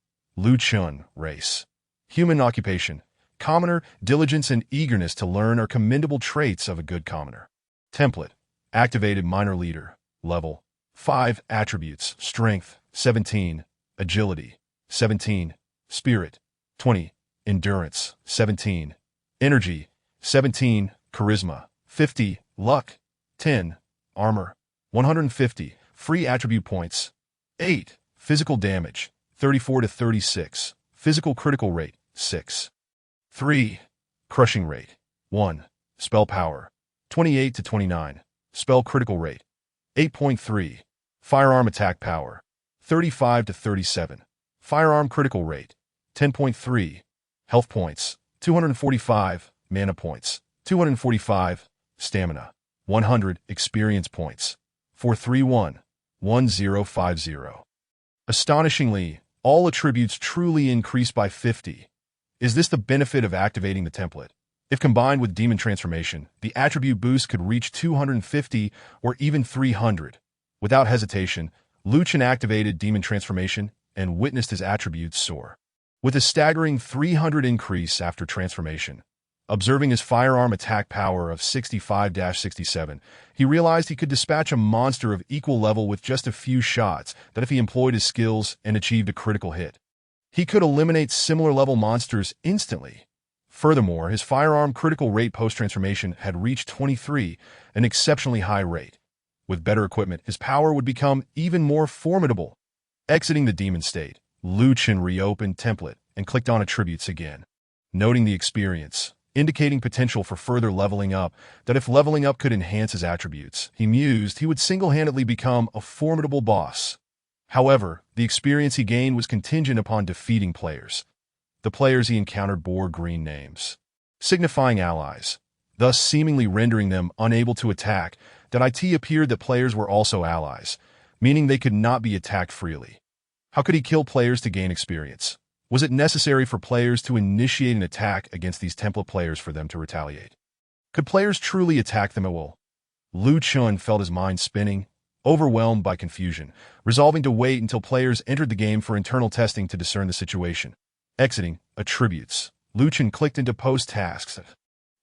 Chen, Race. Human occupation, commoner, diligence and eagerness to learn are commendable traits of a good commoner. Template, activated minor leader, level 5 attributes, strength, 17, agility, 17, spirit, 20, endurance, 17, energy, 17, charisma, 50, luck, 10, armor, 150, free attribute points, 8, physical damage, 34 to 36, physical critical rate, 6. 3. Crushing rate, 1. Spell power, 28 to 29. Spell critical rate, 8.3. Firearm attack power, 35 to 37. Firearm critical rate, 10.3. Health points, 245. Mana points, 245. Stamina, 100. Experience points, 431. 1050. Astonishingly, all attributes truly increase by 50. Is this the benefit of activating the template? If combined with Demon Transformation, the attribute boost could reach 250 or even 300. Without hesitation, Chen activated Demon Transformation and witnessed his attributes soar. With a staggering 300 increase after transformation, observing his firearm attack power of 65-67, he realized he could dispatch a monster of equal level with just a few shots, that if he employed his skills and achieved a critical hit, he could eliminate similar level monsters instantly. Furthermore, his firearm critical rate post-transformation had reached 23, an exceptionally high rate. With better equipment, his power would become even more formidable. Exiting the demon state, Chen reopened Template and clicked on Attributes again. Noting the experience, indicating potential for further leveling up, that if leveling up could enhance his attributes, he mused, he would single-handedly become a formidable boss. However, the experience he gained was contingent upon defeating players. The players he encountered bore green names, signifying allies, thus seemingly rendering them unable to attack. That it appeared that players were also allies, meaning they could not be attacked freely. How could he kill players to gain experience? Was it necessary for players to initiate an attack against these template players for them to retaliate? Could players truly attack them at will? Lu Chen felt his mind spinning, overwhelmed by confusion, resolving to wait until players entered the game for internal testing to discern the situation. Exiting attributes, Lu Chen clicked into post tasks.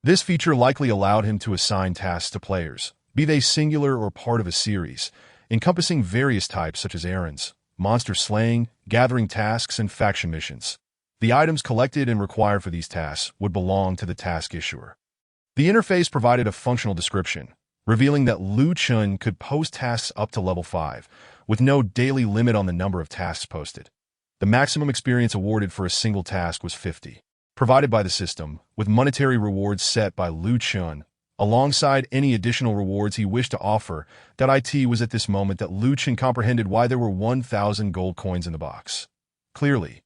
This feature likely allowed him to assign tasks to players, be they singular or part of a series, encompassing various types such as errands, monster slaying, gathering tasks, and faction missions. The items collected and required for these tasks would belong to the task issuer. The interface provided a functional description, revealing that Lu Chen could post tasks up to level 5, with no daily limit on the number of tasks posted. The maximum experience awarded for a single task was 50, provided by the system, with monetary rewards set by Lu Chen, alongside any additional rewards he wished to offer. It was at this moment that Lu Chen comprehended why there were 1,000 gold coins in the box. Clearly,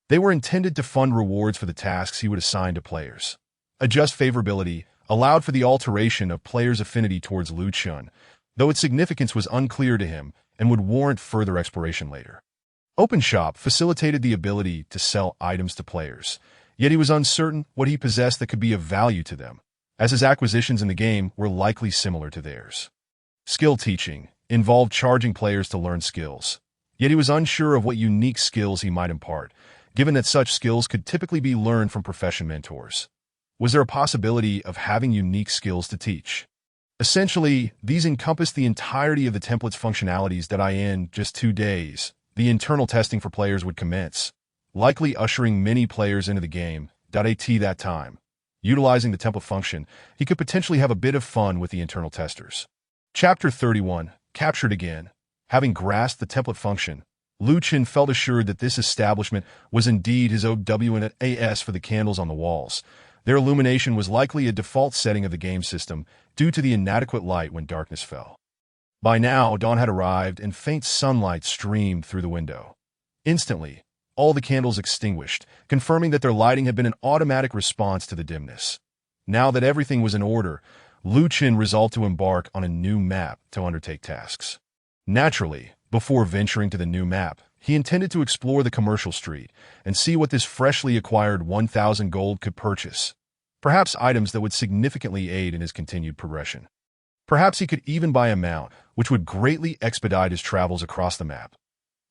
they were intended to fund rewards for the tasks he would assign to players. Adjust favorability allowed for the alteration of players' affinity towards Lu Chen, though its significance was unclear to him and would warrant further exploration later. Open Shop facilitated the ability to sell items to players, yet he was uncertain what he possessed that could be of value to them, as his acquisitions in the game were likely similar to theirs. Skill teaching involved charging players to learn skills, yet he was unsure of what unique skills he might impart, given that such skills could typically be learned from profession mentors. Was there a possibility of having unique skills to teach? Essentially, these encompassed the entirety of the template's functionalities. In just 2 days, the internal testing for players would commence, likely ushering many players into the game. At that time, utilizing the template function, he could potentially have a bit of fun with the internal testers. Chapter 31, Captured Again. Having grasped the template function, Lu Chen felt assured that this establishment was indeed his OWNAS for the candles on the walls. Their illumination was likely a default setting of the game system due to the inadequate light when darkness fell. By now, dawn had arrived and faint sunlight streamed through the window. Instantly, all the candles extinguished, confirming that their lighting had been an automatic response to the dimness. Now that everything was in order, Lu Chen resolved to embark on a new map to undertake tasks. Naturally, before venturing to the new map, he intended to explore the commercial street and see what this freshly acquired 1,000 gold could purchase. Perhaps items that would significantly aid in his continued progression. Perhaps he could even buy a mount, which would greatly expedite his travels across the map.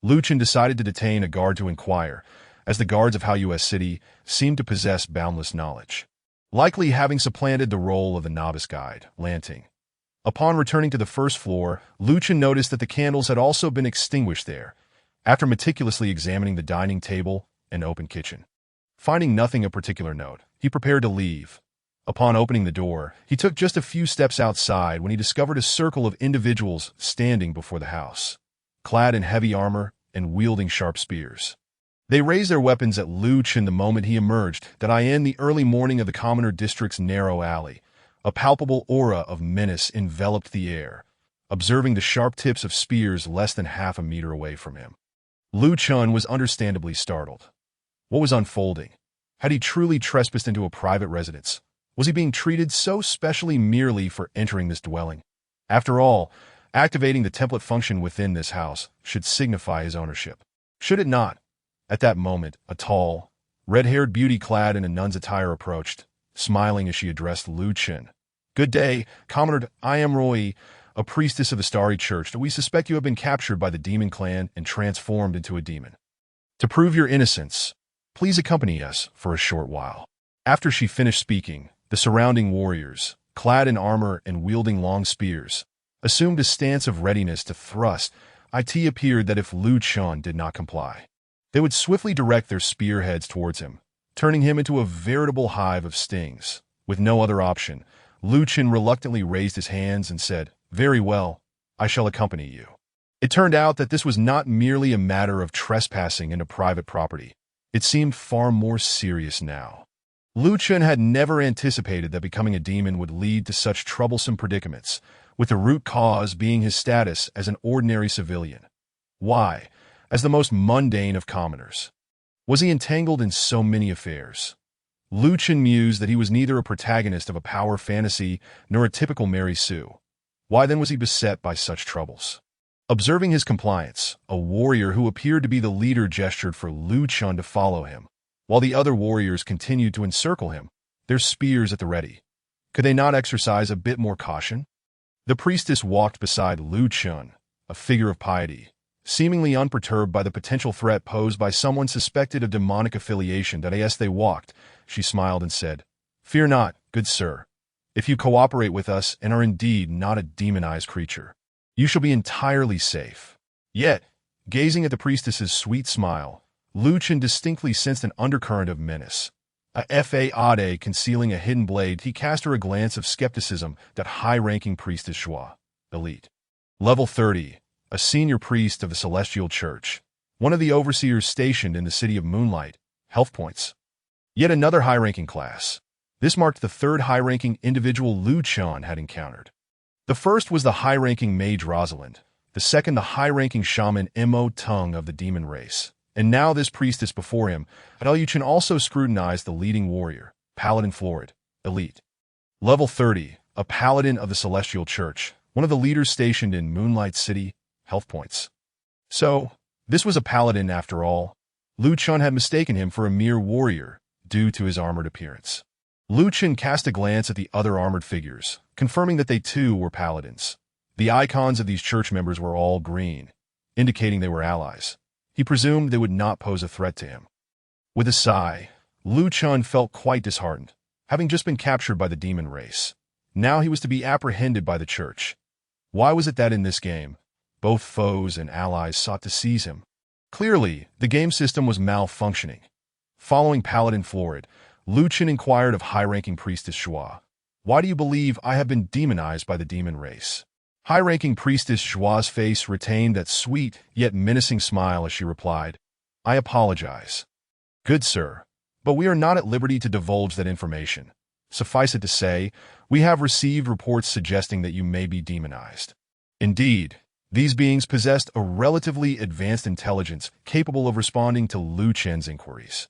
Lu Chen decided to detain a guard to inquire, as the guards of Haoyue City seemed to possess boundless knowledge, likely having supplanted the role of the novice guide, Lanting. Upon returning to the first floor, Lu Chen noticed that the candles had also been extinguished there, after meticulously examining the dining table and open kitchen. Finding nothing of particular note, he prepared to leave. Upon opening the door, he took just a few steps outside when he discovered a circle of individuals standing before the house, clad in heavy armor and wielding sharp spears. They raised their weapons at Lu Chen the moment he emerged. In the early morning of the commoner district's narrow alley, a palpable aura of menace enveloped the air, observing the sharp tips of spears less than half a meter away from him. Lu Chen was understandably startled. What was unfolding? Had he truly trespassed into a private residence? Was he being treated so specially merely for entering this dwelling? After all, activating the template function within this house should signify his ownership. Should it not? At that moment, a tall, red-haired beauty clad in a nun's attire approached, smiling as she addressed Lu Chen. "Good day, Commoner. I am Haoyue, a priestess of the Starry Church. We suspect you have been captured by the demon clan and transformed into a demon. To prove your innocence, please accompany us for a short while." After she finished speaking, the surrounding warriors, clad in armor and wielding long spears, assumed a stance of readiness to thrust. It appeared that if Lu Chen did not comply, they would swiftly direct their spearheads towards him, turning him into a veritable hive of stings. With no other option, Lu Chen reluctantly raised his hands and said, "Very well, I shall accompany you." It turned out that this was not merely a matter of trespassing into private property. It seemed far more serious now. Chen had never anticipated that becoming a demon would lead to such troublesome predicaments, with the root cause being his status as an ordinary civilian. Why, as the most mundane of commoners, was he entangled in so many affairs? Chen mused that he was neither a protagonist of a power fantasy nor a typical Mary Sue. Why then was he beset by such troubles? Observing his compliance, a warrior who appeared to be the leader gestured for Chen to follow him, while the other warriors continued to encircle him, their spears at the ready. Could they not exercise a bit more caution? The priestess walked beside Chen, a figure of piety, seemingly unperturbed by the potential threat posed by someone suspected of demonic affiliation. As they walked, she smiled and said, "Fear not, good sir. If you cooperate with us and are indeed not a demonized creature, you shall be entirely safe." Yet, gazing at the priestess's sweet smile, Chen distinctly sensed an undercurrent of menace. A fade concealing a hidden blade, he cast her a glance of skepticism. That high-ranking priestess Joie, elite. Level 30, a senior priest of the Celestial Church, one of the overseers stationed in the city of Moonlight, health points. Yet another high-ranking class. This marked the third high-ranking individual Chen had encountered. The first was the high-ranking mage Rosalind, the second the high-ranking shaman Mo Tung of the demon race, and now this priestess before him. Chen also scrutinized the leading warrior, Paladin Florid, elite. Level 30, a paladin of the Celestial Church, one of the leaders stationed in Moonlight City, health points. So, this was a paladin after all. Chen had mistaken him for a mere warrior, due to his armored appearance. Chen cast a glance at the other armored figures, confirming that they too were paladins. The icons of these church members were all green, indicating they were allies. He presumed they would not pose a threat to him. With a sigh, Chen felt quite disheartened, having just been captured by the demon race. Now he was to be apprehended by the church. Why was it that in this game, both foes and allies sought to seize him? Clearly, the game system was malfunctioning. Following Paladin Florid, Chen inquired of high-ranking priestess Joie, "Why do you believe I have been demonized by the demon race?" High-ranking priestess Joie's face retained that sweet yet menacing smile as she replied, "I apologize, good sir, but we are not at liberty to divulge that information. Suffice it to say, we have received reports suggesting that you may be demonized. Indeed, these beings possessed a relatively advanced intelligence capable of responding to Chen's inquiries.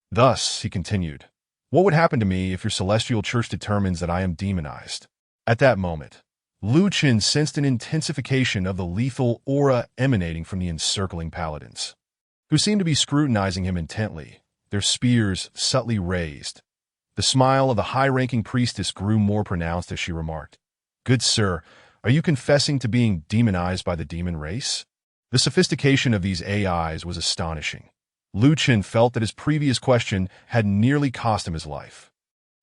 Thus," he continued, "what would happen to me if your celestial church determines that I am demonized?" At that moment, Chen sensed an intensification of the lethal aura emanating from the encircling paladins, who seemed to be scrutinizing him intently, their spears subtly raised. The smile of the high-ranking priestess grew more pronounced as she remarked, "Good sir, are you confessing to being demonized by the demon race?" The sophistication of these AIs was astonishing. Chen felt that his previous question had nearly cost him his life.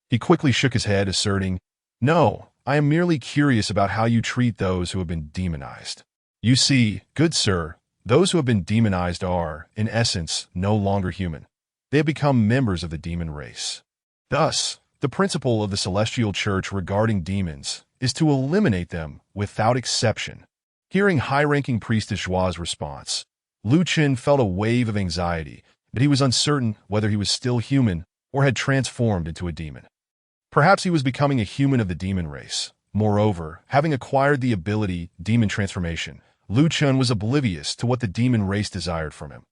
He quickly shook his head, asserting, "No, I am merely curious about how you treat those who have been demonized. You see, good sir, those who have been demonized are, in essence, no longer human. They have become members of the demon race. Thus, the principle of the Celestial Church regarding demons is to eliminate them without exception." Hearing high-ranking priestess Joie's response, Chen felt a wave of anxiety, but he was uncertain whether he was still human or had transformed into a demon. Perhaps he was becoming a human of the demon race. Moreover, having acquired the ability demon transformation, Chen was oblivious to what the demon race desired from him,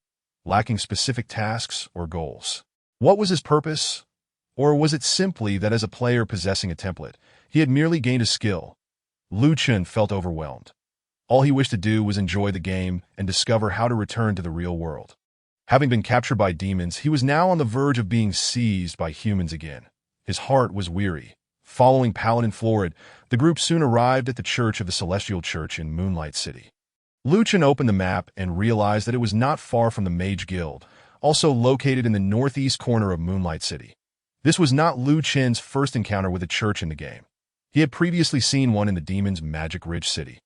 lacking specific tasks or goals. What was his purpose? Or was it simply that as a player possessing a template, he had merely gained a skill? Chen felt overwhelmed. All he wished to do was enjoy the game and discover how to return to the real world. Having been captured by demons, he was now on the verge of being seized by humans again. His heart was weary. Following Paladin Florid, the group soon arrived at the Church of the Celestial Church in Moonlight City. Chen opened the map and realized that it was not far from the Mage Guild, also located in the northeast corner of Moonlight City. This was not Chen's first encounter with a church in the game. He had previously seen one in the Demon's Magic Ridge City,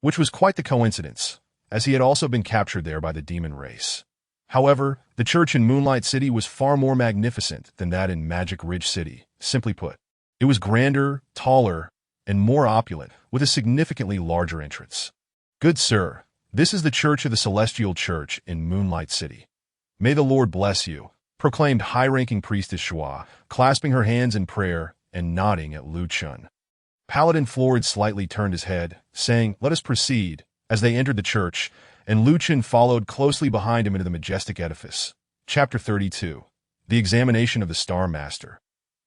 which was quite the coincidence, as he had also been captured there by the demon race. However, the church in Moonlight City was far more magnificent than that in Magic Ridge City. Simply put, it was grander, taller, and more opulent, with a significantly larger entrance. "Good sir, this is the Church of the Celestial Church in Moonlight City. May the Lord bless you," proclaimed high-ranking priestess Shua, clasping her hands in prayer and nodding at Lu Chen. Paladin Florid slightly turned his head, saying, "Let us proceed," as they entered the church, and Lu Chen followed closely behind him into the majestic edifice. Chapter 32. The Examination of the Star Master.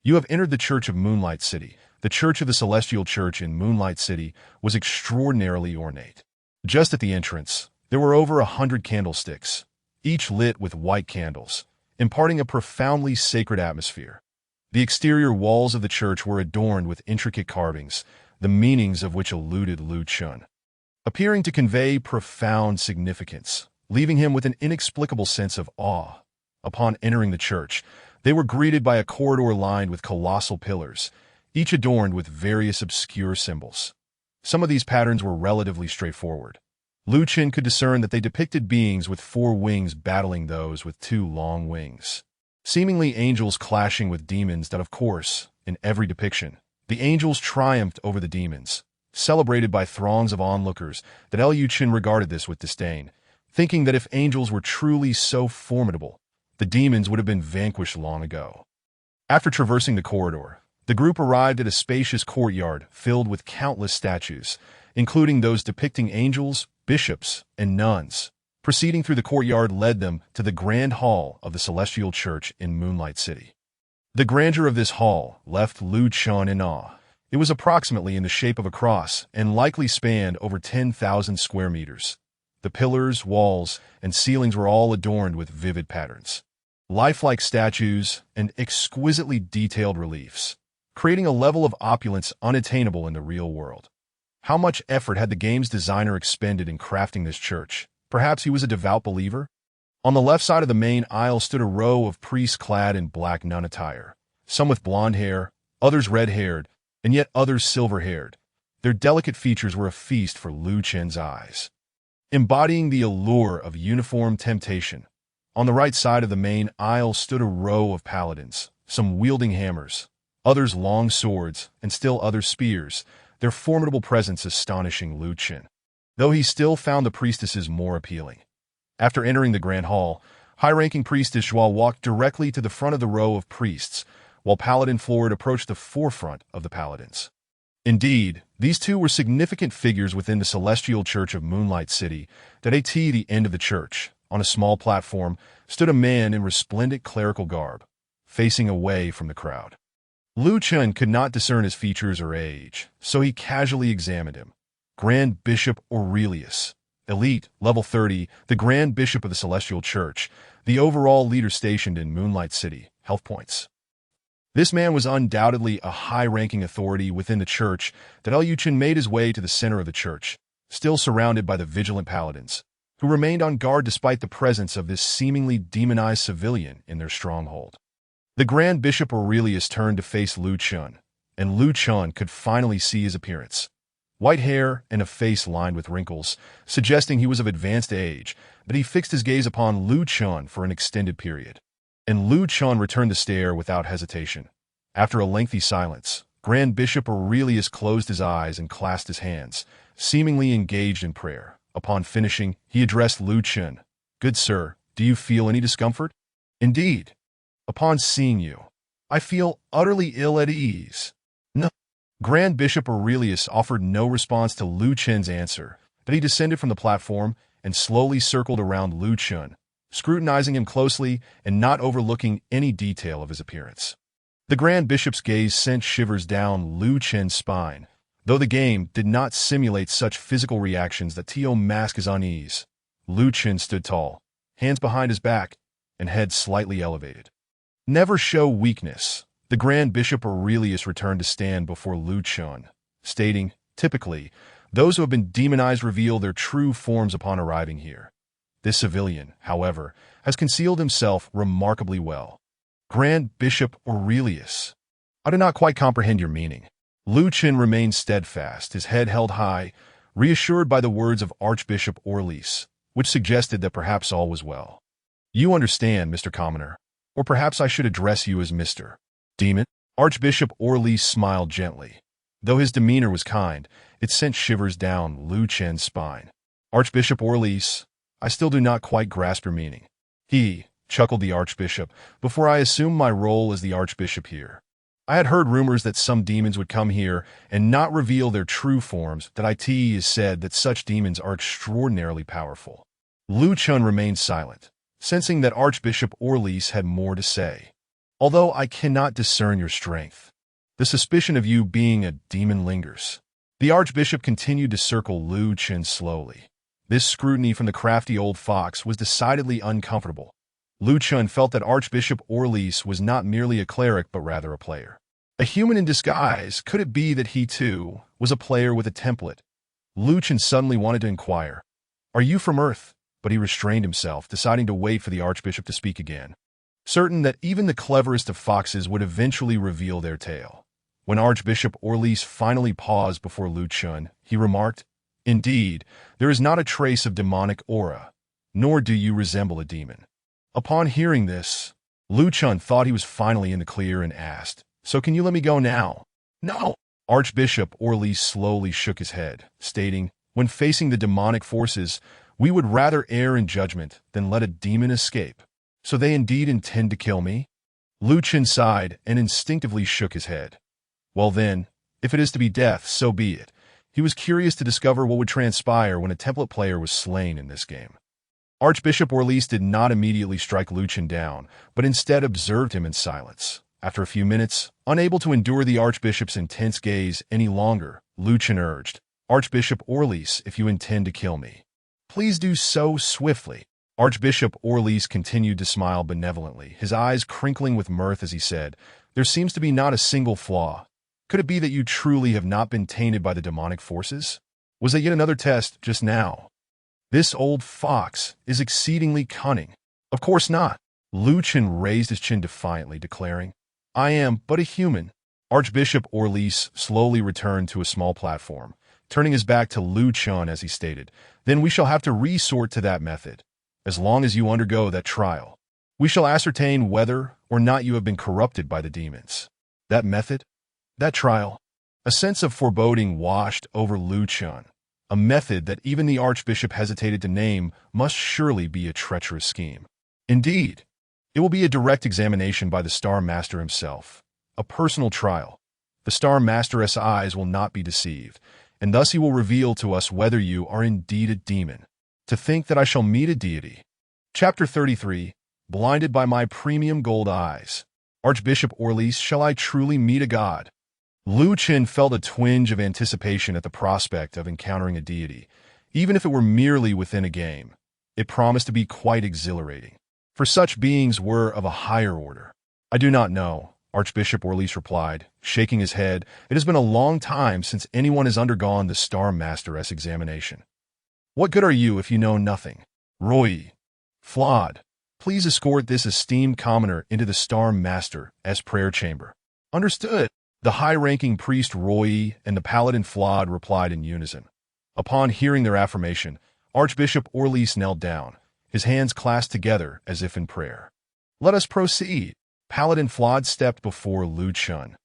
You have entered the Church of Moonlight City. The Church of the Celestial Church in Moonlight City was extraordinarily ornate. Just at the entrance, there were over 100 candlesticks, each lit with white candles, imparting a profoundly sacred atmosphere. The exterior walls of the church were adorned with intricate carvings, the meanings of which eluded Lu Chen, appearing to convey profound significance, leaving him with an inexplicable sense of awe. Upon entering the church, they were greeted by a corridor lined with colossal pillars, each adorned with various obscure symbols. Some of these patterns were relatively straightforward. Lu Chen could discern that they depicted beings with 4 wings battling those with 2 long wings. Seemingly angels clashing with demons that, of course, in every depiction, the angels triumphed over the demons, celebrated by throngs of onlookers. That Lu Chen regarded this with disdain, thinking that if angels were truly so formidable, the demons would have been vanquished long ago. After traversing the corridor, the group arrived at a spacious courtyard filled with countless statues, including those depicting angels, bishops, and nuns. Proceeding through the courtyard led them to the Grand Hall of the Celestial Church in Moonlight City. The grandeur of this hall left Lu Chen in awe. It was approximately in the shape of a cross and likely spanned over 10,000 square meters. The pillars, walls, and ceilings were all adorned with vivid patterns, lifelike statues, and exquisitely detailed reliefs, creating a level of opulence unattainable in the real world. How much effort had the game's designer expended in crafting this church? Perhaps he was a devout believer? On the left side of the main aisle stood a row of priests clad in black nun attire, some with blonde hair, others red-haired, and yet others silver-haired. Their delicate features were a feast for Lu Chen's eyes, embodying the allure of uniform temptation. On the right side of the main aisle stood a row of paladins, some wielding hammers, others long swords, and still others spears, their formidable presence astonishing Lu Chen, though he still found the priestesses more appealing. After entering the Grand Hall, high-ranking priestess Joie walked directly to the front of the row of priests, while Paladin Florid approached the forefront of the paladins. Indeed, these two were significant figures within the Celestial Church of Moonlight City. At the end of the church, on a small platform, stood a man in resplendent clerical garb, facing away from the crowd. Lu Chen could not discern his features or age, so he casually examined him. Grand Bishop Aurelius, Elite, Level 30, the Grand Bishop of the Celestial Church, the overall leader stationed in Moonlight City, health points. This man was undoubtedly a high-ranking authority within the church. Lu Chen made his way to the center of the church, still surrounded by the vigilant paladins, who remained on guard despite the presence of this seemingly demonized civilian in their stronghold. The Grand Bishop Aurelius turned to face Lu Chen, and Lu Chen could finally see his appearance. White hair and a face lined with wrinkles, suggesting he was of advanced age, but he fixed his gaze upon Lu Chen for an extended period. And Lu Chen returned the stare without hesitation. After a lengthy silence, Grand Bishop Aurelius closed his eyes and clasped his hands, seemingly engaged in prayer. Upon finishing, he addressed Lu Chen. "Good sir, do you feel any discomfort?" "Indeed. Upon seeing you, I feel utterly ill at ease." "No." Grand Bishop Aurelius offered no response to Lu Chen's answer, but he descended from the platform and slowly circled around Lu Chen, scrutinizing him closely and not overlooking any detail of his appearance. The Grand Bishop's gaze sent shivers down Lu Chen's spine, though the game did not simulate such physical reactions that masked his unease. Lu Chen stood tall, hands behind his back, and head slightly elevated. "Never show weakness." The Grand Bishop Aurelius returned to stand before Lu Chen, stating, "Typically, those who have been demonized reveal their true forms upon arriving here. This civilian, however, has concealed himself remarkably well." "Grand Bishop Aurelius, I do not quite comprehend your meaning." Lu Chen remained steadfast, his head held high, reassured by the words of Archbishop Aurelius, which suggested that perhaps all was well. "You understand, Mr. Commoner, or perhaps I should address you as Mr. Demon?" Archbishop Aurelius smiled gently. Though his demeanor was kind, it sent shivers down Lu Chen's spine. "Archbishop Aurelius, I still do not quite grasp your meaning." He, chuckled the Archbishop, before I assumed my role as the Archbishop here. I had heard rumors that some demons would come here and not reveal their true forms, that it is said that such demons are extraordinarily powerful. Lu Chen remained silent, sensing that Archbishop Orlees had more to say. Although I cannot discern your strength, the suspicion of you being a demon lingers. The Archbishop continued to circle Lu Chen slowly. This scrutiny from the crafty old fox was decidedly uncomfortable. Lu Chen felt that Archbishop Orlees was not merely a cleric but rather a player. A human in disguise. Could it be that he, too, was a player with a template? Lu Chen suddenly wanted to inquire, "Are you from Earth?" But he restrained himself, deciding to wait for the Archbishop to speak again, certain that even the cleverest of foxes would eventually reveal their tale. When Archbishop Orlees finally paused before Lu Chen, he remarked, "Indeed, there is not a trace of demonic aura, nor do you resemble a demon." Upon hearing this, Lu Chen thought he was finally in the clear and asked, "So can you let me go now?" "No." Archbishop Orlees slowly shook his head, stating, "When facing the demonic forces, we would rather err in judgment than let a demon escape." "So they indeed intend to kill me?" Lu Chen sighed and instinctively shook his head. "Well then, if it is to be death, so be it." He was curious to discover what would transpire when a template player was slain in this game. Archbishop Orlees did not immediately strike Lu Chen down, but instead observed him in silence. After a few minutes, unable to endure the Archbishop's intense gaze any longer, Lu Chen urged, "Archbishop Orlees, if you intend to kill me, please do so swiftly." Archbishop Orlees continued to smile benevolently, his eyes crinkling with mirth as he said, "There seems to be not a single flaw. Could it be that you truly have not been tainted by the demonic forces? Was that yet another test just now? This old fox is exceedingly cunning." "Of course not." Lu Chen raised his chin defiantly, declaring, "I am but a human." Archbishop Orlees slowly returned to a small platform, turning his back to Lu Chen as he stated, "Then we shall have to resort to that method. As long as you undergo that trial, we shall ascertain whether or not you have been corrupted by the demons." That method? That trial? A sense of foreboding washed over Lu Chen. A method that even the Archbishop hesitated to name must surely be a treacherous scheme. Indeed, it will be a direct examination by the Star Master himself. A personal trial. The Star Master's eyes will not be deceived, and thus he will reveal to us whether you are indeed a demon. To think that I shall meet a deity. Chapter 33. Blinded by my premium gold eyes. Archbishop Orlees, shall I truly meet a god? Lu Chen felt a twinge of anticipation at the prospect of encountering a deity, even if it were merely within a game. It promised to be quite exhilarating, for such beings were of a higher order. "I do not know," Archbishop Orlees replied, shaking his head. "It has been a long time since anyone has undergone the Star Master's examination." "What good are you if you know nothing?" "Roy, Flawed, please escort this esteemed commoner into the Star Master's prayer chamber." "Understood." The high-ranking priest Roy and the paladin Flawed replied in unison. Upon hearing their affirmation, Archbishop Orlees knelt down, his hands clasped together as if in prayer. "Let us proceed." Paladin Flawed stepped before Lu Chen,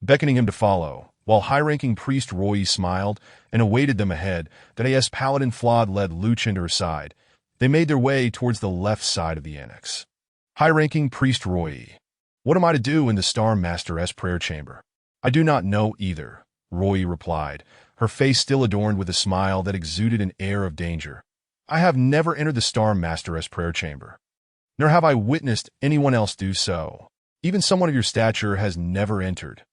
beckoning him to follow, while high-ranking priest Roy smiled and awaited them ahead. That as Paladin Flawed led Lu Chen to her side, they made their way towards the left side of the annex. High-ranking priest Roy, "What am I to do in the Star Master's prayer chamber?" "I do not know either," Roy replied, her face still adorned with a smile that exuded an air of danger. "I have never entered the Star Master's prayer chamber, nor have I witnessed anyone else do so. Even someone of your stature has never entered."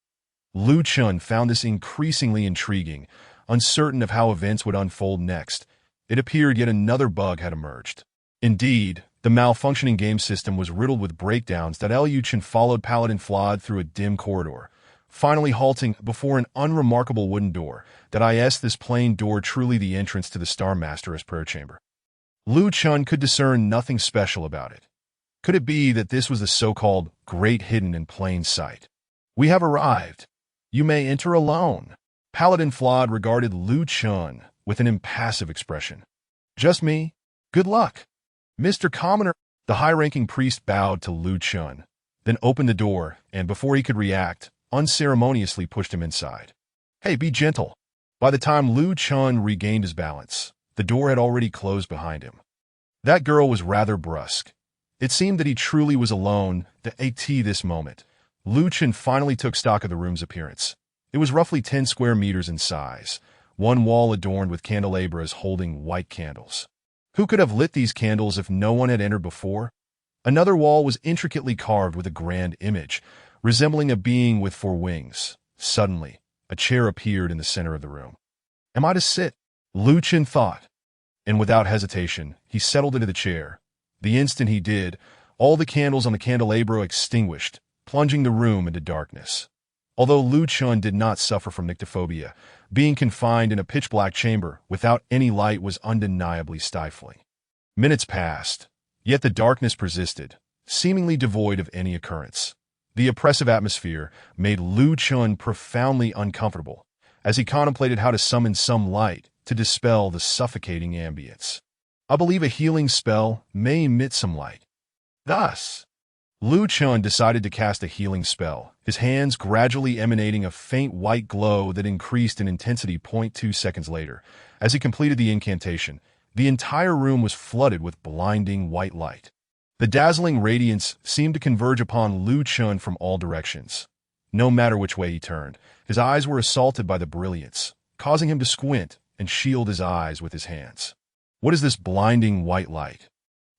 Lu Chen found this increasingly intriguing. Uncertain of how events would unfold next, it appeared yet another bug had emerged. Indeed, the malfunctioning game system was riddled with breakdowns. That Lu Chen followed Paladin Flawed through a dim corridor, finally halting before an unremarkable wooden door. That is this plain door truly the entrance to the Star Master's prayer chamber? Lu Chen could discern nothing special about it. Could it be that this was the so-called Great Hidden in Plain Sight? "We have arrived. You may enter alone." Paladin Flawed regarded Lu Chen with an impassive expression. "Just me? Good luck, Mr. Commoner." The high-ranking priest bowed to Lu Chen, then opened the door, and before he could react, unceremoniously pushed him inside. "Hey, be gentle." By the time Lu Chen regained his balance, the door had already closed behind him. That girl was rather brusque. It seemed that he truly was alone, at this moment. Lu Chen finally took stock of the room's appearance. It was roughly 10 square meters in size, one wall adorned with candelabras holding white candles. Who could have lit these candles if no one had entered before? Another wall was intricately carved with a grand image, resembling a being with 4 wings. Suddenly, a chair appeared in the center of the room. Am I to sit? Lu Chen thought. And without hesitation, he settled into the chair. The instant he did, all the candles on the candelabra extinguished, plunging the room into darkness. Although Lu Chen did not suffer from nyctophobia, being confined in a pitch-black chamber without any light was undeniably stifling. Minutes passed, yet the darkness persisted, seemingly devoid of any occurrence. The oppressive atmosphere made Lu Chen profoundly uncomfortable as he contemplated how to summon some light to dispel the suffocating ambience. I believe a healing spell may emit some light. Thus, Lu Chen decided to cast a healing spell, his hands gradually emanating a faint white glow that increased in intensity 0.2 seconds later. As he completed the incantation, the entire room was flooded with blinding white light. The dazzling radiance seemed to converge upon Lu Chen from all directions. No matter which way he turned, his eyes were assaulted by the brilliance, causing him to squint and shield his eyes with his hands. What is this blinding white light?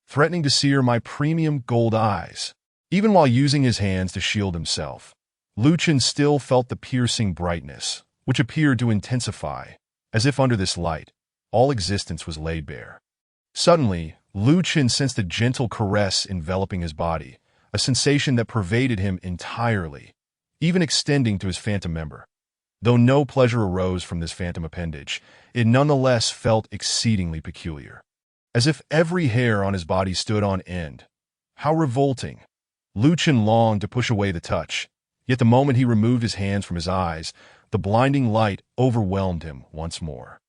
Threatening to sear my premium gold eyes. Even while using his hands to shield himself, Lu Chen still felt the piercing brightness, which appeared to intensify, as if under this light, all existence was laid bare. Suddenly, Lu Chen sensed a gentle caress enveloping his body, a sensation that pervaded him entirely, even extending to his phantom member. Though no pleasure arose from this phantom appendage, it nonetheless felt exceedingly peculiar. As if every hair on his body stood on end. How revolting! Lu Chen longed to push away the touch, yet the moment he removed his hands from his eyes, the blinding light overwhelmed him once more.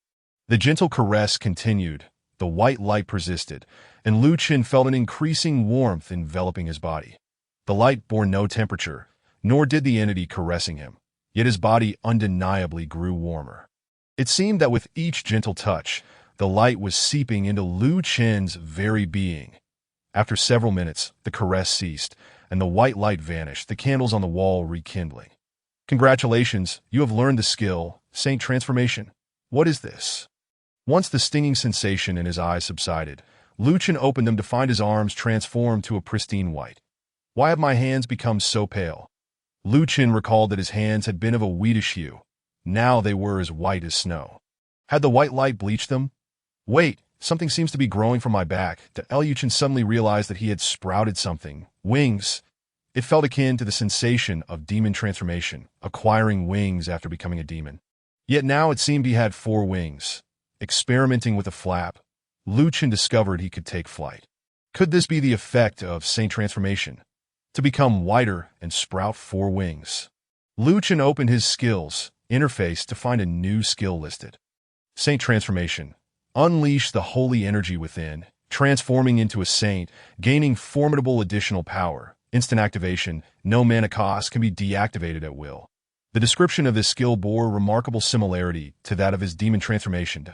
The gentle caress continued, the white light persisted, and Lu Chen felt an increasing warmth enveloping his body. The light bore no temperature, nor did the entity caressing him, yet his body undeniably grew warmer. It seemed that with each gentle touch, the light was seeping into Lu Chen's very being. After several minutes, the caress ceased, and the white light vanished, the candles on the wall rekindling. Congratulations, you have learned the skill, Saint Transformation. What is this? Once the stinging sensation in his eyes subsided, Lu Chen opened them to find his arms transformed to a pristine white. Why have my hands become so pale? Lu Chen recalled that his hands had been of a wheatish hue. Now they were as white as snow. Had the white light bleached them? Wait, something seems to be growing from my back. Lu Chen suddenly realized that he had sprouted something. Wings. It felt akin to the sensation of demon transformation, acquiring wings after becoming a demon. Yet now it seemed he had 4 wings. Experimenting with a flap, Lu Chen discovered he could take flight. Could this be the effect of Saint Transformation? To become whiter and sprout 4 wings. Lu Chen opened his skills interface to find a new skill listed. Saint Transformation. Unleash the holy energy within, transforming into a saint, gaining formidable additional power. Instant activation, no mana cost, can be deactivated at will. The description of this skill bore remarkable similarity to that of his demon transformation.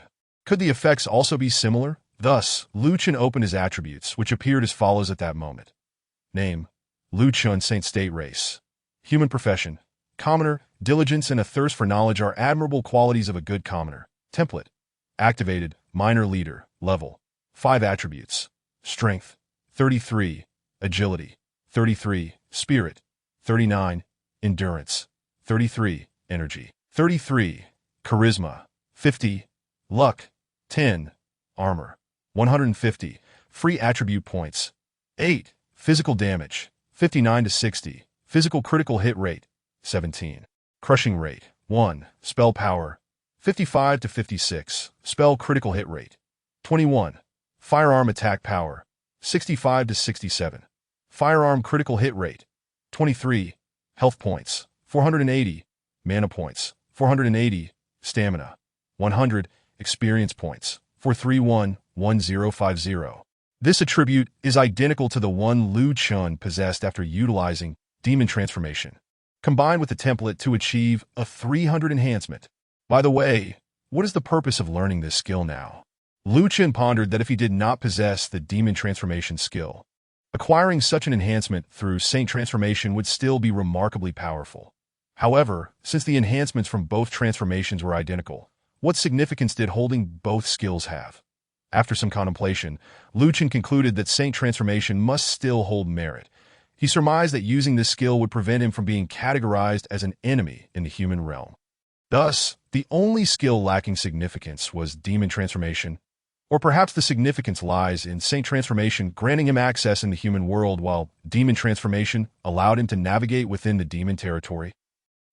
Could the effects also be similar? Thus, Lu Chen opened his attributes, which appeared as follows at that moment. Name: Lu Chen, Saint State Race. Human profession: commoner. Diligence and a thirst for knowledge are admirable qualities of a good commoner. Template: activated, minor leader, level 5 attributes. Strength: 33, agility: 33, spirit: 39, endurance: 33, energy: 33, charisma: 50, luck: 10, armor: 150, free attribute points: 8, physical damage: 59 to 60, physical critical hit rate: 17, crushing rate: 1, spell power: 55 to 56, spell critical hit rate: 21, firearm attack power: 65 to 67, firearm critical hit rate: 23, health points: 480, mana points: 480, stamina: 100, experience points: 4311050. This attribute is identical to the one Lu Chen possessed after utilizing demon transformation, combined with the template to achieve a 300 enhancement. By the way, what is the purpose of learning this skill now? Lu Chen pondered that if he did not possess the demon transformation skill, Acquiring such an enhancement through Saint Transformation would still be remarkably powerful. However, since the enhancements from both transformations were identical, what significance did holding both skills have? After some contemplation, Chen concluded that Saint Transformation must still hold merit. He surmised that using this skill would prevent him from being categorized as an enemy in the human realm. Thus, the only skill lacking significance was Demon Transformation, or perhaps the significance lies in Saint Transformation granting him access in the human world while Demon Transformation allowed him to navigate within the demon territory.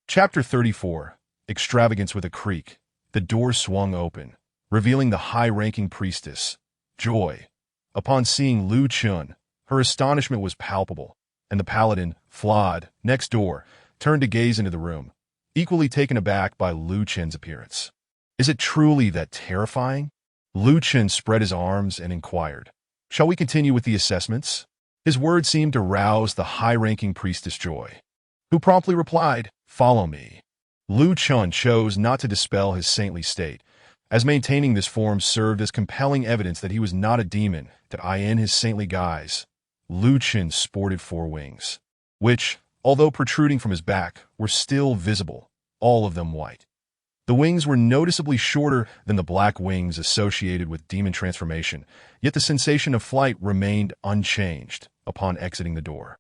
Chapter 34, Extravagance with a Creak. The door swung open, revealing the high-ranking priestess, Joy. Upon seeing Chen, her astonishment was palpable, and the paladin, Flawed, next door, turned to gaze into the room, equally taken aback by Chen's appearance. Is it truly that terrifying? Chen spread his arms and inquired, "Shall we continue with the assessments?" His words seemed to rouse the high-ranking priestess Joy, who promptly replied, "Follow me." Chen chose not to dispel his saintly state, as maintaining this form served as compelling evidence that he was not a demon. To eye in his saintly guise, Chen sported 4 wings, which, although protruding from his back, were still visible, all of them white. The wings were noticeably shorter than the black wings associated with demon transformation, yet the sensation of flight remained unchanged upon exiting the door.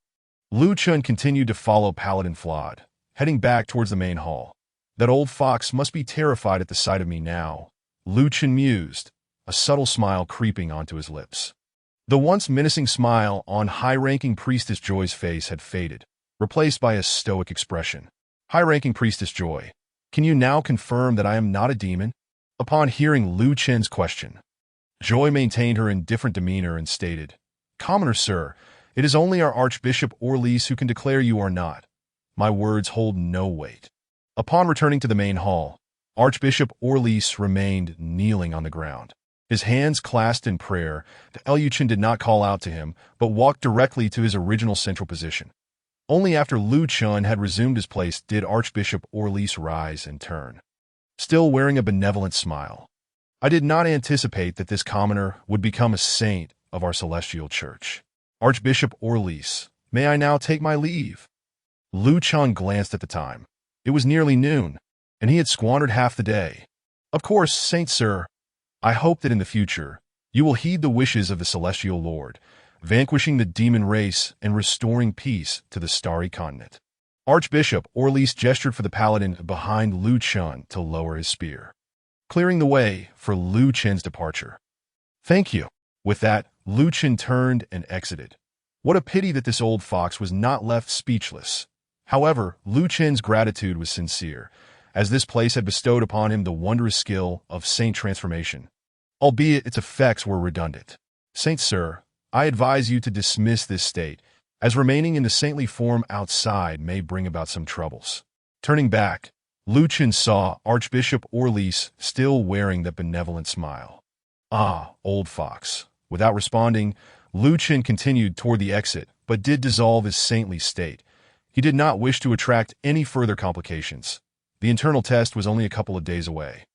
Chen continued to follow Paladin Flawed, heading back towards the main hall. That old fox must be terrified at the sight of me now, Chen mused, a subtle smile creeping onto his lips. The once menacing smile on high-ranking Priestess Joy's face had faded, replaced by a stoic expression. "High-ranking Priestess Joy, can you now confirm that I am not a demon?" Upon hearing Chen's question, Joy maintained her indifferent demeanor and stated, "Commoner sir, it is only our Archbishop Orleis who can declare you are not. My words hold no weight." Upon returning to the main hall, Archbishop Orleis remained kneeling on the ground, his hands clasped in prayer. The Chen did not call out to him, but walked directly to his original central position. Only after Chen had resumed his place did Archbishop Orleis rise and turn, still wearing a benevolent smile. "I did not anticipate that this commoner would become a saint of our celestial church. Archbishop Orleis, may I now take my leave?" Chen glanced at the time. It was nearly noon, and he had squandered half the day. "Of course, Saint Sir. I hope that in the future, you will heed the wishes of the Celestial Lord, vanquishing the demon race and restoring peace to the Starry Continent." Archbishop Orleis gestured for the paladin behind Chen to lower his spear, clearing the way for Chen's departure. "Thank you." With that, Chen turned and exited. What a pity that this old fox was not left speechless. However, Chen's gratitude was sincere, as this place had bestowed upon him the wondrous skill of Saint Transformation, albeit its effects were redundant. "Saint Sir, I advise you to dismiss this state, as remaining in the saintly form outside may bring about some troubles." Turning back, Chen saw Archbishop Orleis still wearing that benevolent smile. "Ah, old fox." Without responding, Chen continued toward the exit, but did dissolve his saintly state. He did not wish to attract any further complications. The internal test was only a couple of days away,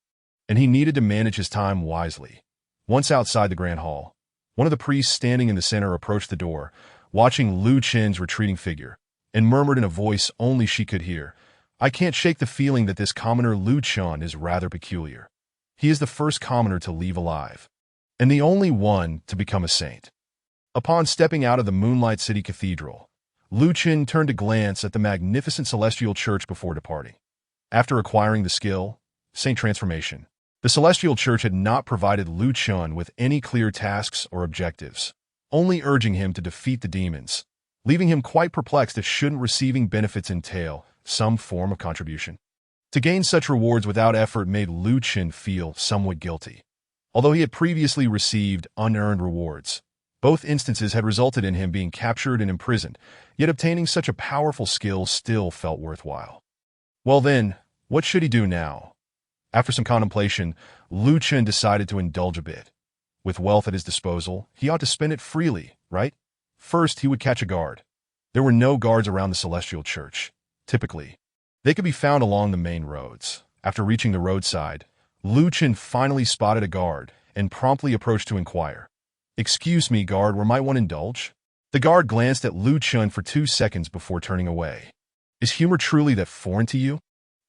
and he needed to manage his time wisely. Once outside the Grand Hall, one of the priests standing in the center approached the door, watching Chen's retreating figure, and murmured in a voice only she could hear, "I can't shake the feeling that this commoner Chen is rather peculiar. He is the first commoner to leave alive, and the only one to become a saint." Upon stepping out of the Moonlight City Cathedral, Chen turned to glance at the magnificent celestial church before departing. After acquiring the skill, Saint Transformation, the celestial church had not provided Chen with any clear tasks or objectives, only urging him to defeat the demons, leaving him quite perplexed if shouldn't receiving benefits entail some form of contribution. To gain such rewards without effort made Chen feel somewhat guilty. Although he had previously received unearned rewards, both instances had resulted in him being captured and imprisoned, yet obtaining such a powerful skill still felt worthwhile. Well then, what should he do now? After some contemplation, Chen decided to indulge a bit. With wealth at his disposal, he ought to spend it freely, right? First, he would catch a guard. There were no guards around the celestial church. Typically, they could be found along the main roads. After reaching the roadside, Chen finally spotted a guard and promptly approached to inquire, "Excuse me, guard, where might one indulge?" The guard glanced at Lu Chen for 2 seconds before turning away. Is humor truly that foreign to you?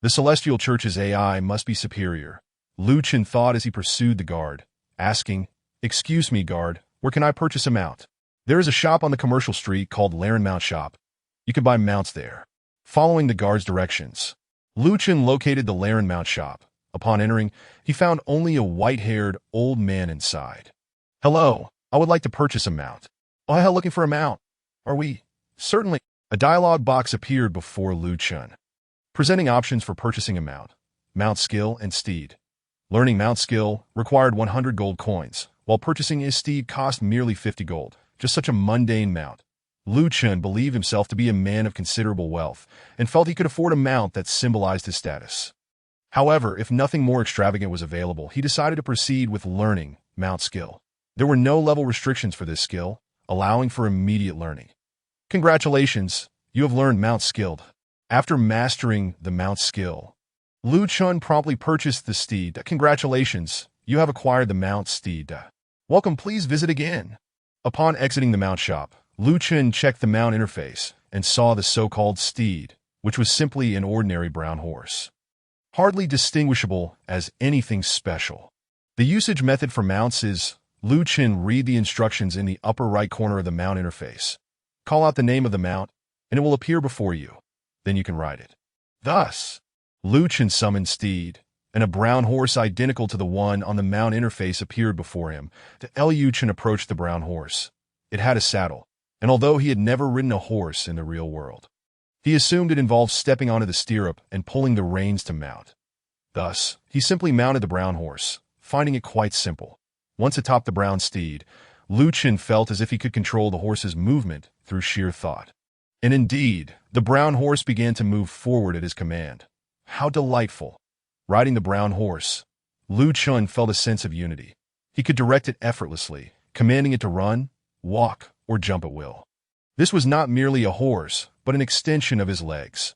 The Celestial Church's AI must be superior, Lu Chen thought as he pursued the guard, asking, "Excuse me, guard, where can I purchase a mount?" "There is a shop on the commercial street called Laren Mount Shop. You can buy mounts there." Following the guard's directions, Lu Chen located the Laren Mount Shop. Upon entering, he found only a white-haired old man inside. "Hello, I would like to purchase a mount." "Oh, hell, looking for a mount? Are we?" "Certainly." A dialogue box appeared before Lu Chen, presenting options for purchasing a mount: mount skill and steed. Learning mount skill required 100 gold coins, while purchasing his steed cost merely 50 gold. Just such a mundane mount. Lu Chen believed himself to be a man of considerable wealth and felt he could afford a mount that symbolized his status. However, if nothing more extravagant was available, he decided to proceed with learning mount skill. There were no level restrictions for this skill, allowing for immediate learning. "Congratulations, you have learned mount skilled." After mastering the mount skill, Lu Chen promptly purchased the steed. "Congratulations, you have acquired the mount steed. Welcome, please visit again." Upon exiting the mount shop, Lu Chen checked the mount interface and saw the so-called steed, which was simply an ordinary brown horse, hardly distinguishable as anything special. The usage method for mounts is, Lu Chen read the instructions in the upper right corner of the mount interface. Call out the name of the mount, and it will appear before you. Then you can ride it. Thus, Lu Chen summoned steed, and a brown horse identical to the one on the mount interface appeared before him. Lu Chen approached the brown horse. It had a saddle, and although he had never ridden a horse in the real world, he assumed it involved stepping onto the stirrup and pulling the reins to mount. Thus, he simply mounted the brown horse, finding it quite simple. Once atop the brown steed, Lu Chen felt as if he could control the horse's movement through sheer thought. And indeed, the brown horse began to move forward at his command. How delightful! Riding the brown horse, Lu Chen felt a sense of unity. He could direct it effortlessly, commanding it to run, walk, or jump at will. This was not merely a horse, but an extension of his legs.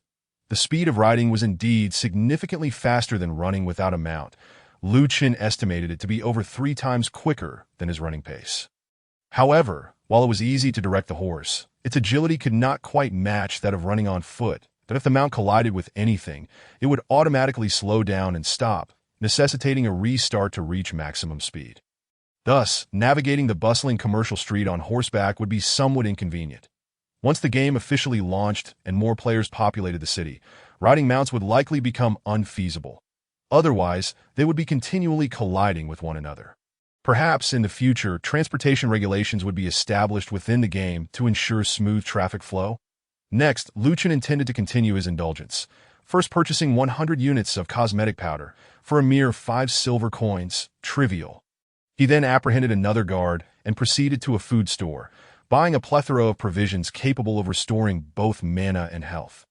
The speed of riding was indeed significantly faster than running without a mount. Lu Chen estimated it to be over 3 times quicker than his running pace. However, while it was easy to direct the horse, its agility could not quite match that of running on foot. That if the mount collided with anything, it would automatically slow down and stop, necessitating a restart to reach maximum speed. Thus, navigating the bustling commercial street on horseback would be somewhat inconvenient. Once the game officially launched and more players populated the city, riding mounts would likely become unfeasible. Otherwise, they would be continually colliding with one another. Perhaps in the future, transportation regulations would be established within the game to ensure smooth traffic flow. Next, Lu Chen intended to continue his indulgence, first purchasing 100 units of cosmetic powder for a mere 5 silver coins, trivial. He then apprehended another guard and proceeded to a food store, buying a plethora of provisions capable of restoring both mana and health.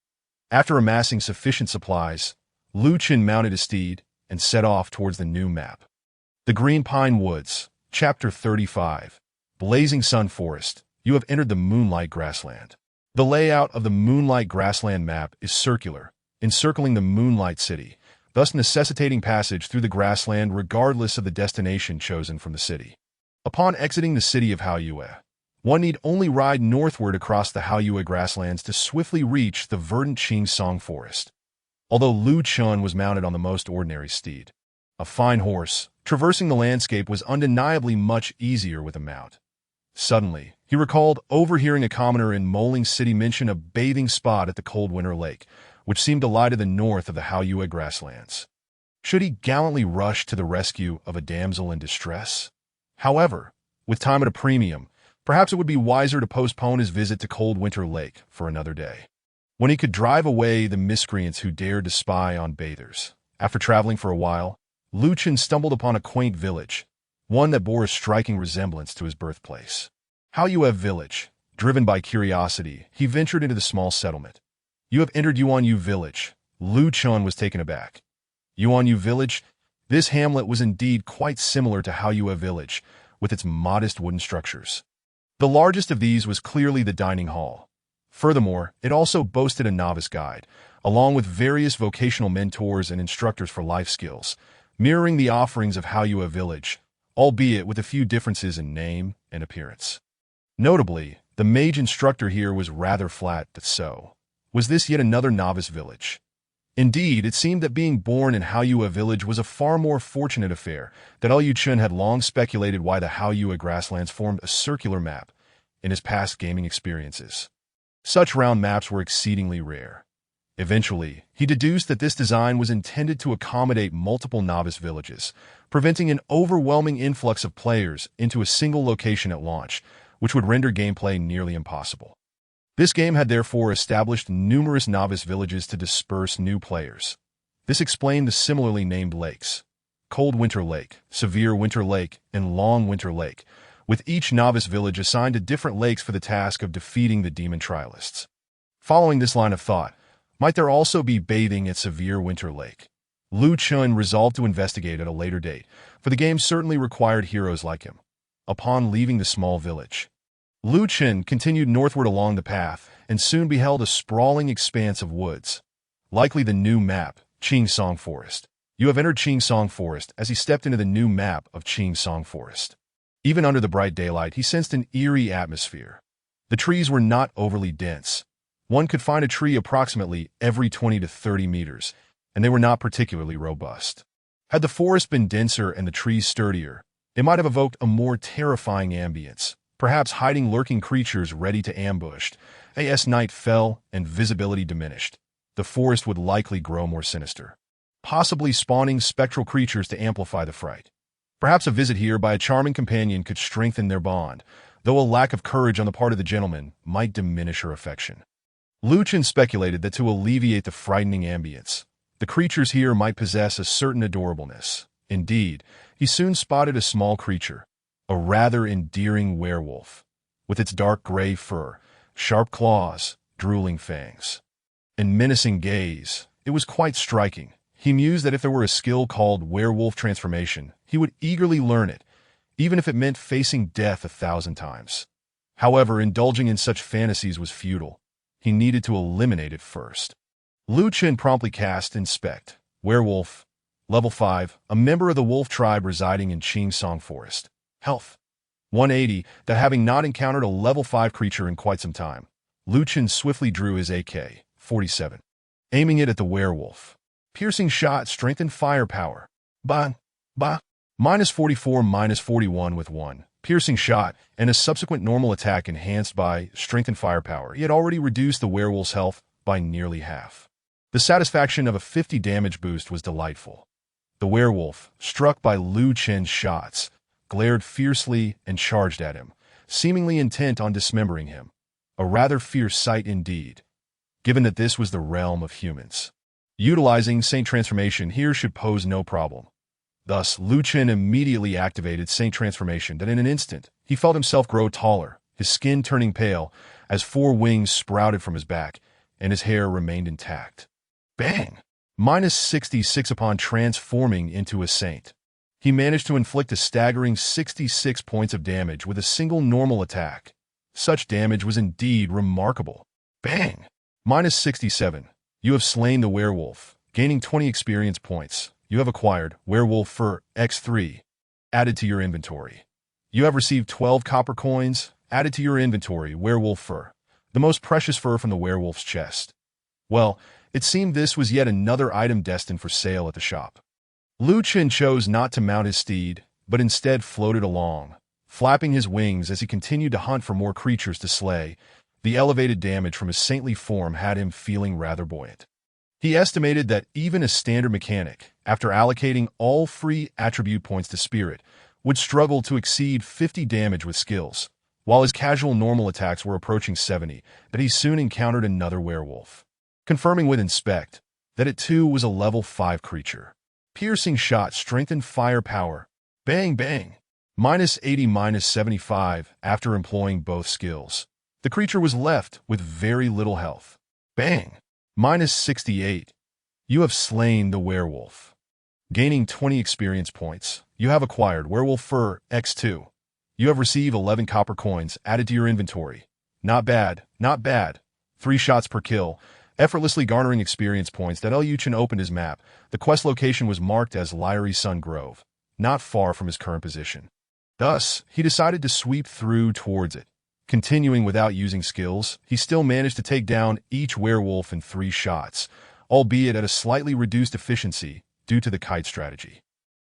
After amassing sufficient supplies, Lu Chen mounted his steed and set off towards the new map. The Green Pine Woods, Chapter 35, Blazing Sun Forest. You have entered the Moonlight Grassland. The layout of the Moonlight Grassland map is circular, encircling the Moonlight City, thus necessitating passage through the grassland regardless of the destination chosen from the city. Upon exiting the city of Haoyue, one need only ride northward across the Haoyue grasslands to swiftly reach the verdant Qingsong Forest. Although Lu Chen was mounted on the most ordinary steed, a fine horse, traversing the landscape was undeniably much easier with a mount. Suddenly, he recalled overhearing a commoner in Moling City mention a bathing spot at the Cold Winter Lake, which seemed to lie to the north of the Haoyue grasslands. Should he gallantly rush to the rescue of a damsel in distress? However, with time at a premium, perhaps it would be wiser to postpone his visit to Cold Winter Lake for another day, when he could drive away the miscreants who dared to spy on bathers. After traveling for a while, Lu Chen stumbled upon a quaint village, one that bore a striking resemblance to his birthplace. Haoyue Village. Driven by curiosity, he ventured into the small settlement. You have entered Yuanyu Village. Lu Chen was taken aback. Yuanyu Village? This hamlet was indeed quite similar to Haoyue Village, with its modest wooden structures. The largest of these was clearly the dining hall. Furthermore, it also boasted a novice guide, along with various vocational mentors and instructors for life skills, mirroring the offerings of Haoyue Village, albeit with a few differences in name and appearance. Notably, The mage instructor here was rather flat, but so. Was this yet another novice village? Indeed, it seemed that being born in Haoyue village was a far more fortunate affair, that Chen had long speculated why the Haoyue grasslands formed a circular map in his past gaming experiences. Such round maps were exceedingly rare. Eventually, he deduced that this design was intended to accommodate multiple novice villages, preventing an overwhelming influx of players into a single location at launch, which would render gameplay nearly impossible. This game had therefore established numerous novice villages to disperse new players. This explained the similarly named lakes: Cold Winter Lake, Severe Winter Lake, and Long Winter Lake, with each novice village assigned to different lakes for the task of defeating the demon trialists. Following this line of thought, might there also be bathing at Severe Winter Lake? Chen resolved to investigate at a later date, for the game certainly required heroes like him. Upon leaving the small village, Chen continued northward along the path and soon beheld a sprawling expanse of woods. Likely the new map, Qingsong Forest. You have entered Qingsong Forest. As he stepped into the new map of Qingsong Forest, even under the bright daylight, he sensed an eerie atmosphere. The trees were not overly dense. One could find a tree approximately every 20 to 30 meters, and they were not particularly robust. Had the forest been denser and the trees sturdier, it might have evoked a more terrifying ambience, perhaps hiding lurking creatures ready to ambush. As night fell and visibility diminished, the forest would likely grow more sinister, possibly spawning spectral creatures to amplify the fright. Perhaps a visit here by a charming companion could strengthen their bond, though a lack of courage on the part of the gentleman might diminish her affection. Chen speculated that to alleviate the frightening ambience, the creatures here might possess a certain adorableness. Indeed, he soon spotted a small creature, a rather endearing werewolf, with its dark gray fur, sharp claws, drooling fangs, and menacing gaze. It was quite striking. He mused that if there were a skill called werewolf transformation, he would eagerly learn it, even if it meant facing death 1,000 times. However, indulging in such fantasies was futile. He needed to eliminate it first. Chen promptly cast Inspect, Werewolf, Level 5, a member of the wolf tribe residing in Qingsong Forest. Health 180, that having not encountered a Level 5 creature in quite some time, Chen swiftly drew his AK-47, aiming it at the werewolf. Piercing shot strengthened firepower. -44, -41 with 1. Piercing shot, and a subsequent normal attack enhanced by strength and firepower. He had already reduced the werewolf's health by nearly half. The satisfaction of a 50 damage boost was delightful. The werewolf, struck by Chen's shots, glared fiercely and charged at him, seemingly intent on dismembering him. A rather fierce sight indeed, given that this was the realm of humans. Utilizing Saint Transformation here should pose no problem. Thus, Chen immediately activated Saint Transformation, that in an instant, he felt himself grow taller, his skin turning pale, as 4 wings sprouted from his back, and his hair remained intact. Bang! -66 upon transforming into a saint. He managed to inflict a staggering 66 points of damage with a single normal attack. Such damage was indeed remarkable. Bang! -67. You have slain the werewolf, gaining 20 experience points. You have acquired werewolf fur X3, added to your inventory. You have received 12 copper coins, added to your inventory. Werewolf fur, the most precious fur from the werewolf's chest. Well, it seemed this was yet another item destined for sale at the shop. Chen chose not to mount his steed, but instead floated along, flapping his wings as he continued to hunt for more creatures to slay. The elevated damage from his saintly form had him feeling rather buoyant. He estimated that even a standard mechanic, after allocating all free attribute points to spirit, would struggle to exceed 50 damage with skills, while his casual normal attacks were approaching 70, that he soon encountered another werewolf, confirming with Inspect that it too was a level 5 creature. Piercing shot strengthened firepower. Bang bang! -80, -75 after employing both skills. The creature was left with very little health. Bang! -68. You have slain the werewolf. Gaining 20 experience points. You have acquired werewolf fur X2. You have received 11 copper coins added to your inventory. Not bad, not bad. 3 shots per kill, effortlessly garnering experience points. That Chen opened his map. The quest location was marked as Lyrie Sun Grove, not far from his current position. Thus, he decided to sweep through towards it, Continuing without using skills, he still managed to take down each werewolf in 3 shots, albeit at a slightly reduced efficiency due to the kite strategy.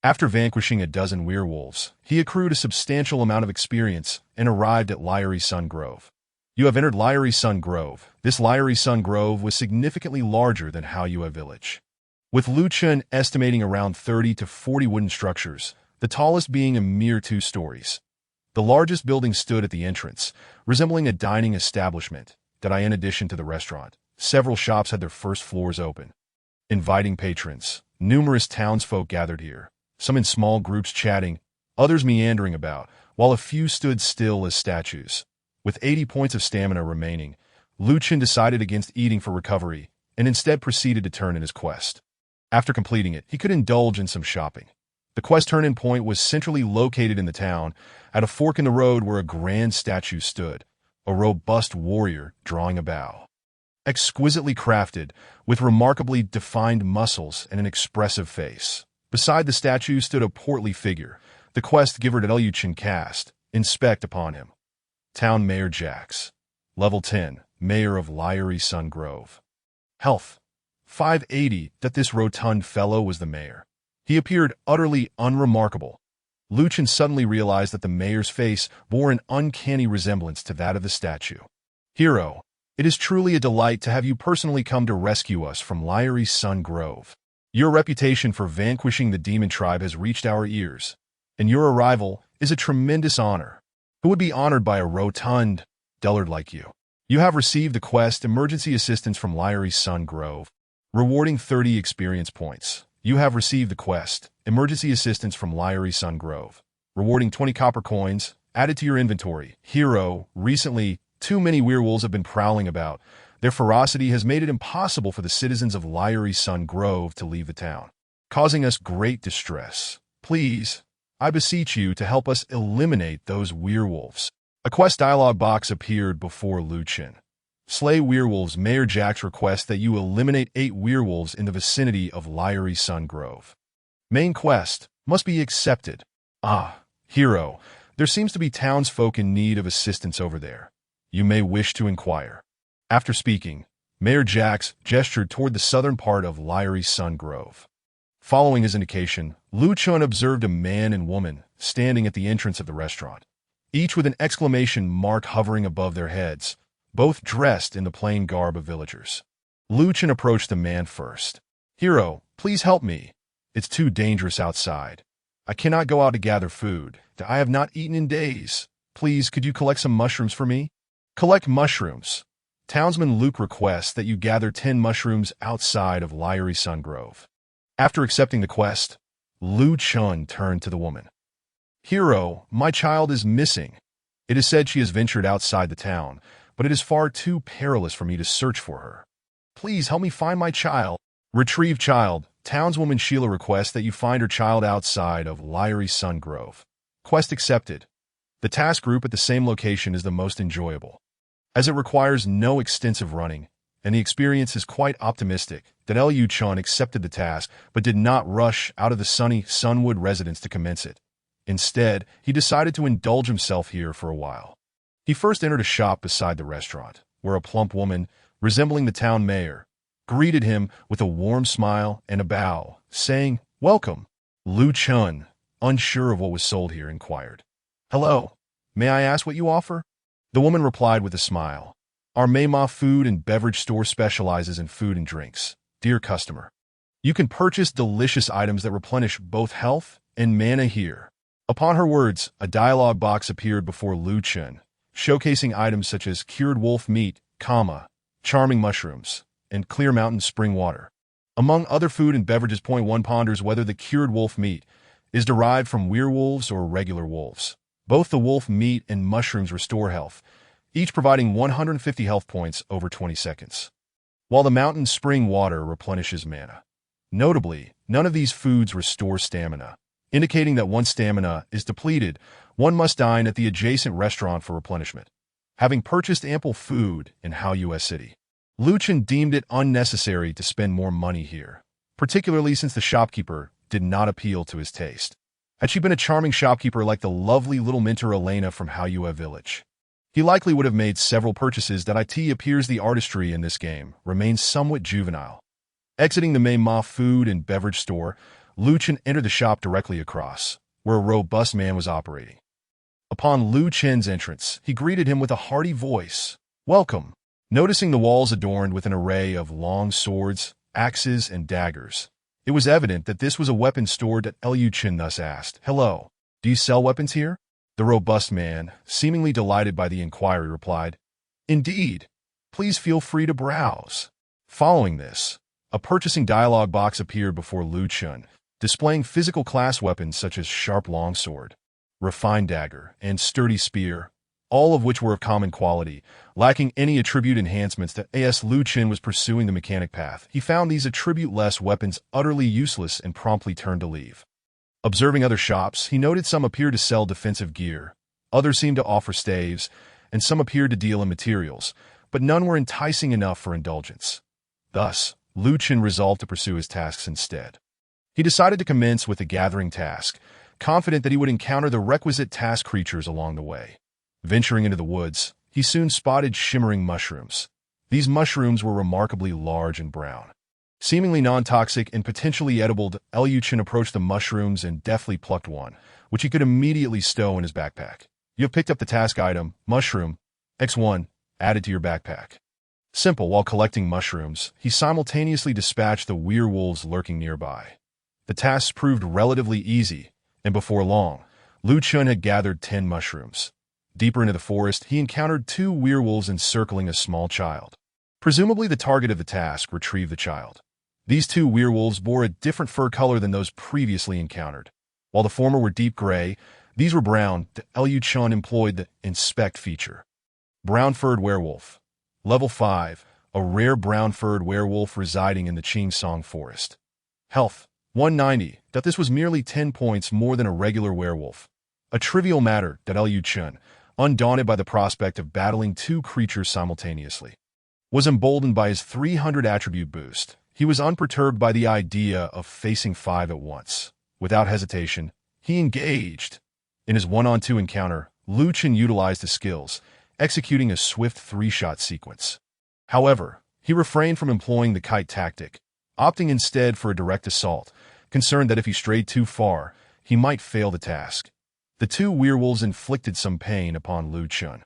After vanquishing a dozen werewolves, he accrued a substantial amount of experience and arrived at Liary Sun Grove. You have entered Liary Sun Grove. This Liary Sun Grove was significantly larger than Haoyue Village, with Lu Chen estimating around 30 to 40 wooden structures, the tallest being a mere 2 stories. The largest building stood at the entrance, resembling a dining establishment that in addition to the restaurant, several shops had their first floors open, inviting patrons. Numerous townsfolk gathered here, some in small groups chatting, others meandering about, while a few stood still as statues. With 80 points of stamina remaining, Lu Chen decided against eating for recovery and instead proceeded to turn in his quest. After completing it, he could indulge in some shopping. The quest turn-in point was centrally located in the town, at a fork in the road where a grand statue stood, a robust warrior drawing a bow. Exquisitely crafted, with remarkably defined muscles and an expressive face. Beside the statue stood a portly figure, the quest giver that Liu Chen cast, inspect upon him. Town Mayor Jax. Level 10, Mayor of Liary Sun Grove. Health. 580. That this rotund fellow was the mayor. He appeared utterly unremarkable. Lu Chen suddenly realized that the mayor's face bore an uncanny resemblance to that of the statue. Hero, it is truly a delight to have you personally come to rescue us from Liary Sun Grove. Your reputation for vanquishing the demon tribe has reached our ears, and your arrival is a tremendous honor. Who would be honored by a rotund dullard like you? You have received the quest Emergency Assistance from Liary Sun Grove, rewarding 30 experience points. You have received the quest Emergency Assistance from Liary Sun Grove, rewarding 20 copper coins, added to your inventory. Hero, recently, too many werewolves have been prowling about. Their ferocity has made it impossible for the citizens of Liary Sun Grove to leave the town, causing us great distress. Please, I beseech you to help us eliminate those werewolves. A quest dialog box appeared before Lu Chen. Slay werewolves. Mayor Jax requests that you eliminate 8 werewolves in the vicinity of Liary Sun Grove. Main quest must be accepted. Hero, there seems to be townsfolk in need of assistance over there. You may wish to inquire. After speaking, Mayor Jax gestured toward the southern part of Liary Sun Grove. Following his indication, Lu Chen observed a man and woman standing at the entrance of the restaurant, each with an exclamation mark hovering above their heads, both dressed in the plain garb of villagers. Lu Chen approached the man first. Hero, please help me. It's too dangerous outside. I cannot go out to gather food. I have not eaten in days. Please, could you collect some mushrooms for me? Collect mushrooms. Townsman Luke requests that you gather 10 mushrooms outside of Liary Sun Grove. After accepting the quest, Lu Chen turned to the woman. Hero, my child is missing. It is said she has ventured outside the town, but it is far too perilous for me to search for her. Please help me find my child. Retrieve child. Townswoman Sheila requests that you find her child outside of Liary Sun Grove. Quest accepted. The task group at the same location is the most enjoyable, as it requires no extensive running, and the experience is quite optimistic that Liu Chen accepted the task but did not rush out of the sunny Sunwood residence to commence it. Instead, he decided to indulge himself here for a while. He first entered a shop beside the restaurant, where a plump woman, resembling the town mayor, greeted him with a warm smile and a bow, saying, "Welcome." Lu Chen, unsure of what was sold here, inquired, "Hello, may I ask what you offer?" The woman replied with a smile, "Our Mema food and beverage store specializes in food and drinks. Dear customer, you can purchase delicious items that replenish both health and mana here." Upon her words, a dialogue box appeared before Lu Chen, showcasing items such as cured wolf meat, charming mushrooms, and clear mountain spring water. Among other food and beverages, Point 1 ponders whether the cured wolf meat is derived from werewolves or regular wolves. Both the wolf meat and mushrooms restore health, each providing 150 health points over 20 seconds, while the mountain spring water replenishes mana. Notably, none of these foods restore stamina, indicating that once stamina is depleted, one must dine at the adjacent restaurant for replenishment. Having purchased ample food in Haoyue City, Lu Chen deemed it unnecessary to spend more money here, particularly since the shopkeeper did not appeal to his taste. Had she been a charming shopkeeper like the lovely little mentor Elena from Haoyue Village, He likely would have made several purchases that it appears the artistry in this game remains somewhat juvenile. Exiting the Metamorphosis food and beverage store, Chen entered the shop directly across, where a robust man was operating. Upon Chen's entrance, he greeted him with a hearty voice. "Welcome." Noticing the walls adorned with an array of long swords, axes, and daggers, it was evident that this was a weapons store that Chen thus asked, "Hello, do you sell weapons here?" The robust man, seemingly delighted by the inquiry, replied, "Indeed. Please feel free to browse." Following this, a purchasing dialogue box appeared before Chen, displaying physical class weapons such as sharp longsword, refined dagger, and sturdy spear, all of which were of common quality, lacking any attribute enhancements that Chen was pursuing the mechanic path. He found these attribute-less weapons utterly useless and promptly turned to leave. Observing other shops, he noted some appeared to sell defensive gear, others seemed to offer staves, and some appeared to deal in materials, but none were enticing enough for indulgence. Thus, Chen resolved to pursue his tasks instead. He decided to commence with the gathering task, confident that he would encounter the requisite task creatures along the way. Venturing into the woods, he soon spotted shimmering mushrooms. These mushrooms were remarkably large and brown. Seemingly non-toxic and potentially edible, Chen approached the mushrooms and deftly plucked one, which he could immediately stow in his backpack. You have picked up the task item, Mushroom X1, added to your backpack. Simple. While collecting mushrooms, he simultaneously dispatched the werewolves lurking nearby. The tasks proved relatively easy, and before long, Chen had gathered 10 mushrooms. Deeper into the forest, he encountered 2 werewolves encircling a small child. Presumably the target of the task retrieved the child. These 2 werewolves bore a different fur color than those previously encountered. While the former were deep gray, these were brown. Chen employed the inspect feature. Brown-furred werewolf. Level 5, a rare brown-furred werewolf residing in the Qingsong forest. Health, 190. This was merely 10 points more than a regular werewolf. A trivial matter. Chen, undaunted by the prospect of battling 2 creatures simultaneously, was emboldened by his 300 attribute boost. He was unperturbed by the idea of facing 5 at once. Without hesitation, he engaged. In his one-on-2 encounter, Chen utilized his skills, executing a swift 3-shot sequence. However, he refrained from employing the kite tactic, opting instead for a direct assault, concerned that if he strayed too far, he might fail the task. The 2 werewolves inflicted some pain upon Chen.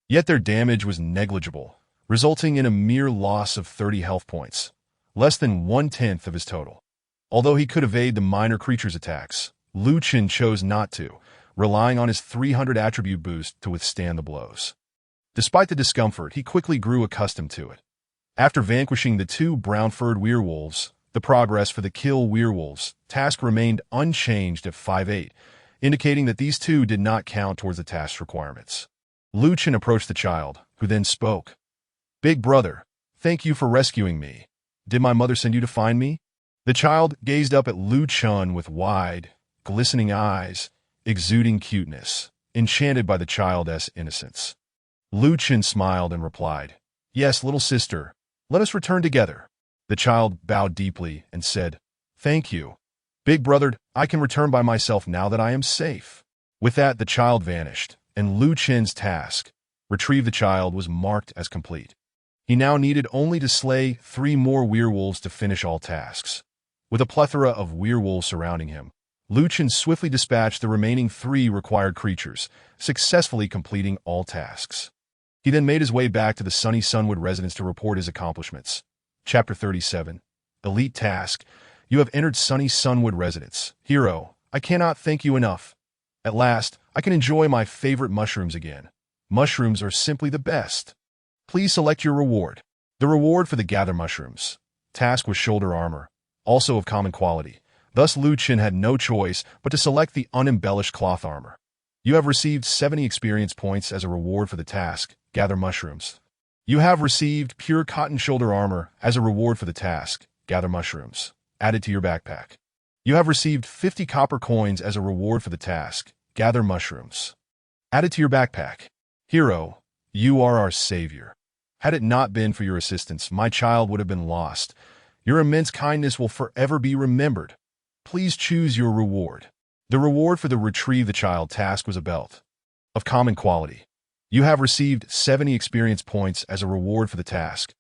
Yet their damage was negligible, resulting in a mere loss of 30 health points, less than 1/10 of his total. Although he could evade the minor creature's attacks, Chen chose not to, relying on his 300 attribute boost to withstand the blows. Despite the discomfort, he quickly grew accustomed to it. After vanquishing the 2 brown-furred werewolves, the progress for the kill werewolves task remained unchanged at 5/8, indicating that these 2 did not count towards the task's requirements. Chen approached the child, who then spoke. "Big brother, thank you for rescuing me. Did my mother send you to find me?" The child gazed up at Chen with wide, glistening eyes, exuding cuteness, enchanted by the child's innocence. Chen smiled and replied, "Yes, little sister, let us return together." The child bowed deeply and said, "Thank you. Big brother, I can return by myself now that I am safe." With that, the child vanished, and Chen's task, retrieve the child, was marked as complete. He now needed only to slay 3 more werewolves to finish all tasks. With a plethora of werewolves surrounding him, Chen swiftly dispatched the remaining 3 required creatures, successfully completing all tasks. He then made his way back to the sunny Sunwood residence to report his accomplishments. Chapter 37. Elite Task. You have entered sunny Sunwood residence. Hero, I cannot thank you enough. At last, I can enjoy my favorite mushrooms again. Mushrooms are simply the best. Please select your reward. The reward for the gather mushrooms task was shoulder armor, also of common quality. Thus Chen had no choice but to select the unembellished cloth armor. You have received 70 experience points as a reward for the task, gather mushrooms. You have received pure cotton shoulder armor as a reward for the task, gather mushrooms, added to your backpack. You have received 50 copper coins as a reward for the task, gather mushrooms, added to your backpack. Hero, you are our savior. Had it not been for your assistance, my child would have been lost. Your immense kindness will forever be remembered. Please choose your reward. The reward for the retrieve the child task was a belt of common quality. You have received 70 experience points as a reward for the task.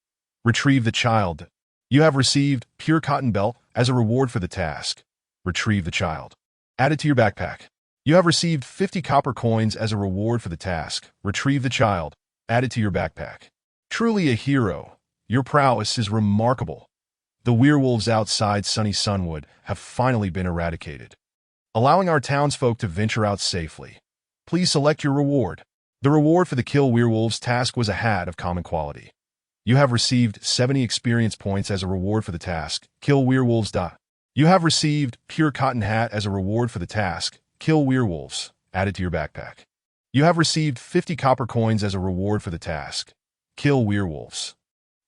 Retrieve the child. You have received pure cotton belt as a reward for the task. Retrieve the child. Add it to your backpack. You have received 50 copper coins as a reward for the task. Retrieve the child. Add it to your backpack. Truly a hero. Your prowess is remarkable. The werewolves outside sunny Sunwood have finally been eradicated, allowing our townsfolk to venture out safely. Please select your reward. The reward for the Kill Werewolves task was a hat of common quality. You have received 70 experience points as a reward for the task. Kill Werewolves. You have received Pure Cotton Hat as a reward for the task. Kill Werewolves. Add it to your backpack. You have received 50 copper coins as a reward for the task. Kill Werewolves.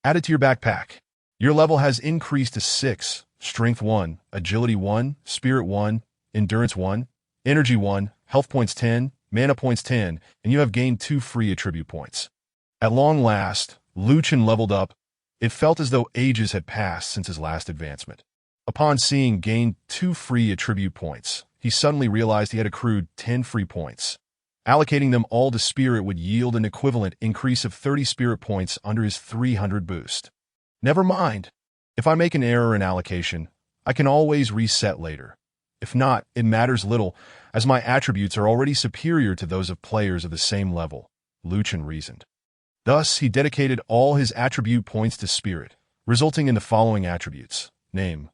Add it to your backpack. Your level has increased to 6, Strength 1, Agility 1, Spirit 1, Endurance 1, Energy 1, Health Points 10, Mana Points 10, and you have gained 2 free attribute points. At long last, Chen leveled up. It felt as though ages had passed since his last advancement. Upon seeing gained 2 free attribute points, he suddenly realized he had accrued 10 free points. Allocating them all to Spirit would yield an equivalent increase of 30 Spirit points under his 300 boost. Never mind. If I make an error in allocation, I can always reset later. If not, it matters little, as my attributes are already superior to those of players of the same level, Chen reasoned. Thus, he dedicated all his attribute points to Spirit, resulting in the following attributes. Name: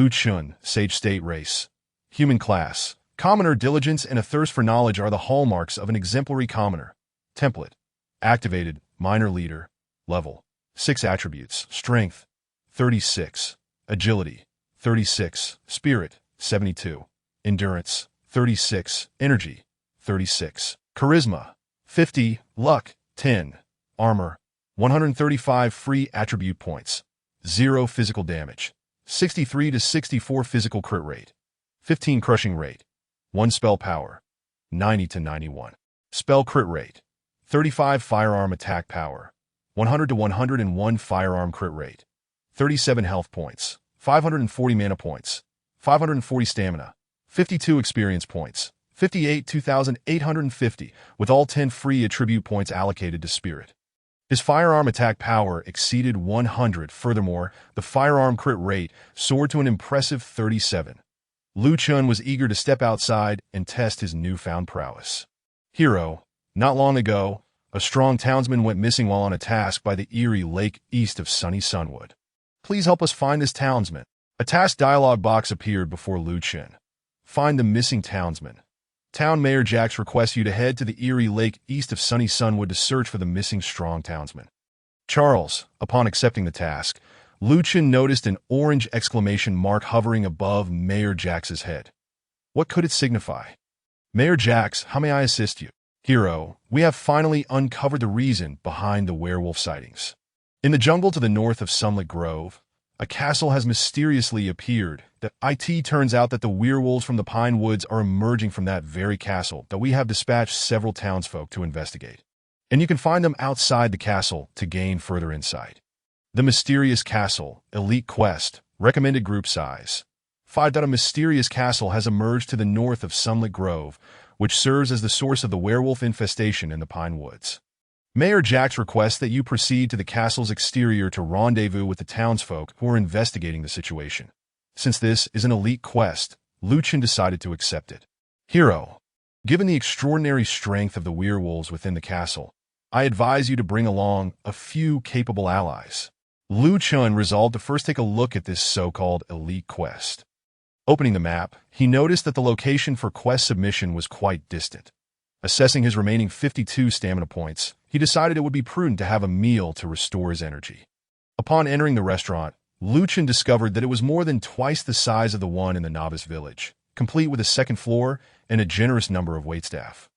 Chen, Sage State Race. Human Class: Commoner. Diligence and a thirst for knowledge are the hallmarks of an exemplary commoner. Template: Activated, Minor Leader. Level: 6 attributes. Strength: 36. Agility: 36. Spirit: 72. Endurance: 36. Energy: 36. Charisma: 50. Luck: 10. Armor: 135 free attribute points. 0 physical damage. 63 to 64 physical crit rate. 15 crushing rate. 1 spell power. 90 to 91. Spell crit rate. 35 firearm attack power. 100 to 101 firearm crit rate. 37 health points. 540 mana points. 540 stamina. 52 experience points. 58 2,850, with all 10 free attribute points allocated to Spirit. His firearm attack power exceeded 100. Furthermore, the firearm crit rate soared to an impressive 37. Chen was eager to step outside and test his newfound prowess. Hero: Not long ago, a strong townsman went missing while on a task by the eerie lake east of sunny Sunwood. Please help us find this townsman. A task dialog box appeared before Chen. Find the missing townsman. Town Mayor Jax requests you to head to the eerie lake east of sunny Sunwood to search for the missing strong townsman. Charles, upon accepting the task, Chen noticed an orange exclamation mark hovering above Mayor Jax's head. What could it signify? Mayor Jax, how may I assist you? Hero: We have finally uncovered the reason behind the werewolf sightings. In the jungle to the north of Sunlet Grove, a castle has mysteriously appeared. It turns out that the werewolves from the Pine Woods are emerging from that very castle that we have dispatched several townsfolk to investigate. And you can find them outside the castle to gain further insight. The Mysterious Castle, Elite Quest, recommended group size. 5. A mysterious castle has emerged to the north of Sunlet Grove, which serves as the source of the werewolf infestation in the Pine Woods. Mayor Jax requests that you proceed to the castle's exterior to rendezvous with the townsfolk who are investigating the situation. Since this is an elite quest, Chen decided to accept it. Hero: Given the extraordinary strength of the werewolves within the castle, I advise you to bring along a few capable allies. Chen resolved to first take a look at this so-called elite quest. Opening the map, he noticed that the location for quest submission was quite distant. Assessing his remaining 52 stamina points, he decided it would be prudent to have a meal to restore his energy. Upon entering the restaurant, Chen discovered that it was more than twice the size of the one in the Novice village, complete with a second floor and a generous number of waitstaff,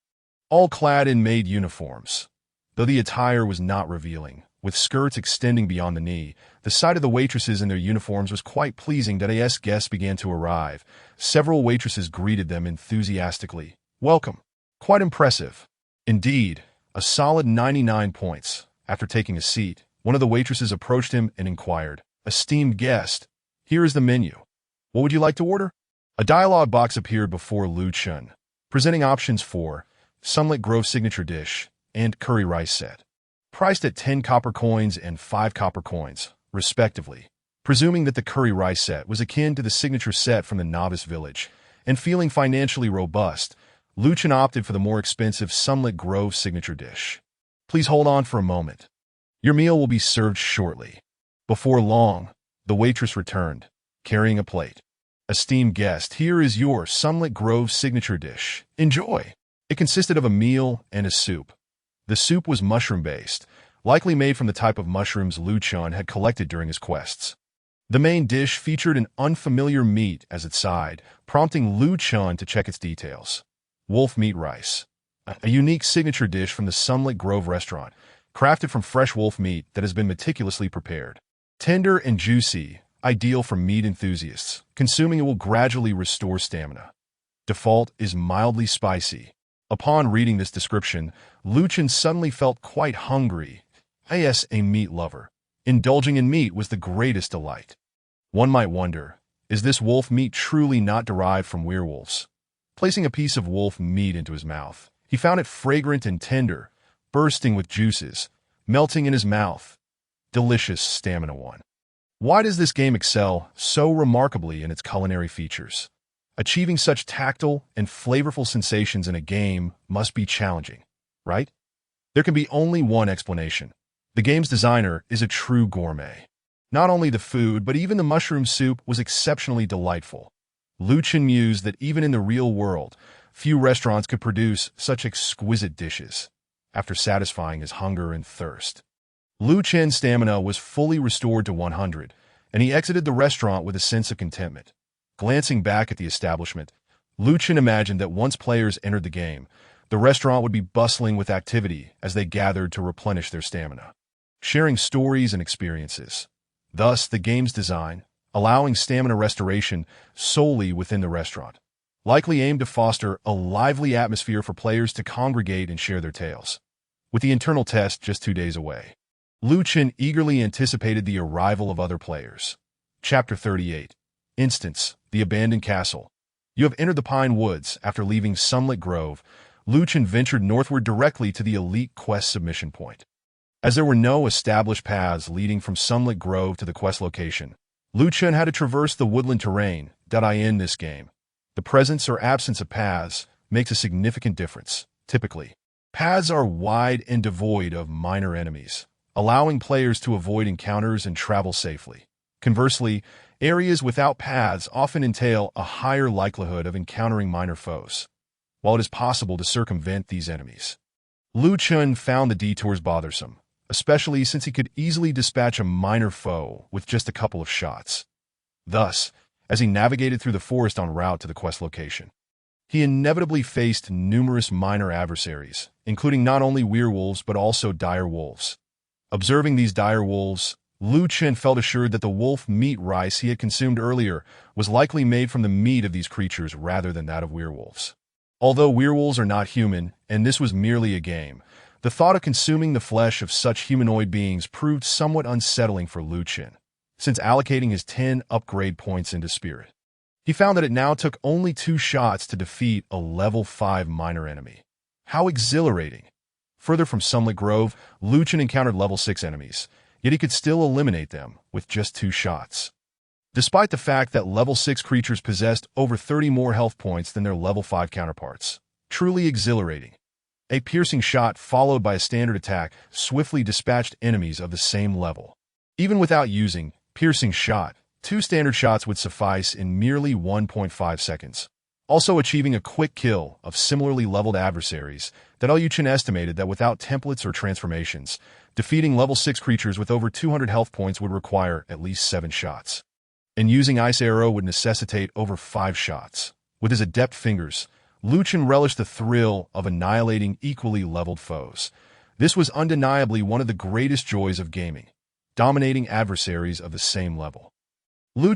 all clad in maid uniforms. Though the attire was not revealing, with skirts extending beyond the knee, the sight of the waitresses in their uniforms was quite pleasing. As guests began to arrive, several waitresses greeted them enthusiastically. Welcome. Quite impressive. Indeed, a solid 99 points. After taking a seat, one of the waitresses approached him and inquired, Esteemed guest, here is the menu. What would you like to order? A dialogue box appeared before Chen, presenting options for Sunlet Grove signature dish, and curry rice set, priced at 10 copper coins and 5 copper coins, respectively. Presuming that the curry rice set was akin to the signature set from the Novice village, and feeling financially robust, Chen opted for the more expensive Sunlet Grove signature dish. Please hold on for a moment. Your meal will be served shortly. Before long, the waitress returned, carrying a plate. Esteemed guest, here is your Sunlet Grove signature dish. Enjoy. It consisted of a meal and a soup. The soup was mushroom-based, likely made from the type of mushrooms Chen had collected during his quests. The main dish featured an unfamiliar meat as its side, prompting Chen to check its details. Wolf meat rice, a unique signature dish from the Sunlet Grove restaurant, crafted from fresh wolf meat that has been meticulously prepared. Tender and juicy, ideal for meat enthusiasts. Consuming it will gradually restore stamina. Default is mildly spicy. Upon reading this description, Chen suddenly felt quite hungry. As a meat lover, indulging in meat was the greatest delight. One might wonder, is this wolf meat truly not derived from werewolves? Placing a piece of wolf meat into his mouth, he found it fragrant and tender, bursting with juices, melting in his mouth. Delicious stamina one. Why does this game excel so remarkably in its culinary features? Achieving such tactile and flavorful sensations in a game must be challenging, right? There can be only one explanation. The game's designer is a true gourmet. Not only the food, but even the mushroom soup was exceptionally delightful. Chen mused that even in the real world, few restaurants could produce such exquisite dishes. After satisfying his hunger and thirst, Chen's stamina was fully restored to 100, and he exited the restaurant with a sense of contentment. Glancing back at the establishment, Chen imagined that once players entered the game, the restaurant would be bustling with activity as they gathered to replenish their stamina, sharing stories and experiences. Thus, the game's design, allowing stamina restoration solely within the restaurant, likely aimed to foster a lively atmosphere for players to congregate and share their tales. With the internal test just 2 days away, Chen eagerly anticipated the arrival of other players. Chapter 38. Instance, the Abandoned Castle. You have entered the Pine Woods. After leaving Sunlet Grove, Chen ventured northward directly to the elite quest submission point. As there were no established paths leading from Sunlet Grove to the quest location, Chen had to traverse the woodland terrain. In this game, the presence or absence of paths makes a significant difference. Typically, paths are wide and devoid of minor enemies, allowing players to avoid encounters and travel safely. Conversely, areas without paths often entail a higher likelihood of encountering minor foes. While it is possible to circumvent these enemies, Chen found the detours bothersome, especially since he could easily dispatch a minor foe with just a couple of shots. Thus, as he navigated through the forest en route to the quest location, he inevitably faced numerous minor adversaries, including not only werewolves but also dire wolves. Observing these dire wolves, Chen felt assured that the wolf meat rice he had consumed earlier was likely made from the meat of these creatures rather than that of werewolves. Although werewolves are not human, and this was merely a game, the thought of consuming the flesh of such humanoid beings proved somewhat unsettling for Chen, since allocating his 10 upgrade points into spirit. He found that it now took only 2 shots to defeat a level 5 minor enemy. How exhilarating! Further from Sunlet Grove, Chen encountered level 6 enemies, yet he could still eliminate them with just 2 shots. Despite the fact that level 6 creatures possessed over 30 more health points than their level 5 counterparts. Truly exhilarating. A piercing shot followed by a standard attack swiftly dispatched enemies of the same level. Even without using piercing shot, 2 standard shots would suffice in merely 1.5 seconds. Also achieving a quick kill of similarly leveled adversaries that Chen estimated that without templates or transformations, defeating level 6 creatures with over 200 health points would require at least 7 shots. And using Ice Arrow would necessitate over 5 shots. With his adept fingers, Chen relished the thrill of annihilating equally leveled foes. This was undeniably one of the greatest joys of gaming, dominating adversaries of the same level.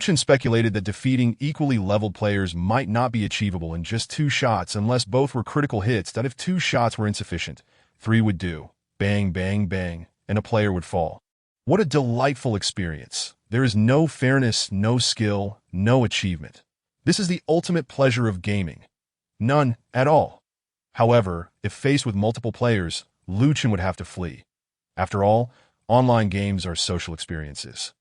Chen speculated that defeating equally leveled players might not be achievable in just 2 shots unless both were critical hits, that if 2 shots were insufficient, 3 would do. Bang, bang, bang, and a player would fall. What a delightful experience. There is no fairness, no skill, no achievement. This is the ultimate pleasure of gaming. None at all. However, if faced with multiple players, Chen would have to flee. After all, online games are social experiences.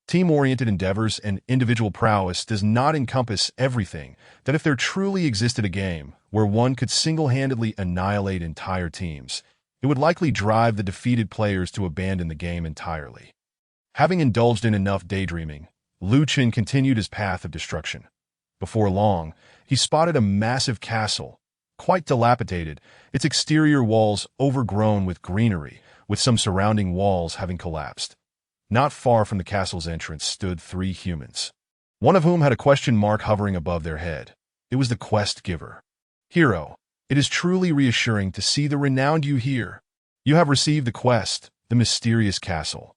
Team-oriented endeavors and individual prowess does not encompass everything, that if there truly existed a game where one could single-handedly annihilate entire teams, it would likely drive the defeated players to abandon the game entirely. Having indulged in enough daydreaming, Chen continued his path of destruction. Before long, he spotted a massive castle, quite dilapidated, its exterior walls overgrown with greenery, with some surrounding walls having collapsed. Not far from the castle's entrance stood 3 humans, one of whom had a question mark hovering above their head. It was the quest giver. Hero, it is truly reassuring to see the renowned you here. You have received the quest, the mysterious castle.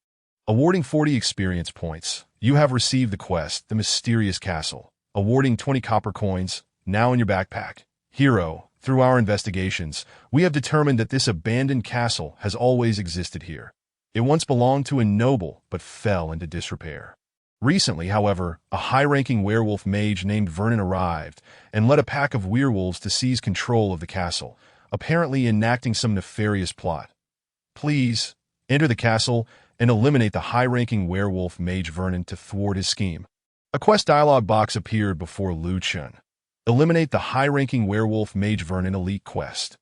Awarding 40 experience points, you have received the quest, the mysterious castle. Awarding 20 copper coins, now in your backpack. Hero, through our investigations, we have determined that this abandoned castle has always existed here. It once belonged to a noble, but fell into disrepair. Recently, however, a high-ranking werewolf mage named Vernon arrived and led a pack of werewolves to seize control of the castle, apparently enacting some nefarious plot. Please, enter the castle and eliminate the high-ranking werewolf mage Vernon to thwart his scheme. A quest dialog box appeared before Chen. Eliminate the high-ranking werewolf mage Vernon elite quest.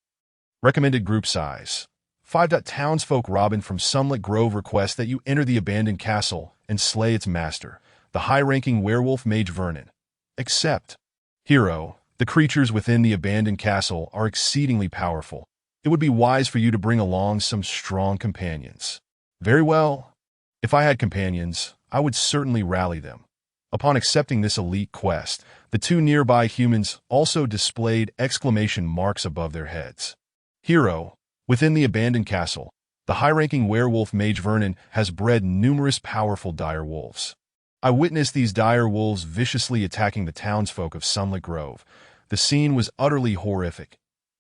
Recommended group size. 5. Townsfolk Robin from Sunlet Grove requests that you enter the abandoned castle and slay its master, the high-ranking werewolf mage Vernon. Accept. Hero, the creatures within the abandoned castle are exceedingly powerful. It would be wise for you to bring along some strong companions. Very well. If I had companions, I would certainly rally them. Upon accepting this elite quest, the 2 nearby humans also displayed exclamation marks above their heads. Hero, within the abandoned castle, the high-ranking werewolf mage Vernon has bred numerous powerful dire wolves. I witnessed these dire wolves viciously attacking the townsfolk of Sunlet Grove. The scene was utterly horrific.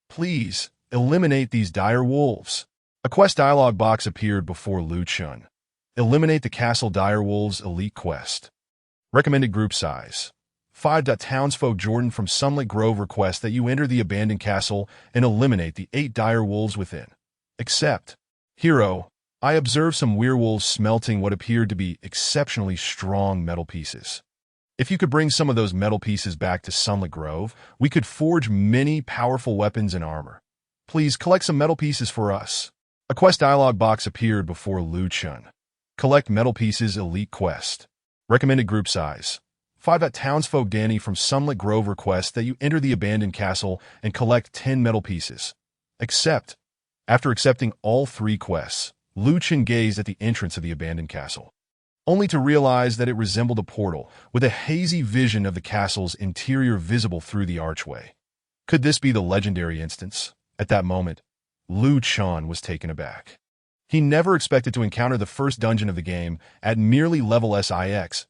Please, eliminate these dire wolves. A quest dialog box appeared before Chen. Eliminate the castle dire wolves elite quest. Recommended group size. 5. Townsfolk Jordan from Sunlet Grove requests that you enter the abandoned castle and eliminate the 8 dire wolves within. Accept. Hero, I observed some werewolves smelting what appeared to be exceptionally strong metal pieces. If you could bring some of those metal pieces back to Sunlet Grove, we could forge many powerful weapons and armor. Please collect some metal pieces for us. A quest dialog box appeared before Chen. Collect metal pieces elite quest. Recommended group size. 5. Townsfolk Danny from Sunlet Grove requests that you enter the abandoned castle and collect 10 metal pieces. Accept. After accepting all 3 quests, Chen gazed at the entrance of the abandoned castle, only to realize that it resembled a portal, with a hazy vision of the castle's interior visible through the archway. Could this be the legendary instance? At that moment, Chen was taken aback. He never expected to encounter the first dungeon of the game at merely level SIX.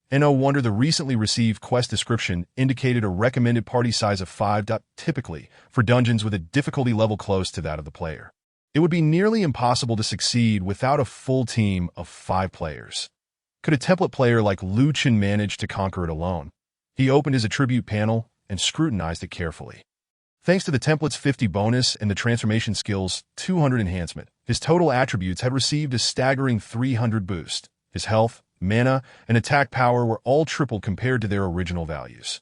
And no wonder the recently received quest description indicated a recommended party size of 5. Typically, for dungeons with a difficulty level close to that of the player, it would be nearly impossible to succeed without a full team of 5 players. Could a template player like Chen manage to conquer it alone? He opened his attribute panel and scrutinized it carefully. Thanks to the template's 50 bonus and the transformation skill's 200 enhancement, his total attributes had received a staggering 300 boost. His health, mana, and attack power were all tripled compared to their original values.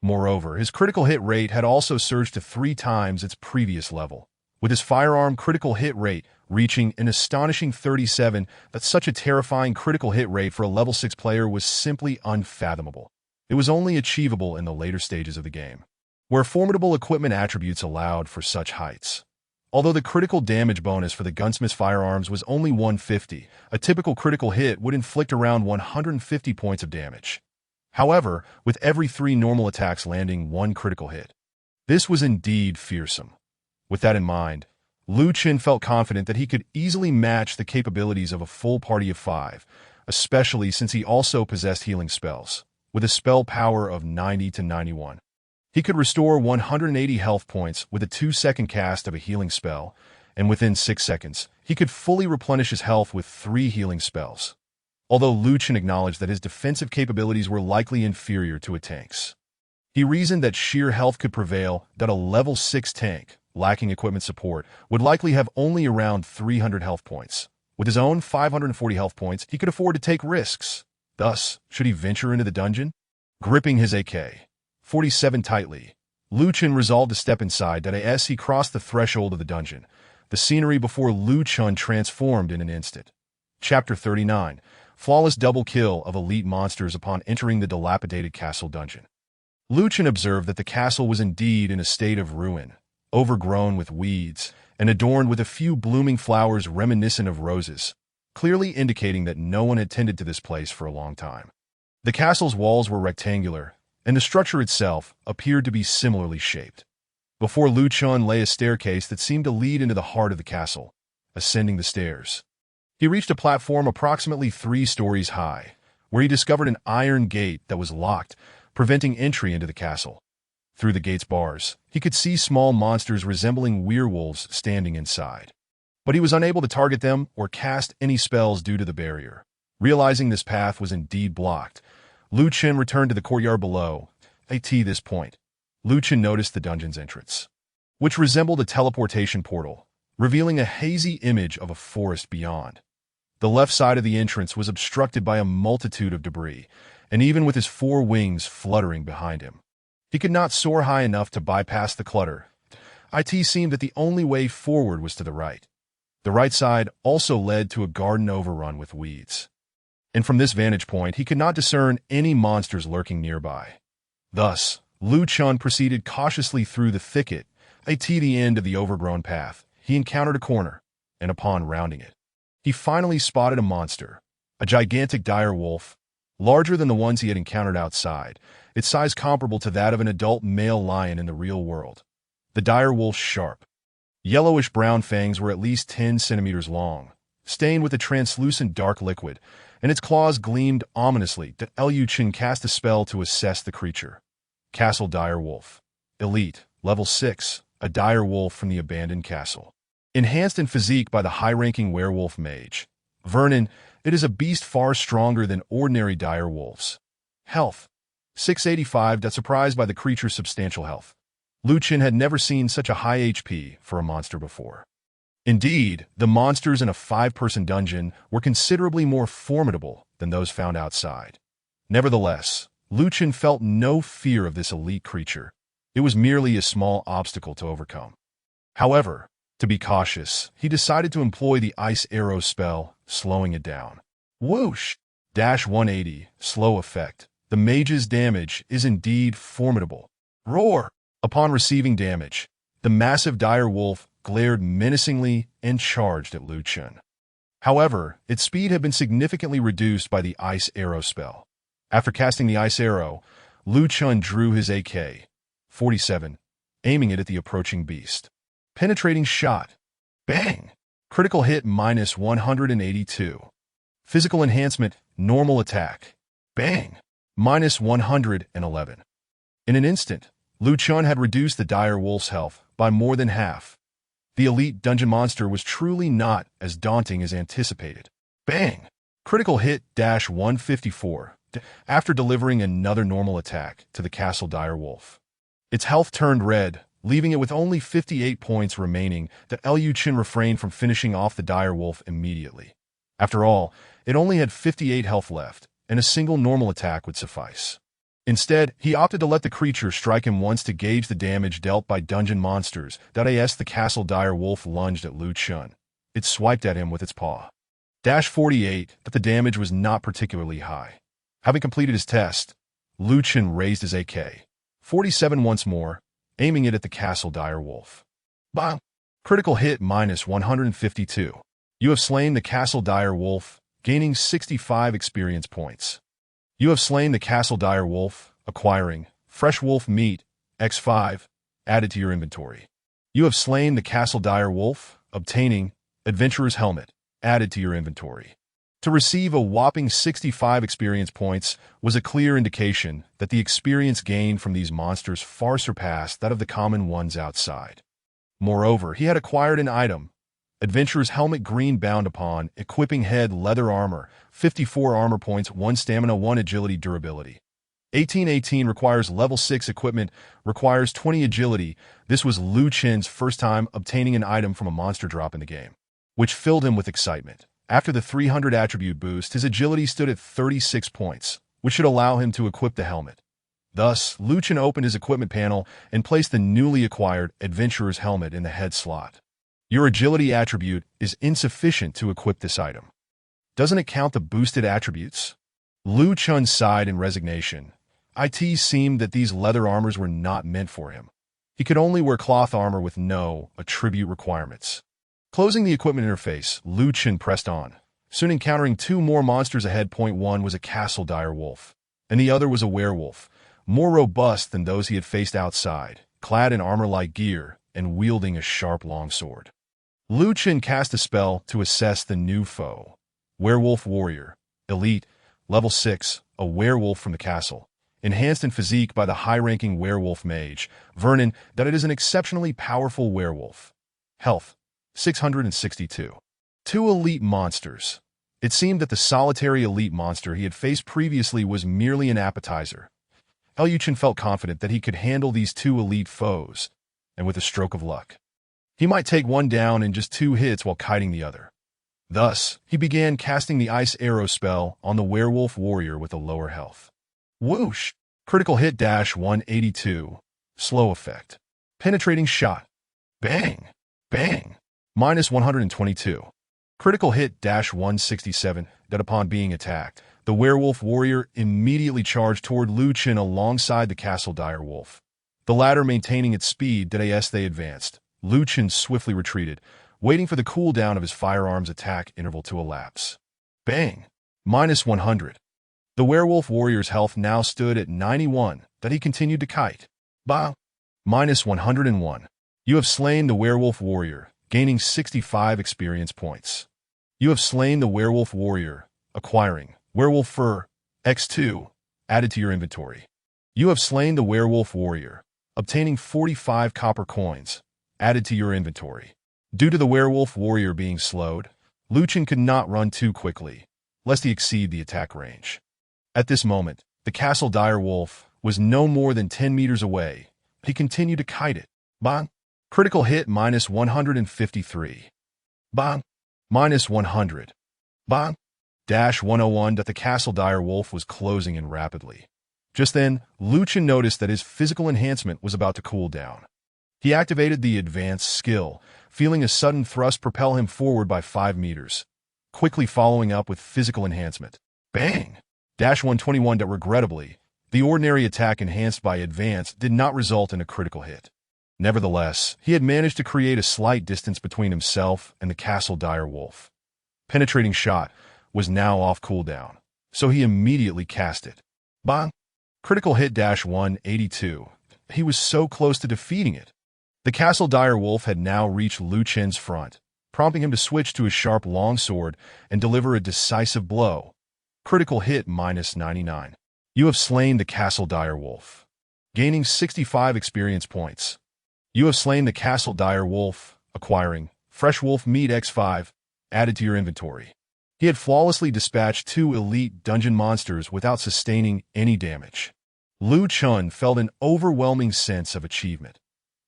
Moreover, his critical hit rate had also surged to 3 times its previous level, with his firearm critical hit rate reaching an astonishing 37. That such a terrifying critical hit rate for a level 6 player was simply unfathomable. It was only achievable in the later stages of the game, where formidable equipment attributes allowed for such heights. Although the critical damage bonus for the gunsmith's firearms was only 150, a typical critical hit would inflict around 150 points of damage. However, with every 3 normal attacks landing 1 critical hit. This was indeed fearsome. With that in mind, Chen felt confident that he could easily match the capabilities of a full party of 5, especially since he also possessed healing spells, with a spell power of 90 to 91. He could restore 180 health points with a 2-second cast of a healing spell, and within 6 seconds, he could fully replenish his health with 3 healing spells. Although Chen acknowledged that his defensive capabilities were likely inferior to a tank's, he reasoned that sheer health could prevail, that a level 6 tank, lacking equipment support, would likely have only around 300 health points. With his own 540 health points, he could afford to take risks. Thus, should he venture into the dungeon? Gripping his AK-47 tightly, Chen resolved to step inside. As he crossed the threshold of the dungeon, the scenery before Chen transformed in an instant. Chapter 39. Flawless double kill of elite monsters upon entering the dilapidated castle dungeon. Chen observed that the castle was indeed in a state of ruin, overgrown with weeds, and adorned with a few blooming flowers reminiscent of roses, clearly indicating that no one had tended to this place for a long time. The castle's walls were rectangular, and the structure itself appeared to be similarly shaped. Before Chen lay a staircase that seemed to lead into the heart of the castle. Ascending the stairs, he reached a platform approximately 3 stories high, where he discovered an iron gate that was locked, preventing entry into the castle. Through the gate's bars, he could see small monsters resembling werewolves standing inside. But he was unable to target them or cast any spells due to the barrier. Realizing this path was indeed blocked, Chen returned to the courtyard below. At this point, Chen noticed the dungeon's entrance, which resembled a teleportation portal, revealing a hazy image of a forest beyond. The left side of the entrance was obstructed by a multitude of debris, and even with his 4 wings fluttering behind him, he could not soar high enough to bypass the clutter. It seemed that the only way forward was to the right. The right side also led to a garden overrun with weeds, and from this vantage point he could not discern any monsters lurking nearby. Thus, Chen proceeded cautiously through the thicket. At the end of the overgrown path, he encountered a corner, and upon rounding it, he finally spotted a monster, a gigantic dire wolf, larger than the ones he had encountered outside, its size comparable to that of an adult male lion in the real world. The dire wolf's sharp, yellowish-brown fangs were at least 10 centimeters long, stained with a translucent dark liquid, and its claws gleamed ominously. Chen cast a spell to assess the creature. Castle Dire Wolf. Elite, Level 6, a dire wolf from the abandoned castle. Enhanced in physique by the high-ranking werewolf mage Vernon, it is a beast far stronger than ordinary dire wolves. Health. 685. Surprised by the creature's substantial health, Chen had never seen such a high HP for a monster before. Indeed, the monsters in a 5-person dungeon were considerably more formidable than those found outside. Nevertheless, Chen felt no fear of this elite creature. It was merely a small obstacle to overcome. However, to be cautious, he decided to employ the ice arrow spell, slowing it down. Whoosh! -180, slow effect. The mage's damage is indeed formidable. Roar! Upon receiving damage, the massive dire wolf glared menacingly and charged at Chen. However, its speed had been significantly reduced by the ice arrow spell. After casting the ice arrow, Chen drew his AK-47, aiming it at the approaching beast. Penetrating shot. Bang! Critical hit -182. Physical enhancement, normal attack. Bang! -111. In an instant, Chen had reduced the dire wolf's health by more than half. The elite dungeon monster was truly not as daunting as anticipated. Bang! Critical hit -154. After delivering another normal attack to the castle dire wolf, its health turned red, leaving it with only 58 points remaining. Chen refrained from finishing off the dire wolf immediately. After all, it only had 58 health left, and a single normal attack would suffice. Instead, he opted to let the creature strike him once to gauge the damage dealt by dungeon monsters. The castle dire wolf lunged at Chen. It swiped at him with its paw. -48, but the damage was not particularly high. Having completed his test, Chen raised his AK-47 once more, aiming it at the castle dire wolf. Bang! Critical hit -152. You have slain the castle dire wolf, gaining 65 experience points. You have slain the castle dire wolf, acquiring fresh wolf meat, X5, added to your inventory. You have slain the castle dire wolf, obtaining adventurer's helmet, added to your inventory. To receive a whopping 65 experience points was a clear indication that the experience gained from these monsters far surpassed that of the common ones outside. Moreover, he had acquired an item, Adventurer's Helmet Green bound upon, equipping head leather armor, 54 armor points, 1 stamina, 1 agility durability. 1818 requires level 6 equipment, requires 20 agility. This was Lu Chen's first time obtaining an item from a monster drop in the game, which filled him with excitement. After the 300 attribute boost, his agility stood at 36 points, which should allow him to equip the helmet. Thus, Lu Chen opened his equipment panel and placed the newly acquired Adventurer's Helmet in the head slot. Your agility attribute is insufficient to equip this item. Doesn't it count the boosted attributes? Lu Chen sighed in resignation. It seemed that these leather armors were not meant for him. He could only wear cloth armor with no attribute requirements. Closing the equipment interface, Lu Chen pressed on, soon encountering two more monsters ahead. Point one was a castle dire wolf, and the other was a werewolf, more robust than those he had faced outside, clad in armor-like gear and wielding a sharp longsword. Lu Chen cast a spell to assess the new foe. Werewolf Warrior, Elite, Level 6, a werewolf from the castle, enhanced in physique by the high-ranking werewolf mage, Vernon, that it is an exceptionally powerful werewolf. Health, 662. Two elite monsters. It seemed that the solitary elite monster he had faced previously was merely an appetizer. Haoyue felt confident that he could handle these two elite foes, and with a stroke of luck, he might take one down in just 2 hits while kiting the other. Thus, he began casting the Ice Arrow spell on the werewolf warrior with a lower health. Whoosh! Critical hit -182. Slow effect. Penetrating shot. Bang! Bang! -122. Critical hit -167. That upon being attacked, the werewolf warrior immediately charged toward Lu Chen alongside the castle dire wolf. The latter maintaining its speed as they advanced. Lu Chen swiftly retreated, waiting for the cooldown of his firearm's attack interval to elapse. Bang! -100. The werewolf warrior's health now stood at 91, that he continued to kite. Bah! -101. You have slain the werewolf warrior, gaining 65 experience points. You have slain the werewolf warrior, acquiring werewolf fur, X2, added to your inventory. You have slain the werewolf warrior, obtaining 45 copper coins, added to your inventory. Due to the werewolf warrior being slowed, Lu Chen could not run too quickly, lest he exceed the attack range. At this moment, the castle dire wolf was no more than 10 meters away. He continued to kite it. Bang! Critical hit -153. Bang! -100. Bang! -101. That the castle dire wolf was closing in rapidly. Just then, Lu Chen noticed that his physical enhancement was about to cool down. He activated the advanced skill, feeling a sudden thrust propel him forward by 5 meters, quickly following up with physical enhancement. Bang! -121. That regrettably, the ordinary attack enhanced by advanced did not result in a critical hit. Nevertheless, he had managed to create a slight distance between himself and the castle dire wolf. Penetrating shot was now off cooldown, so he immediately cast it. Bang! Critical hit -182. He was so close to defeating it. The castle dire wolf had now reached Lu Chen's front, prompting him to switch to his sharp longsword and deliver a decisive blow. Critical hit -99. You have slain the castle dire wolf, gaining 65 experience points. You have slain the castle dire wolf, acquiring fresh wolf meat X5, added to your inventory. He had flawlessly dispatched 2 elite dungeon monsters without sustaining any damage. Lu Chen felt an overwhelming sense of achievement.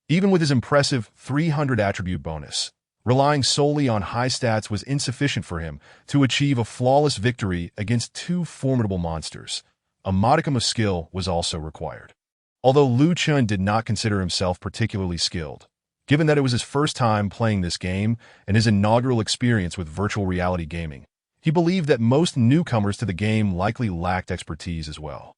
Even with his impressive 300 attribute bonus, relying solely on high stats was insufficient for him to achieve a flawless victory against 2 formidable monsters. A modicum of skill was also required. Although Lu Chen did not consider himself particularly skilled, given that it was his first time playing this game and his inaugural experience with virtual reality gaming, he believed that most newcomers to the game likely lacked expertise as well.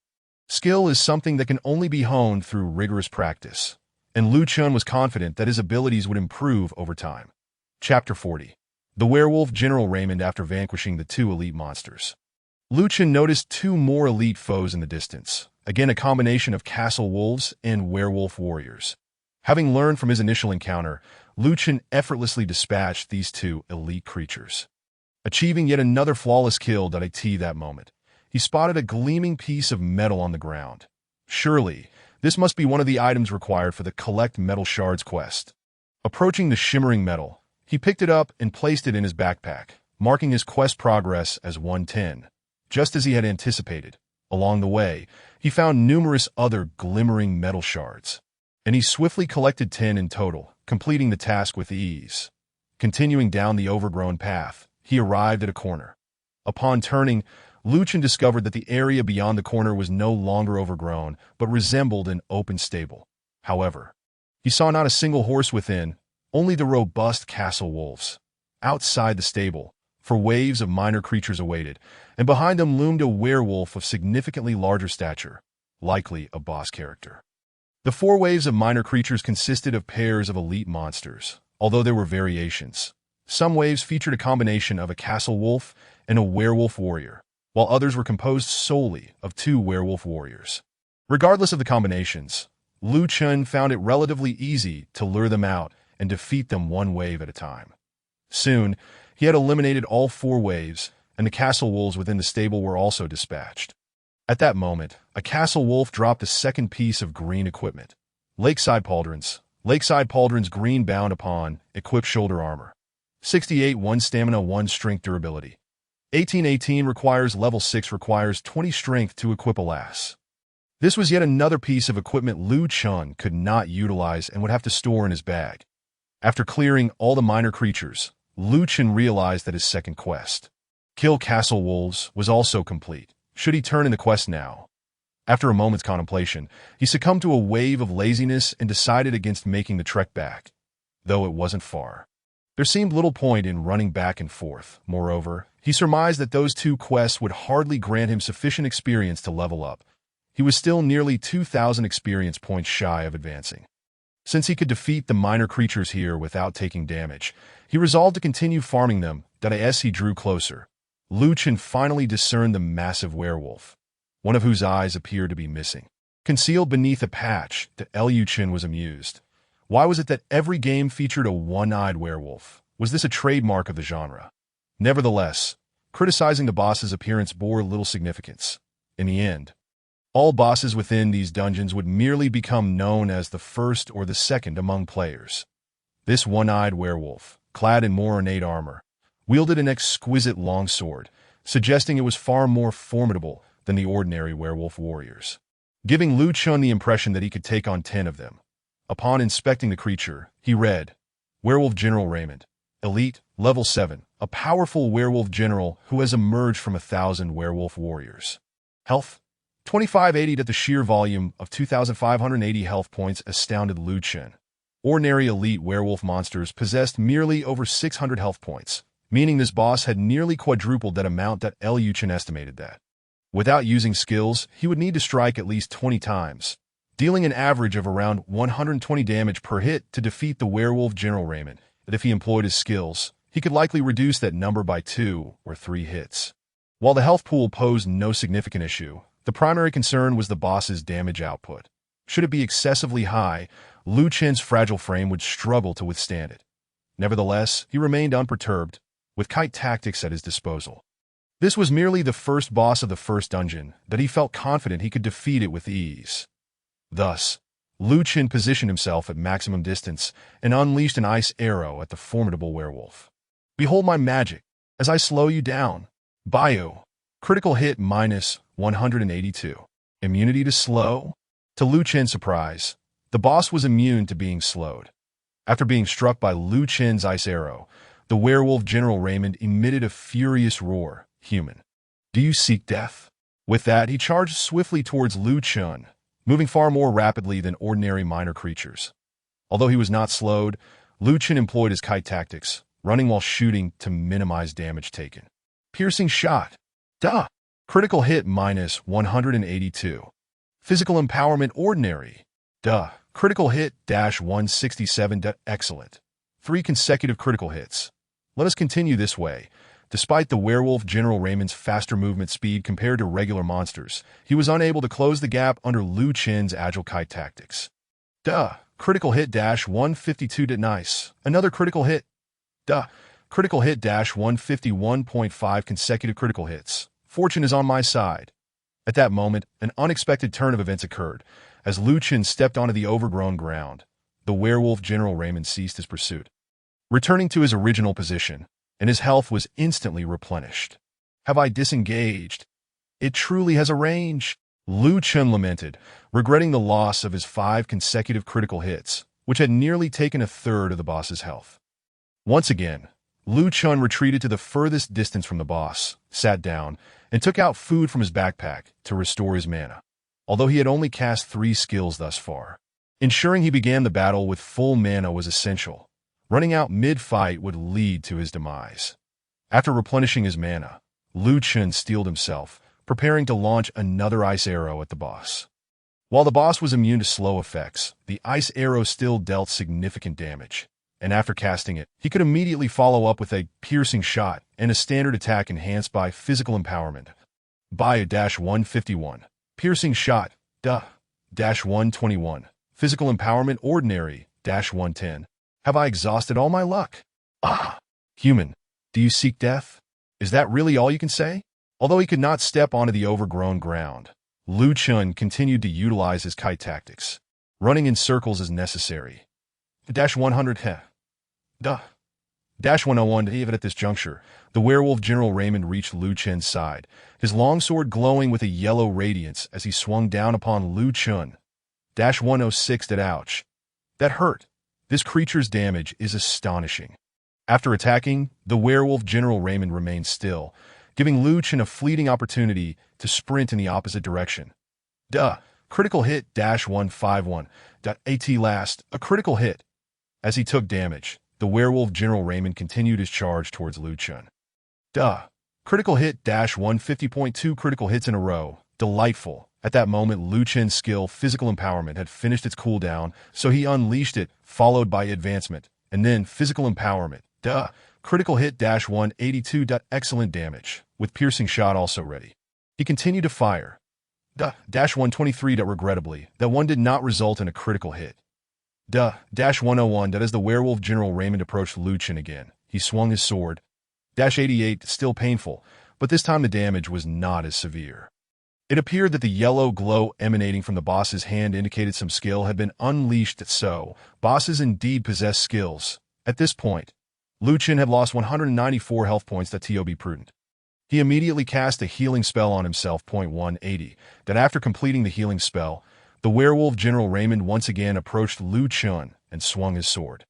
Skill is something that can only be honed through rigorous practice, and Lu Chen was confident that his abilities would improve over time. Chapter 40. The Werewolf General Raymond. After vanquishing the 2 elite monsters, Lu Chen noticed 2 more elite foes in the distance, again a combination of castle wolves and werewolf warriors. Having learned from his initial encounter, Lu Chen effortlessly dispatched these 2 elite creatures. Achieving yet another flawless kill. That moment, he spotted a gleaming piece of metal on the ground. Surely, this must be one of the items required for the Collect Metal Shards quest. Approaching the shimmering metal, he picked it up and placed it in his backpack, marking his quest progress as 110. Just as he had anticipated, Along the way, he found numerous other glimmering metal shards, and he swiftly collected 10 in total, completing the task with ease. Continuing down the overgrown path, he arrived at a corner. Upon turning, Chen discovered that the area beyond the corner was no longer overgrown, but resembled an open stable. However, he saw not a single horse within, only the robust castle wolves. Outside the stable, for waves of minor creatures awaited, and behind them loomed a werewolf of significantly larger stature, likely a boss character. The 4 waves of minor creatures consisted of pairs of elite monsters, although there were variations. Some waves featured a combination of a castle wolf and a werewolf warrior, while others were composed solely of 2 werewolf warriors. Regardless of the combinations, Chen found it relatively easy to lure them out and defeat them 1 wave at a time. Soon, he had eliminated all 4 waves, and the castle wolves within the stable were also dispatched. At that moment, a castle wolf dropped a second piece of green equipment. Lakeside pauldrons green bound upon, equipped shoulder armor. 68 1 stamina 1 strength durability. 1818 requires level 6 requires 20 strength to equip a lass. This was yet another piece of equipment Chen could not utilize and would have to store in his bag. After clearing all the minor creatures, Chen realized that his second quest, kill castle wolves, was also complete. Should he turn in the quest now? After a moment's contemplation, he succumbed to a wave of laziness and decided against making the trek back, though it wasn't far. There seemed little point in running back and forth. Moreover, he surmised that those 2 quests would hardly grant him sufficient experience to level up. He was still nearly 2,000 experience points shy of advancing. Since he could defeat the minor creatures here without taking damage, he resolved to continue farming them. As he drew closer, Chen finally discerned the massive werewolf, one of whose eyes appeared to be missing. Concealed beneath a patch, Chen was amused. Why was it that every game featured a one-eyed werewolf? Was this a trademark of the genre? Nevertheless, criticizing the boss's appearance bore little significance. In the end, all bosses within these dungeons would merely become known as the first or the second among players. This one-eyed werewolf, clad in more ornate armor, wielded an exquisite longsword, suggesting it was far more formidable than the ordinary werewolf warriors, giving Chen the impression that he could take on 10 of them. Upon inspecting the creature, he read, Werewolf General Raymond, Elite, Level 7, a powerful werewolf general who has emerged from 1,000 werewolf warriors. Health, 2580. The sheer volume of 2,580 health points astounded Chen. Ordinary elite werewolf monsters possessed merely over 600 health points, meaning this boss had nearly quadrupled that amount. Chen estimated that, without using skills, he would need to strike at least 20 times, dealing an average of around 120 damage per hit to defeat the werewolf General Raymond. That if he employed his skills, he could likely reduce that number by 2 or 3 hits. While the health pool posed no significant issue, the primary concern was the boss's damage output. Should it be excessively high, Chen's fragile frame would struggle to withstand it. Nevertheless, he remained unperturbed, with kite tactics at his disposal. This was merely the first boss of the first dungeon, that he felt confident he could defeat it with ease. Thus, Chen positioned himself at maximum distance and unleashed an ice arrow at the formidable werewolf. Behold my magic, as I slow you down. Bio. Critical hit minus 182. Immunity to slow? To Chen's surprise, the boss was immune to being slowed. After being struck by Chen's ice arrow, the werewolf General Raymond emitted a furious roar. Human, do you seek death? With that, he charged swiftly towards Chen, moving far more rapidly than ordinary minor creatures. Although he was not slowed, Chen employed his kite tactics, running while shooting to minimize damage taken. Piercing shot. Duh. Critical hit minus 182. Physical empowerment ordinary. Duh. Critical hit dash 167. Excellent. 3 consecutive critical hits. Let us continue this way. Despite the werewolf General Raymond's faster movement speed compared to regular monsters, he was unable to close the gap under Chen's agile kite tactics. Duh. Critical hit dash 152. Nice. Another critical hit. Duh. Critical hit dash 151.5 consecutive critical hits. Fortune is on my side. At that moment, an unexpected turn of events occurred. As Chen stepped onto the overgrown ground, the werewolf General Raymond ceased his pursuit, returning to his original position, and his health was instantly replenished. Have I disengaged? It truly has a range. Lu Chen lamented, regretting the loss of his 5 consecutive critical hits, which had nearly taken a third of the boss's health. Once again, Lu Chen retreated to the furthest distance from the boss, sat down, and took out food from his backpack to restore his mana, although he had only cast 3 skills thus far. Ensuring he began the battle with full mana was essential. Running out mid-fight would lead to his demise. After replenishing his mana, Lu Chen steeled himself, preparing to launch another ice arrow at the boss. While the boss was immune to slow effects, the ice arrow still dealt significant damage, and after casting it, he could immediately follow up with a piercing shot and a standard attack enhanced by physical empowerment. By -151. Piercing shot, -121. Physical empowerment ordinary, -110. Have I exhausted all my luck? Human, do you seek death? Is that really all you can say? Although he could not step onto the overgrown ground, Lu Chen continued to utilize his kite tactics, running in circles as necessary. -100 -101 even at this juncture, the werewolf General Raymond reached Lu Chen's side, his longsword glowing with a yellow radiance as he swung down upon Lu Chen. -106 ouch. That hurt. This creature's damage is astonishing. After attacking, the werewolf General Raymond remained still, giving Lu Chen a fleeting opportunity to sprint in the opposite direction. Critical hit -151. At last, a critical hit. As he took damage, the werewolf General Raymond continued his charge towards Lu Chen. Critical hit -150.2 critical hits in a row. Delightful. At that moment, Lu Chen's skill, physical empowerment, had finished its cooldown, so he unleashed it, followed by advancement, and then physical empowerment. Critical hit -182. Excellent damage, with piercing shot also ready. He continued to fire. -123. Regrettably, that one did not result in a critical hit. -101. As the werewolf General Raymond approached Lu Chen again, he swung his sword. -88. Still painful, but this time the damage was not as severe. It appeared that the yellow glow emanating from the boss's hand indicated some skill had been unleashed, so bosses indeed possess skills. At this point, Lu Chen had lost 194 health points. To be prudent. He immediately cast a healing spell on himself. 180. That after completing the healing spell, the werewolf General Raymond once again approached Lu Chen and swung his sword.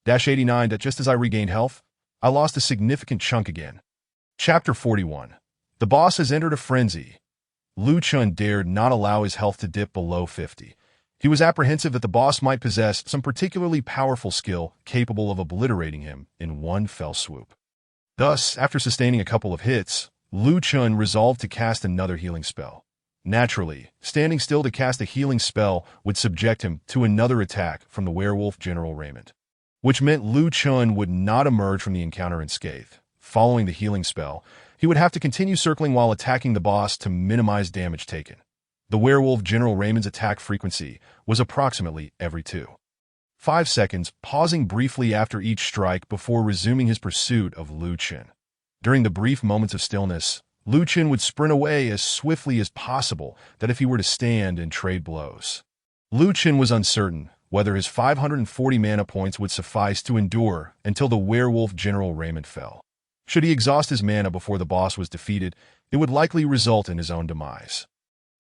-89. Just as I regained health, I lost a significant chunk again. Chapter 41. The boss has entered a frenzy. Lu Chen dared not allow his health to dip below 50. He was apprehensive that the boss might possess some particularly powerful skill capable of obliterating him in one fell swoop. Thus, after sustaining a couple of hits, Lu Chen resolved to cast another healing spell. Naturally, standing still to cast a healing spell would subject him to another attack from the werewolf General Raymond, which meant Lu Chen would not emerge from the encounter unscathed. Following the healing spell, he would have to continue circling while attacking the boss to minimize damage taken. The werewolf General Raymond's attack frequency was approximately every 2.5 seconds, pausing briefly after each strike before resuming his pursuit of Lu Chen. During the brief moments of stillness, Lu Chen would sprint away as swiftly as possible that if he were to stand and trade blows. Lu Chen was uncertain whether his 540 mana points would suffice to endure until the werewolf General Raymond fell. Should he exhaust his mana before the boss was defeated, it would likely result in his own demise.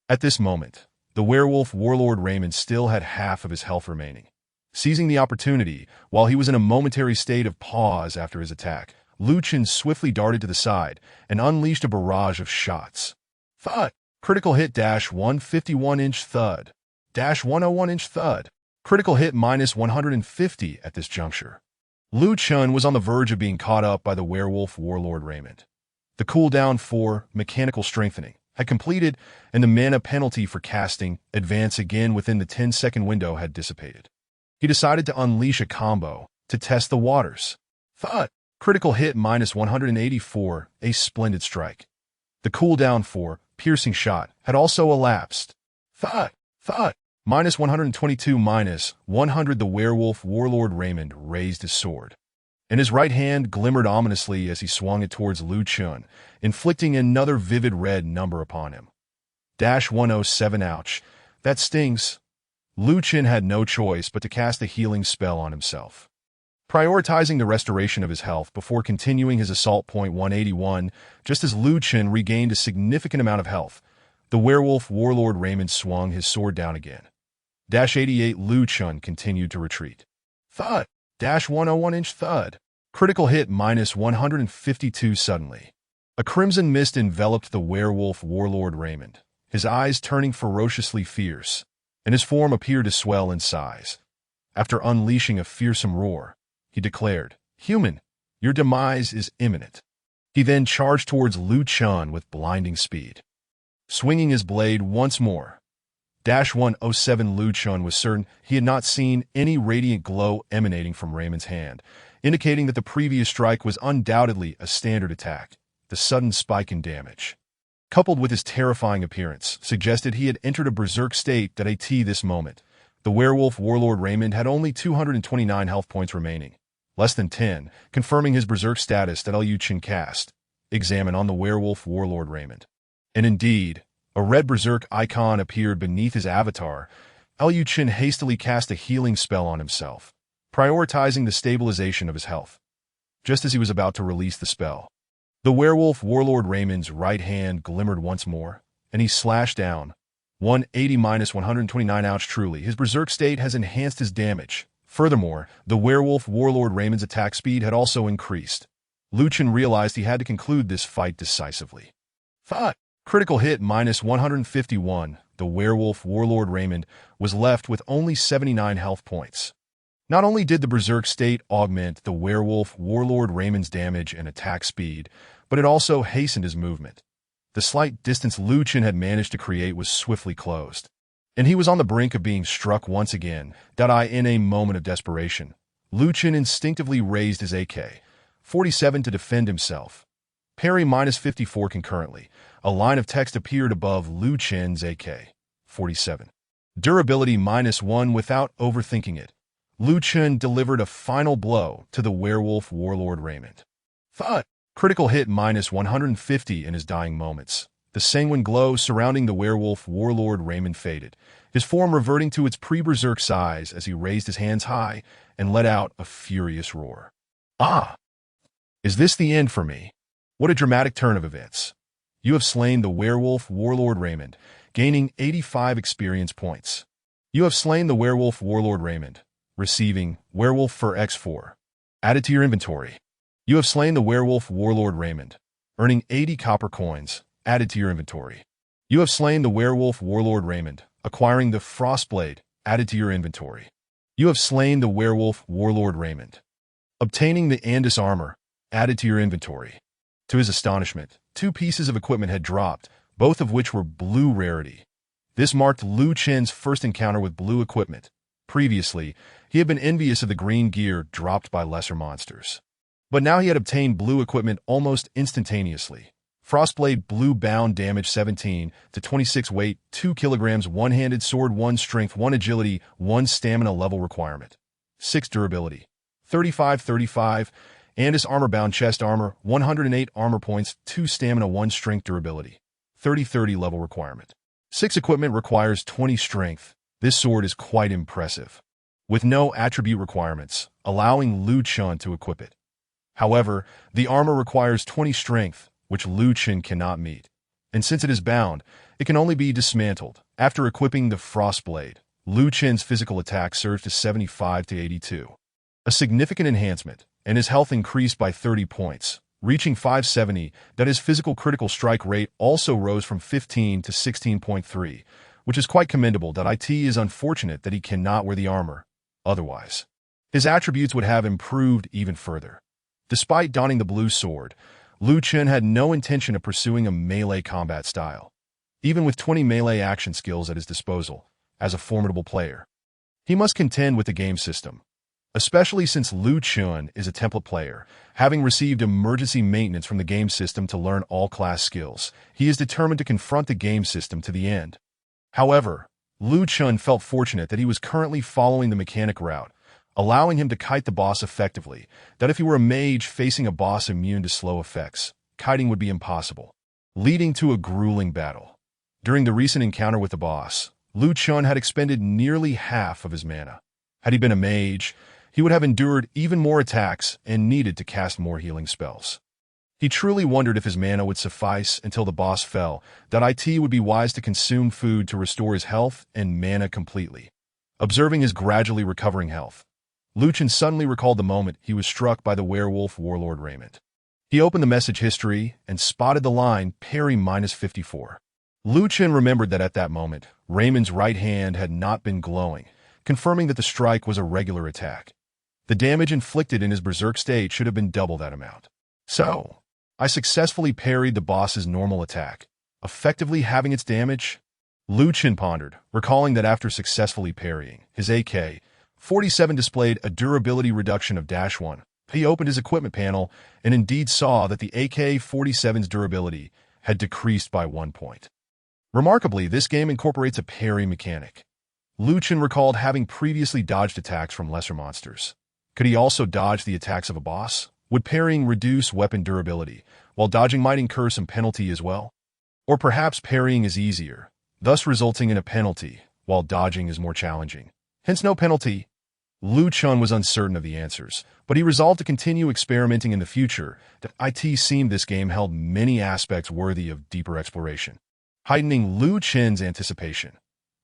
At this moment, the werewolf warlord Raymond still had half of his health remaining. Seizing the opportunity, while he was in a momentary state of pause after his attack, Lu Chen swiftly darted to the side and unleashed a barrage of shots. Thud! Critical hit -151 thud. -101 thud. Critical hit -150 at this juncture. Lu Chen was on the verge of being caught up by the werewolf warlord Raymond. The cooldown for mechanical strengthening had completed, and the mana penalty for casting advance again within the 10-second window had dissipated. He decided to unleash a combo to test the waters. Thud! Critical hit -184, a splendid strike. The cooldown for piercing shot had also elapsed. Thud! Thud! -122 -100. The werewolf warlord Raymond raised his sword, and his right hand glimmered ominously as he swung it towards Lu Chen, inflicting another vivid red number upon him. -107 ouch. That stings. Lu Chen had no choice but to cast a healing spell on himself. prioritizing the restoration of his health before continuing his assault. 181. Just as Lu Chen regained a significant amount of health, the werewolf warlord Raymond swung his sword down again. 88. Lu Chen continued to retreat. Thud. 101-inch thud. Critical hit -152. Suddenly, a crimson mist enveloped the werewolf warlord Raymond, his eyes turning ferociously fierce, and his form appeared to swell in size. After unleashing a fearsome roar, he declared, "Human, your demise is imminent." He then charged towards Lu Chen with blinding speed. Swinging his blade once more, 107. Lu Chen was certain he had not seen any radiant glow emanating from Raymond's hand, indicating that the previous strike was undoubtedly a standard attack. The sudden spike in damage, coupled with his terrifying appearance, suggested he had entered a berserk state. At this moment, the werewolf warlord Raymond had only 229 health points remaining, less than 10, confirming his berserk status. Lu Chen cast Examine on the werewolf warlord Raymond. And indeed, a red berserk icon appeared beneath his avatar. Lu Chen hastily cast a healing spell on himself, prioritizing the stabilization of his health. Just as he was about to release the spell, the werewolf warlord Raymond's right hand glimmered once more, and he slashed down. 180-129. Ouch. Truly, his berserk state has enhanced his damage. Furthermore, the werewolf warlord Raymond's attack speed had also increased. Lu Chen realized he had to conclude this fight decisively. Thud. Critical hit -151. The werewolf warlord Raymond was left with only 79 health points. Not only did the berserk state augment the werewolf warlord Raymond's damage and attack speed, but it also hastened his movement. The slight distance Lu Chen had managed to create was swiftly closed, and he was on the brink of being struck once again. In a moment of desperation, Lu Chen instinctively raised his AK-47 to defend himself. Parry -54. Concurrently, a line of text appeared above Lu Chen's AK-47. Durability -1. Without overthinking it, Lu Chen delivered a final blow to the werewolf warlord Raymond. Thud. Critical hit -150. In his dying moments, the sanguine glow surrounding the werewolf warlord Raymond faded, his form reverting to its pre-berserk size as he raised his hands high and let out a furious roar. Ah! Is this the end for me? What a dramatic turn of events. You have slain the werewolf warlord Raymond, gaining 85 experience points. You have slain the werewolf warlord Raymond, receiving werewolf fur X4 added to your inventory. You have slain the werewolf warlord Raymond, earning 80 copper coins added to your inventory. You have slain the werewolf warlord Raymond, acquiring the frostblade added to your inventory. You have slain the werewolf warlord Raymond, obtaining the Andis armor added to your inventory. To his astonishment, 2 pieces of equipment had dropped, both of which were blue rarity. This marked Lu Chen's first encounter with blue equipment. Previously, he had been envious of the green gear dropped by lesser monsters. But now he had obtained blue equipment almost instantaneously. Frostblade blue bound damage 17 to 26 weight, 2 kilograms, one-handed sword, 1 strength, 1 agility, 1 stamina level requirement. 6 durability. 35. Andis armor-bound chest armor, 108 armor points, 2 stamina, 1 strength durability. 30 level requirement. 6 equipment requires 20 strength. This sword is quite impressive, with no attribute requirements, allowing Lu Chen to equip it. However, the armor requires 20 strength, which Lu Chen cannot meet, and since it is bound, it can only be dismantled. After equipping the Frostblade, Lu Chen's physical attack surged to 75 to 82. A significant enhancement, and his health increased by 30 points, reaching 570. That his physical critical strike rate also rose from 15 to 16.3, which is quite commendable. It is unfortunate that he cannot wear the armor. Otherwise, his attributes would have improved even further. Despite donning the blue sword, Lu Chen had no intention of pursuing a melee combat style, even with 20 melee action skills at his disposal. As a formidable player, he must contend with the game system, especially since Lu Chen is a template player. Having received emergency maintenance from the game system to learn all class skills, he is determined to confront the game system to the end. However, Lu Chen felt fortunate that he was currently following the mechanic route, allowing him to kite the boss effectively. That if he were a mage facing a boss immune to slow effects, kiting would be impossible, leading to a grueling battle. During the recent encounter with the boss, Lu Chen had expended nearly half of his mana. Had he been a mage, he would have endured even more attacks and needed to cast more healing spells. He truly wondered if his mana would suffice until the boss fell, that it would be wise to consume food to restore his health and mana completely. Observing his gradually recovering health, Liu Chen suddenly recalled the moment he was struck by the werewolf warlord Raymond. He opened the message history and spotted the line parry -54. Liu Chen remembered that at that moment, Raymond's right hand had not been glowing, confirming that the strike was a regular attack. The damage inflicted in his berserk state should have been double that amount. So, I successfully parried the boss's normal attack, effectively having its damage. Liu Chen pondered, recalling that after successfully parrying, his AK-47 displayed a durability reduction of -1. He opened his equipment panel and indeed saw that the AK-47's durability had decreased by 1 point. Remarkably, this game incorporates a parry mechanic. Liu Chen recalled having previously dodged attacks from lesser monsters. Could he also dodge the attacks of a boss? Would parrying reduce weapon durability, while dodging might incur some penalty as well? Or perhaps parrying is easier, thus resulting in a penalty, while dodging is more challenging. Hence no penalty. Liu Chen was uncertain of the answers, but he resolved to continue experimenting in the future. It seemed this game held many aspects worthy of deeper exploration, heightening Liu Chen's anticipation.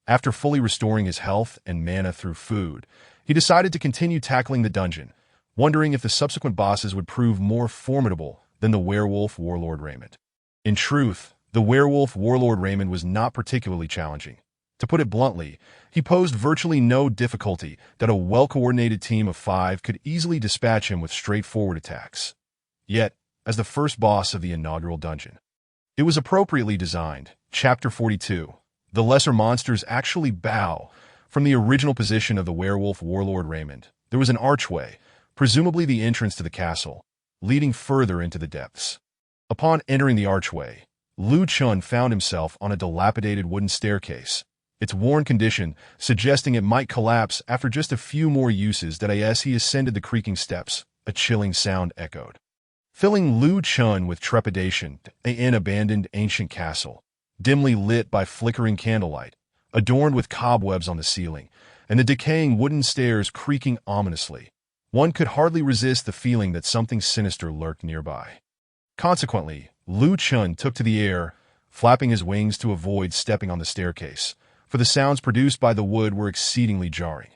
After fully restoring his health and mana through food, he decided to continue tackling the dungeon, wondering if the subsequent bosses would prove more formidable than the werewolf warlord Raymond. In truth, the werewolf warlord Raymond was not particularly challenging. To put it bluntly, he posed virtually no difficulty that a well-coordinated team of 5 could easily dispatch him with straightforward attacks. Yet, as the first boss of the inaugural dungeon, it was appropriately designed. Chapter 42. The lesser monsters actually bow. From the original position of the werewolf warlord Raymond, there was an archway, presumably the entrance to the castle, leading further into the depths. Upon entering the archway, Liu Chen found himself on a dilapidated wooden staircase, its worn condition suggesting it might collapse after just a few more uses. As he ascended the creaking steps, a chilling sound echoed, filling Liu Chen with trepidation. An abandoned ancient castle, dimly lit by flickering candlelight, adorned with cobwebs on the ceiling, and the decaying wooden stairs creaking ominously. One could hardly resist the feeling that something sinister lurked nearby. Consequently, Liu Chen took to the air, flapping his wings to avoid stepping on the staircase, for the sounds produced by the wood were exceedingly jarring.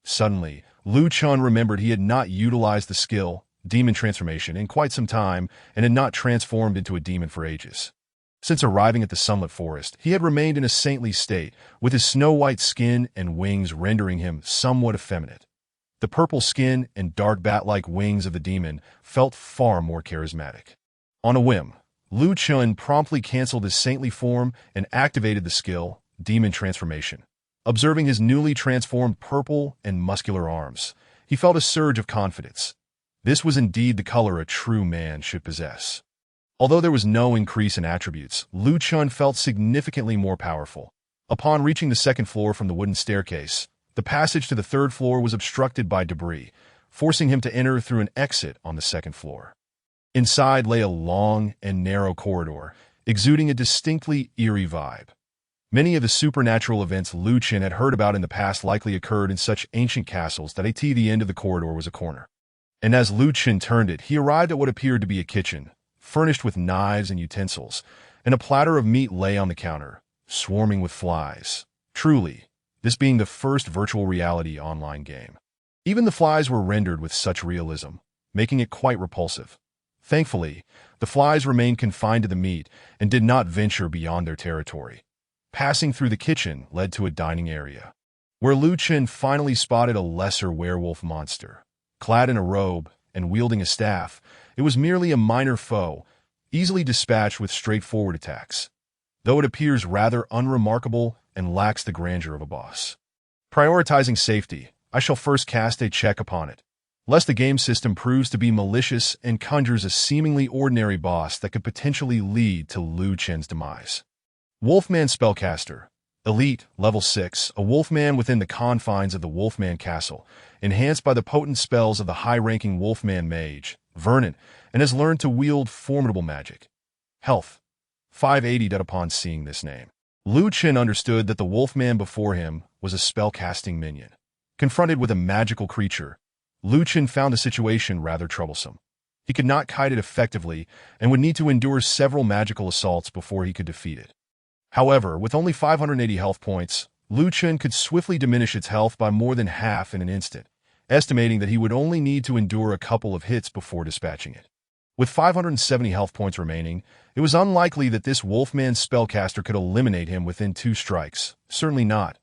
Suddenly, Liu Chen remembered he had not utilized the skill, demon transformation, in quite some time and had not transformed into a demon for ages. Since arriving at the Sunlet forest, he had remained in a saintly state, with his snow-white skin and wings rendering him somewhat effeminate. The purple skin and dark bat-like wings of the demon felt far more charismatic. On a whim, Liu Chen promptly canceled his saintly form and activated the skill, demon transformation. Observing his newly transformed purple and muscular arms, he felt a surge of confidence. This was indeed the color a true man should possess. Although there was no increase in attributes, Liu Chen felt significantly more powerful. Upon reaching the second floor from the wooden staircase, the passage to the third floor was obstructed by debris, forcing him to enter through an exit on the second floor. Inside lay a long and narrow corridor, exuding a distinctly eerie vibe. Many of the supernatural events Liu Chen had heard about in the past likely occurred in such ancient castles that the end of the corridor was a corner. And as Liu Chen turned it, he arrived at what appeared to be a kitchen, furnished with knives and utensils, and a platter of meat lay on the counter, swarming with flies. Truly, this being the first virtual reality online game. Even the flies were rendered with such realism, making it quite repulsive. Thankfully, the flies remained confined to the meat and did not venture beyond their territory. Passing through the kitchen led to a dining area, where Liu Chen finally spotted a lesser werewolf monster. Clad in a robe and wielding a staff, it was merely a minor foe, easily dispatched with straightforward attacks, though it appears rather unremarkable and lacks the grandeur of a boss. Prioritizing safety, I shall first cast a check upon it, lest the game system proves to be malicious and conjures a seemingly ordinary boss that could potentially lead to Liu Chen's demise. Wolfman Spellcaster. Elite, level 6, a Wolfman within the confines of the Wolfman Castle, enhanced by the potent spells of the high-ranking Wolfman Mage, Vernon, and has learned to wield formidable magic. Health. 580. Upon seeing this name, Liu Chen understood that the Wolfman before him was a spellcasting minion. Confronted with a magical creature, Chen found the situation rather troublesome. He could not kite it effectively and would need to endure several magical assaults before he could defeat it. However, with only 580 health points, Chen could swiftly diminish its health by more than half in an instant, estimating that he would only need to endure a couple of hits before dispatching it. With 570 health points remaining, it was unlikely that this Wolfman spellcaster could eliminate him within 2 strikes. Certainly not.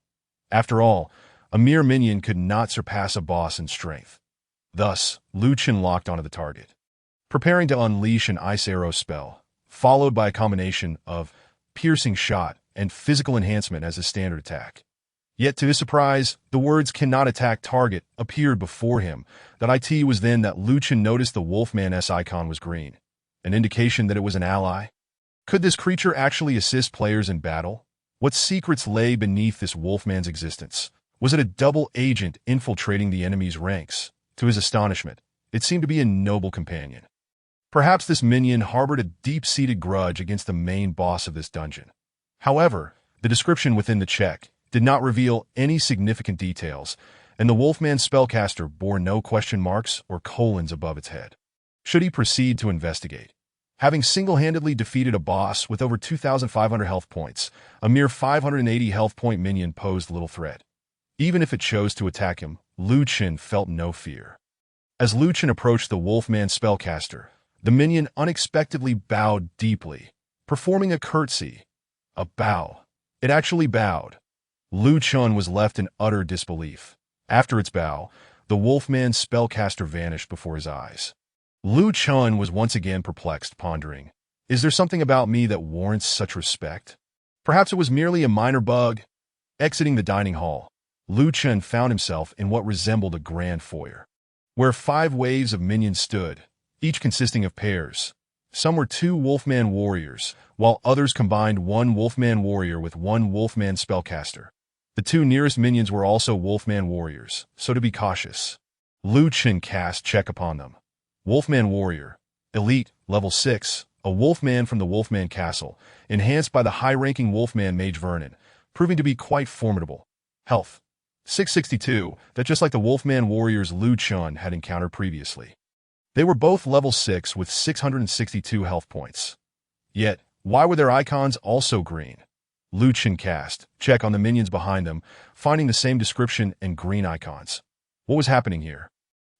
After all, a mere minion could not surpass a boss in strength. Thus, Chen locked onto the target, preparing to unleash an ice arrow spell, followed by a combination of piercing shot and physical enhancement as his standard attack. Yet to his surprise, the words "cannot attack target" appeared before him. It was then that Chen noticed the Wolfman's icon was green, an indication that it was an ally. Could this creature actually assist players in battle? What secrets lay beneath this Wolfman's existence? Was it a double agent infiltrating the enemy's ranks? To his astonishment, it seemed to be a noble companion. Perhaps this minion harbored a deep-seated grudge against the main boss of this dungeon. However, the description within the check did not reveal any significant details, and the Wolfman spellcaster bore no question marks or colons above its head. Should he proceed to investigate? Having single-handedly defeated a boss with over 2,500 health points, a mere 580 health point minion posed little threat. Even if it chose to attack him, Chen felt no fear. As Chen approached the Wolfman spellcaster, the minion unexpectedly bowed deeply, performing a curtsy. A bow. It actually bowed. Chen was left in utter disbelief. After its bow, the Wolfman spellcaster vanished before his eyes. Chen was once again perplexed, pondering, is there something about me that warrants such respect? Perhaps it was merely a minor bug. Exiting the dining hall, Chen found himself in what resembled a grand foyer, where 5 waves of minions stood, each consisting of pairs. Some were 2 Wolfman warriors, while others combined 1 Wolfman warrior with 1 Wolfman spellcaster. The 2 nearest minions were also Wolfman warriors, so to be cautious, Chen cast check upon them. Wolfman warrior, elite, level 6, a Wolfman from the Wolfman castle, enhanced by the high-ranking Wolfman mage Vernon, proving to be quite formidable. Health, 662, that just like the Wolfman warriors Chen had encountered previously. They were both level 6 with 662 health points. Yet, why were their icons also green? Chen cast check on the minions behind them, finding the same description and green icons. What was happening here?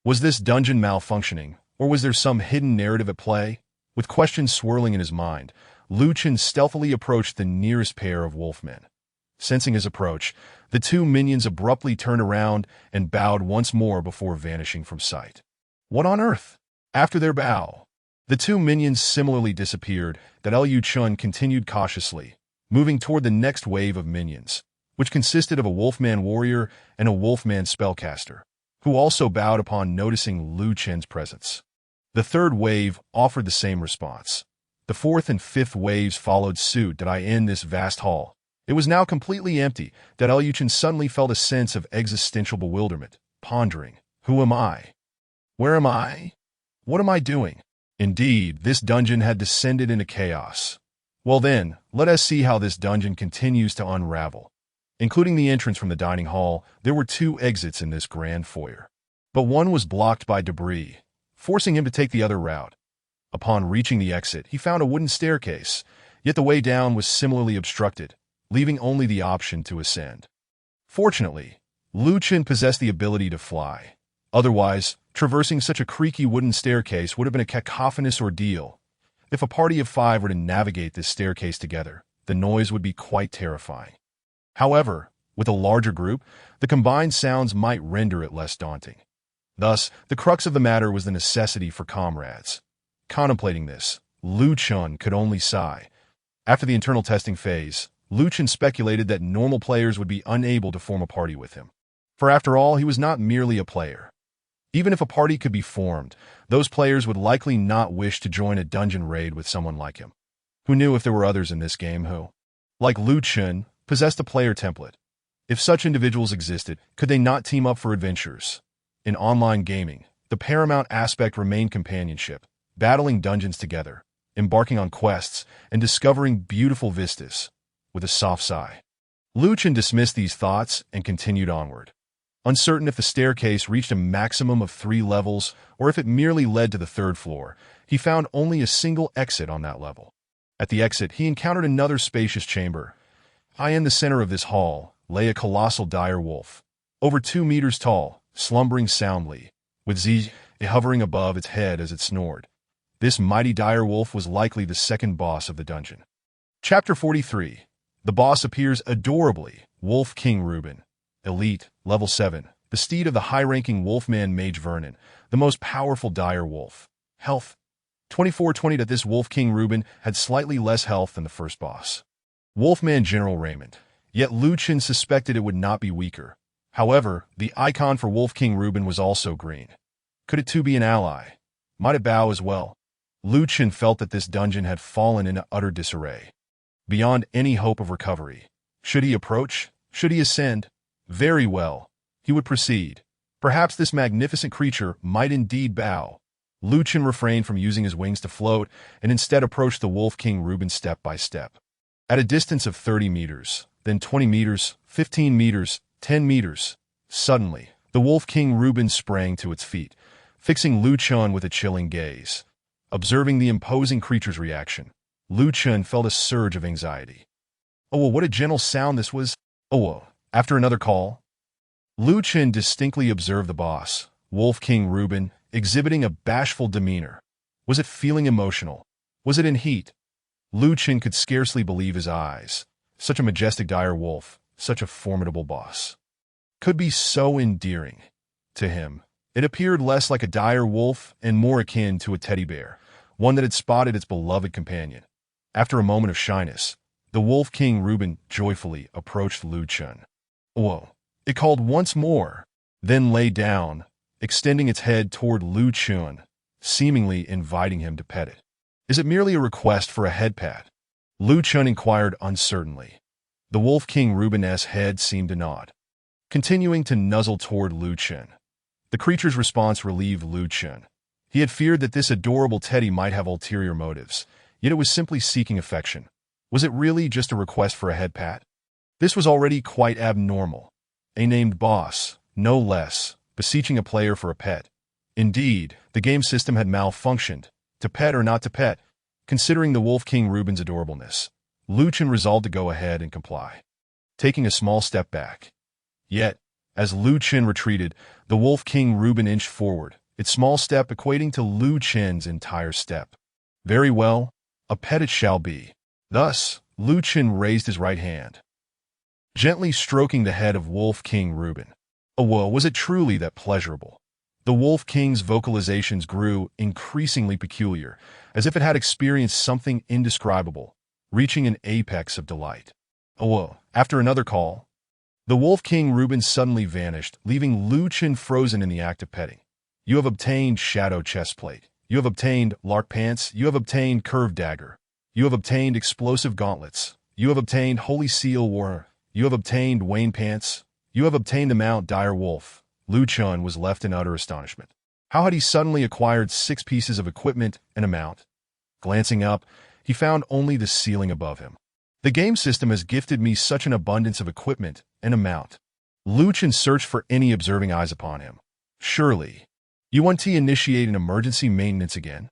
Was this dungeon malfunctioning, or was there some hidden narrative at play? With questions swirling in his mind, Chen stealthily approached the nearest pair of wolfmen. Sensing his approach, the 2 minions abruptly turned around and bowed once more before vanishing from sight. What on earth? After their bow, the 2 minions similarly disappeared. Chen continued cautiously, moving toward the next wave of minions, which consisted of a Wolfman warrior and a Wolfman spellcaster, who also bowed upon noticing Chen's presence. The 3rd wave offered the same response. The 4th and 5th waves followed suit. In this vast hall, it was now completely empty. Chen suddenly felt a sense of existential bewilderment, pondering, who am I? Where am I? What am I doing? Indeed, this dungeon had descended into chaos. Well then, let us see how this dungeon continues to unravel. Including the entrance from the dining hall, there were 2 exits in this grand foyer. But one was blocked by debris, forcing him to take the other route. Upon reaching the exit, he found a wooden staircase, yet the way down was similarly obstructed, leaving only the option to ascend. Fortunately, Chen possessed the ability to fly. Otherwise, traversing such a creaky wooden staircase would have been a cacophonous ordeal. If a party of 5 were to navigate this staircase together, the noise would be quite terrifying. However, with a larger group, the combined sounds might render it less daunting. Thus, the crux of the matter was the necessity for comrades. Contemplating this, Chen could only sigh. After the internal testing phase, Chen speculated that normal players would be unable to form a party with him. For after all, he was not merely a player. Even if a party could be formed, those players would likely not wish to join a dungeon raid with someone like him. Who knew if there were others in this game who, like Chen, possessed a player template? If such individuals existed, could they not team up for adventures? In online gaming, the paramount aspect remained companionship, battling dungeons together, embarking on quests, and discovering beautiful vistas. With a soft sigh, Chen dismissed these thoughts and continued onward. Uncertain if the staircase reached a maximum of 3 levels or if it merely led to the 3rd floor, he found only a single exit on that level. At the exit, he encountered another spacious chamber. High in the center of this hall lay a colossal dire wolf, over 2 meters tall, slumbering soundly, with Z hovering above its head as it snored. This mighty dire wolf was likely the second boss of the dungeon. Chapter 43. The boss appears adorably. Wolf King Reuben. Elite, level 7. The steed of the high-ranking wolfman Mage Vernon, the most powerful dire wolf. Health. 2420. That this Wolf King Reuben had slightly less health than the first boss. Wolfman General Raymond. Yet Lu Chen suspected it would not be weaker. However, the icon for Wolf King Reuben was also green. Could it too be an ally? Might it bow as well? Lu Chen felt that this dungeon had fallen into utter disarray. Beyond any hope of recovery. Should he approach? Should he ascend? Very well. He would proceed. Perhaps this magnificent creature might indeed bow. Lu Chen refrained from using his wings to float and instead approached the Wolf King Reuben step by step. At a distance of 30 meters, then 20 meters, 15 meters, 10 meters. Suddenly, the Wolf King Reuben sprang to its feet, fixing Lu Chen with a chilling gaze. Observing the imposing creature's reaction, Lu Chen felt a surge of anxiety. Oh, what a gentle sound this was. Oh, after another call. Lu Chen distinctly observed the boss, Wolf King Reuben, exhibiting a bashful demeanor. Was it feeling emotional? Was it in heat? Lu Chen could scarcely believe his eyes. Such a majestic dire wolf, such a formidable boss. Could be so endearing. To him, it appeared less like a dire wolf and more akin to a teddy bear, one that had spotted its beloved companion. After a moment of shyness, the Wolf King Reuben joyfully approached Lu Chen. Whoa! It called once more, then lay down, extending its head toward Lu Chen, seemingly inviting him to pet it. Is it merely a request for a head pat? Lu Chen inquired uncertainly. The Wolf King Reuben's head seemed to nod, continuing to nuzzle toward Lu Chen. The creature's response relieved Lu Chen. He had feared that this adorable teddy might have ulterior motives, yet it was simply seeking affection. Was it really just a request for a head pat? This was already quite abnormal. A named boss, no less, beseeching a player for a pet. Indeed, the game system had malfunctioned. To pet or not to pet, considering the Wolf King Reuben's adorableness, Lu Chen resolved to go ahead and comply, taking a small step back. Yet, as Lu Chen retreated, the Wolf King Reuben inched forward, its small step equating to Lu Chen's entire step. Very well, a pet it shall be. Thus, Lu Chen raised his right hand, gently stroking the head of Wolf King Reuben. Oh, well, was it truly that pleasurable? The Wolf King's vocalizations grew increasingly peculiar, as if it had experienced something indescribable, reaching an apex of delight. Oh, well, after another call, the Wolf King Reuben suddenly vanished, leaving Lu Chen frozen in the act of petting. You have obtained Shadow Chestplate. You have obtained Lark Pants. You have obtained Curved Dagger. You have obtained Explosive Gauntlets. You have obtained Holy Seal War. You have obtained Wayne Pants. You have obtained the Mount Dire Wolf. Lu Chen was left in utter astonishment. How had he suddenly acquired 6 pieces of equipment and a mount? Glancing up, he found only the ceiling above him. The game system has gifted me such an abundance of equipment and a mount. Lu Chen searched for any observing eyes upon him. Surely, you want to initiate an emergency maintenance again?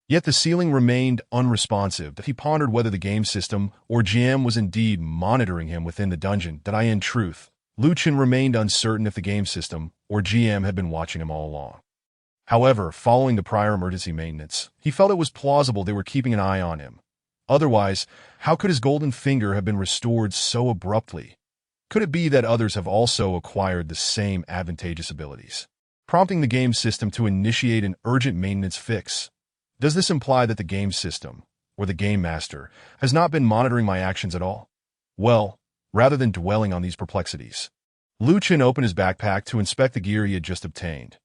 Yet the ceiling remained unresponsive. He pondered whether the game system or GM was indeed monitoring him within the dungeon. In truth, Lu Chen remained uncertain if the game system or GM had been watching him all along. However, following the prior emergency maintenance, he felt it was plausible they were keeping an eye on him. Otherwise, how could his golden finger have been restored so abruptly? Could it be that others have also acquired the same advantageous abilities, prompting the game system to initiate an urgent maintenance fix? Does this imply that the game system, or the game master, has not been monitoring my actions at all? Well, rather than dwelling on these perplexities, Lu Chen opened his backpack to inspect the gear he had just obtained.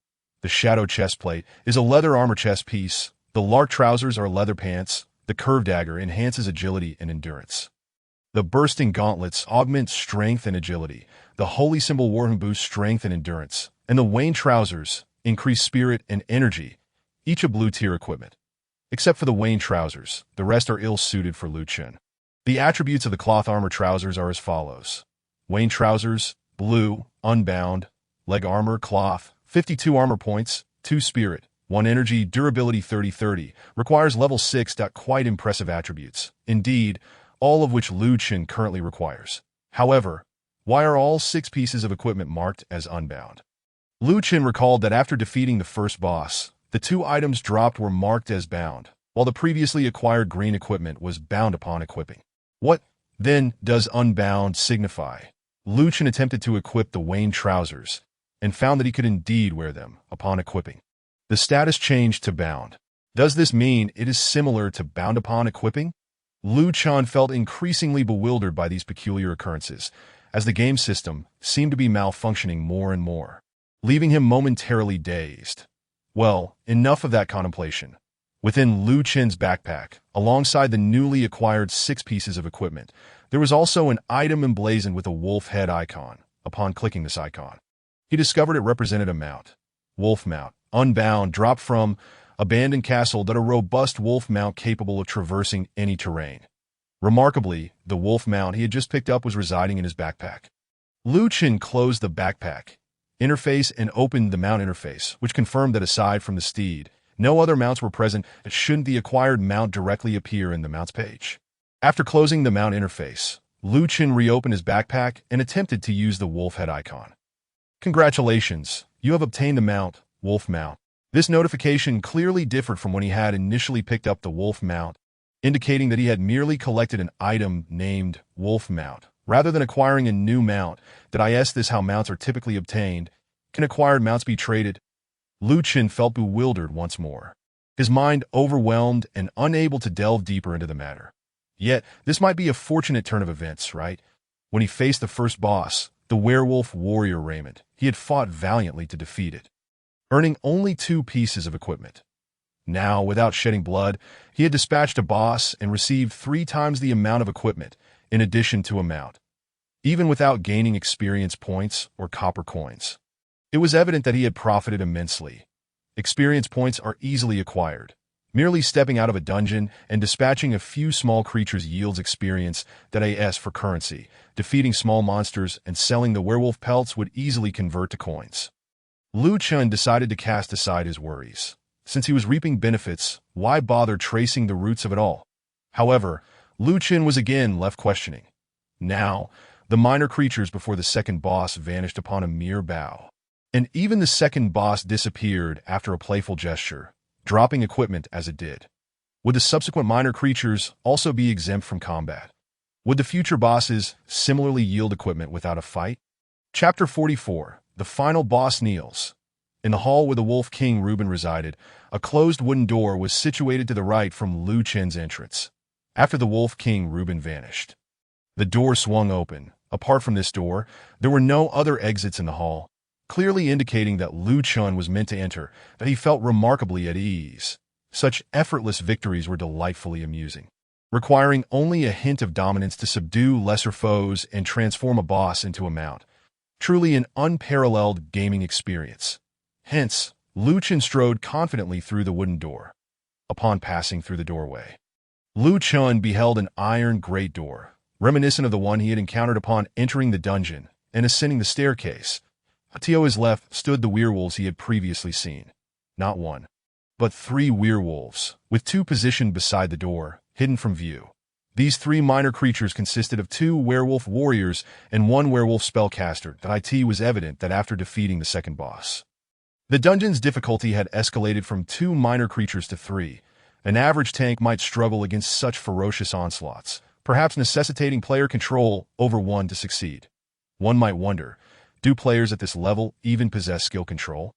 The Shadow Chestplate is a leather armor chest piece, the Lark Trousers are leather pants, the Curved Dagger enhances agility and endurance. The Bursting Gauntlets augment strength and agility, the Holy Symbol Warhammer boosts strength and endurance, and the Wayne Trousers increase spirit and energy, each a blue-tier equipment. Except for the Wayne Trousers, the rest are ill-suited for Lu Chen. The attributes of the cloth armor trousers are as follows. Wayne Trousers, blue, unbound, leg armor, cloth, 52 armor points, 2 spirit, 1 energy, durability 30-30, requires level 6. Quite impressive attributes. Indeed, all of which Lu Chen currently requires. However, why are all 6 pieces of equipment marked as unbound? Lu Chen recalled that after defeating the first boss, the 2 items dropped were marked as bound, while the previously acquired green equipment was bound upon equipping. What, then, does unbound signify? Lu Chen attempted to equip the Wayne trousers, and found that he could indeed wear them upon equipping. The status changed to bound. Does this mean it is similar to bound upon equipping? Lu Chen felt increasingly bewildered by these peculiar occurrences, as the game system seemed to be malfunctioning more and more, leaving him momentarily dazed. Well, enough of that contemplation. Within Lu Chen's backpack, alongside the newly acquired 6 pieces of equipment, there was also an item emblazoned with a wolf head icon. Upon clicking this icon, he discovered it represented a mount. Wolf mount, unbound, dropped from abandoned castle, that a robust wolf mount capable of traversing any terrain. Remarkably, the wolf mount he had just picked up was residing in his backpack. Lu Chen closed the backpack interface and opened the mount interface, which confirmed that aside from the steed, no other mounts were present. Shouldn't the acquired mount directly appear in the mounts page? After closing the mount interface, Lu Chen reopened his backpack and attempted to use the wolf head icon. Congratulations, you have obtained the mount, wolf mount. This notification clearly differed from when he had initially picked up the wolf mount, indicating that he had merely collected an item named wolf mount, rather than acquiring a new mount. Did I ask this how mounts are typically obtained? Can acquired mounts be traded? Lu Chen felt bewildered once more, his mind overwhelmed and unable to delve deeper into the matter. Yet, this might be a fortunate turn of events, right? When he faced the first boss, the werewolf warrior Raymond, he had fought valiantly to defeat it, earning only 2 pieces of equipment. Now, without shedding blood, he had dispatched a boss and received 3 times the amount of equipment, in addition to a mount, even without gaining experience points or copper coins. It was evident that he had profited immensely. Experience points are easily acquired. Merely stepping out of a dungeon and dispatching a few small creatures yields experience. As for currency, defeating small monsters and selling the werewolf pelts would easily convert to coins. Lu Chen decided to cast aside his worries. Since he was reaping benefits, why bother tracing the roots of it all? However, Lu Chen was again left questioning. Now, the minor creatures before the second boss vanished upon a mere bow. And even the second boss disappeared after a playful gesture, dropping equipment as it did. Would the subsequent minor creatures also be exempt from combat? Would the future bosses similarly yield equipment without a fight? Chapter 44. The final boss kneels. In the hall where the Wolf King Reuben resided, a closed wooden door was situated to the right from Lu Chen's entrance. After the Wolf King Reuben vanished, the door swung open. Apart from this door, there were no other exits in the hall, clearly indicating that Lu Chen was meant to enter, that he felt remarkably at ease. Such effortless victories were delightfully amusing, requiring only a hint of dominance to subdue lesser foes and transform a boss into a mount. Truly an unparalleled gaming experience. Hence, Lu Chen strode confidently through the wooden door. Upon passing through the doorway, Lu Chen beheld an iron great door, reminiscent of the one he had encountered upon entering the dungeon and ascending the staircase. To his left stood the werewolves he had previously seen. Not 1, but 3 werewolves, with 2 positioned beside the door, hidden from view. These 3 minor creatures consisted of 2 werewolf warriors and 1 werewolf spellcaster. It was evident that after defeating the second boss, the dungeon's difficulty had escalated from 2 minor creatures to 3. An average tank might struggle against such ferocious onslaughts, perhaps necessitating player control over 1 to succeed. One might wonder, do players at this level even possess skill control?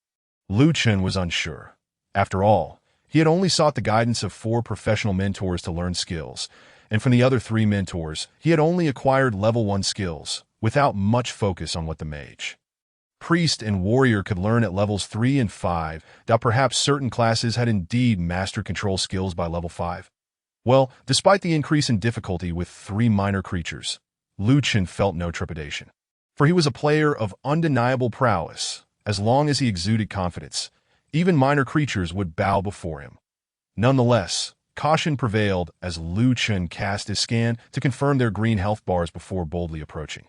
Lu Chen was unsure. After all, he had only sought the guidance of 4 professional mentors to learn skills, and from the other 3 mentors, he had only acquired level 1 skills, without much focus on what the mage, priest, and warrior could learn at levels 3 and 5. Perhaps certain classes had indeed mastered control skills by level 5. Well, despite the increase in difficulty with 3 minor creatures, Lu Chen felt no trepidation. For he was a player of undeniable prowess. As long as he exuded confidence, even minor creatures would bow before him. Nonetheless, caution prevailed as Lu Chen cast his scan to confirm their green health bars before boldly approaching.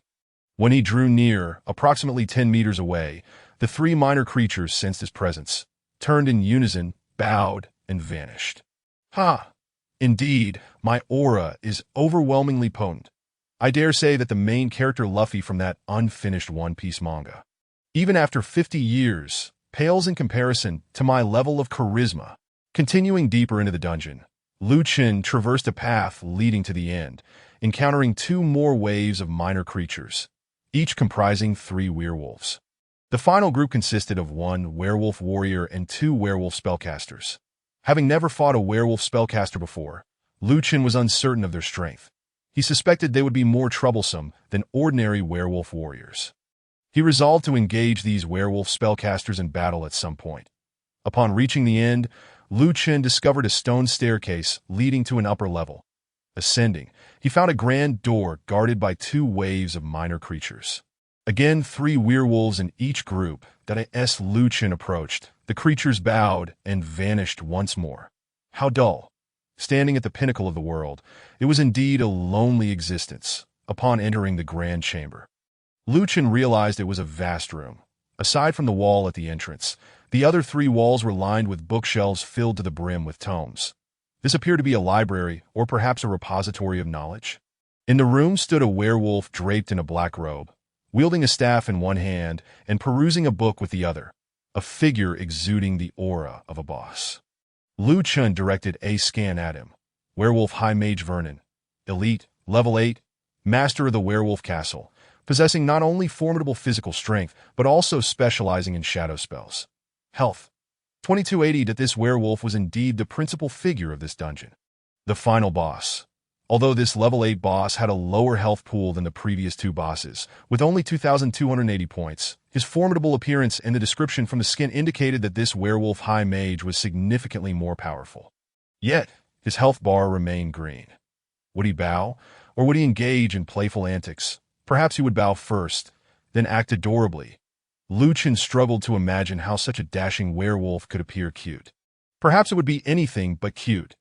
When he drew near, approximately 10 meters away, The three minor creatures sensed his presence, turned in unison, bowed, and vanished. Ha! Indeed, my aura is overwhelmingly potent. I dare say that the main character Luffy from that unfinished One Piece manga, even after 50 years, pales in comparison to my level of charisma. Continuing deeper into the dungeon, Chen traversed a path leading to the end, encountering two more waves of minor creatures, each comprising 3 werewolves. The final group consisted of 1 werewolf warrior and 2 werewolf spellcasters. Having never fought a werewolf spellcaster before, Chen was uncertain of their strength. He suspected they would be more troublesome than ordinary werewolf warriors. He resolved to engage these werewolf spellcasters in battle at some point. Upon reaching the end, Chen discovered a stone staircase leading to an upper level. Ascending, he found a grand door guarded by 2 waves of minor creatures. Again, 3 werewolves in each group that as Chen approached. The creatures bowed and vanished once more. How dull. Standing at the pinnacle of the world, it was indeed a lonely existence upon entering the grand chamber. Chen realized it was a vast room. Aside from the wall at the entrance, the other 3 walls were lined with bookshelves filled to the brim with tomes. This appeared to be a library or perhaps a repository of knowledge. In the room stood a werewolf draped in a black robe, wielding a staff in one hand and perusing a book with the other, a figure exuding the aura of a boss. Chen directed a scan at him. Werewolf High Mage Vernon, Elite, Level 8, Master of the Werewolf Castle, possessing not only formidable physical strength, but also specializing in shadow spells. Health, 2280. That this werewolf was indeed the principal figure of this dungeon. The final boss. Although this level 8 boss had a lower health pool than the previous 2 bosses, with only 2,280 points, his formidable appearance and the description from the skin indicated that this werewolf high mage was significantly more powerful. Yet, his health bar remained green. Would he bow, or would he engage in playful antics? Perhaps he would bow first, then act adorably. Chen struggled to imagine how such a dashing werewolf could appear cute. Perhaps it would be anything but cute.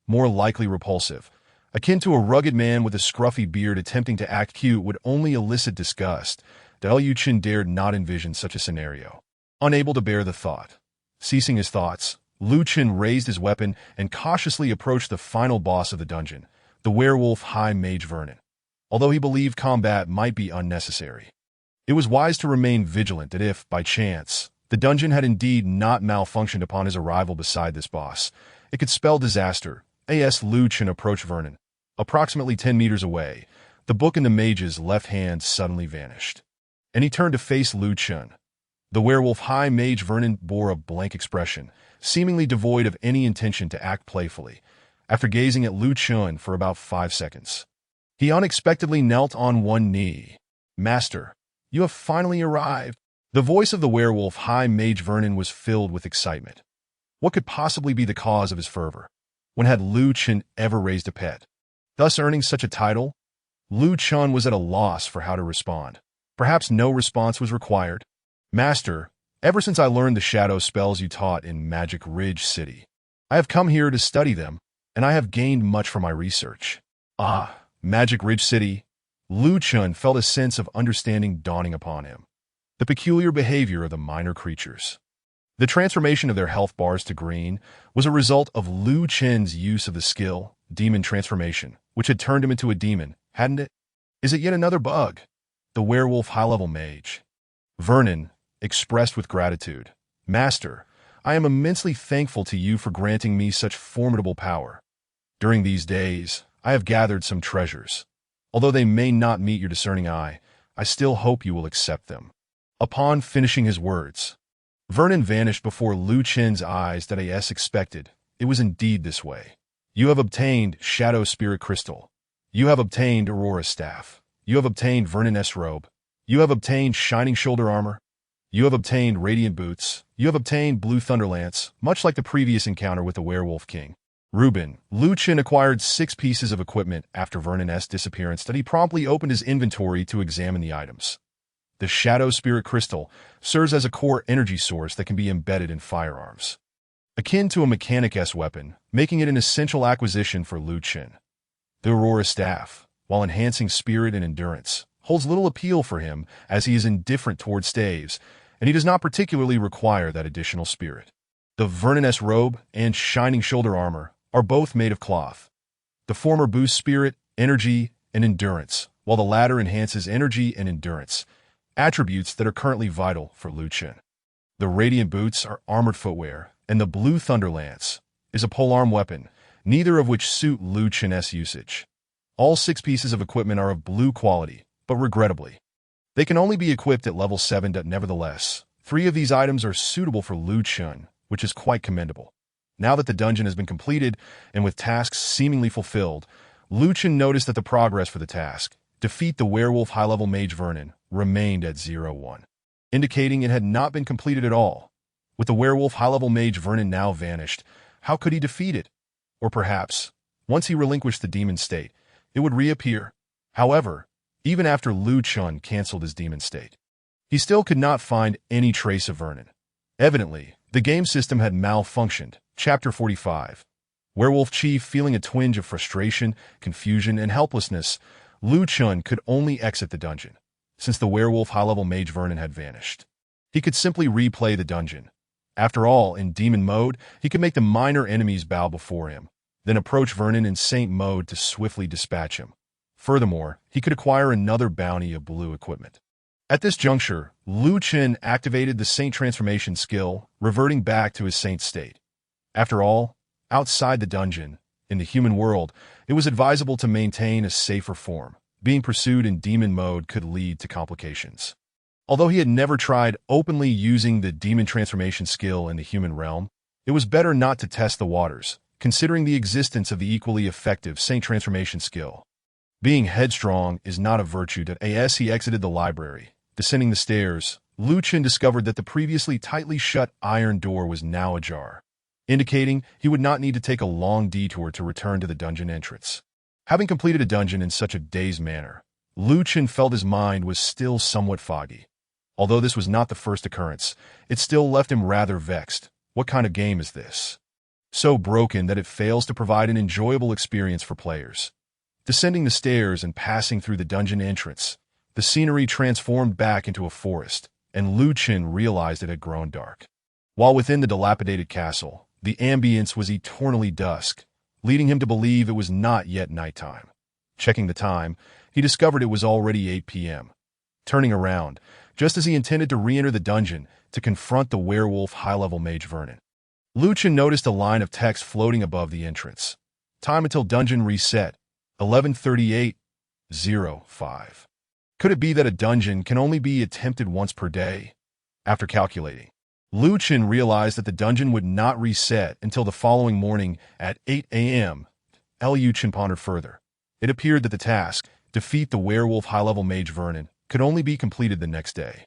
More likely repulsive. Akin to a rugged man with a scruffy beard attempting to act cute would only elicit disgust. Chen dared not envision such a scenario. Unable to bear the thought. Ceasing his thoughts, Chen raised his weapon and cautiously approached the final boss of the dungeon, the werewolf High Mage Vernon. Although he believed combat might be unnecessary, it was wise to remain vigilant that if, by chance, the dungeon had indeed not malfunctioned upon his arrival beside this boss, it could spell disaster. Chen approached Vernon. Approximately 10 meters away, the book in the mage's left hand suddenly vanished, and he turned to face Chen. The werewolf High Mage Vernon bore a blank expression, seemingly devoid of any intention to act playfully. After gazing at Chen for about 5 seconds, he unexpectedly knelt on one knee. "Master, you have finally arrived." The voice of the werewolf High Mage Vernon was filled with excitement. What could possibly be the cause of his fervor? When had Chen ever raised a pet, thus earning such a title? Chen was at a loss for how to respond. Perhaps no response was required. "Master, ever since I learned the shadow spells you taught in Magic Ridge City, I have come here to study them, and I have gained much from my research." Ah, Magic Ridge City. Chen felt a sense of understanding dawning upon him. The peculiar behavior of the minor creatures. The transformation of their health bars to green was a result of Chen's use of the skill, Demon Transformation, which had turned him into a demon, hadn't it? Is it yet another bug? The werewolf high-level mage. Vernon expressed with gratitude. "Master, I am immensely thankful to you for granting me such formidable power. During these days, I have gathered some treasures. Although they may not meet your discerning eye, I still hope you will accept them." Upon finishing his words, Vernon vanished before Chen's eyes. That as expected, it was indeed this way. "You have obtained Shadow Spirit Crystal. You have obtained Aurora Staff. You have obtained Vernon S. Robe. You have obtained Shining Shoulder Armor. You have obtained Radiant Boots. You have obtained Blue Thunder Lance," much like the previous encounter with the Werewolf King. Reuben, Chen acquired 6 pieces of equipment after Vernon's disappearance that he promptly opened his inventory to examine the items. The Shadow Spirit Crystal serves as a core energy source that can be embedded in firearms, akin to a Mechanic-S weapon, making it an essential acquisition for Chen. The Aurora Staff, while enhancing spirit and endurance, holds little appeal for him as he is indifferent toward staves, and he does not particularly require that additional spirit. The Vernon-S robe and shining shoulder armor are both made of cloth. The former boosts spirit, energy, and endurance, while the latter enhances energy and endurance, attributes that are currently vital for Liu Chen. The radiant boots are armored footwear, and the blue thunder lance is a polearm weapon, neither of which suit Liu Chen's usage. All 6 pieces of equipment are of blue quality, but regrettably, they can only be equipped at level 7. Nevertheless, 3 of these items are suitable for Liu Chen, which is quite commendable. Now that the dungeon has been completed, and with tasks seemingly fulfilled, Liu Chen noticed that the progress for the task, defeat the werewolf high-level mage Vernon, remained at 0-1, indicating it had not been completed at all. With the werewolf high-level mage Vernon now vanished, how could he defeat it? Or perhaps, once he relinquished the demon state, it would reappear. However, even after Liu Chen canceled his demon state, he still could not find any trace of Vernon. Evidently, the game system had malfunctioned. Chapter 45. Werewolf Chief feeling a twinge of frustration, confusion, and helplessness, Liu Chen could only exit the dungeon, since the werewolf high-level mage Vernon had vanished. He could simply replay the dungeon. After all, in demon mode, he could make the minor enemies bow before him, then approach Vernon in saint mode to swiftly dispatch him. Furthermore, he could acquire another bounty of blue equipment. At this juncture, Liu Chen activated the saint transformation skill, reverting back to his saint state. After all, outside the dungeon, in the human world, it was advisable to maintain a safer form. Being pursued in demon mode could lead to complications. Although he had never tried openly using the demon transformation skill in the human realm, it was better not to test the waters, considering the existence of the equally effective saint transformation skill. Being headstrong is not a virtue. As he exited the library, descending the stairs, Liu Chen discovered that the previously tightly shut iron door was now ajar, indicating he would not need to take a long detour to return to the dungeon entrance. Having completed a dungeon in such a dazed manner, Liu Chen felt his mind was still somewhat foggy. Although this was not the first occurrence, it still left him rather vexed. What kind of game is this? So broken that it fails to provide an enjoyable experience for players. Descending the stairs and passing through the dungeon entrance, the scenery transformed back into a forest, and Liu Chen realized it had grown dark. While within the dilapidated castle, the ambience was eternally dusk, leading him to believe it was not yet nighttime. Checking the time, he discovered it was already 8 p.m. Turning around, just as he intended to re-enter the dungeon to confront the werewolf high-level mage Vernon, Liu Chen noticed a line of text floating above the entrance. Time until dungeon reset, 11:38:05. Could it be that a dungeon can only be attempted once per day? After calculating, Liu Chen realized that the dungeon would not reset until the following morning at 8 a.m. Liu Chen pondered further. It appeared that the task, defeat the werewolf high-level mage Vernon, could only be completed the next day.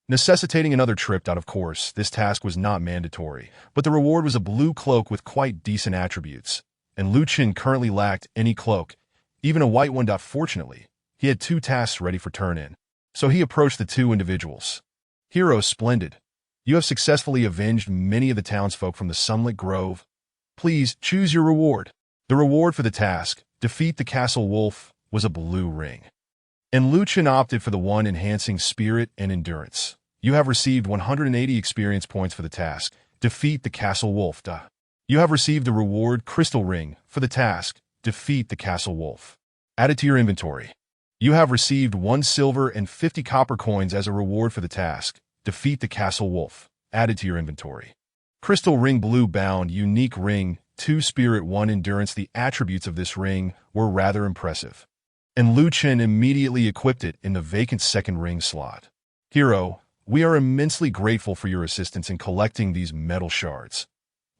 Necessitating another trip out of course, this task was not mandatory, but the reward was a blue cloak with quite decent attributes, and Liu Chen currently lacked any cloak, even a white one. Fortunately, he had 2 tasks ready for turn-in, so he approached the 2 individuals. Hero, splendid. You have successfully avenged many of the townsfolk from the Sunlet Grove. Please choose your reward. The reward for the task, defeat the castle wolf, was a blue ring. And Liu Chen opted for the one enhancing spirit and endurance. You have received 180 experience points for the task, defeat the castle wolf. You have received the reward crystal ring for the task, defeat the castle wolf. Added to your inventory. You have received 1 silver and 50 copper coins as a reward for the task, defeat the castle wolf. Added to your inventory. Crystal ring blue bound unique ring, 2 spirit 1 endurance. The attributes of this ring were rather impressive, and Liu Chen immediately equipped it in the vacant second ring slot. Hero, we are immensely grateful for your assistance in collecting these metal shards.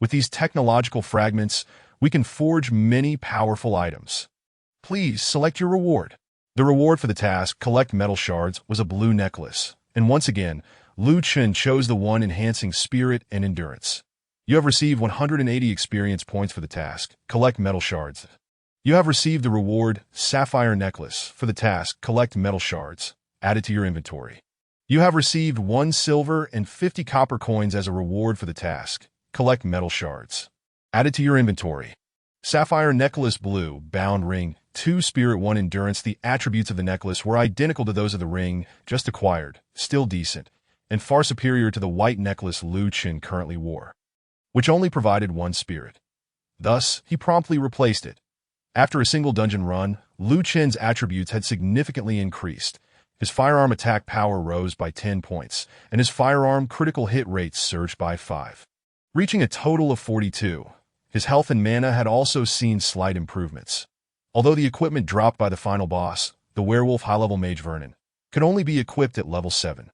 With these technological fragments, we can forge many powerful items. Please select your reward. The reward for the task, collect metal shards, was a blue necklace, and once again, Liu Chen chose the one enhancing spirit and endurance. You have received 180 experience points for the task, collect metal shards. You have received the reward, sapphire necklace, for the task, collect metal shards. Added to your inventory. You have received 1 silver and 50 copper coins as a reward for the task, collect metal shards. Added to your inventory. Sapphire necklace blue, bound ring, 2 spirit 1 endurance. The attributes of the necklace were identical to those of the ring, just acquired, still decent, and far superior to the white necklace Lu Chen currently wore, which only provided one spirit. Thus, he promptly replaced it. After a single dungeon run, Lu Chen's attributes had significantly increased. His firearm attack power rose by 10 points, and his firearm critical hit rates surged by 5, reaching a total of 42. His health and mana had also seen slight improvements. Although the equipment dropped by the final boss, the werewolf high-level mage Vernon, could only be equipped at level 7.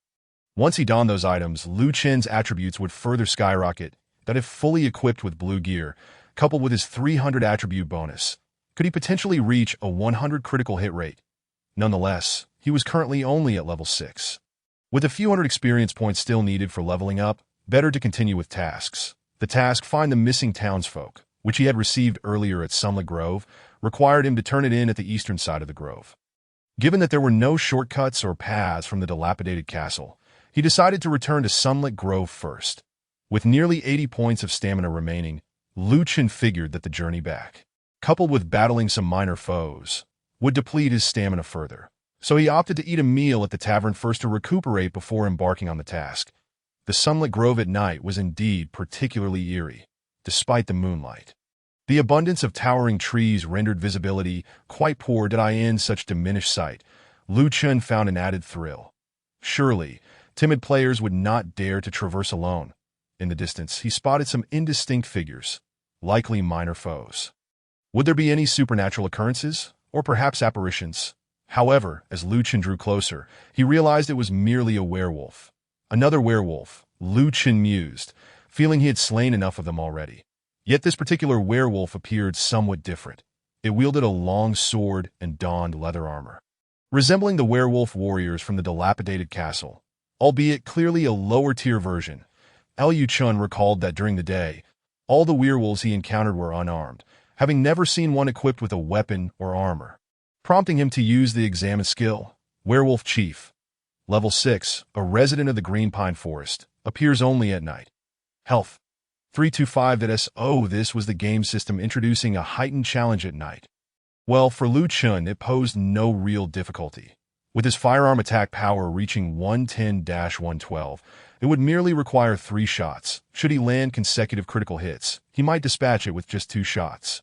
Once he donned those items, Lu Chen's attributes would further skyrocket, that if fully equipped with blue gear, coupled with his 300 attribute bonus, could he potentially reach a 100 critical hit rate. Nonetheless, he was currently only at level 6. With a few hundred experience points still needed for leveling up, better to continue with tasks. The task Find the Missing Townsfolk, which he had received earlier at Sunlet Grove, required him to turn it in at the eastern side of the grove. Given that there were no shortcuts or paths from the dilapidated castle, he decided to return to Sunlet Grove first. With nearly 80 points of stamina remaining, Lu Chen figured that the journey back, coupled with battling some minor foes, would deplete his stamina further. So he opted to eat a meal at the tavern first to recuperate before embarking on the task. The Sunlet Grove at night was indeed particularly eerie, despite the moonlight. The abundance of towering trees rendered visibility quite poor. In such diminished sight, Lu Chen found an added thrill. Surely, timid players would not dare to traverse alone. In the distance, he spotted some indistinct figures, likely minor foes. Would there be any supernatural occurrences, or perhaps apparitions? However, as Lu Chen drew closer, he realized it was merely a werewolf. Another werewolf, Lu Chen mused, feeling he had slain enough of them already. Yet this particular werewolf appeared somewhat different. It wielded a long sword and donned leather armor, resembling the werewolf warriors from the dilapidated castle, albeit clearly a lower-tier version. Liu Chun recalled that during the day, all the werewolves he encountered were unarmed, having never seen one equipped with a weapon or armor, prompting him to use the examine skill. Werewolf Chief. Level 6, a resident of the Green Pine Forest, appears only at night. Health 325. This was the game system introducing a heightened challenge at night. Well, for Lu Chen, it posed no real difficulty. With his firearm attack power reaching 110-112, it would merely require 3 shots. Should he land consecutive critical hits, he might dispatch it with just 2 shots.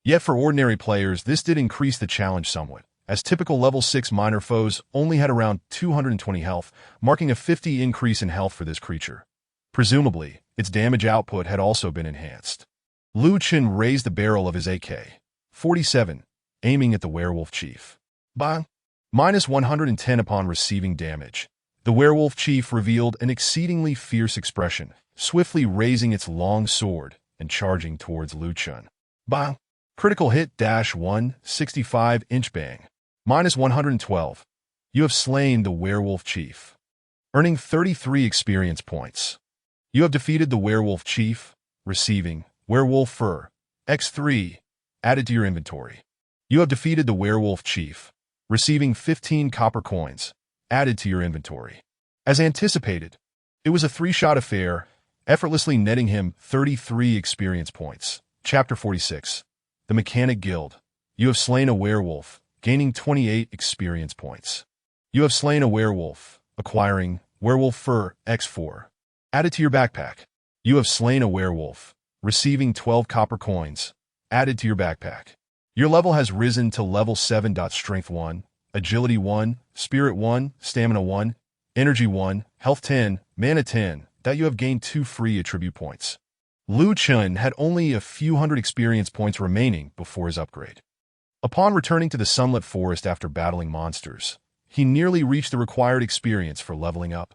Yet for ordinary players, this did increase the challenge somewhat, as typical level 6 minor foes only had around 220 health, marking a 50 increase in health for this creature. Presumably, its damage output had also been enhanced. Lu Chen raised the barrel of his AK-47, aiming at the werewolf chief. Bang! -110 upon receiving damage. The werewolf chief revealed an exceedingly fierce expression, swiftly raising its long sword and charging towards Lu Chen. Bang! Critical hit -165 bang. -112. You have slain the werewolf chief, earning 33 experience points. You have defeated the werewolf chief, receiving werewolf fur, X3, added to your inventory. You have defeated the werewolf chief, receiving 15 copper coins, added to your inventory. As anticipated, it was a 3-shot affair, effortlessly netting him 33 experience points. Chapter 46. The Mechanic Guild. You have slain a werewolf, gaining 28 experience points. You have slain a werewolf, acquiring werewolf fur, X4, added to your backpack. You have slain a werewolf, receiving 12 copper coins, added to your backpack. Your level has risen to level 7. Strength 1, Agility 1, Spirit 1, Stamina 1, Energy 1, Health 10, Mana 10, that you have gained 2 free attribute points. Lu Chen had only a few hundred experience points remaining before his upgrade. Upon returning to the Sunlet Forest after battling monsters, he nearly reached the required experience for leveling up.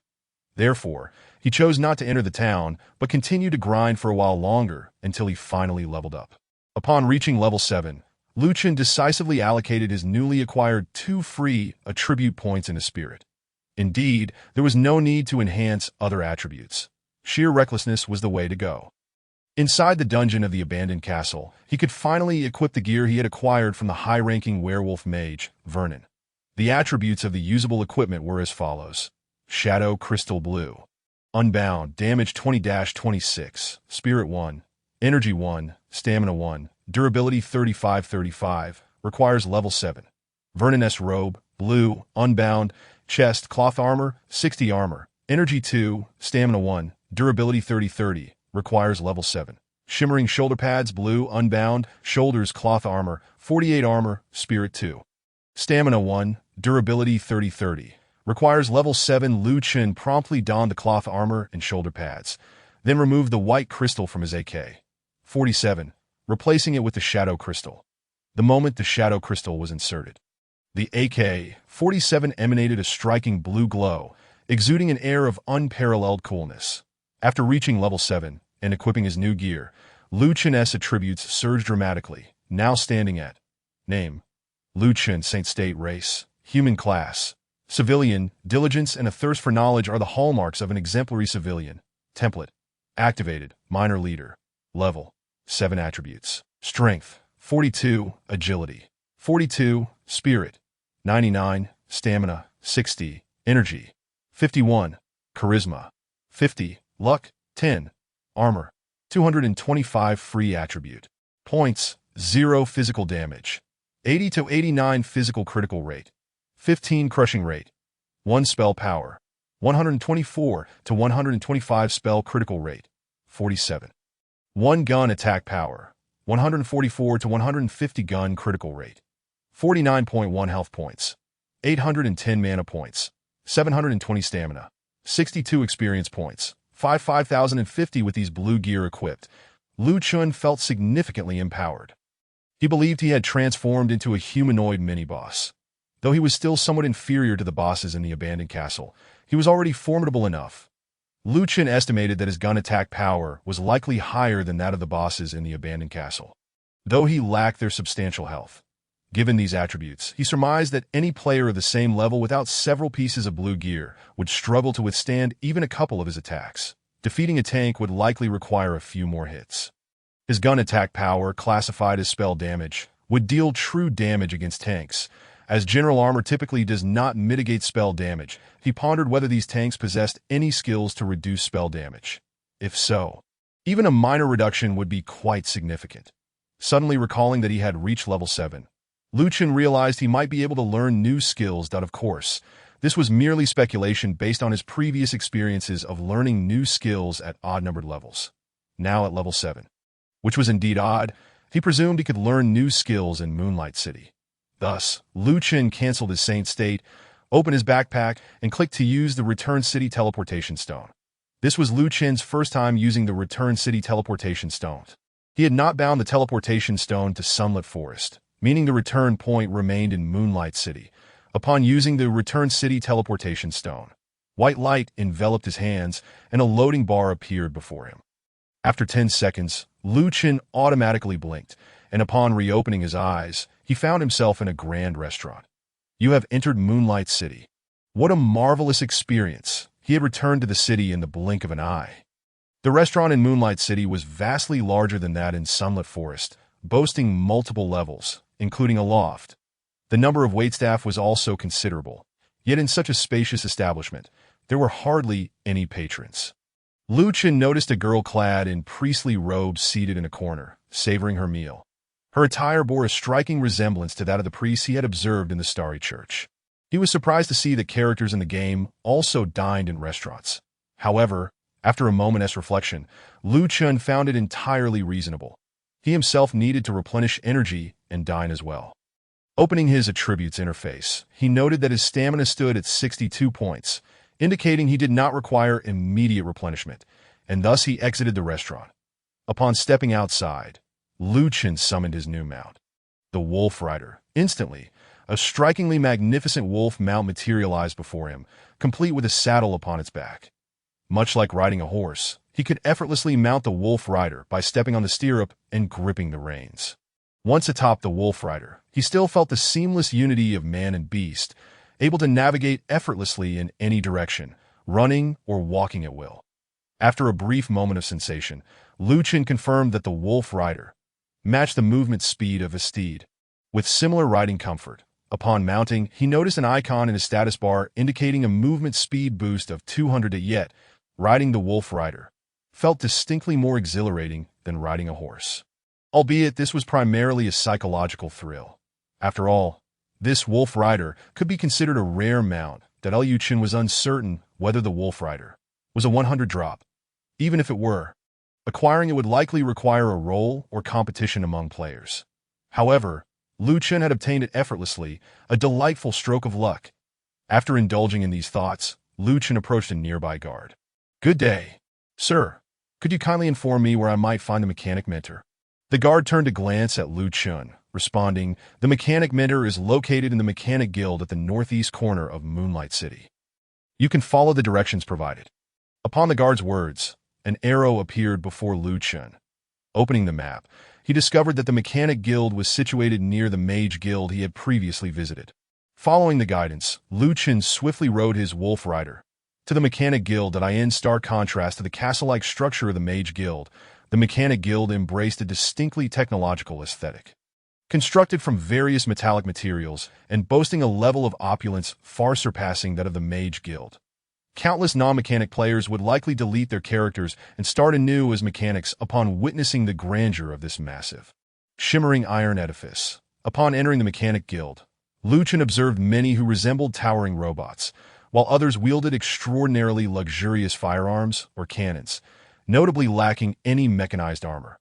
Therefore, he chose not to enter the town, but continued to grind for a while longer until he finally leveled up. Upon reaching level 7, Lu Chen decisively allocated his newly acquired 2 free attribute points into Spirit. Indeed, there was no need to enhance other attributes. Sheer recklessness was the way to go. Inside the dungeon of the abandoned castle, he could finally equip the gear he had acquired from the high-ranking werewolf mage, Vernon. The attributes of the usable equipment were as follows. Shadow Crystal Blue. Unbound, damage 20-26, Spirit 1, Energy 1, Stamina 1, Durability 35-35, requires level 7. Vernon S. Robe, Blue, Unbound, Chest, Cloth Armor, 60 Armor, Energy 2, Stamina 1, Durability 30-30, requires level 7. Shimmering shoulder pads, blue, unbound, shoulders, cloth armor, 48 armor, Spirit 2. Stamina 1, Durability 30-30, requires level 7. Lu Chen promptly donned the cloth armor and shoulder pads, then removed the white crystal from his AK-47, replacing it with the shadow crystal. The moment the shadow crystal was inserted, the AK-47 emanated a striking blue glow, exuding an air of unparalleled coolness. After reaching level 7 and equipping his new gear, Lu Chen's attributes surged dramatically, now standing at Name: Lu Chen, Saint State, Race: Human, Class: Civilian. Diligence and a thirst for knowledge are the hallmarks of an exemplary civilian. Template: Activated, Minor Leader. Level: 7 attributes. Strength: 42, Agility: 42, Spirit: 99, Stamina: 60, Energy: 51, Charisma: 50, Luck: 10, Armor: 225. Free attribute points: 0 physical damage, 80 to 89 physical critical rate, 15 crushing rate, 1 spell power, 124 to 125 spell critical rate, 47. 1 gun attack power, 144 to 150 gun critical rate, 49.1 health points, 810 mana points, 720 stamina, 62 experience points, 5,050. With these blue gear equipped, Lu Chen felt significantly empowered. He believed he had transformed into a humanoid mini-boss. Though he was still somewhat inferior to the bosses in the abandoned castle, he was already formidable enough. Lu Chen estimated that his gun attack power was likely higher than that of the bosses in the abandoned castle, though he lacked their substantial health. Given these attributes, he surmised that any player of the same level without several pieces of blue gear would struggle to withstand even a couple of his attacks. Defeating a tank would likely require a few more hits. His gun attack power, classified as spell damage, would deal true damage against tanks. As general armor typically does not mitigate spell damage, he pondered whether these tanks possessed any skills to reduce spell damage. If so, even a minor reduction would be quite significant. Suddenly recalling that he had reached level 7, Lu Chen realized he might be able to learn new skills. Of course, this was merely speculation based on his previous experiences of learning new skills at odd-numbered levels. Now at level 7, which was indeed odd, he presumed he could learn new skills in Moonlight City. Thus, Lu Chen canceled his Saint State, opened his backpack, and clicked to use the Return City Teleportation Stone. This was Lu Chen's first time using the Return City Teleportation Stone. He had not bound the Teleportation Stone to Sunlet Forest, meaning the return point remained in Moonlight City. Upon using the Return City Teleportation Stone, white light enveloped his hands, and a loading bar appeared before him. After 10 seconds, Lu Chen automatically blinked, and upon reopening his eyes, he found himself in a grand restaurant. You have entered Moonlight City. What a marvelous experience. He had returned to the city in the blink of an eye. The restaurant in Moonlight City was vastly larger than that in Sunlet Forest, boasting multiple levels, including a loft. The number of waitstaff was also considerable, yet in such a spacious establishment, there were hardly any patrons. Lu Chen noticed a girl clad in priestly robes seated in a corner, savoring her meal. Her attire bore a striking resemblance to that of the priests he had observed in the Starry Church. He was surprised to see that characters in the game also dined in restaurants. However, after a moment's reflection, Lu Chen found it entirely reasonable. He himself needed to replenish energy and dine as well. Opening his attributes interface, he noted that his stamina stood at 62 points, indicating he did not require immediate replenishment, and thus he exited the restaurant. Upon stepping outside, Lu Chen summoned his new mount, the Wolf Rider. Instantly, a strikingly magnificent wolf mount materialized before him, complete with a saddle upon its back. Much like riding a horse, he could effortlessly mount the Wolf Rider by stepping on the stirrup and gripping the reins. Once atop the Wolf Rider, he still felt the seamless unity of man and beast, able to navigate effortlessly in any direction, running or walking at will. After a brief moment of sensation, Lu Chen confirmed that the Wolf Rider matched the movement speed of a steed. With similar riding comfort, upon mounting, he noticed an icon in his status bar indicating a movement speed boost of 200. Yet, riding the Wolf Rider felt distinctly more exhilarating than riding a horse. Albeit this was primarily a psychological thrill. After all, this Wolf Rider could be considered a rare mount that Chen was uncertain whether the Wolf Rider was a 100 drop. Even if it were, acquiring it would likely require a roll or competition among players. However, Chen had obtained it effortlessly, a delightful stroke of luck. After indulging in these thoughts, Chen approached a nearby guard. "Good day, sir. Could you kindly inform me where I might find the mechanic mentor?" The guard turned to glance at Chen, responding, "The mechanic mentor is located in the mechanic guild at the northeast corner of Moonlight City. You can follow the directions provided." Upon the guard's words, an arrow appeared before Chen. Opening the map, he discovered that the mechanic guild was situated near the mage guild he had previously visited. Following the guidance, Chen swiftly rode his wolf rider to the mechanic guild. In stark contrast to the castle-like structure of the mage guild, the mechanic guild embraced a distinctly technological aesthetic. Constructed from various metallic materials and boasting a level of opulence far surpassing that of the mage guild. Countless non-mechanic players would likely delete their characters and start anew as mechanics upon witnessing the grandeur of this massive, shimmering iron edifice. Upon entering the mechanic guild, Chen observed many who resembled towering robots, while others wielded extraordinarily luxurious firearms or cannons, notably lacking any mechanized armor.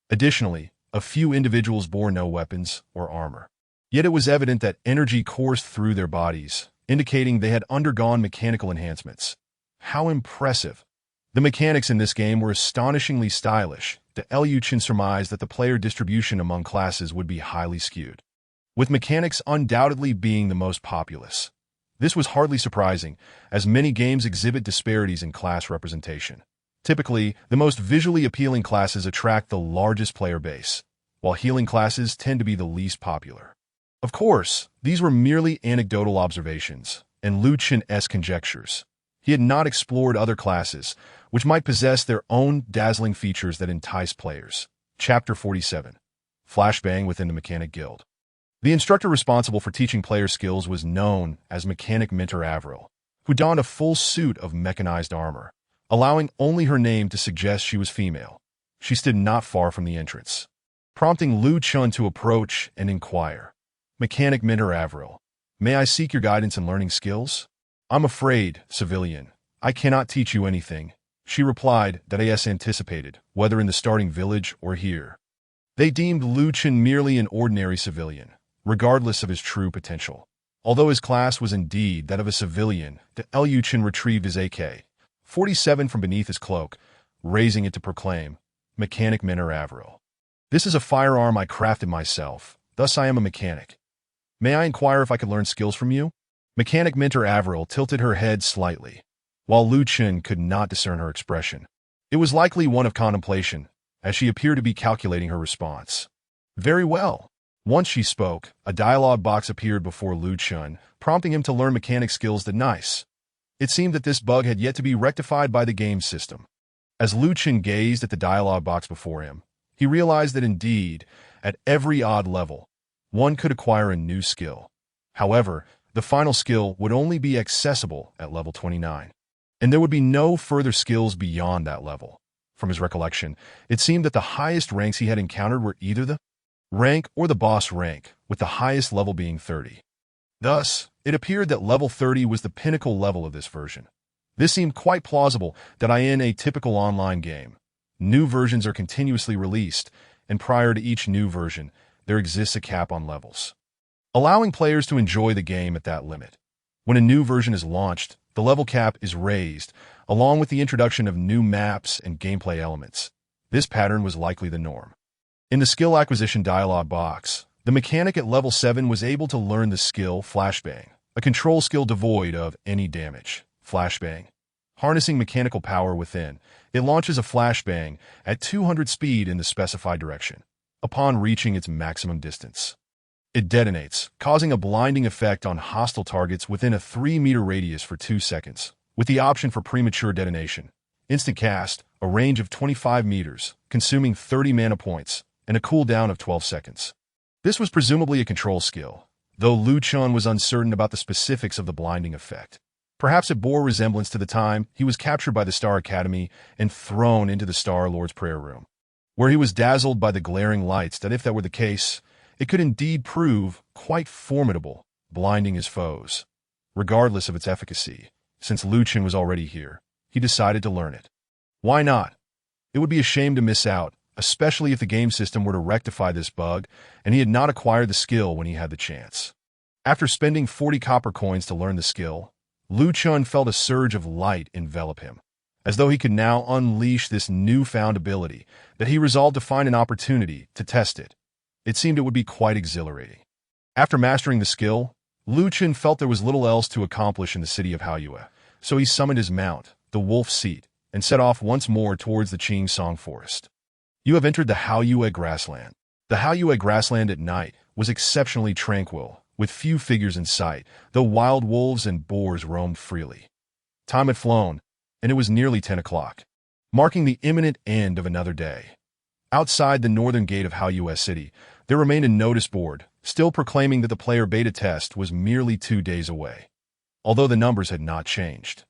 Additionally, a few individuals bore no weapons or armor. Yet it was evident that energy coursed through their bodies, indicating they had undergone mechanical enhancements. How impressive! The mechanics in this game were astonishingly stylish. The Chen surmised that the player distribution among classes would be highly skewed, with mechanics undoubtedly being the most populous. This was hardly surprising, as many games exhibit disparities in class representation. Typically, the most visually appealing classes attract the largest player base, while healing classes tend to be the least popular. Of course, these were merely anecdotal observations and Chen-esque conjectures. He had not explored other classes, which might possess their own dazzling features that entice players. Chapter 47. Flashbang within the Mechanic Guild. The instructor responsible for teaching player skills was known as Mechanic Mentor Avril, who donned a full suit of mechanized armor, allowing only her name to suggest she was female. She stood not far from the entrance, prompting Chen to approach and inquire. "Mechanic Mentor Avril, may I seek your guidance in learning skills?" "I'm afraid, civilian, I cannot teach you anything," she replied, that as anticipated, whether in the starting village or here. They deemed Chen merely an ordinary civilian, regardless of his true potential. Although his class was indeed that of a civilian, the Chen retrieved his AK-47 from beneath his cloak, raising it to proclaim, "Mechanic Mentor Avril. This is a firearm I crafted myself, thus I am a mechanic. May I inquire if I could learn skills from you?" Mechanic Mentor Avril tilted her head slightly, while Chen could not discern her expression. It was likely one of contemplation, as she appeared to be calculating her response. "Very well." Once she spoke, a dialogue box appeared before Chen, prompting him to learn mechanic skills. Nice. It seemed that this bug had yet to be rectified by the game system. As Chen gazed at the dialogue box before him, he realized that indeed, at every odd level, one could acquire a new skill. However, the final skill would only be accessible at level 29, and there would be no further skills beyond that level. From his recollection, it seemed that the highest ranks he had encountered were either the rank or the boss rank, with the highest level being 30. Thus, it appeared that level 30 was the pinnacle level of this version. This seemed quite plausible that in a typical online game, new versions are continuously released, and prior to each new version, there exists a cap on levels, allowing players to enjoy the game at that limit. When a new version is launched, the level cap is raised, along with the introduction of new maps and gameplay elements. This pattern was likely the norm. In the skill acquisition dialog box, the mechanic at level 7 was able to learn the skill Flashbang, a control skill devoid of any damage. Flashbang. Harnessing mechanical power within, it launches a flashbang at 200 speed in the specified direction. Upon reaching its maximum distance, it detonates, causing a blinding effect on hostile targets within a 3-meter radius for 2 seconds, with the option for premature detonation. Instant cast, a range of 25 meters, consuming 30 mana points, and a cooldown of 12 seconds. This was presumably a control skill, though Chen was uncertain about the specifics of the blinding effect. Perhaps it bore resemblance to the time he was captured by the Star Academy and thrown into the Star Lord's prayer room, where he was dazzled by the glaring lights. That if that were the case, it could indeed prove quite formidable, blinding his foes. regardless of its efficacy. Since Lu Chen was already here, he decided to learn it. Why not? It would be a shame to miss out, especially if the game system were to rectify this bug, and he had not acquired the skill when he had the chance. After spending 40 copper coins to learn the skill, Lu Chen felt a surge of light envelop him, as though he could now unleash this newfound ability, that he resolved to find an opportunity to test it. It seemed it would be quite exhilarating. After mastering the skill, Lu Chen felt there was little else to accomplish in the city of Haoyue, so he summoned his mount, the wolf seat, and set off once more towards the Qing forest. You have entered the Haoyue grassland. The Haoyue grassland at night was exceptionally tranquil, with few figures in sight, though wild wolves and boars roamed freely. Time had flown, and it was nearly 10 o'clock, marking the imminent end of another day. Outside the northern gate of Haoyue City, there remained a notice board, still proclaiming that the player beta test was merely 2 days away, although the numbers had not changed.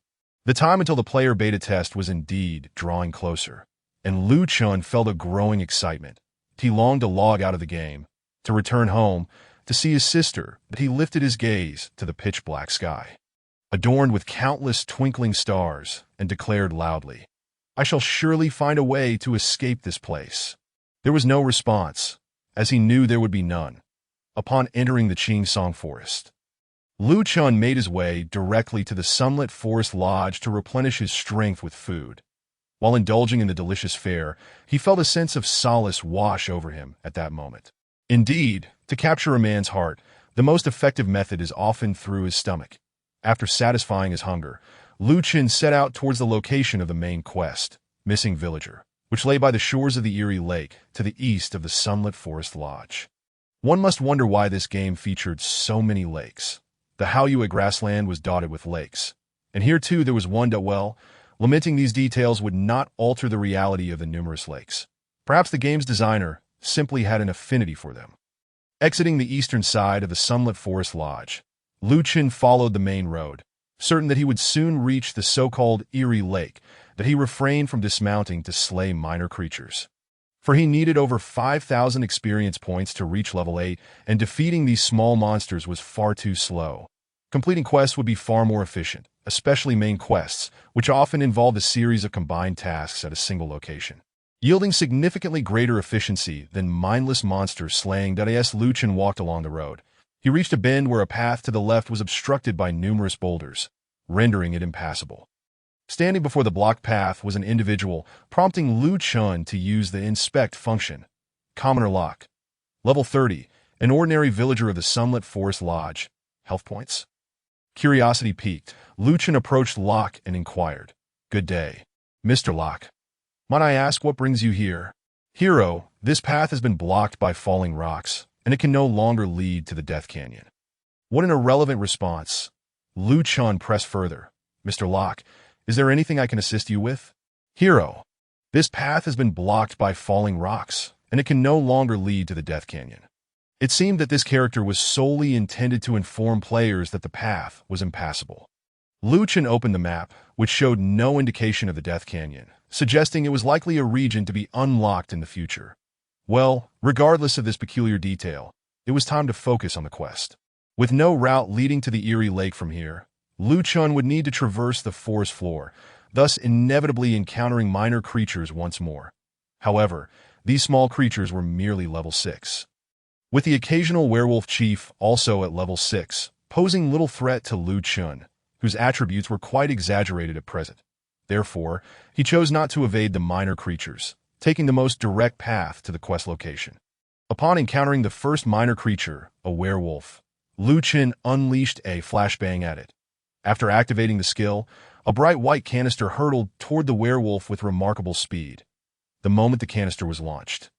The time until the player beta test was indeed drawing closer, and Lu Chen felt a growing excitement. He longed to log out of the game, to return home, to see his sister, but he lifted his gaze to the pitch-black sky, adorned with countless twinkling stars, and declared loudly, "I shall surely find a way to escape this place." There was no response, as he knew there would be none. Upon entering the Qing forest, Lu Chen made his way directly to the Sunlet Forest Lodge to replenish his strength with food. While indulging in the delicious fare, he felt a sense of solace wash over him at that moment. Indeed, to capture a man's heart, the most effective method is often through his stomach. After satisfying his hunger, Lu Chen set out towards the location of the main quest, Missing Villager, which lay by the shores of the Erie Lake to the east of the Sunlet Forest Lodge. One must wonder why this game featured so many lakes. The Haoyue grassland was dotted with lakes, and here too there was one that, well, lamenting these details would not alter the reality of the numerous lakes. Perhaps the game's designer simply had an affinity for them. Exiting the eastern side of the Sunlet Forest Lodge, Lu Chen followed the main road, certain that he would soon reach the so-called Erie Lake, that he refrained from dismounting to slay minor creatures. For he needed over 5,000 experience points to reach level 8, and defeating these small monsters was far too slow. Completing quests would be far more efficient, especially main quests, which often involved a series of combined tasks at a single location, yielding significantly greater efficiency than mindless monsters slaying. As Lu Chen walked along the road, he reached a bend where a path to the left was obstructed by numerous boulders, rendering it impassable. Standing before the blocked path was an individual, prompting Lu Chen to use the Inspect function. Commoner Lock. Level 30, an ordinary villager of the Sunlet Forest Lodge. Health points? Curiosity piqued, Lu Chen approached Locke and inquired, "Good day, Mr. Locke. Might I ask what brings you here?" "Hero, this path has been blocked by falling rocks, and it can no longer lead to the Death Canyon." What an irrelevant response. Lu Chen pressed further, "Mr. Locke, is there anything I can assist you with?" "Hero, this path has been blocked by falling rocks, and it can no longer lead to the Death Canyon." It seemed that this character was solely intended to inform players that the path was impassable. Lu Chen opened the map, which showed no indication of the Death Canyon, suggesting it was likely a region to be unlocked in the future. Well, regardless of this peculiar detail, it was time to focus on the quest. With no route leading to the Erie Lake from here, Lu Chen would need to traverse the forest floor, thus inevitably encountering minor creatures once more. However, these small creatures were merely level 6. With the occasional werewolf chief also at level 6, posing little threat to Lu Chen, whose attributes were quite exaggerated at present. Therefore, he chose not to evade the minor creatures, taking the most direct path to the quest location. Upon encountering the first minor creature, a werewolf, Lu Chen unleashed a flashbang at it. After activating the skill, a bright white canister hurtled toward the werewolf with remarkable speed. The moment the canister was launched,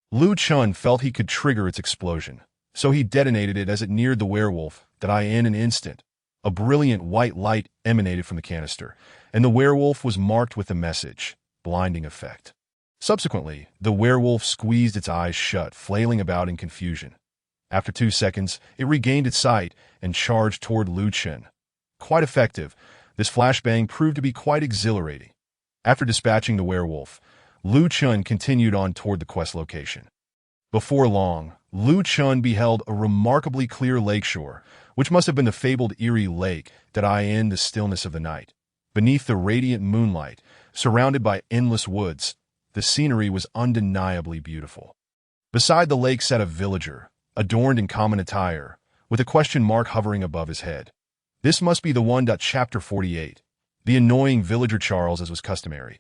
Lu Chen felt he could trigger its explosion, so he detonated it as it neared the werewolf. In an instant, a brilliant white light emanated from the canister, and the werewolf was marked with the message, "Blinding Effect." Subsequently, the werewolf squeezed its eyes shut, flailing about in confusion. After 2 seconds, it regained its sight and charged toward Lu Chen. Quite effective, this flashbang proved to be quite exhilarating. After dispatching the werewolf, Lu Chen continued on toward the quest location. Before long, Chen beheld a remarkably clear lakeshore, which must have been the fabled eerie lake that in the stillness of the night. Beneath the radiant moonlight, surrounded by endless woods, the scenery was undeniably beautiful. Beside the lake sat a villager, adorned in common attire, with a question mark hovering above his head. This must be the one. Chapter 48. The annoying villager Charles, as was customary.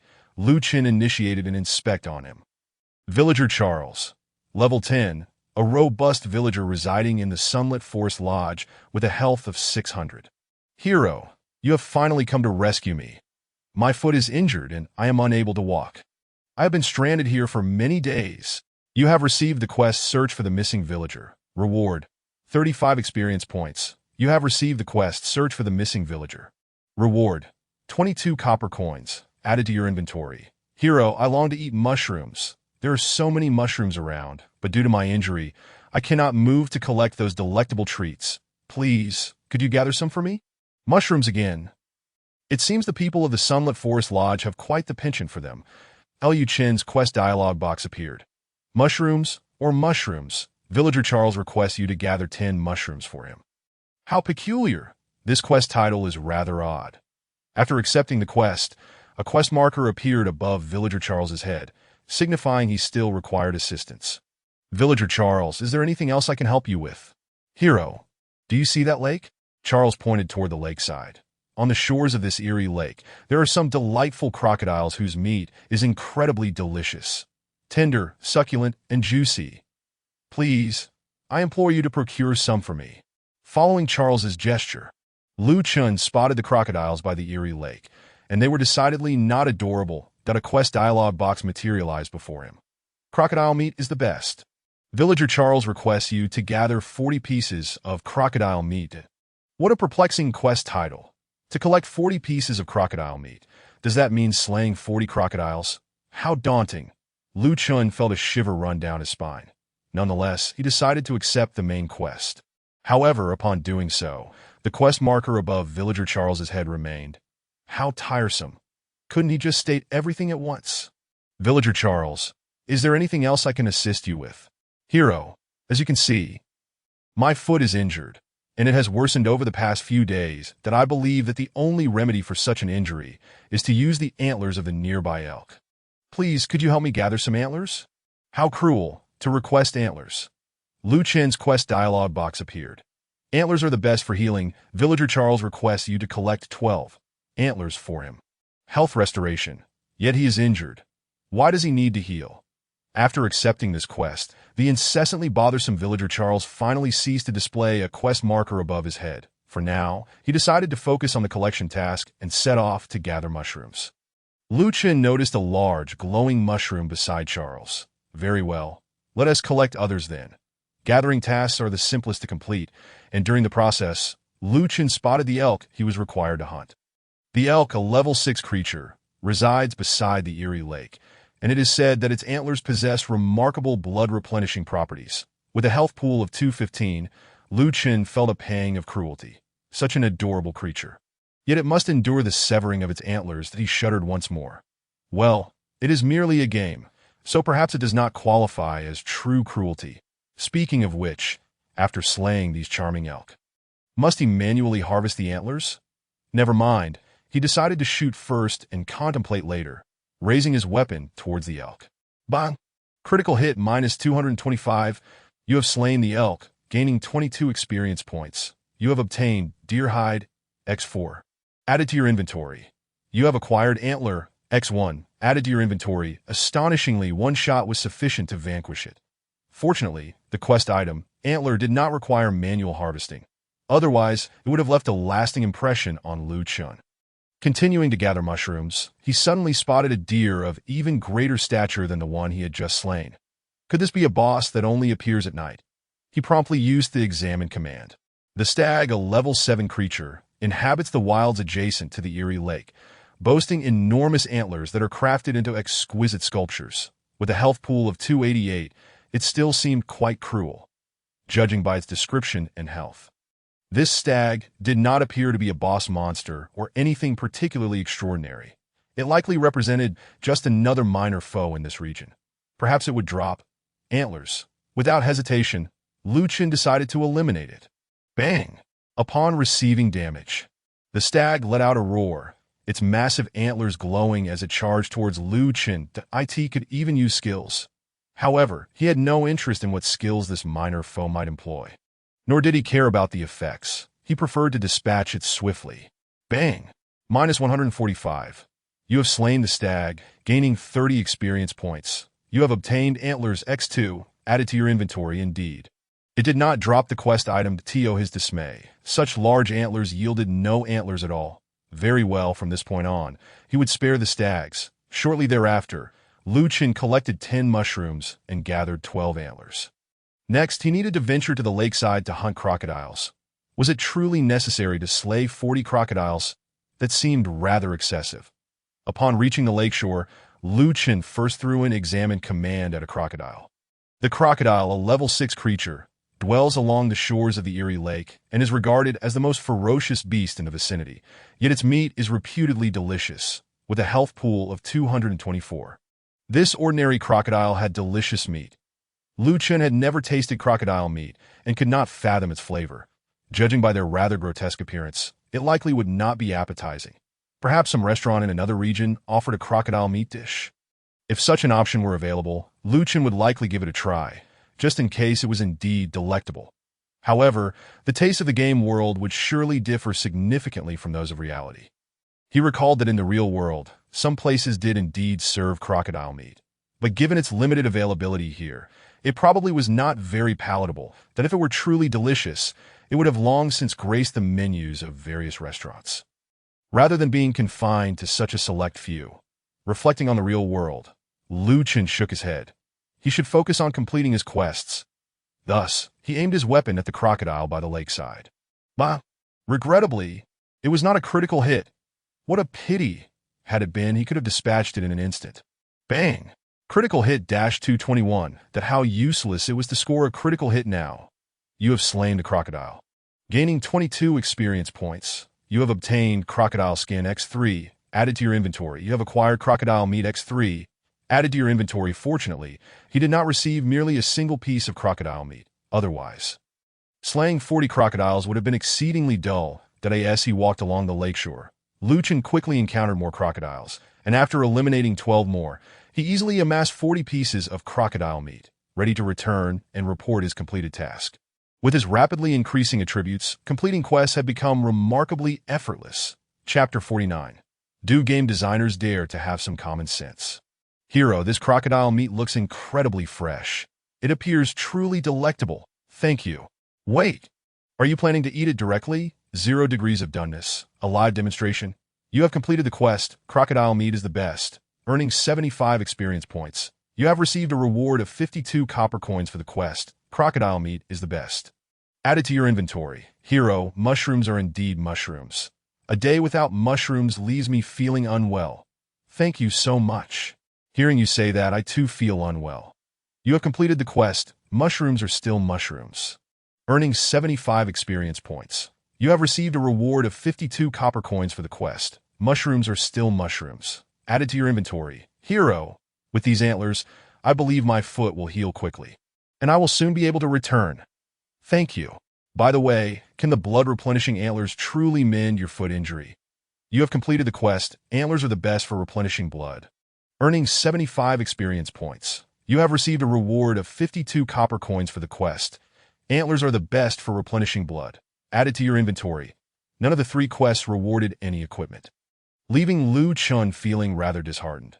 Chen initiated an inspect on him. Villager Charles, level 10, a robust villager residing in the Sunlet Forest Lodge with a health of 600. Hero, you have finally come to rescue me. My foot is injured and I am unable to walk. I have been stranded here for many days. You have received the quest Search for the Missing Villager. Reward, 35 experience points. You have received the quest Search for the Missing Villager. Reward, 22 copper coins, added to your inventory. Hero, I long to eat mushrooms. There are so many mushrooms around, but due to my injury, I cannot move to collect those delectable treats. Please, could you gather some for me? Mushrooms again. It seems the people of the Sunlet Forest Lodge have quite the penchant for them. Chen's quest dialog box appeared. Mushrooms or mushrooms? Villager Charles requests you to gather 10 mushrooms for him. How peculiar. This quest title is rather odd. After accepting the quest, a quest marker appeared above Villager Charles's head, signifying he still required assistance. Villager Charles, is there anything else I can help you with? Hero, do you see that lake? Charles pointed toward the lakeside. On the shores of this eerie lake, there are some delightful crocodiles whose meat is incredibly delicious. Tender, succulent, and juicy. Please, I implore you to procure some for me. Following Charles's gesture, Chen spotted the crocodiles by the eerie lake, and they were decidedly not adorable. A quest dialog box materialized before him. Crocodile meat is the best. Villager Charles requests you to gather 40 pieces of crocodile meat. What a perplexing quest title. To collect 40 pieces of crocodile meat. Does that mean slaying 40 crocodiles? How daunting. Chen felt a shiver run down his spine. Nonetheless, he decided to accept the main quest. However, upon doing so, the quest marker above Villager Charles's head remained. How tiresome. Couldn't he just state everything at once? Villager Charles, is there anything else I can assist you with? Hero, as you can see, my foot is injured, and it has worsened over the past few days. I believe that the only remedy for such an injury is to use the antlers of the nearby elk. Please, could you help me gather some antlers? How cruel, to request antlers. Chen's quest dialog box appeared. Antlers are the best for healing. Villager Charles requests you to collect 12 antlers for him. Health restoration. Yet he is injured. Why does he need to heal? After accepting this quest, the incessantly bothersome Villager Charles finally ceased to display a quest marker above his head. For now, he decided to focus on the collection task and set off to gather mushrooms. Chen noticed a large, glowing mushroom beside Charles. Very well. Let us collect others then. Gathering tasks are the simplest to complete, and during the process, Chen spotted the elk he was required to hunt. The elk, a level 6 creature, resides beside the eerie lake, and it is said that its antlers possess remarkable blood-replenishing properties. With a health pool of 215, Chen felt a pang of cruelty. Such an adorable creature. Yet it must endure the severing of its antlers that he shuddered once more. Well, it is merely a game, so perhaps it does not qualify as true cruelty. Speaking of which, after slaying these charming elk, must he manually harvest the antlers? Never mind. He decided to shoot first and contemplate later, raising his weapon towards the elk. Bang! Critical hit minus 225. You have slain the elk, gaining 22 experience points. You have obtained deer hide, X4. Added to your inventory. You have acquired antler, X1. Added to your inventory. Astonishingly, one shot was sufficient to vanquish it. Fortunately, the quest item, antler, did not require manual harvesting. Otherwise, it would have left a lasting impression on Chen. Continuing to gather mushrooms, he suddenly spotted a deer of even greater stature than the one he had just slain. Could this be a boss that only appears at night? He promptly used the examine command. The stag, a level 7 creature, inhabits the wilds adjacent to the eerie lake, boasting enormous antlers that are crafted into exquisite sculptures. With a health pool of 288, it still seemed quite cruel, judging by its description and health. This stag did not appear to be a boss monster or anything particularly extraordinary. It likely represented just another minor foe in this region. Perhaps it would drop antlers Without hesitation, Lu Chen decided to eliminate it. Bang! Upon receiving damage, the stag let out a roar, its massive antlers glowing as it charged towards Lu Chen. It could even use skills. However, he had no interest in what skills this minor foe might employ. Nor did he care about the effects. He preferred to dispatch it swiftly. Bang! Minus 145. You have slain the stag, gaining 30 experience points. You have obtained antlers X2, added to your inventory indeed. It did not drop the quest item to his dismay. Such large antlers yielded no antlers at all. Very well, from this point on, he would spare the stags. Shortly thereafter, Lu Chen collected 10 mushrooms and gathered 12 antlers. Next, he needed to venture to the lakeside to hunt crocodiles. Was it truly necessary to slay 40 crocodiles? That seemed rather excessive. Upon reaching the lakeshore, Lu Chen first threw in examined command at a crocodile. The crocodile, a level 6 creature, dwells along the shores of the Erie Lake and is regarded as the most ferocious beast in the vicinity, yet its meat is reputedly delicious, with a health pool of 224. This ordinary crocodile had delicious meat. Lu Chen had never tasted crocodile meat and could not fathom its flavor. Judging by their rather grotesque appearance, it likely would not be appetizing. Perhaps some restaurant in another region offered a crocodile meat dish. If such an option were available, Lu Chen would likely give it a try, just in case it was indeed delectable. However, the tastes of the game world would surely differ significantly from those of reality. He recalled that in the real world, some places did indeed serve crocodile meat, but given its limited availability here, it probably was not very palatable, that if it were truly delicious, it would have long since graced the menus of various restaurants. Rather than being confined to such a select few, reflecting on the real world, Lu Chen shook his head. He should focus on completing his quests. Thus, he aimed his weapon at the crocodile by the lakeside. But, regrettably, it was not a critical hit. What a pity! Had it been, he could have dispatched it in an instant. Bang! Critical hit -221. That how useless it was to score a critical hit now. You have slain the crocodile. Gaining 22 experience points. You have obtained crocodile skin X3, added to your inventory. You have acquired crocodile meat X3, added to your inventory. Fortunately, he did not receive merely a single piece of crocodile meat. Otherwise, slaying 40 crocodiles would have been exceedingly dull. That as he walked along the lakeshore, Lu Chen quickly encountered more crocodiles, and after eliminating 12 more, he easily amassed 40 pieces of crocodile meat, ready to return and report his completed task. With his rapidly increasing attributes, completing quests had become remarkably effortless. Chapter 49. Do game designers dare to have some common sense? Hero, this crocodile meat looks incredibly fresh. It appears truly delectable. Thank you. Wait, are you planning to eat it directly? 0 degrees of doneness. A live demonstration. You have completed the quest. Crocodile meat is the best, earning 75 experience points. You have received a reward of 52 copper coins for the quest. Crocodile meat is the best. Added to your inventory. Hero, mushrooms are indeed mushrooms. A day without mushrooms leaves me feeling unwell. Thank you so much. Hearing you say that, I too feel unwell. You have completed the quest. Mushrooms are still mushrooms. Earning 75 experience points. You have received a reward of 52 copper coins for the quest. Mushrooms are still mushrooms. Added to your inventory. Hero, with these antlers, I believe my foot will heal quickly, and I will soon be able to return. Thank you. By the way, can the blood-replenishing antlers truly mend your foot injury? You have completed the quest. Antlers are the best for replenishing blood. Earning 75 experience points. You have received a reward of 52 copper coins for the quest. Antlers are the best for replenishing blood. Added to your inventory. None of the 3 quests rewarded any equipment, leaving Lu Chen feeling rather disheartened.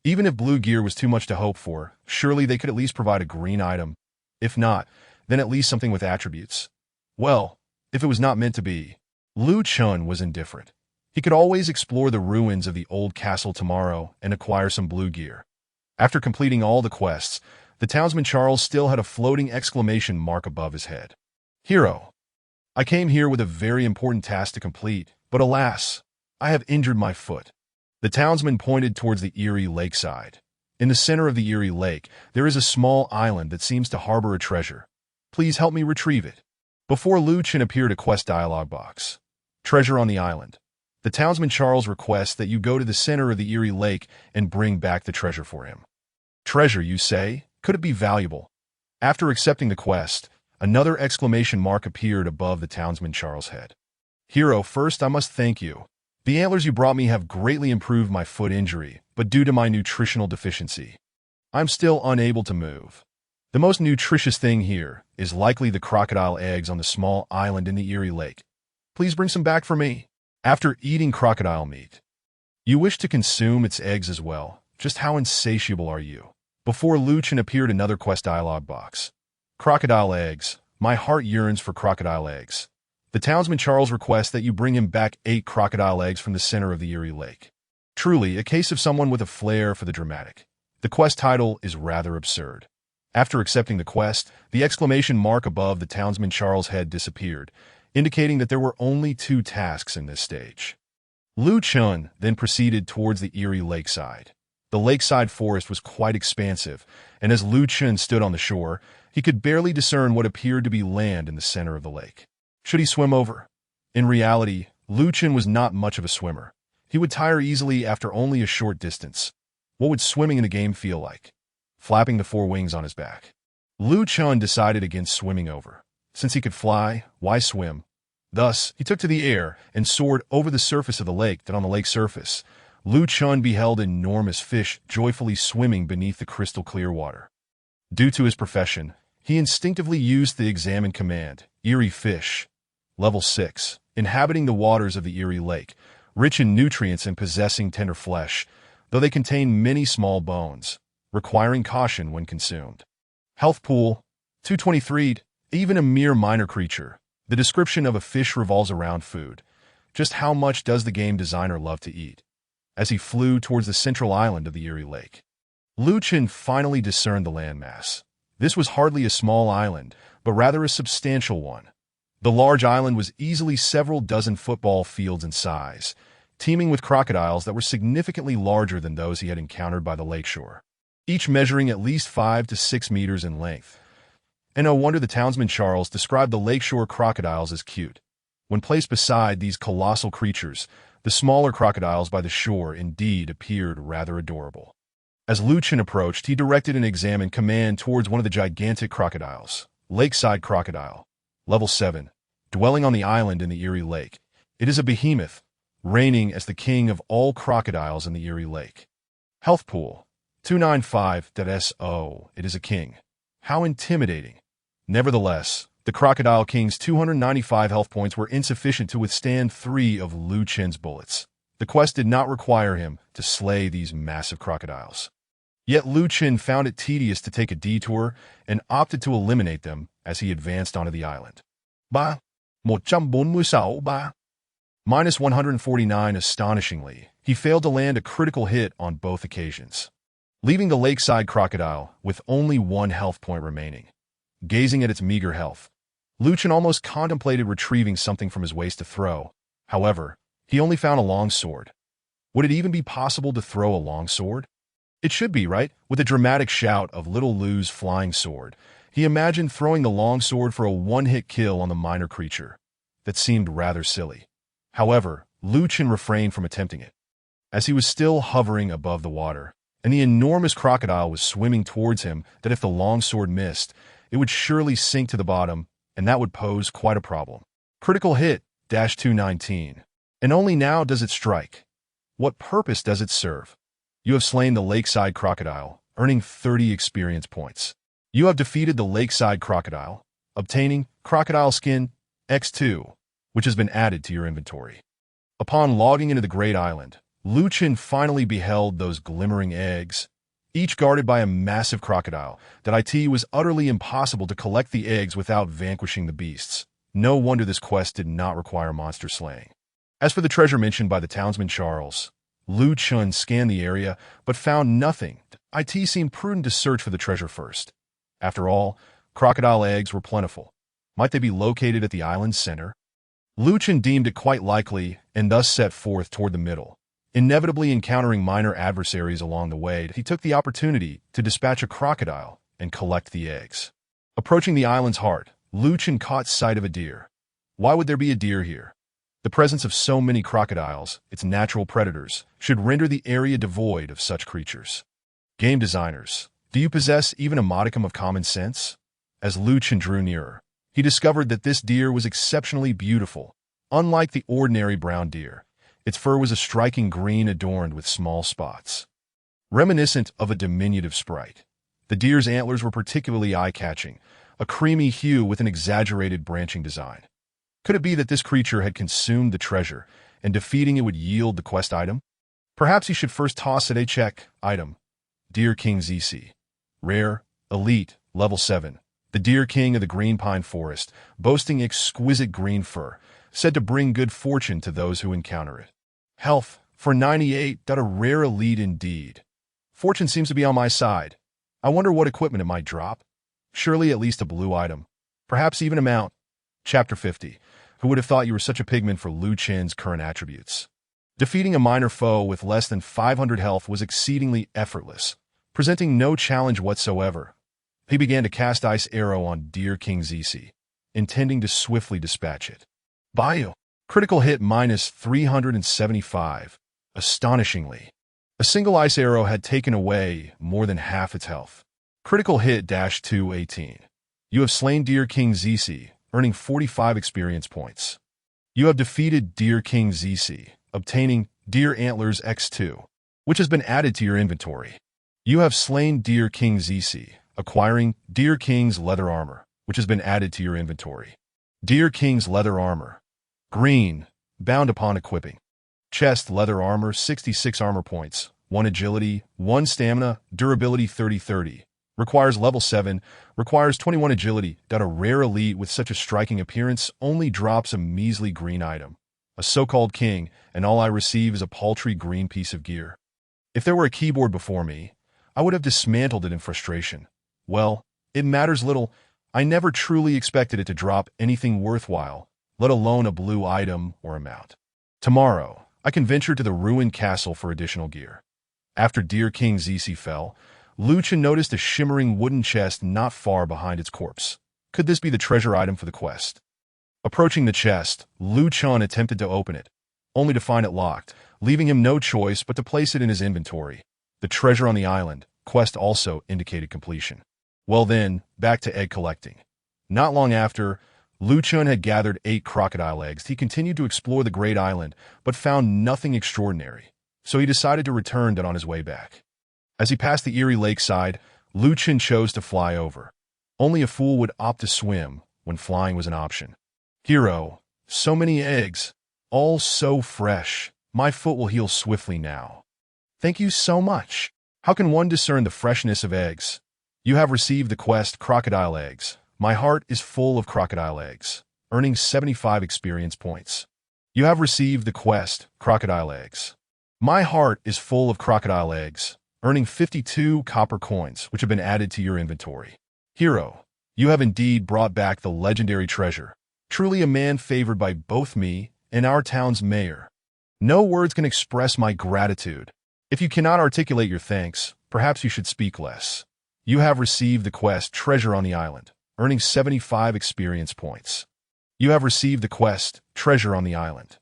Even if blue gear was too much to hope for, surely they could at least provide a green item. If not, then at least something with attributes. Well, if it was not meant to be, Lu Chen was indifferent. He could always explore the ruins of the old castle tomorrow and acquire some blue gear. After completing all the quests, the townsman Charles still had a floating exclamation mark above his head. Hero, I came here with a very important task to complete, but alas, I have injured my foot. The townsman pointed towards the Erie lakeside. In the center of the Erie Lake, there is a small island that seems to harbor a treasure. Please help me retrieve it. Before Lu Chen appeared a quest dialog box. Treasure on the island. The townsman Charles requests that you go to the center of the Erie Lake and bring back the treasure for him. Treasure, you say? Could it be valuable? After accepting the quest, another exclamation mark appeared above the townsman Charles' head. Hero, first I must thank you. The antlers you brought me have greatly improved my foot injury, but due to my nutritional deficiency, I'm still unable to move. The most nutritious thing here is likely the crocodile eggs on the small island in the Erie Lake. Please bring some back for me. After eating crocodile meat, you wish to consume its eggs as well. Just how insatiable are you? Before Lu Chen appeared another quest dialog box. Crocodile eggs. My heart yearns for crocodile eggs. The townsman Charles requests that you bring him back 8 crocodile eggs from the center of the Erie Lake. Truly, a case of someone with a flair for the dramatic. The quest title is rather absurd. After accepting the quest, the exclamation mark above the townsman Charles' head disappeared, indicating that there were only 2 tasks in this stage. Lu Chen then proceeded towards the Erie lakeside. The lakeside forest was quite expansive, and as Lu Chen stood on the shore, he could barely discern what appeared to be land in the center of the lake. Should he swim over? In reality, Lu Chen was not much of a swimmer. He would tire easily after only a short distance. What would swimming in the game feel like? Flapping the 4 wings on his back. Lu Chen decided against swimming over. Since he could fly, why swim? Thus, he took to the air and soared over the surface of the lake. That on the lake surface, Lu Chen beheld enormous fish joyfully swimming beneath the crystal clear water. Due to his profession, he instinctively used the examine command, Erie Fish. Level 6, inhabiting the waters of the Erie Lake, rich in nutrients and possessing tender flesh, though they contain many small bones, requiring caution when consumed. Health pool, 223, even a mere minor creature. The description of a fish revolves around food. Just how much does the game designer love to eat? As he flew towards the central island of the Erie Lake, Lu Chen finally discerned the landmass. This was hardly a small island, but rather a substantial one. The large island was easily several dozen football fields in size, teeming with crocodiles that were significantly larger than those he had encountered by the lakeshore, each measuring at least 5 to 6 meters in length. And no wonder the townsman Charles described the lakeshore crocodiles as cute. When placed beside these colossal creatures, the smaller crocodiles by the shore indeed appeared rather adorable. As Lu Chen approached, he directed an examine command towards one of the gigantic crocodiles. Lakeside crocodile. Level 7. Dwelling on the island in the Erie Lake. It is a behemoth, reigning as the king of all crocodiles in the Erie Lake. Health pool. 295.so. It is a king. How intimidating. Nevertheless, the Crocodile King's 295 health points were insufficient to withstand 3 of Lu Chen's bullets. The quest did not require him to slay these massive crocodiles. Yet Lu Chen found it tedious to take a detour and opted to eliminate them as he advanced onto the island. Ba. 146 ba. Minus 149 astonishingly, he failed to land a critical hit on both occasions, leaving the lakeside crocodile with only 1 health point remaining. Gazing at its meager health, Lu Chen almost contemplated retrieving something from his waist to throw. However, he only found a long sword. Would it even be possible to throw a long sword? It should be, right? With a dramatic shout of Little Lu's flying sword, he imagined throwing the long sword for a one-hit kill on the minor creature. That seemed rather silly. However, Lu Chen refrained from attempting it, as he was still hovering above the water, and the enormous crocodile was swimming towards him. That if the long sword missed, it would surely sink to the bottom, and that would pose quite a problem. Critical hit, -219. And only now does it strike. What purpose does it serve? You have slain the lakeside crocodile, earning 30 experience points. You have defeated the lakeside crocodile, obtaining crocodile skin X2, which has been added to your inventory. Upon logging into the Great Island, Lu Chen finally beheld those glimmering eggs, each guarded by a massive crocodile. That it was utterly impossible to collect the eggs without vanquishing the beasts. No wonder this quest did not require monster slaying. As for the treasure mentioned by the townsman Charles, Lu Chen scanned the area but found nothing. It seemed prudent to search for the treasure first. After all, crocodile eggs were plentiful. Might they be located at the island's center? Lu Chen deemed it quite likely and thus set forth toward the middle. Inevitably encountering minor adversaries along the way, he took the opportunity to dispatch a crocodile and collect the eggs. Approaching the island's heart, Lu Chen caught sight of a deer. Why would there be a deer here? The presence of so many crocodiles, its natural predators, should render the area devoid of such creatures. Game designers, do you possess even a modicum of common sense? As Lu Chen drew nearer, he discovered that this deer was exceptionally beautiful. Unlike the ordinary brown deer, its fur was a striking green adorned with small spots. Reminiscent of a diminutive sprite, the deer's antlers were particularly eye-catching, a creamy hue with an exaggerated branching design. Could it be that this creature had consumed the treasure, and defeating it would yield the quest item? Perhaps he should first toss it a check item. Deer King ZC. Rare, Elite, Level 7. The Deer King of the Green Pine Forest, boasting exquisite green fur, said to bring good fortune to those who encounter it. Health, for 98. A rare elite indeed. Fortune seems to be on my side. I wonder what equipment it might drop. Surely at least a blue item. Perhaps even a mount. Chapter 50. Who would have thought you were such a pigment for Lu Chen's current attributes? Defeating a minor foe with less than 500 health was exceedingly effortless, presenting no challenge whatsoever. He began to cast Ice Arrow on Deer King ZC, intending to swiftly dispatch it. Bayou. Critical hit minus 375. Astonishingly, a single Ice Arrow had taken away more than half its health. Critical hit -218. You have slain Deer King ZC, earning 45 experience points. You have defeated Deer King ZC, obtaining Deer Antlers X2, which has been added to your inventory. You have slain Deer King ZC, acquiring Deer King's Leather Armor, which has been added to your inventory. Deer King's Leather Armor. Green, bound upon equipping. Chest Leather Armor, 66 armor points, 1 agility, 1 stamina, durability 30-30. Requires level 7, requires 21 agility. A rare elite with such a striking appearance only drops a measly green item. A so-called king, and all I receive is a paltry green piece of gear. If there were a keyboard before me, I would have dismantled it in frustration. Well, it matters little. I never truly expected it to drop anything worthwhile, let alone a blue item or a mount. Tomorrow, I can venture to the ruined castle for additional gear. After Deer King ZC fell, Lu Chen noticed a shimmering wooden chest not far behind its corpse. Could this be the treasure item for the quest? Approaching the chest, Lu Chen attempted to open it, only to find it locked, leaving him no choice but to place it in his inventory. The treasure on the island quest also indicated completion. Well then, back to egg collecting. Not long after, Lu Chen had gathered 8 crocodile eggs. He continued to explore the Great Island, but found nothing extraordinary, so he decided to return on his way back. As he passed the eerie lakeside, Lu Chen chose to fly over. Only a fool would opt to swim when flying was an option. Hero, so many eggs, all so fresh. My foot will heal swiftly now. Thank you so much. How can one discern the freshness of eggs? You have received the quest Crocodile Eggs. My heart is full of crocodile eggs, earning 75 experience points. You have received the quest Crocodile Eggs. My heart is full of crocodile eggs, earning 52 copper coins, which have been added to your inventory. Hero, you have indeed brought back the legendary treasure. Truly a man favored by both me and our town's mayor. No words can express my gratitude. If you cannot articulate your thanks, perhaps you should speak less. You have received the quest Treasure on the Island, earning 75 experience points. You have received the quest Treasure on the Island,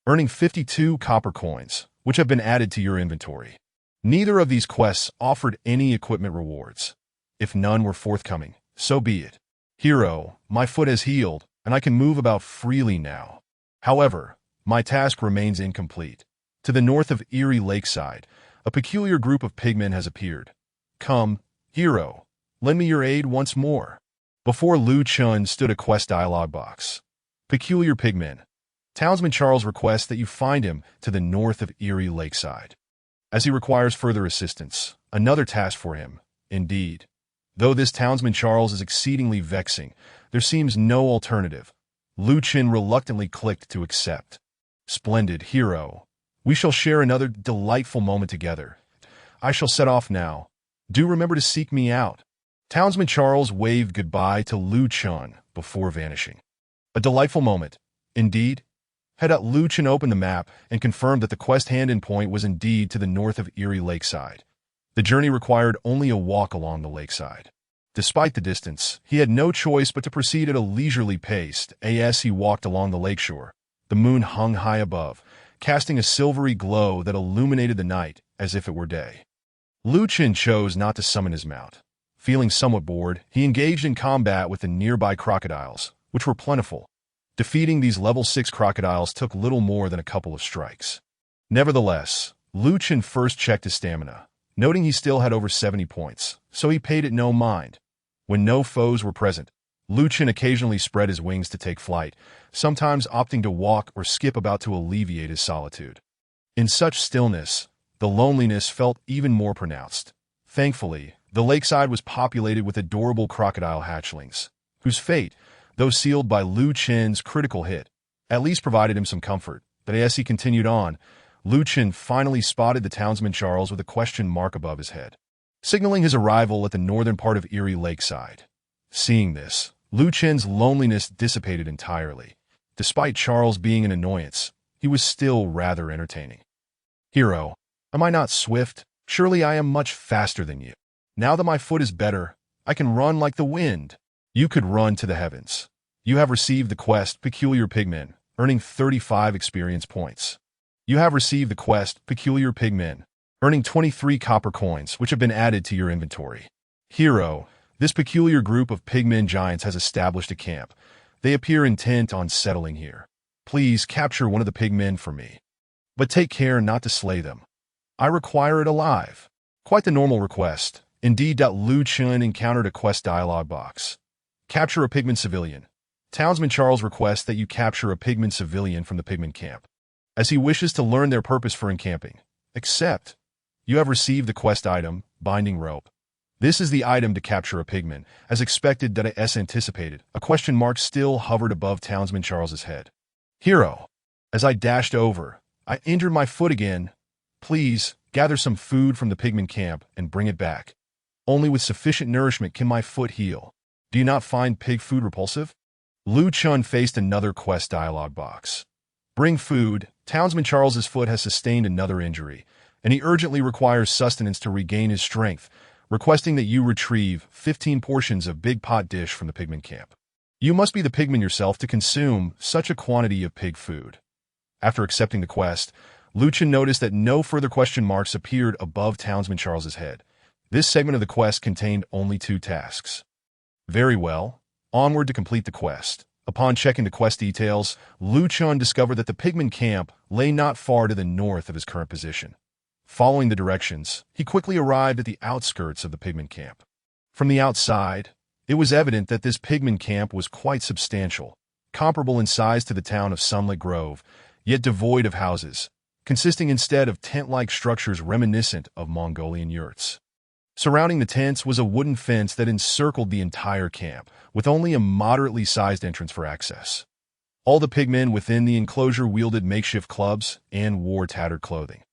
earning 52 copper coins, which have been added to your inventory. Neither of these quests offered any equipment rewards. If none were forthcoming, so be it. Hero, my foot has healed, and I can move about freely now. However, my task remains incomplete. To the north of Eerie Lakeside, a peculiar group of pigmen has appeared. Come, hero, lend me your aid once more. Before Lu Chen stood a quest dialogue box. Peculiar pigmen. Townsman Charles requests that you find him to the north of Eerie Lakeside, as he requires further assistance. Another task for him, indeed. Though this townsman Charles is exceedingly vexing, there seems no alternative. Lu Chen reluctantly clicked to accept. Splendid, hero. We shall share another delightful moment together. I shall set off now. Do remember to seek me out. Townsman Charles waved goodbye to Lu Chen before vanishing. A delightful moment, indeed. Lu Chen opened the map and confirmed that the quest hand-in point was indeed to the north of Eerie Lakeside. The journey required only a walk along the lakeside. Despite the distance, he had no choice but to proceed at a leisurely pace. As he walked along the lakeshore, the moon hung high above, casting a silvery glow that illuminated the night as if it were day. Lu Chen chose not to summon his mount. Feeling somewhat bored, he engaged in combat with the nearby crocodiles, which were plentiful. Defeating these level 6 crocodiles took little more than a couple of strikes. Nevertheless, Chen first checked his stamina, noting he still had over 70 points, so he paid it no mind. When no foes were present, Chen occasionally spread his wings to take flight, sometimes opting to walk or skip about to alleviate his solitude. In such stillness, the loneliness felt even more pronounced. Thankfully, the lakeside was populated with adorable crocodile hatchlings, whose fate, though sealed by Chen's critical hit, at least provided him some comfort. But as he continued on, Chen finally spotted the townsman Charles with a question mark above his head, signaling his arrival at the northern part of Erie Lakeside. Seeing this, Chen's loneliness dissipated entirely. Despite Charles being an annoyance, he was still rather entertaining. "Hero, am I not swift? Surely I am much faster than you. Now that my foot is better, I can run like the wind. You could run to the heavens. You have received the quest Peculiar Pigmen, earning 35 experience points. You have received the quest Peculiar Pigmen, earning 23 copper coins, which have been added to your inventory. Hero, this peculiar group of pigmen giants has established a camp. They appear intent on settling here. Please capture one of the pigmen for me. But take care not to slay them. I require it alive." Quite the normal request. Indeed, Chen encountered a quest dialog box. Capture a pigman civilian. Townsman Charles requests that you capture a pigman civilian from the pigman camp, as he wishes to learn their purpose for encamping. Accept. You have received the quest item, Binding Rope. This is the item to capture a pigman. As expected, as anticipated, a question mark still hovered above Townsman Charles's head. "Hero, as I dashed over, I injured my foot again. Please, gather some food from the pigman camp and bring it back. Only with sufficient nourishment can my foot heal. Do you not find pig food repulsive?" Chen faced another quest dialog box. Bring food. Townsman Charles's foot has sustained another injury, and he urgently requires sustenance to regain his strength, requesting that you retrieve 15 portions of big pot dish from the pigman camp. You must be the pigman yourself to consume such a quantity of pig food. After accepting the quest, Chen noticed that no further question marks appeared above Townsman Charles's head. This segment of the quest contained only 2 tasks. Very well. Onward to complete the quest. Upon checking the quest details, Chen discovered that the pigman camp lay not far to the north of his current position. Following the directions, he quickly arrived at the outskirts of the pigman camp. From the outside, it was evident that this pigman camp was quite substantial, comparable in size to the town of Sunlet Grove, yet devoid of houses, consisting instead of tent-like structures reminiscent of Mongolian yurts. Surrounding the tents was a wooden fence that encircled the entire camp, with only a moderately sized entrance for access. All the pigmen within the enclosure wielded makeshift clubs and wore tattered clothing.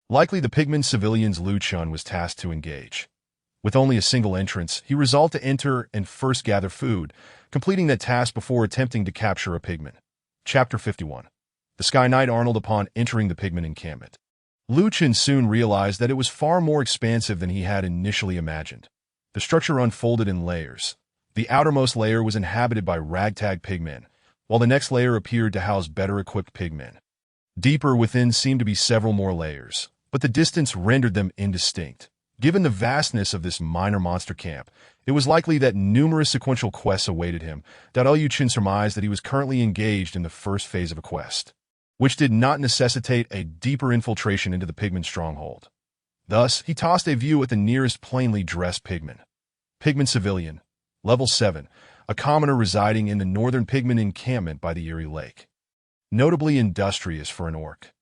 Likely the pigman civilians Chen was tasked to engage. With only a single entrance, he resolved to enter and first gather food, completing that task before attempting to capture a pigman. Chapter 51. The Sky Knight Arnold. Upon entering the pigman encampment, Chen soon realized that it was far more expansive than he had initially imagined. The structure unfolded in layers. The outermost layer was inhabited by ragtag pigmen, while the next layer appeared to house better-equipped pigmen. Deeper within seemed to be several more layers, but the distance rendered them indistinct. Given the vastness of this minor monster camp, it was likely that numerous sequential quests awaited him. Chen surmised that he was currently engaged in the first phase of a quest, which did not necessitate a deeper infiltration into the pigman stronghold. Thus, he tossed a view at the nearest plainly dressed pigman. Pigman civilian, level 7, a commoner residing in the northern pigman encampment by the Erie Lake. Notably industrious for an orc.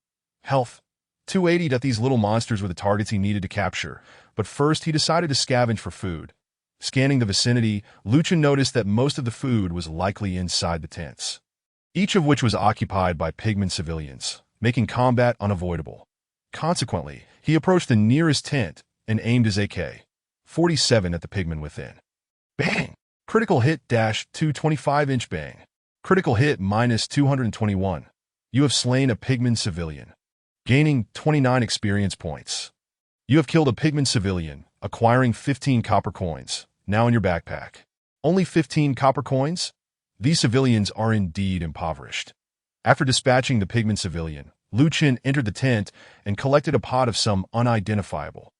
Health, 280. These little monsters were the targets he needed to capture, but first he decided to scavenge for food. Scanning the vicinity, Chen noticed that most of the food was likely inside the tents, each of which was occupied by pigman civilians, making combat unavoidable. Consequently, he approached the nearest tent and aimed his AK-47 at the pigman within. Bang! Critical hit -225-inch bang. Critical hit -221. You have slain a pigman civilian, gaining 29 experience points. You have killed a pigman civilian, acquiring 15 copper coins, now in your backpack. Only 15 copper coins? These civilians are indeed impoverished. After dispatching the pigman civilian, Chen entered the tent and collected a pot of some unidentifiable,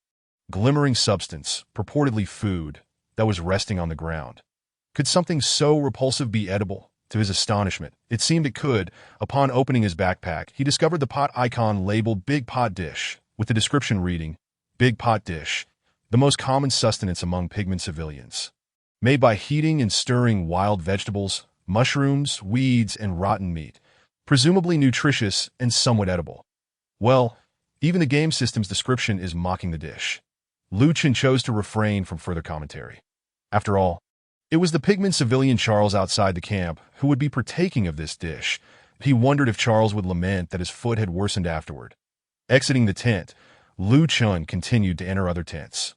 glimmering substance, purportedly food, that was resting on the ground. Could something so repulsive be edible? To his astonishment, it seemed it could. Upon opening his backpack, he discovered the pot icon labeled Big Pot Dish, with the description reading, Big Pot Dish, the most common sustenance among pigment civilians. Made by heating and stirring wild vegetables, mushrooms, weeds, and rotten meat. Presumably nutritious and somewhat edible. Well, even the game system's description is mocking the dish. Chen chose to refrain from further commentary. After all, it was the pigment civilian Charles outside the camp who would be partaking of this dish. He wondered if Charles would lament that his foot had worsened afterward. Exiting the tent, Chen continued to enter other tents,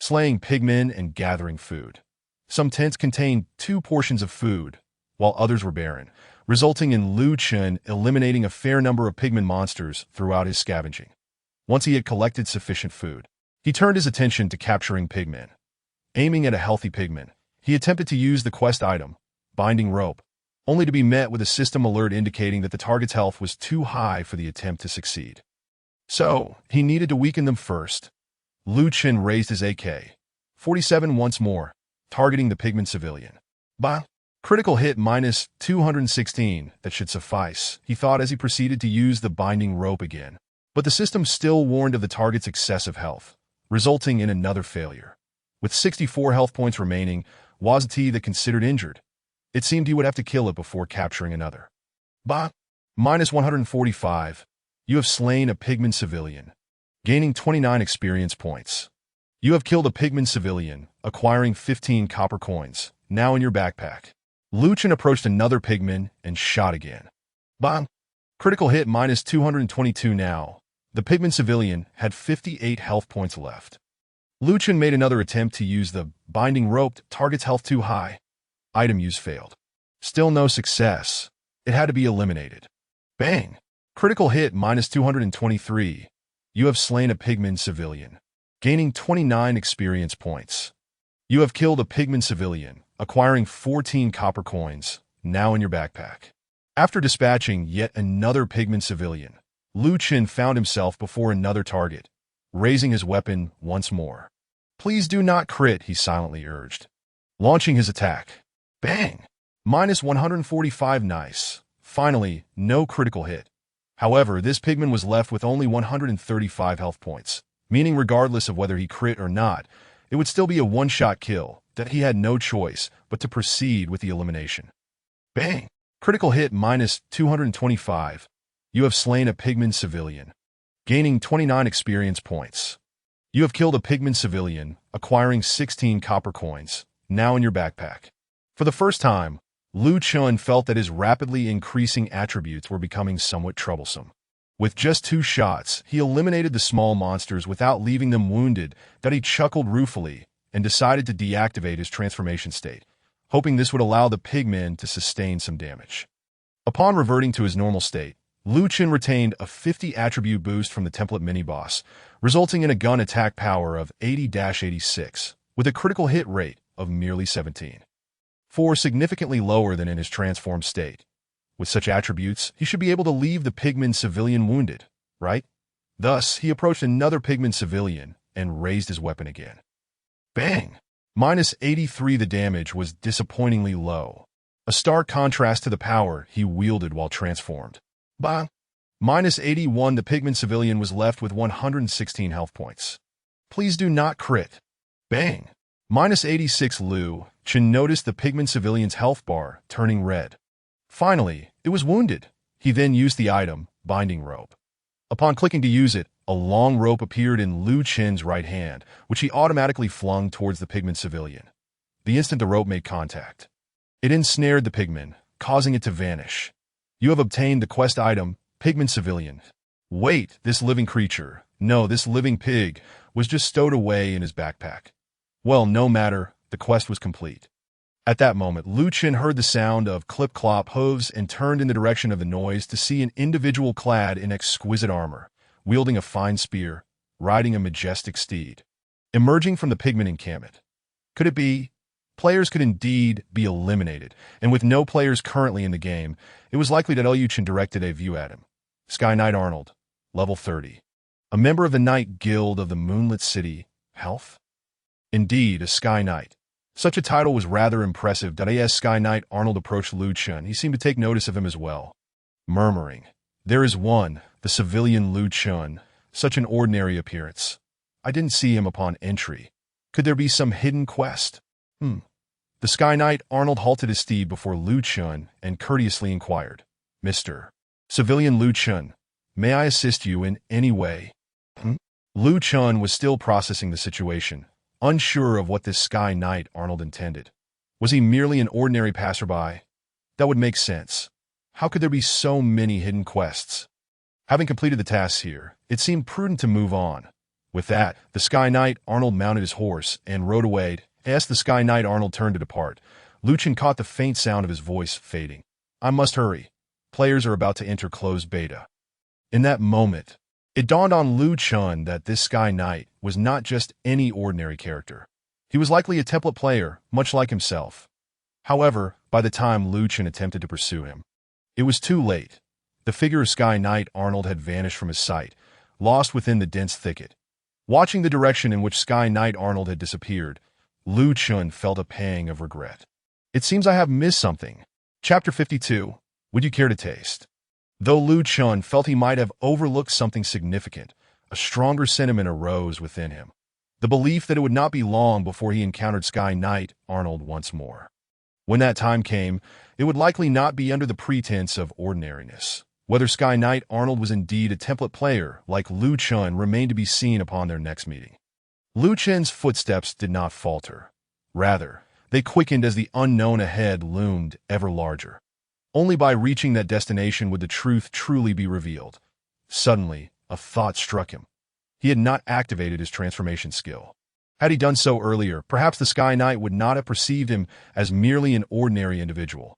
slaying pigmen and gathering food. Some tents contained 2 portions of food, while others were barren, resulting in Chen eliminating a fair number of pigmen monsters throughout his scavenging. Once he had collected sufficient food, he turned his attention to capturing pigmen. Aiming at a healthy pigman, he attempted to use the quest item, Binding Rope, only to be met with a system alert indicating that the target's health was too high for the attempt to succeed. So, he needed to weaken them first. Chen raised his AK-47 once more, targeting the pigment civilian. Bah! Critical hit minus 216, that should suffice, he thought as he proceeded to use the binding rope again. But the system still warned of the target's excessive health, resulting in another failure. With 64 health points remaining, was the considered injured. It seemed he would have to kill it before capturing another. Bah! Minus 145. You have slain a pigment civilian, gaining 29 experience points. You have killed a pigment civilian, acquiring 15 copper coins, now in your backpack. Chen approached another pigman and shot again. Bah! Critical hit minus 222 now. The pigment civilian had 58 health points left. Chen made another attempt to use the binding rope. Target's health too high. Item use failed. Still no success. It had to be eliminated. Bang! Critical hit minus 223. You have slain a pigment civilian, gaining 29 experience points. You have killed a pigment civilian, acquiring 14 copper coins, now in your backpack. After dispatching yet another pigment civilian, Chen found himself before another target, raising his weapon once more. Please do not crit, he silently urged. Launching his attack. Bang! Minus 145, nice. Finally, no critical hit. However, this pigman was left with only 135 health points, meaning regardless of whether he crit or not, it would still be a one-shot kill, that he had no choice but to proceed with the elimination. Bang! Critical hit minus 225. You have slain a pigman civilian, gaining 29 experience points. You have killed a pigman civilian, acquiring 16 copper coins, now in your backpack. For the first time, Chen felt that his rapidly increasing attributes were becoming somewhat troublesome. With just 2 shots, he eliminated the small monsters without leaving them wounded, that he chuckled ruefully and decided to deactivate his transformation state, hoping this would allow the pigmen to sustain some damage. Upon reverting to his normal state, Chen retained a 50 attribute boost from the template mini-boss, resulting in a gun attack power of 80-86, with a critical hit rate of merely 17. 4 significantly lower than in his transformed state. With such attributes, he should be able to leave the pigman civilian wounded, right? Thus, he approached another pigman civilian and raised his weapon again. Bang! Minus 83, the damage was disappointingly low, a stark contrast to the power he wielded while transformed. Bah! Minus 81, the pigman civilian was left with 116 health points. Please do not crit. Bang! Minus 86, Chen noticed the pigman civilian's health bar turning red. Finally, it was wounded. He then used the item, Binding Rope. Upon clicking to use it, a long rope appeared in Chen's right hand, which he automatically flung towards the pigman civilian. The instant the rope made contact, it ensnared the pigman, causing it to vanish. You have obtained the quest item, Pigman Civilian. Wait, this living creature, no, this living pig, was just stowed away in his backpack. Well, no matter, the quest was complete. At that moment, Chen heard the sound of clip-clop hooves and turned in the direction of the noise to see an individual clad in exquisite armor, wielding a fine spear, riding a majestic steed, emerging from the pigman encampment. Could it be? Players could indeed be eliminated, and with no players currently in the game, it was likely that Chen directed a view at him. Sky Knight Arnold, level 30. A member of the Knight Guild of the Moonlit City, health? Indeed, a Sky Knight. Such a title was rather impressive. As Sky Knight Arnold approached Lu Chen, he seemed to take notice of him as well, murmuring, "There is one, the civilian Lu Chen, such an ordinary appearance. I didn't see him upon entry. Could there be some hidden quest?" The Sky Knight Arnold halted his steed before Lu Chen and courteously inquired, "Mr. Civilian Lu Chen, may I assist you in any way?" Lu Chen was still processing the situation, unsure of what this Sky Knight Arnold intended. Was he merely an ordinary passerby? That would make sense. How could there be so many hidden quests? Having completed the tasks here, it seemed prudent to move on. With that, the Sky Knight Arnold mounted his horse and rode away. As the Sky Knight Arnold turned to depart, Lu Chen caught the faint sound of his voice fading. "I must hurry. Players are about to enter closed beta." In that moment, it dawned on Lu Chen that this Sky Knight was not just any ordinary character. He was likely a template player, much like himself. However, by the time Lu Chen attempted to pursue him, it was too late. The figure of Sky Knight Arnold had vanished from his sight, lost within the dense thicket. Watching the direction in which Sky Knight Arnold had disappeared, Lu Chen felt a pang of regret. "It seems I have missed something." Chapter 52. Would you care to taste? Though Lu Chen felt he might have overlooked something significant, a stronger sentiment arose within him. The belief that it would not be long before he encountered Sky Knight Arnold once more. When that time came, it would likely not be under the pretense of ordinariness. Whether Sky Knight Arnold was indeed a template player like Lu Chen remained to be seen upon their next meeting. Lu Chen's footsteps did not falter. Rather, they quickened as the unknown ahead loomed ever larger. Only by reaching that destination would the truth truly be revealed. Suddenly, a thought struck him. He had not activated his transformation skill. Had he done so earlier, perhaps the Sky Knight would not have perceived him as merely an ordinary individual.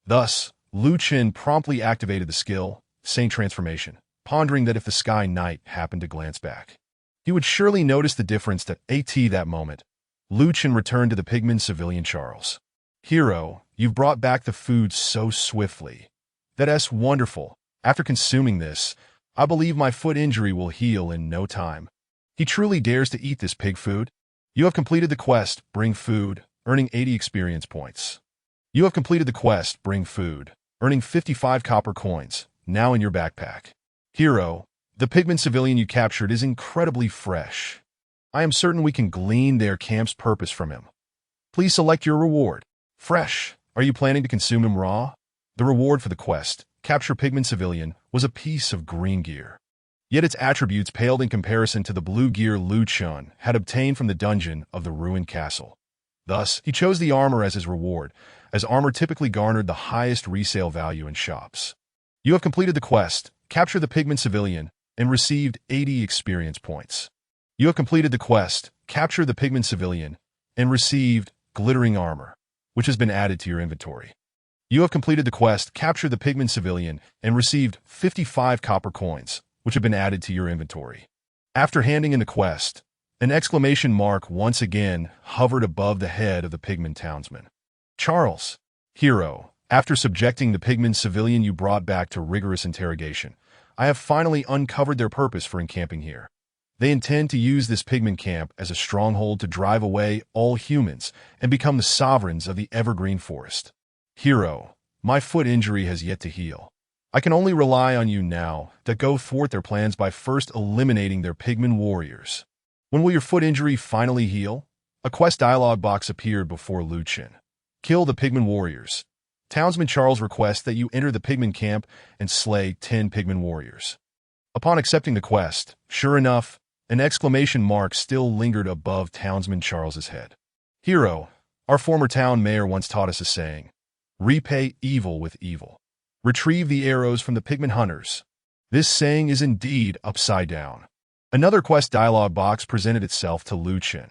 Thus, Lu Chen promptly activated the skill, Saint Transformation, pondering that if the Sky Knight happened to glance back, he would surely notice the difference. That moment, Lu Chen returned to the pigman civilian Charles. "Hero, you've brought back the food so swiftly. That's wonderful. After consuming this, I believe my foot injury will heal in no time." He truly dares to eat this pig food? You have completed the quest, Bring Food, earning 80 experience points. You have completed the quest, Bring Food, earning 55 copper coins, now in your backpack. Hero, the pigman civilian you captured is incredibly fresh. I am certain we can glean their camp's purpose from him. Please select your reward. Fresh. Are you planning to consume him raw? The reward for the quest, Capture Pigman Civilian, was a piece of green gear. Yet its attributes paled in comparison to the blue gear Lu Chen had obtained from the dungeon of the ruined castle. Thus, he chose the armor as his reward, as armor typically garnered the highest resale value in shops. You have completed the quest, Capture the Pigman Civilian, and received 80 experience points. You have completed the quest, Capture the Pigman Civilian, and received Glittering Armor, which has been added to your inventory. You have completed the quest, Capture the Pigman Civilian, and received 55 copper coins, which have been added to your inventory. After handing in the quest, an exclamation mark once again hovered above the head of the pigman townsman. Charles, hero, after subjecting the pigman civilian you brought back to rigorous interrogation, I have finally uncovered their purpose for encamping here. They intend to use this pigman camp as a stronghold to drive away all humans and become the sovereigns of the evergreen forest. Hero, my foot injury has yet to heal. I can only rely on you now to go thwart their plans by first eliminating their pigman warriors. When will your foot injury finally heal? A quest dialog box appeared before Lu Chen. Kill the pigman warriors. Townsman Charles requests that you enter the pigman camp and slay 10 pigman warriors. Upon accepting the quest, sure enough, an exclamation mark still lingered above Townsman Charles's head. Hero, our former town mayor once taught us a saying, repay evil with evil. Retrieve the arrows from the pigman hunters. This saying is indeed upside down. Another quest dialog box presented itself to Lu Chen.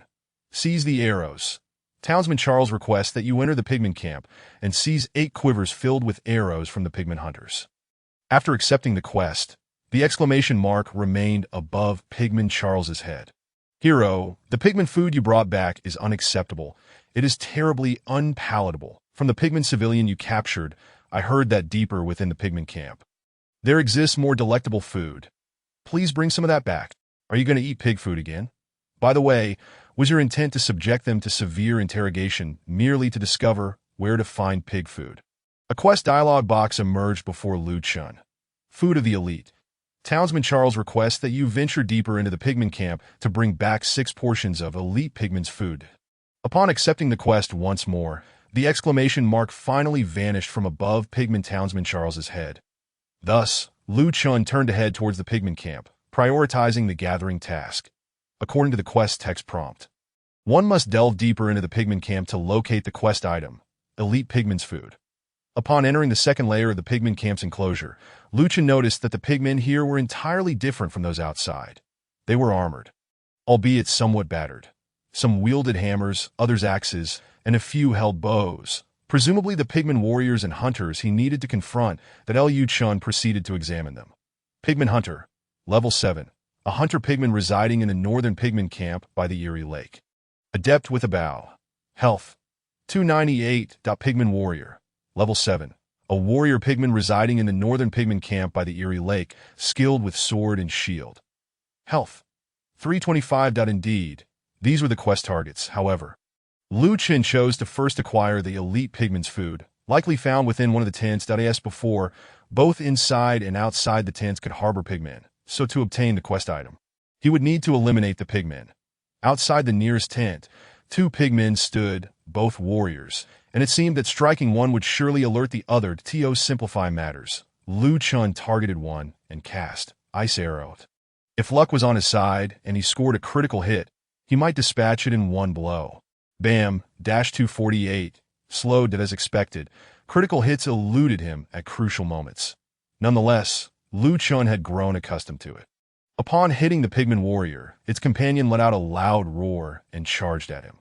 Seize the arrows. Townsman Charles requests that you enter the pigman camp and seize 8 quivers filled with arrows from the pigman hunters. After accepting the quest, the exclamation mark remained above Pigman Charles's head. Hero, the pigman food you brought back is unacceptable. It is terribly unpalatable. From the pigman civilian you captured, I heard that deeper within the pigman camp. There exists more delectable food. Please bring some of that back. Are you going to eat pig food again? By the way, Was your intent to subject them to severe interrogation merely to discover where to find pig food? A quest dialog box emerged before Lu Chen. Food of the elite. Townsman Charles requests that you venture deeper into the pigman camp to bring back 6 portions of elite pigman's food. Upon accepting the quest once more, the exclamation mark finally vanished from above pigman Townsman Charles's head. Thus, Lu Chen turned to head towards the pigman camp, prioritizing the gathering task. According to the quest text prompt, one must delve deeper into the pigman camp to locate the quest item, elite pigman's food. Upon entering the second layer of the pigman camp's enclosure, Lu Chen noticed that the pigmen here were entirely different from those outside. They were armored, albeit somewhat battered. Some wielded hammers, others axes, and a few held bows. Presumably the pigman warriors and hunters he needed to confront. That Lu Chen proceeded to examine them. Pigman Hunter, Level 7. A hunter pigman residing in the northern pigman camp by the Erie Lake. Adept with a bow. Health, 298. Pigman Warrior, Level 7. A warrior pigman residing in the northern pigman camp by the Erie Lake, skilled with sword and shield. Health, 325. Indeed, these were the quest targets, however. Lu Chen chose to first acquire the elite pigman's food, likely found within one of the tents. As before, both inside and outside the tents could harbor pigmen, so to obtain the quest item, he would need to eliminate the pigmen. Outside the nearest tent, 2 pigmen stood, both warriors, and it seemed that striking one would surely alert the other. To simplify matters, Lu Chen targeted one and cast Ice Arrow. If luck was on his side and he scored a critical hit, he might dispatch it in one blow. Bam, 248, slowed as expected. Critical hits eluded him at crucial moments. Nonetheless, Lu Chen had grown accustomed to it. Upon hitting the pigman warrior, its companion let out a loud roar and charged at him.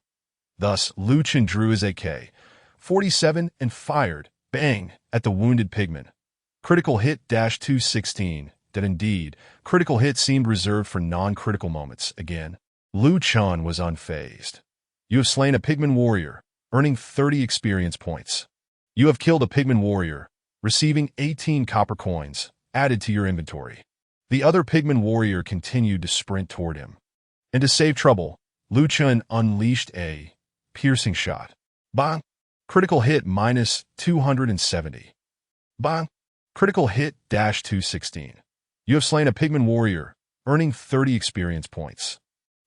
Thus, Lu Chen drew his AK-47 and fired, bang, at the wounded pigman. Critical hit 216. That indeed, critical hit seemed reserved for non-critical moments. Again, Lu Chen was unfazed. You have slain a pigman warrior, earning 30 experience points. You have killed a pigman warrior, receiving 18 copper coins, added to your inventory. The other pigman warrior continued to sprint toward him. And to save trouble, Lu Chen unleashed a piercing shot. Bang! Critical hit minus 270. Bang! Critical hit 216. You have slain a pigman warrior, earning 30 experience points.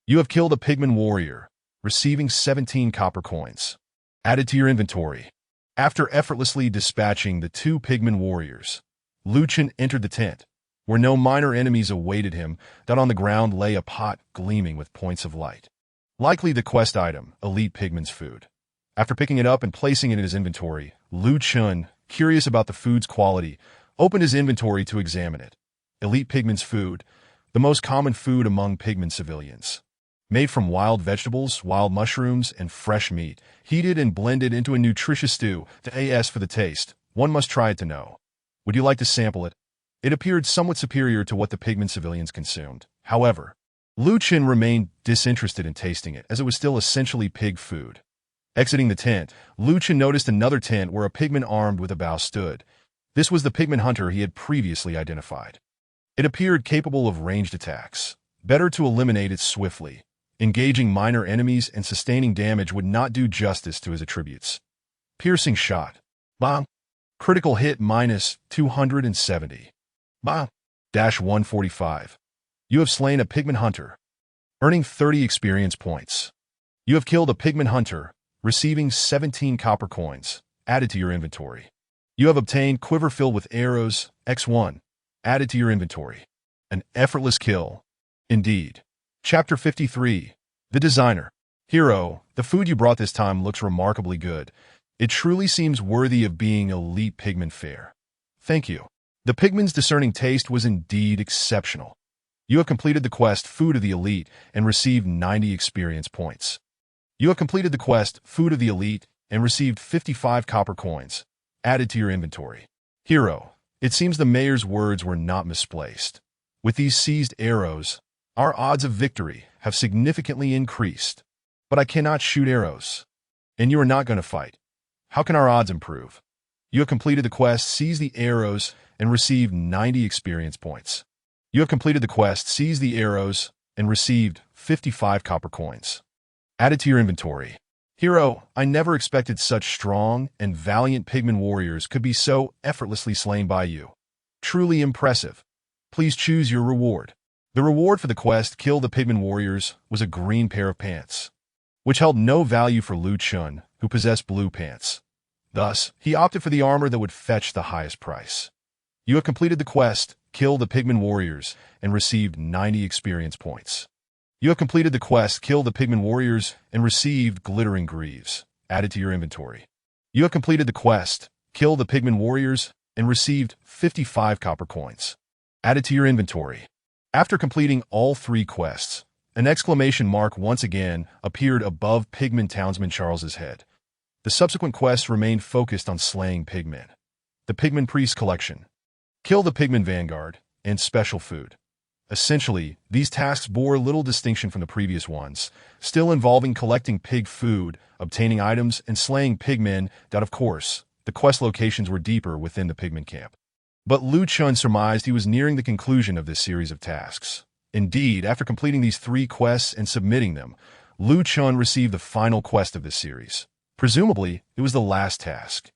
You have killed a pigman warrior, receiving 17 copper coins, added to your inventory. After effortlessly dispatching the 2 pigman warriors, Lu Chen entered the tent, where no minor enemies awaited him. That on the ground lay a pot gleaming with points of light. Likely the quest item, elite pigman's food. After picking it up and placing it in his inventory, Lu Chen, curious about the food's quality, opened his inventory to examine it. Elite pigman's food, the most common food among pigman civilians. Made from wild vegetables, wild mushrooms, and fresh meat, heated and blended into a nutritious stew. As for the taste, one must try it to know. Would you like to sample it? It appeared somewhat superior to what the pigman civilians consumed. However, Lu Chen remained disinterested in tasting it, as it was still essentially pig food. Exiting the tent, Lu Chen noticed another tent where a pigman armed with a bow stood. This was the pigman hunter he had previously identified. It appeared capable of ranged attacks. Better to eliminate it swiftly. Engaging minor enemies and sustaining damage would not do justice to his attributes. Piercing shot. Bang. Critical hit minus 270. Bang. 145. You have slain a pigman hunter, earning 30 experience points. You have killed a pigman hunter, receiving 17 copper coins, added to your inventory. You have obtained quiver filled with arrows, X1, added to your inventory. An effortless kill. Indeed. Chapter 53. The Designer. Hero, the food you brought this time looks remarkably good. It truly seems worthy of being elite pigman fare. Thank you. The pigman's discerning taste was indeed exceptional. You have completed the quest Food of the Elite and received 90 experience points. You have completed the quest Food of the Elite and received 55 copper coins, added to your inventory. Hero, it seems the mayor's words were not misplaced. With these seized arrows, our odds of victory have significantly increased. But I cannot shoot arrows. And you are not going to fight. How can our odds improve? You have completed the quest Seize the Arrows and received 90 experience points. You have completed the quest Seize the Arrows and received 55 copper coins. Added to your inventory. Hero, I never expected such strong and valiant pigman warriors could be so effortlessly slain by you. Truly impressive. Please choose your reward. The reward for the quest, Kill the Pigman Warriors, was a green pair of pants, which held no value for Lu Chun, who possessed blue pants. Thus, he opted for the armor that would fetch the highest price. You have completed the quest, Kill the Pigman Warriors, and received 90 experience points. You have completed the quest, Kill the Pigman Warriors, and received glittering greaves, added to your inventory. You have completed the quest, Kill the Pigman Warriors, and received 55 copper coins, added to your inventory. After completing all 3 quests, an exclamation mark once again appeared above Pigman Townsman Charles's head. The subsequent quests remained focused on slaying pigmen. The Pigman Priest Collection, Kill the Pigman Vanguard, and Special Food. Essentially, these tasks bore little distinction from the previous ones, still involving collecting pig food, obtaining items, and slaying pigmen. That, of course, the quest locations were deeper within the pigman camp. But Lu Chun surmised he was nearing the conclusion of this series of tasks. Indeed, after completing these 3 quests and submitting them, Lu Chun received the final quest of this series. Presumably, it was the last task.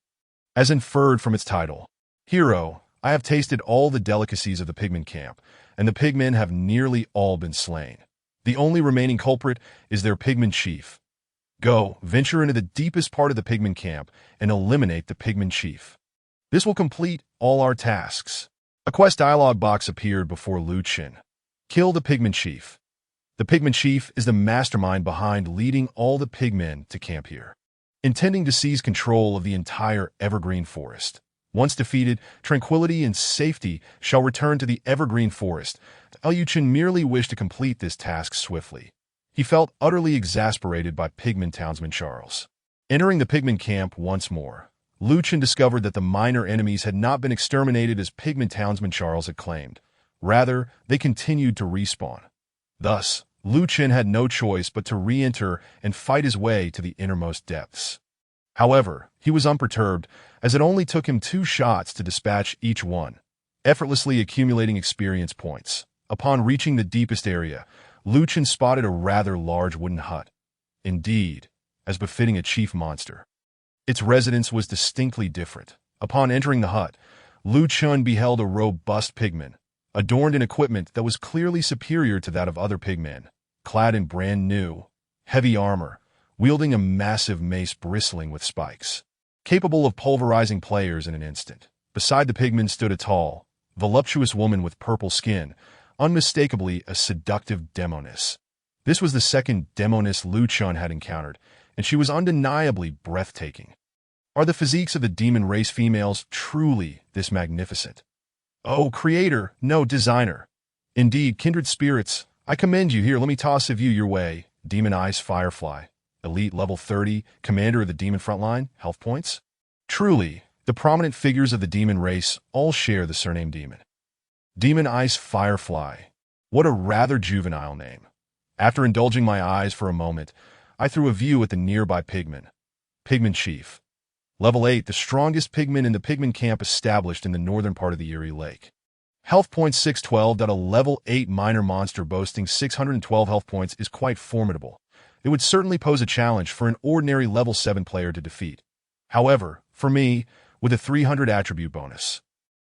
As inferred from its title, Hero, I have tasted all the delicacies of the pigman camp, and the pigmen have nearly all been slain. The only remaining culprit is their pigman chief. Go, venture into the deepest part of the pigman camp and eliminate the pigman chief. This will complete all our tasks. A quest dialog box appeared before Lu Chun. Kill the Pigman Chief. The Pigman Chief is the mastermind behind leading all the pigmen to camp here, intending to seize control of the entire evergreen forest. Once defeated, tranquility and safety shall return to the evergreen forest. Lu Chun merely wished to complete this task swiftly. He felt utterly exasperated by Pigman Townsman Charles. Entering the pigman camp once more, Lu Chun discovered that the minor enemies had not been exterminated as Pigman Townsman Charles had claimed. Rather, they continued to respawn. Thus, Lu Chun had no choice but to re-enter and fight his way to the innermost depths. However, he was unperturbed, as it only took him 2 shots to dispatch each one, effortlessly accumulating experience points. Upon reaching the deepest area, Lu Chun spotted a rather large wooden hut. Indeed, as befitting a chief monster. Its residence was distinctly different. Upon entering the hut, Lu Chun beheld a robust pigman, adorned in equipment that was clearly superior to that of other pigmen, clad in brand new, heavy armor, wielding a massive mace bristling with spikes, capable of pulverizing players in an instant. Beside the pigman stood a tall, voluptuous woman with purple skin, unmistakably a seductive demoness. This was the second demoness Lu Chun had encountered, and she was undeniably breathtaking. Are the physiques of the demon race females truly this magnificent? Oh, creator, no designer. Indeed, kindred spirits, I commend you. Here, let me toss a view your way. Demon Eyes Firefly, Elite Level 30, Commander of the Demon Frontline, health points. Truly, the prominent figures of the demon race all share the surname Demon. Demon Eyes Firefly. What a rather juvenile name. After indulging my eyes for a moment, I threw a view at the nearby pigman. Pigman Chief. Level 8, the strongest pigman in the pigman camp established in the northern part of the Erie Lake. Health points 612. A level 8 minor monster boasting 612 health points is quite formidable. It would certainly pose a challenge for an ordinary level 7 player to defeat. However, for me, with a 300 attribute bonus,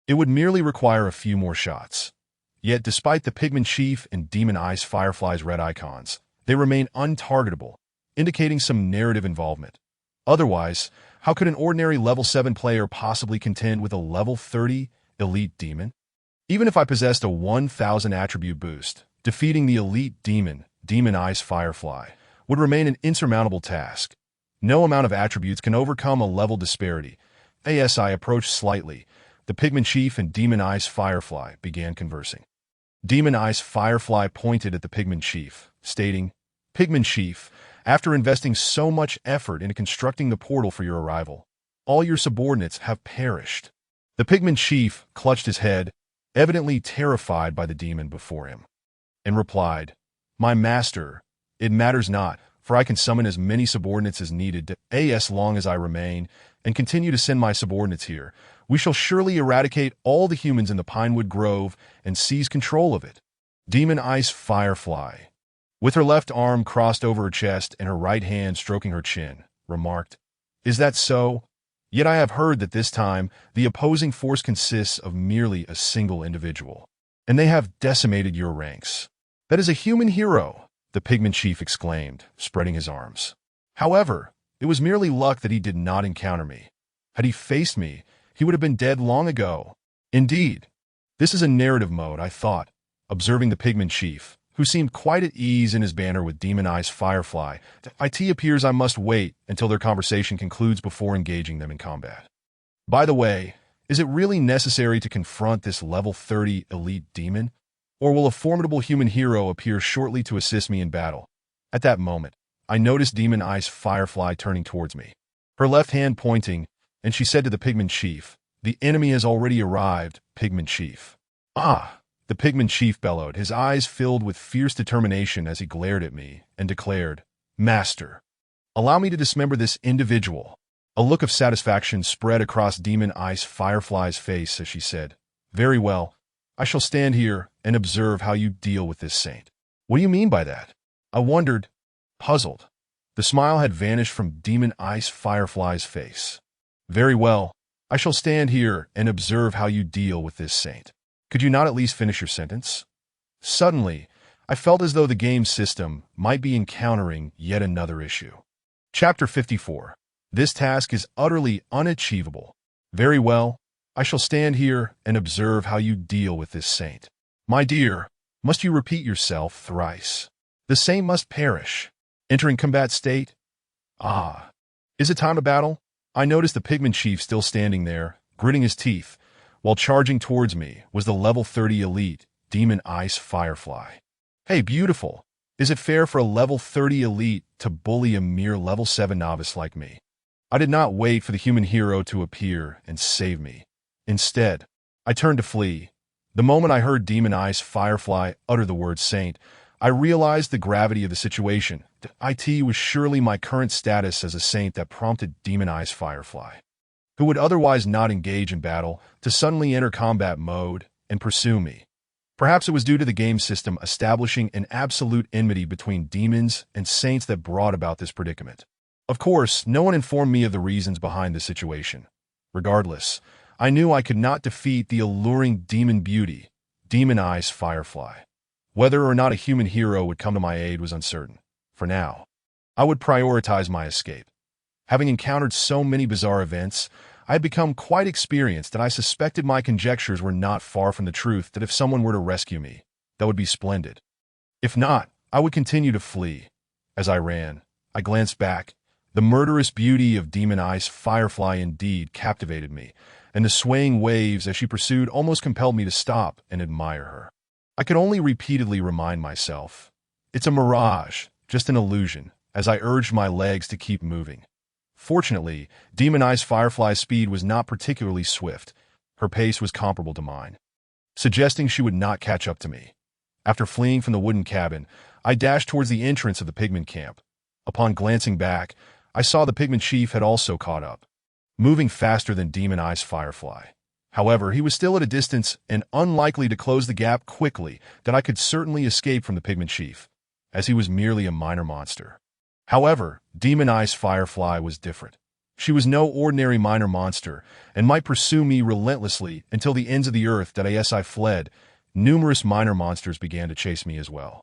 it would merely require a few more shots. Yet, despite the Pigman Chief and Demon Eyes Firefly's red icons, they remain untargetable, indicating some narrative involvement. Otherwise, how could an ordinary level 7 player possibly contend with a level 30 elite demon? Even if I possessed a 1000 attribute boost, defeating the elite demon, Demon Eyes Firefly, would remain an insurmountable task. No amount of attributes can overcome a level disparity. As I approached slightly, the Pigman Chief and Demon Eyes Firefly began conversing. Demon Eyes Firefly pointed at the Pigman Chief, stating, "Pigman Chief, after investing so much effort into constructing the portal for your arrival, all your subordinates have perished." The Pigman Chief clutched his head, evidently terrified by the demon before him, and replied, "My master, it matters not, for I can summon as many subordinates as needed to as long as I remain, and continue to send my subordinates here. We shall surely eradicate all the humans in the Pinewood Grove and seize control of it." Demon Eyes Firefly. with her left arm crossed over her chest and her right hand stroking her chin, remarked, "Is that so? Yet I have heard that this time the opposing force consists of merely a single individual, and they have decimated your ranks." "That is a human hero," the pigment chief exclaimed, spreading his arms. "However, it was merely luck that he did not encounter me. Had he faced me, he would have been dead long ago." "Indeed. This is a narrative mode," I thought, observing the pigment chief, who seemed quite at ease in his banter with Demon Eyes Firefly. It appears I must wait until their conversation concludes before engaging them in combat. By the way, is it really necessary to confront this level 30 elite demon? Or will a formidable human hero appear shortly to assist me in battle? At that moment, I noticed Demon Eyes Firefly turning towards me, her left hand pointing, and she said to the pigment chief, "The enemy has already arrived, pigment chief." "Ah!" the pigment chief bellowed, his eyes filled with fierce determination as he glared at me, and declared, "Master, allow me to dismember this individual." A look of satisfaction spread across Demon Eyes Firefly's face as she said, "Very well, I shall stand here and observe how you deal with this saint." "What do you mean by that?" I wondered, puzzled. The smile had vanished from Demon Eyes Firefly's face. "Very well, I shall stand here and observe how you deal with this saint. Could you not at least finish your sentence?" Suddenly, I felt as though the game system might be encountering yet another issue. Chapter 54. This task is utterly unachievable. "Very well, I shall stand here and observe how you deal with this saint." "My dear, must you repeat yourself thrice? The saint must perish." Entering combat state? "Ah. Is it time to battle?" I noticed the pigment chief still standing there, gritting his teeth, while charging towards me was the level 30 elite, Demon Ice Firefly. "Hey, beautiful. Is it fair for a level 30 elite to bully a mere level 7 novice like me?" I did not wait for the human hero to appear and save me. Instead, I turned to flee. The moment I heard Demon Ice Firefly utter the word saint, I realized the gravity of the situation. It was surely my current status as a saint that prompted Demon Ice Firefly, who would otherwise not engage in battle, to suddenly enter combat mode and pursue me. Perhaps it was due to the game system establishing an absolute enmity between demons and saints that brought about this predicament. Of course, no one informed me of the reasons behind the situation. Regardless, I knew I could not defeat the alluring demon beauty, Demon Eyes Firefly. Whether or not a human hero would come to my aid was uncertain. For now, I would prioritize my escape. Having encountered so many bizarre events, I had become quite experienced, and I suspected my conjectures were not far from the truth that if someone were to rescue me, that would be splendid. If not, I would continue to flee. As I ran, I glanced back. The murderous beauty of Demon Eyes Firefly indeed captivated me, and the swaying waves as she pursued almost compelled me to stop and admire her. I could only repeatedly remind myself, "It's a mirage, just an illusion," as I urged my legs to keep moving. Fortunately, Demon Eyes Firefly's speed was not particularly swift. Her pace was comparable to mine, suggesting she would not catch up to me. After fleeing from the wooden cabin, I dashed towards the entrance of the pigment camp. Upon glancing back, I saw the pigment chief had also caught up, moving faster than Demon Eyes Firefly. However, he was still at a distance and unlikely to close the gap quickly that I could certainly escape from the pigment chief, as he was merely a minor monster. However, Demon Eyes Firefly was different. She was no ordinary minor monster and might pursue me relentlessly until the ends of the earth. As I fled, numerous minor monsters began to chase me as well.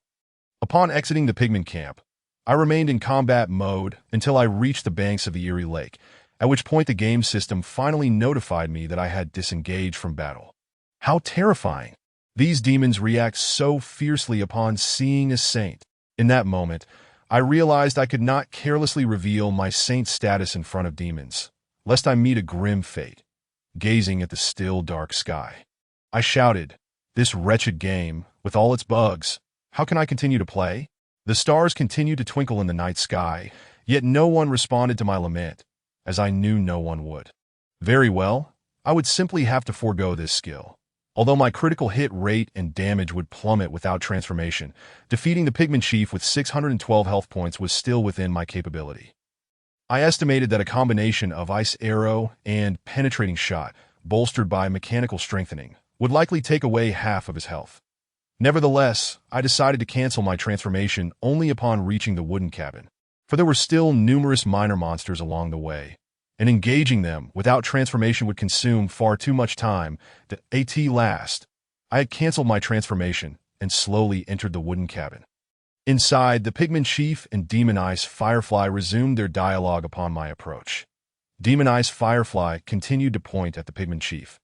Upon exiting the pigment camp, I remained in combat mode until I reached the banks of the Erie Lake, at which point the game system finally notified me that I had disengaged from battle. How terrifying! These demons react so fiercely upon seeing a saint. In that moment, I realized I could not carelessly reveal my saint status in front of demons, lest I meet a grim fate, gazing at the still dark sky. I shouted, "This wretched game, with all its bugs, how can I continue to play?" The stars continued to twinkle in the night sky, yet no one responded to my lament, as I knew no one would. Very well, I would simply have to forego this skill. Although my critical hit rate and damage would plummet without transformation, defeating the pigment chief with 612 health points was still within my capability. I estimated that a combination of ice arrow and penetrating shot, bolstered by mechanical strengthening, would likely take away half of his health. Nevertheless, I decided to cancel my transformation only upon reaching the wooden cabin, for there were still numerous minor monsters along the way, and engaging them without transformation would consume far too much time. At last, I had canceled my transformation and slowly entered the wooden cabin. Inside, the Pigman Chief and Demon-Eyes Firefly resumed their dialogue upon my approach. Demon-Eyes Firefly continued to point at the Pigman Chief.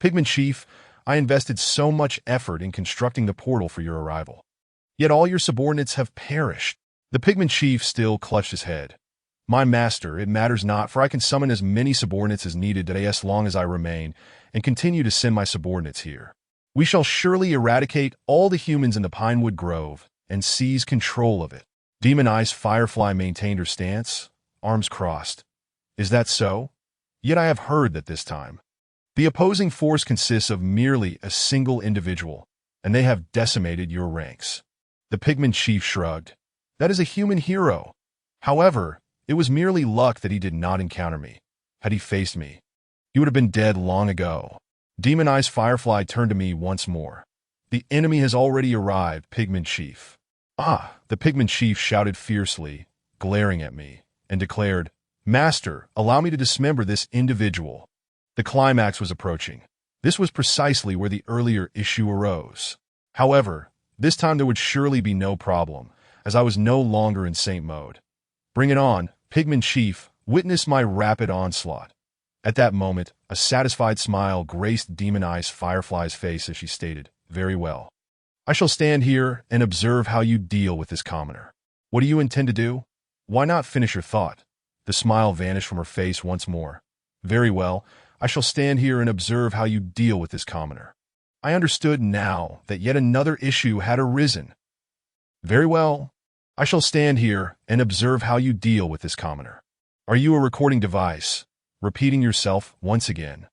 Pigman Chief, I invested so much effort in constructing the portal for your arrival. Yet all your subordinates have perished. The Pigman Chief still clutched his head. My master, it matters not, for I can summon as many subordinates as needed today as long as I remain, and continue to send my subordinates here. We shall surely eradicate all the humans in the Pinewood Grove and seize control of it. Demon-Eyes Firefly maintained her stance, arms crossed. Is that so? Yet I have heard that this time the opposing force consists of merely a single individual, and they have decimated your ranks. The Pigman Chief shrugged. That is a human hero. However, it was merely luck that he did not encounter me. Had he faced me, he would have been dead long ago. Demon-Eyes Firefly turned to me once more. The enemy has already arrived, Pigman Chief. Ah, the Pigman Chief shouted fiercely, glaring at me, and declared, Master, allow me to dismember this individual. The climax was approaching. This was precisely where the earlier issue arose. However, this time there would surely be no problem, as I was no longer in saint mode. Bring it on, Pigman Chief, witness my rapid onslaught. At that moment, a satisfied smile graced Demon-Eyes Firefly's face as she stated, Very well. I shall stand here and observe how you deal with this commoner. What do you intend to do? Why not finish your thought? The smile vanished from her face once more. Very well. I shall stand here and observe how you deal with this commoner. I understood now that yet another issue had arisen. Very well. I shall stand here and observe how you deal with this commoner. Are you a recording device? Repeating yourself once again.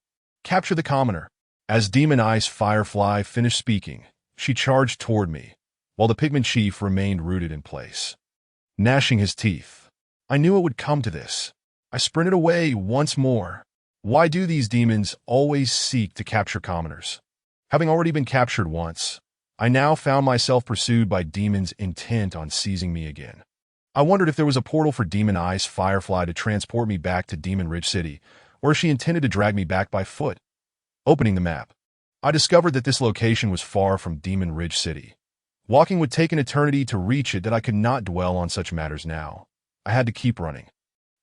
Capture the commoner. As Demon-Eyes Firefly finished speaking, she charged toward me, while the Pigman Chief remained rooted in place, gnashing his teeth. I knew it would come to this. I sprinted away once more. Why do these demons always seek to capture commoners? Having already been captured once, I now found myself pursued by demons intent on seizing me again. I wondered if there was a portal for Demon-Eyes Firefly to transport me back to Demon Ridge City, or if she intended to drag me back by foot. Opening the map, I discovered that this location was far from Demon Ridge City. Walking would take an eternity to reach it, that I could not dwell on such matters now. I had to keep running.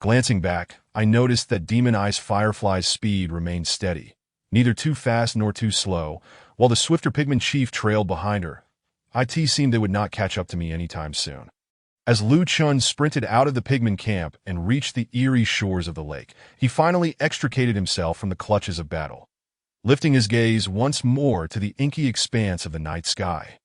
Glancing back, I noticed that Demon-Eyes Firefly's speed remained steady, neither too fast nor too slow, while the swifter Pigman Chief trailed behind her. It seemed they would not catch up to me anytime soon. As Liu Chen sprinted out of the Pigman camp and reached the eerie shores of the lake, he finally extricated himself from the clutches of battle, lifting his gaze once more to the inky expanse of the night sky.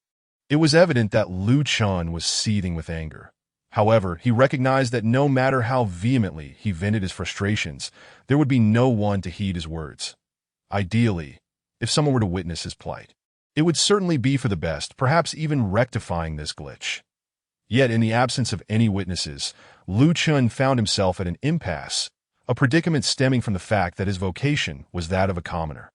It was evident that Liu Chen was seething with anger. However, he recognized that no matter how vehemently he vented his frustrations, there would be no one to heed his words. Ideally, if someone were to witness his plight, it would certainly be for the best, perhaps even rectifying this glitch. Yet, in the absence of any witnesses, Liu Chen found himself at an impasse, a predicament stemming from the fact that his vocation was that of a commoner.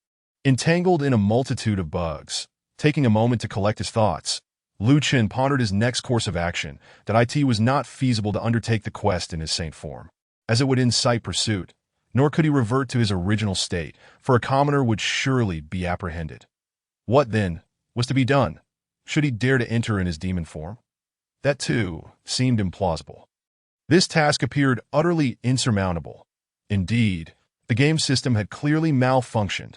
Entangled in a multitude of bugs, taking a moment to collect his thoughts, Liu Chen pondered his next course of action, that it was not feasible to undertake the quest in his saint form, as it would incite pursuit, nor could he revert to his original state, for a commoner would surely be apprehended. What, then, was to be done? Should he dare to enter in his demon form? That, too, seemed implausible. This task appeared utterly insurmountable. Indeed, the game system had clearly malfunctioned.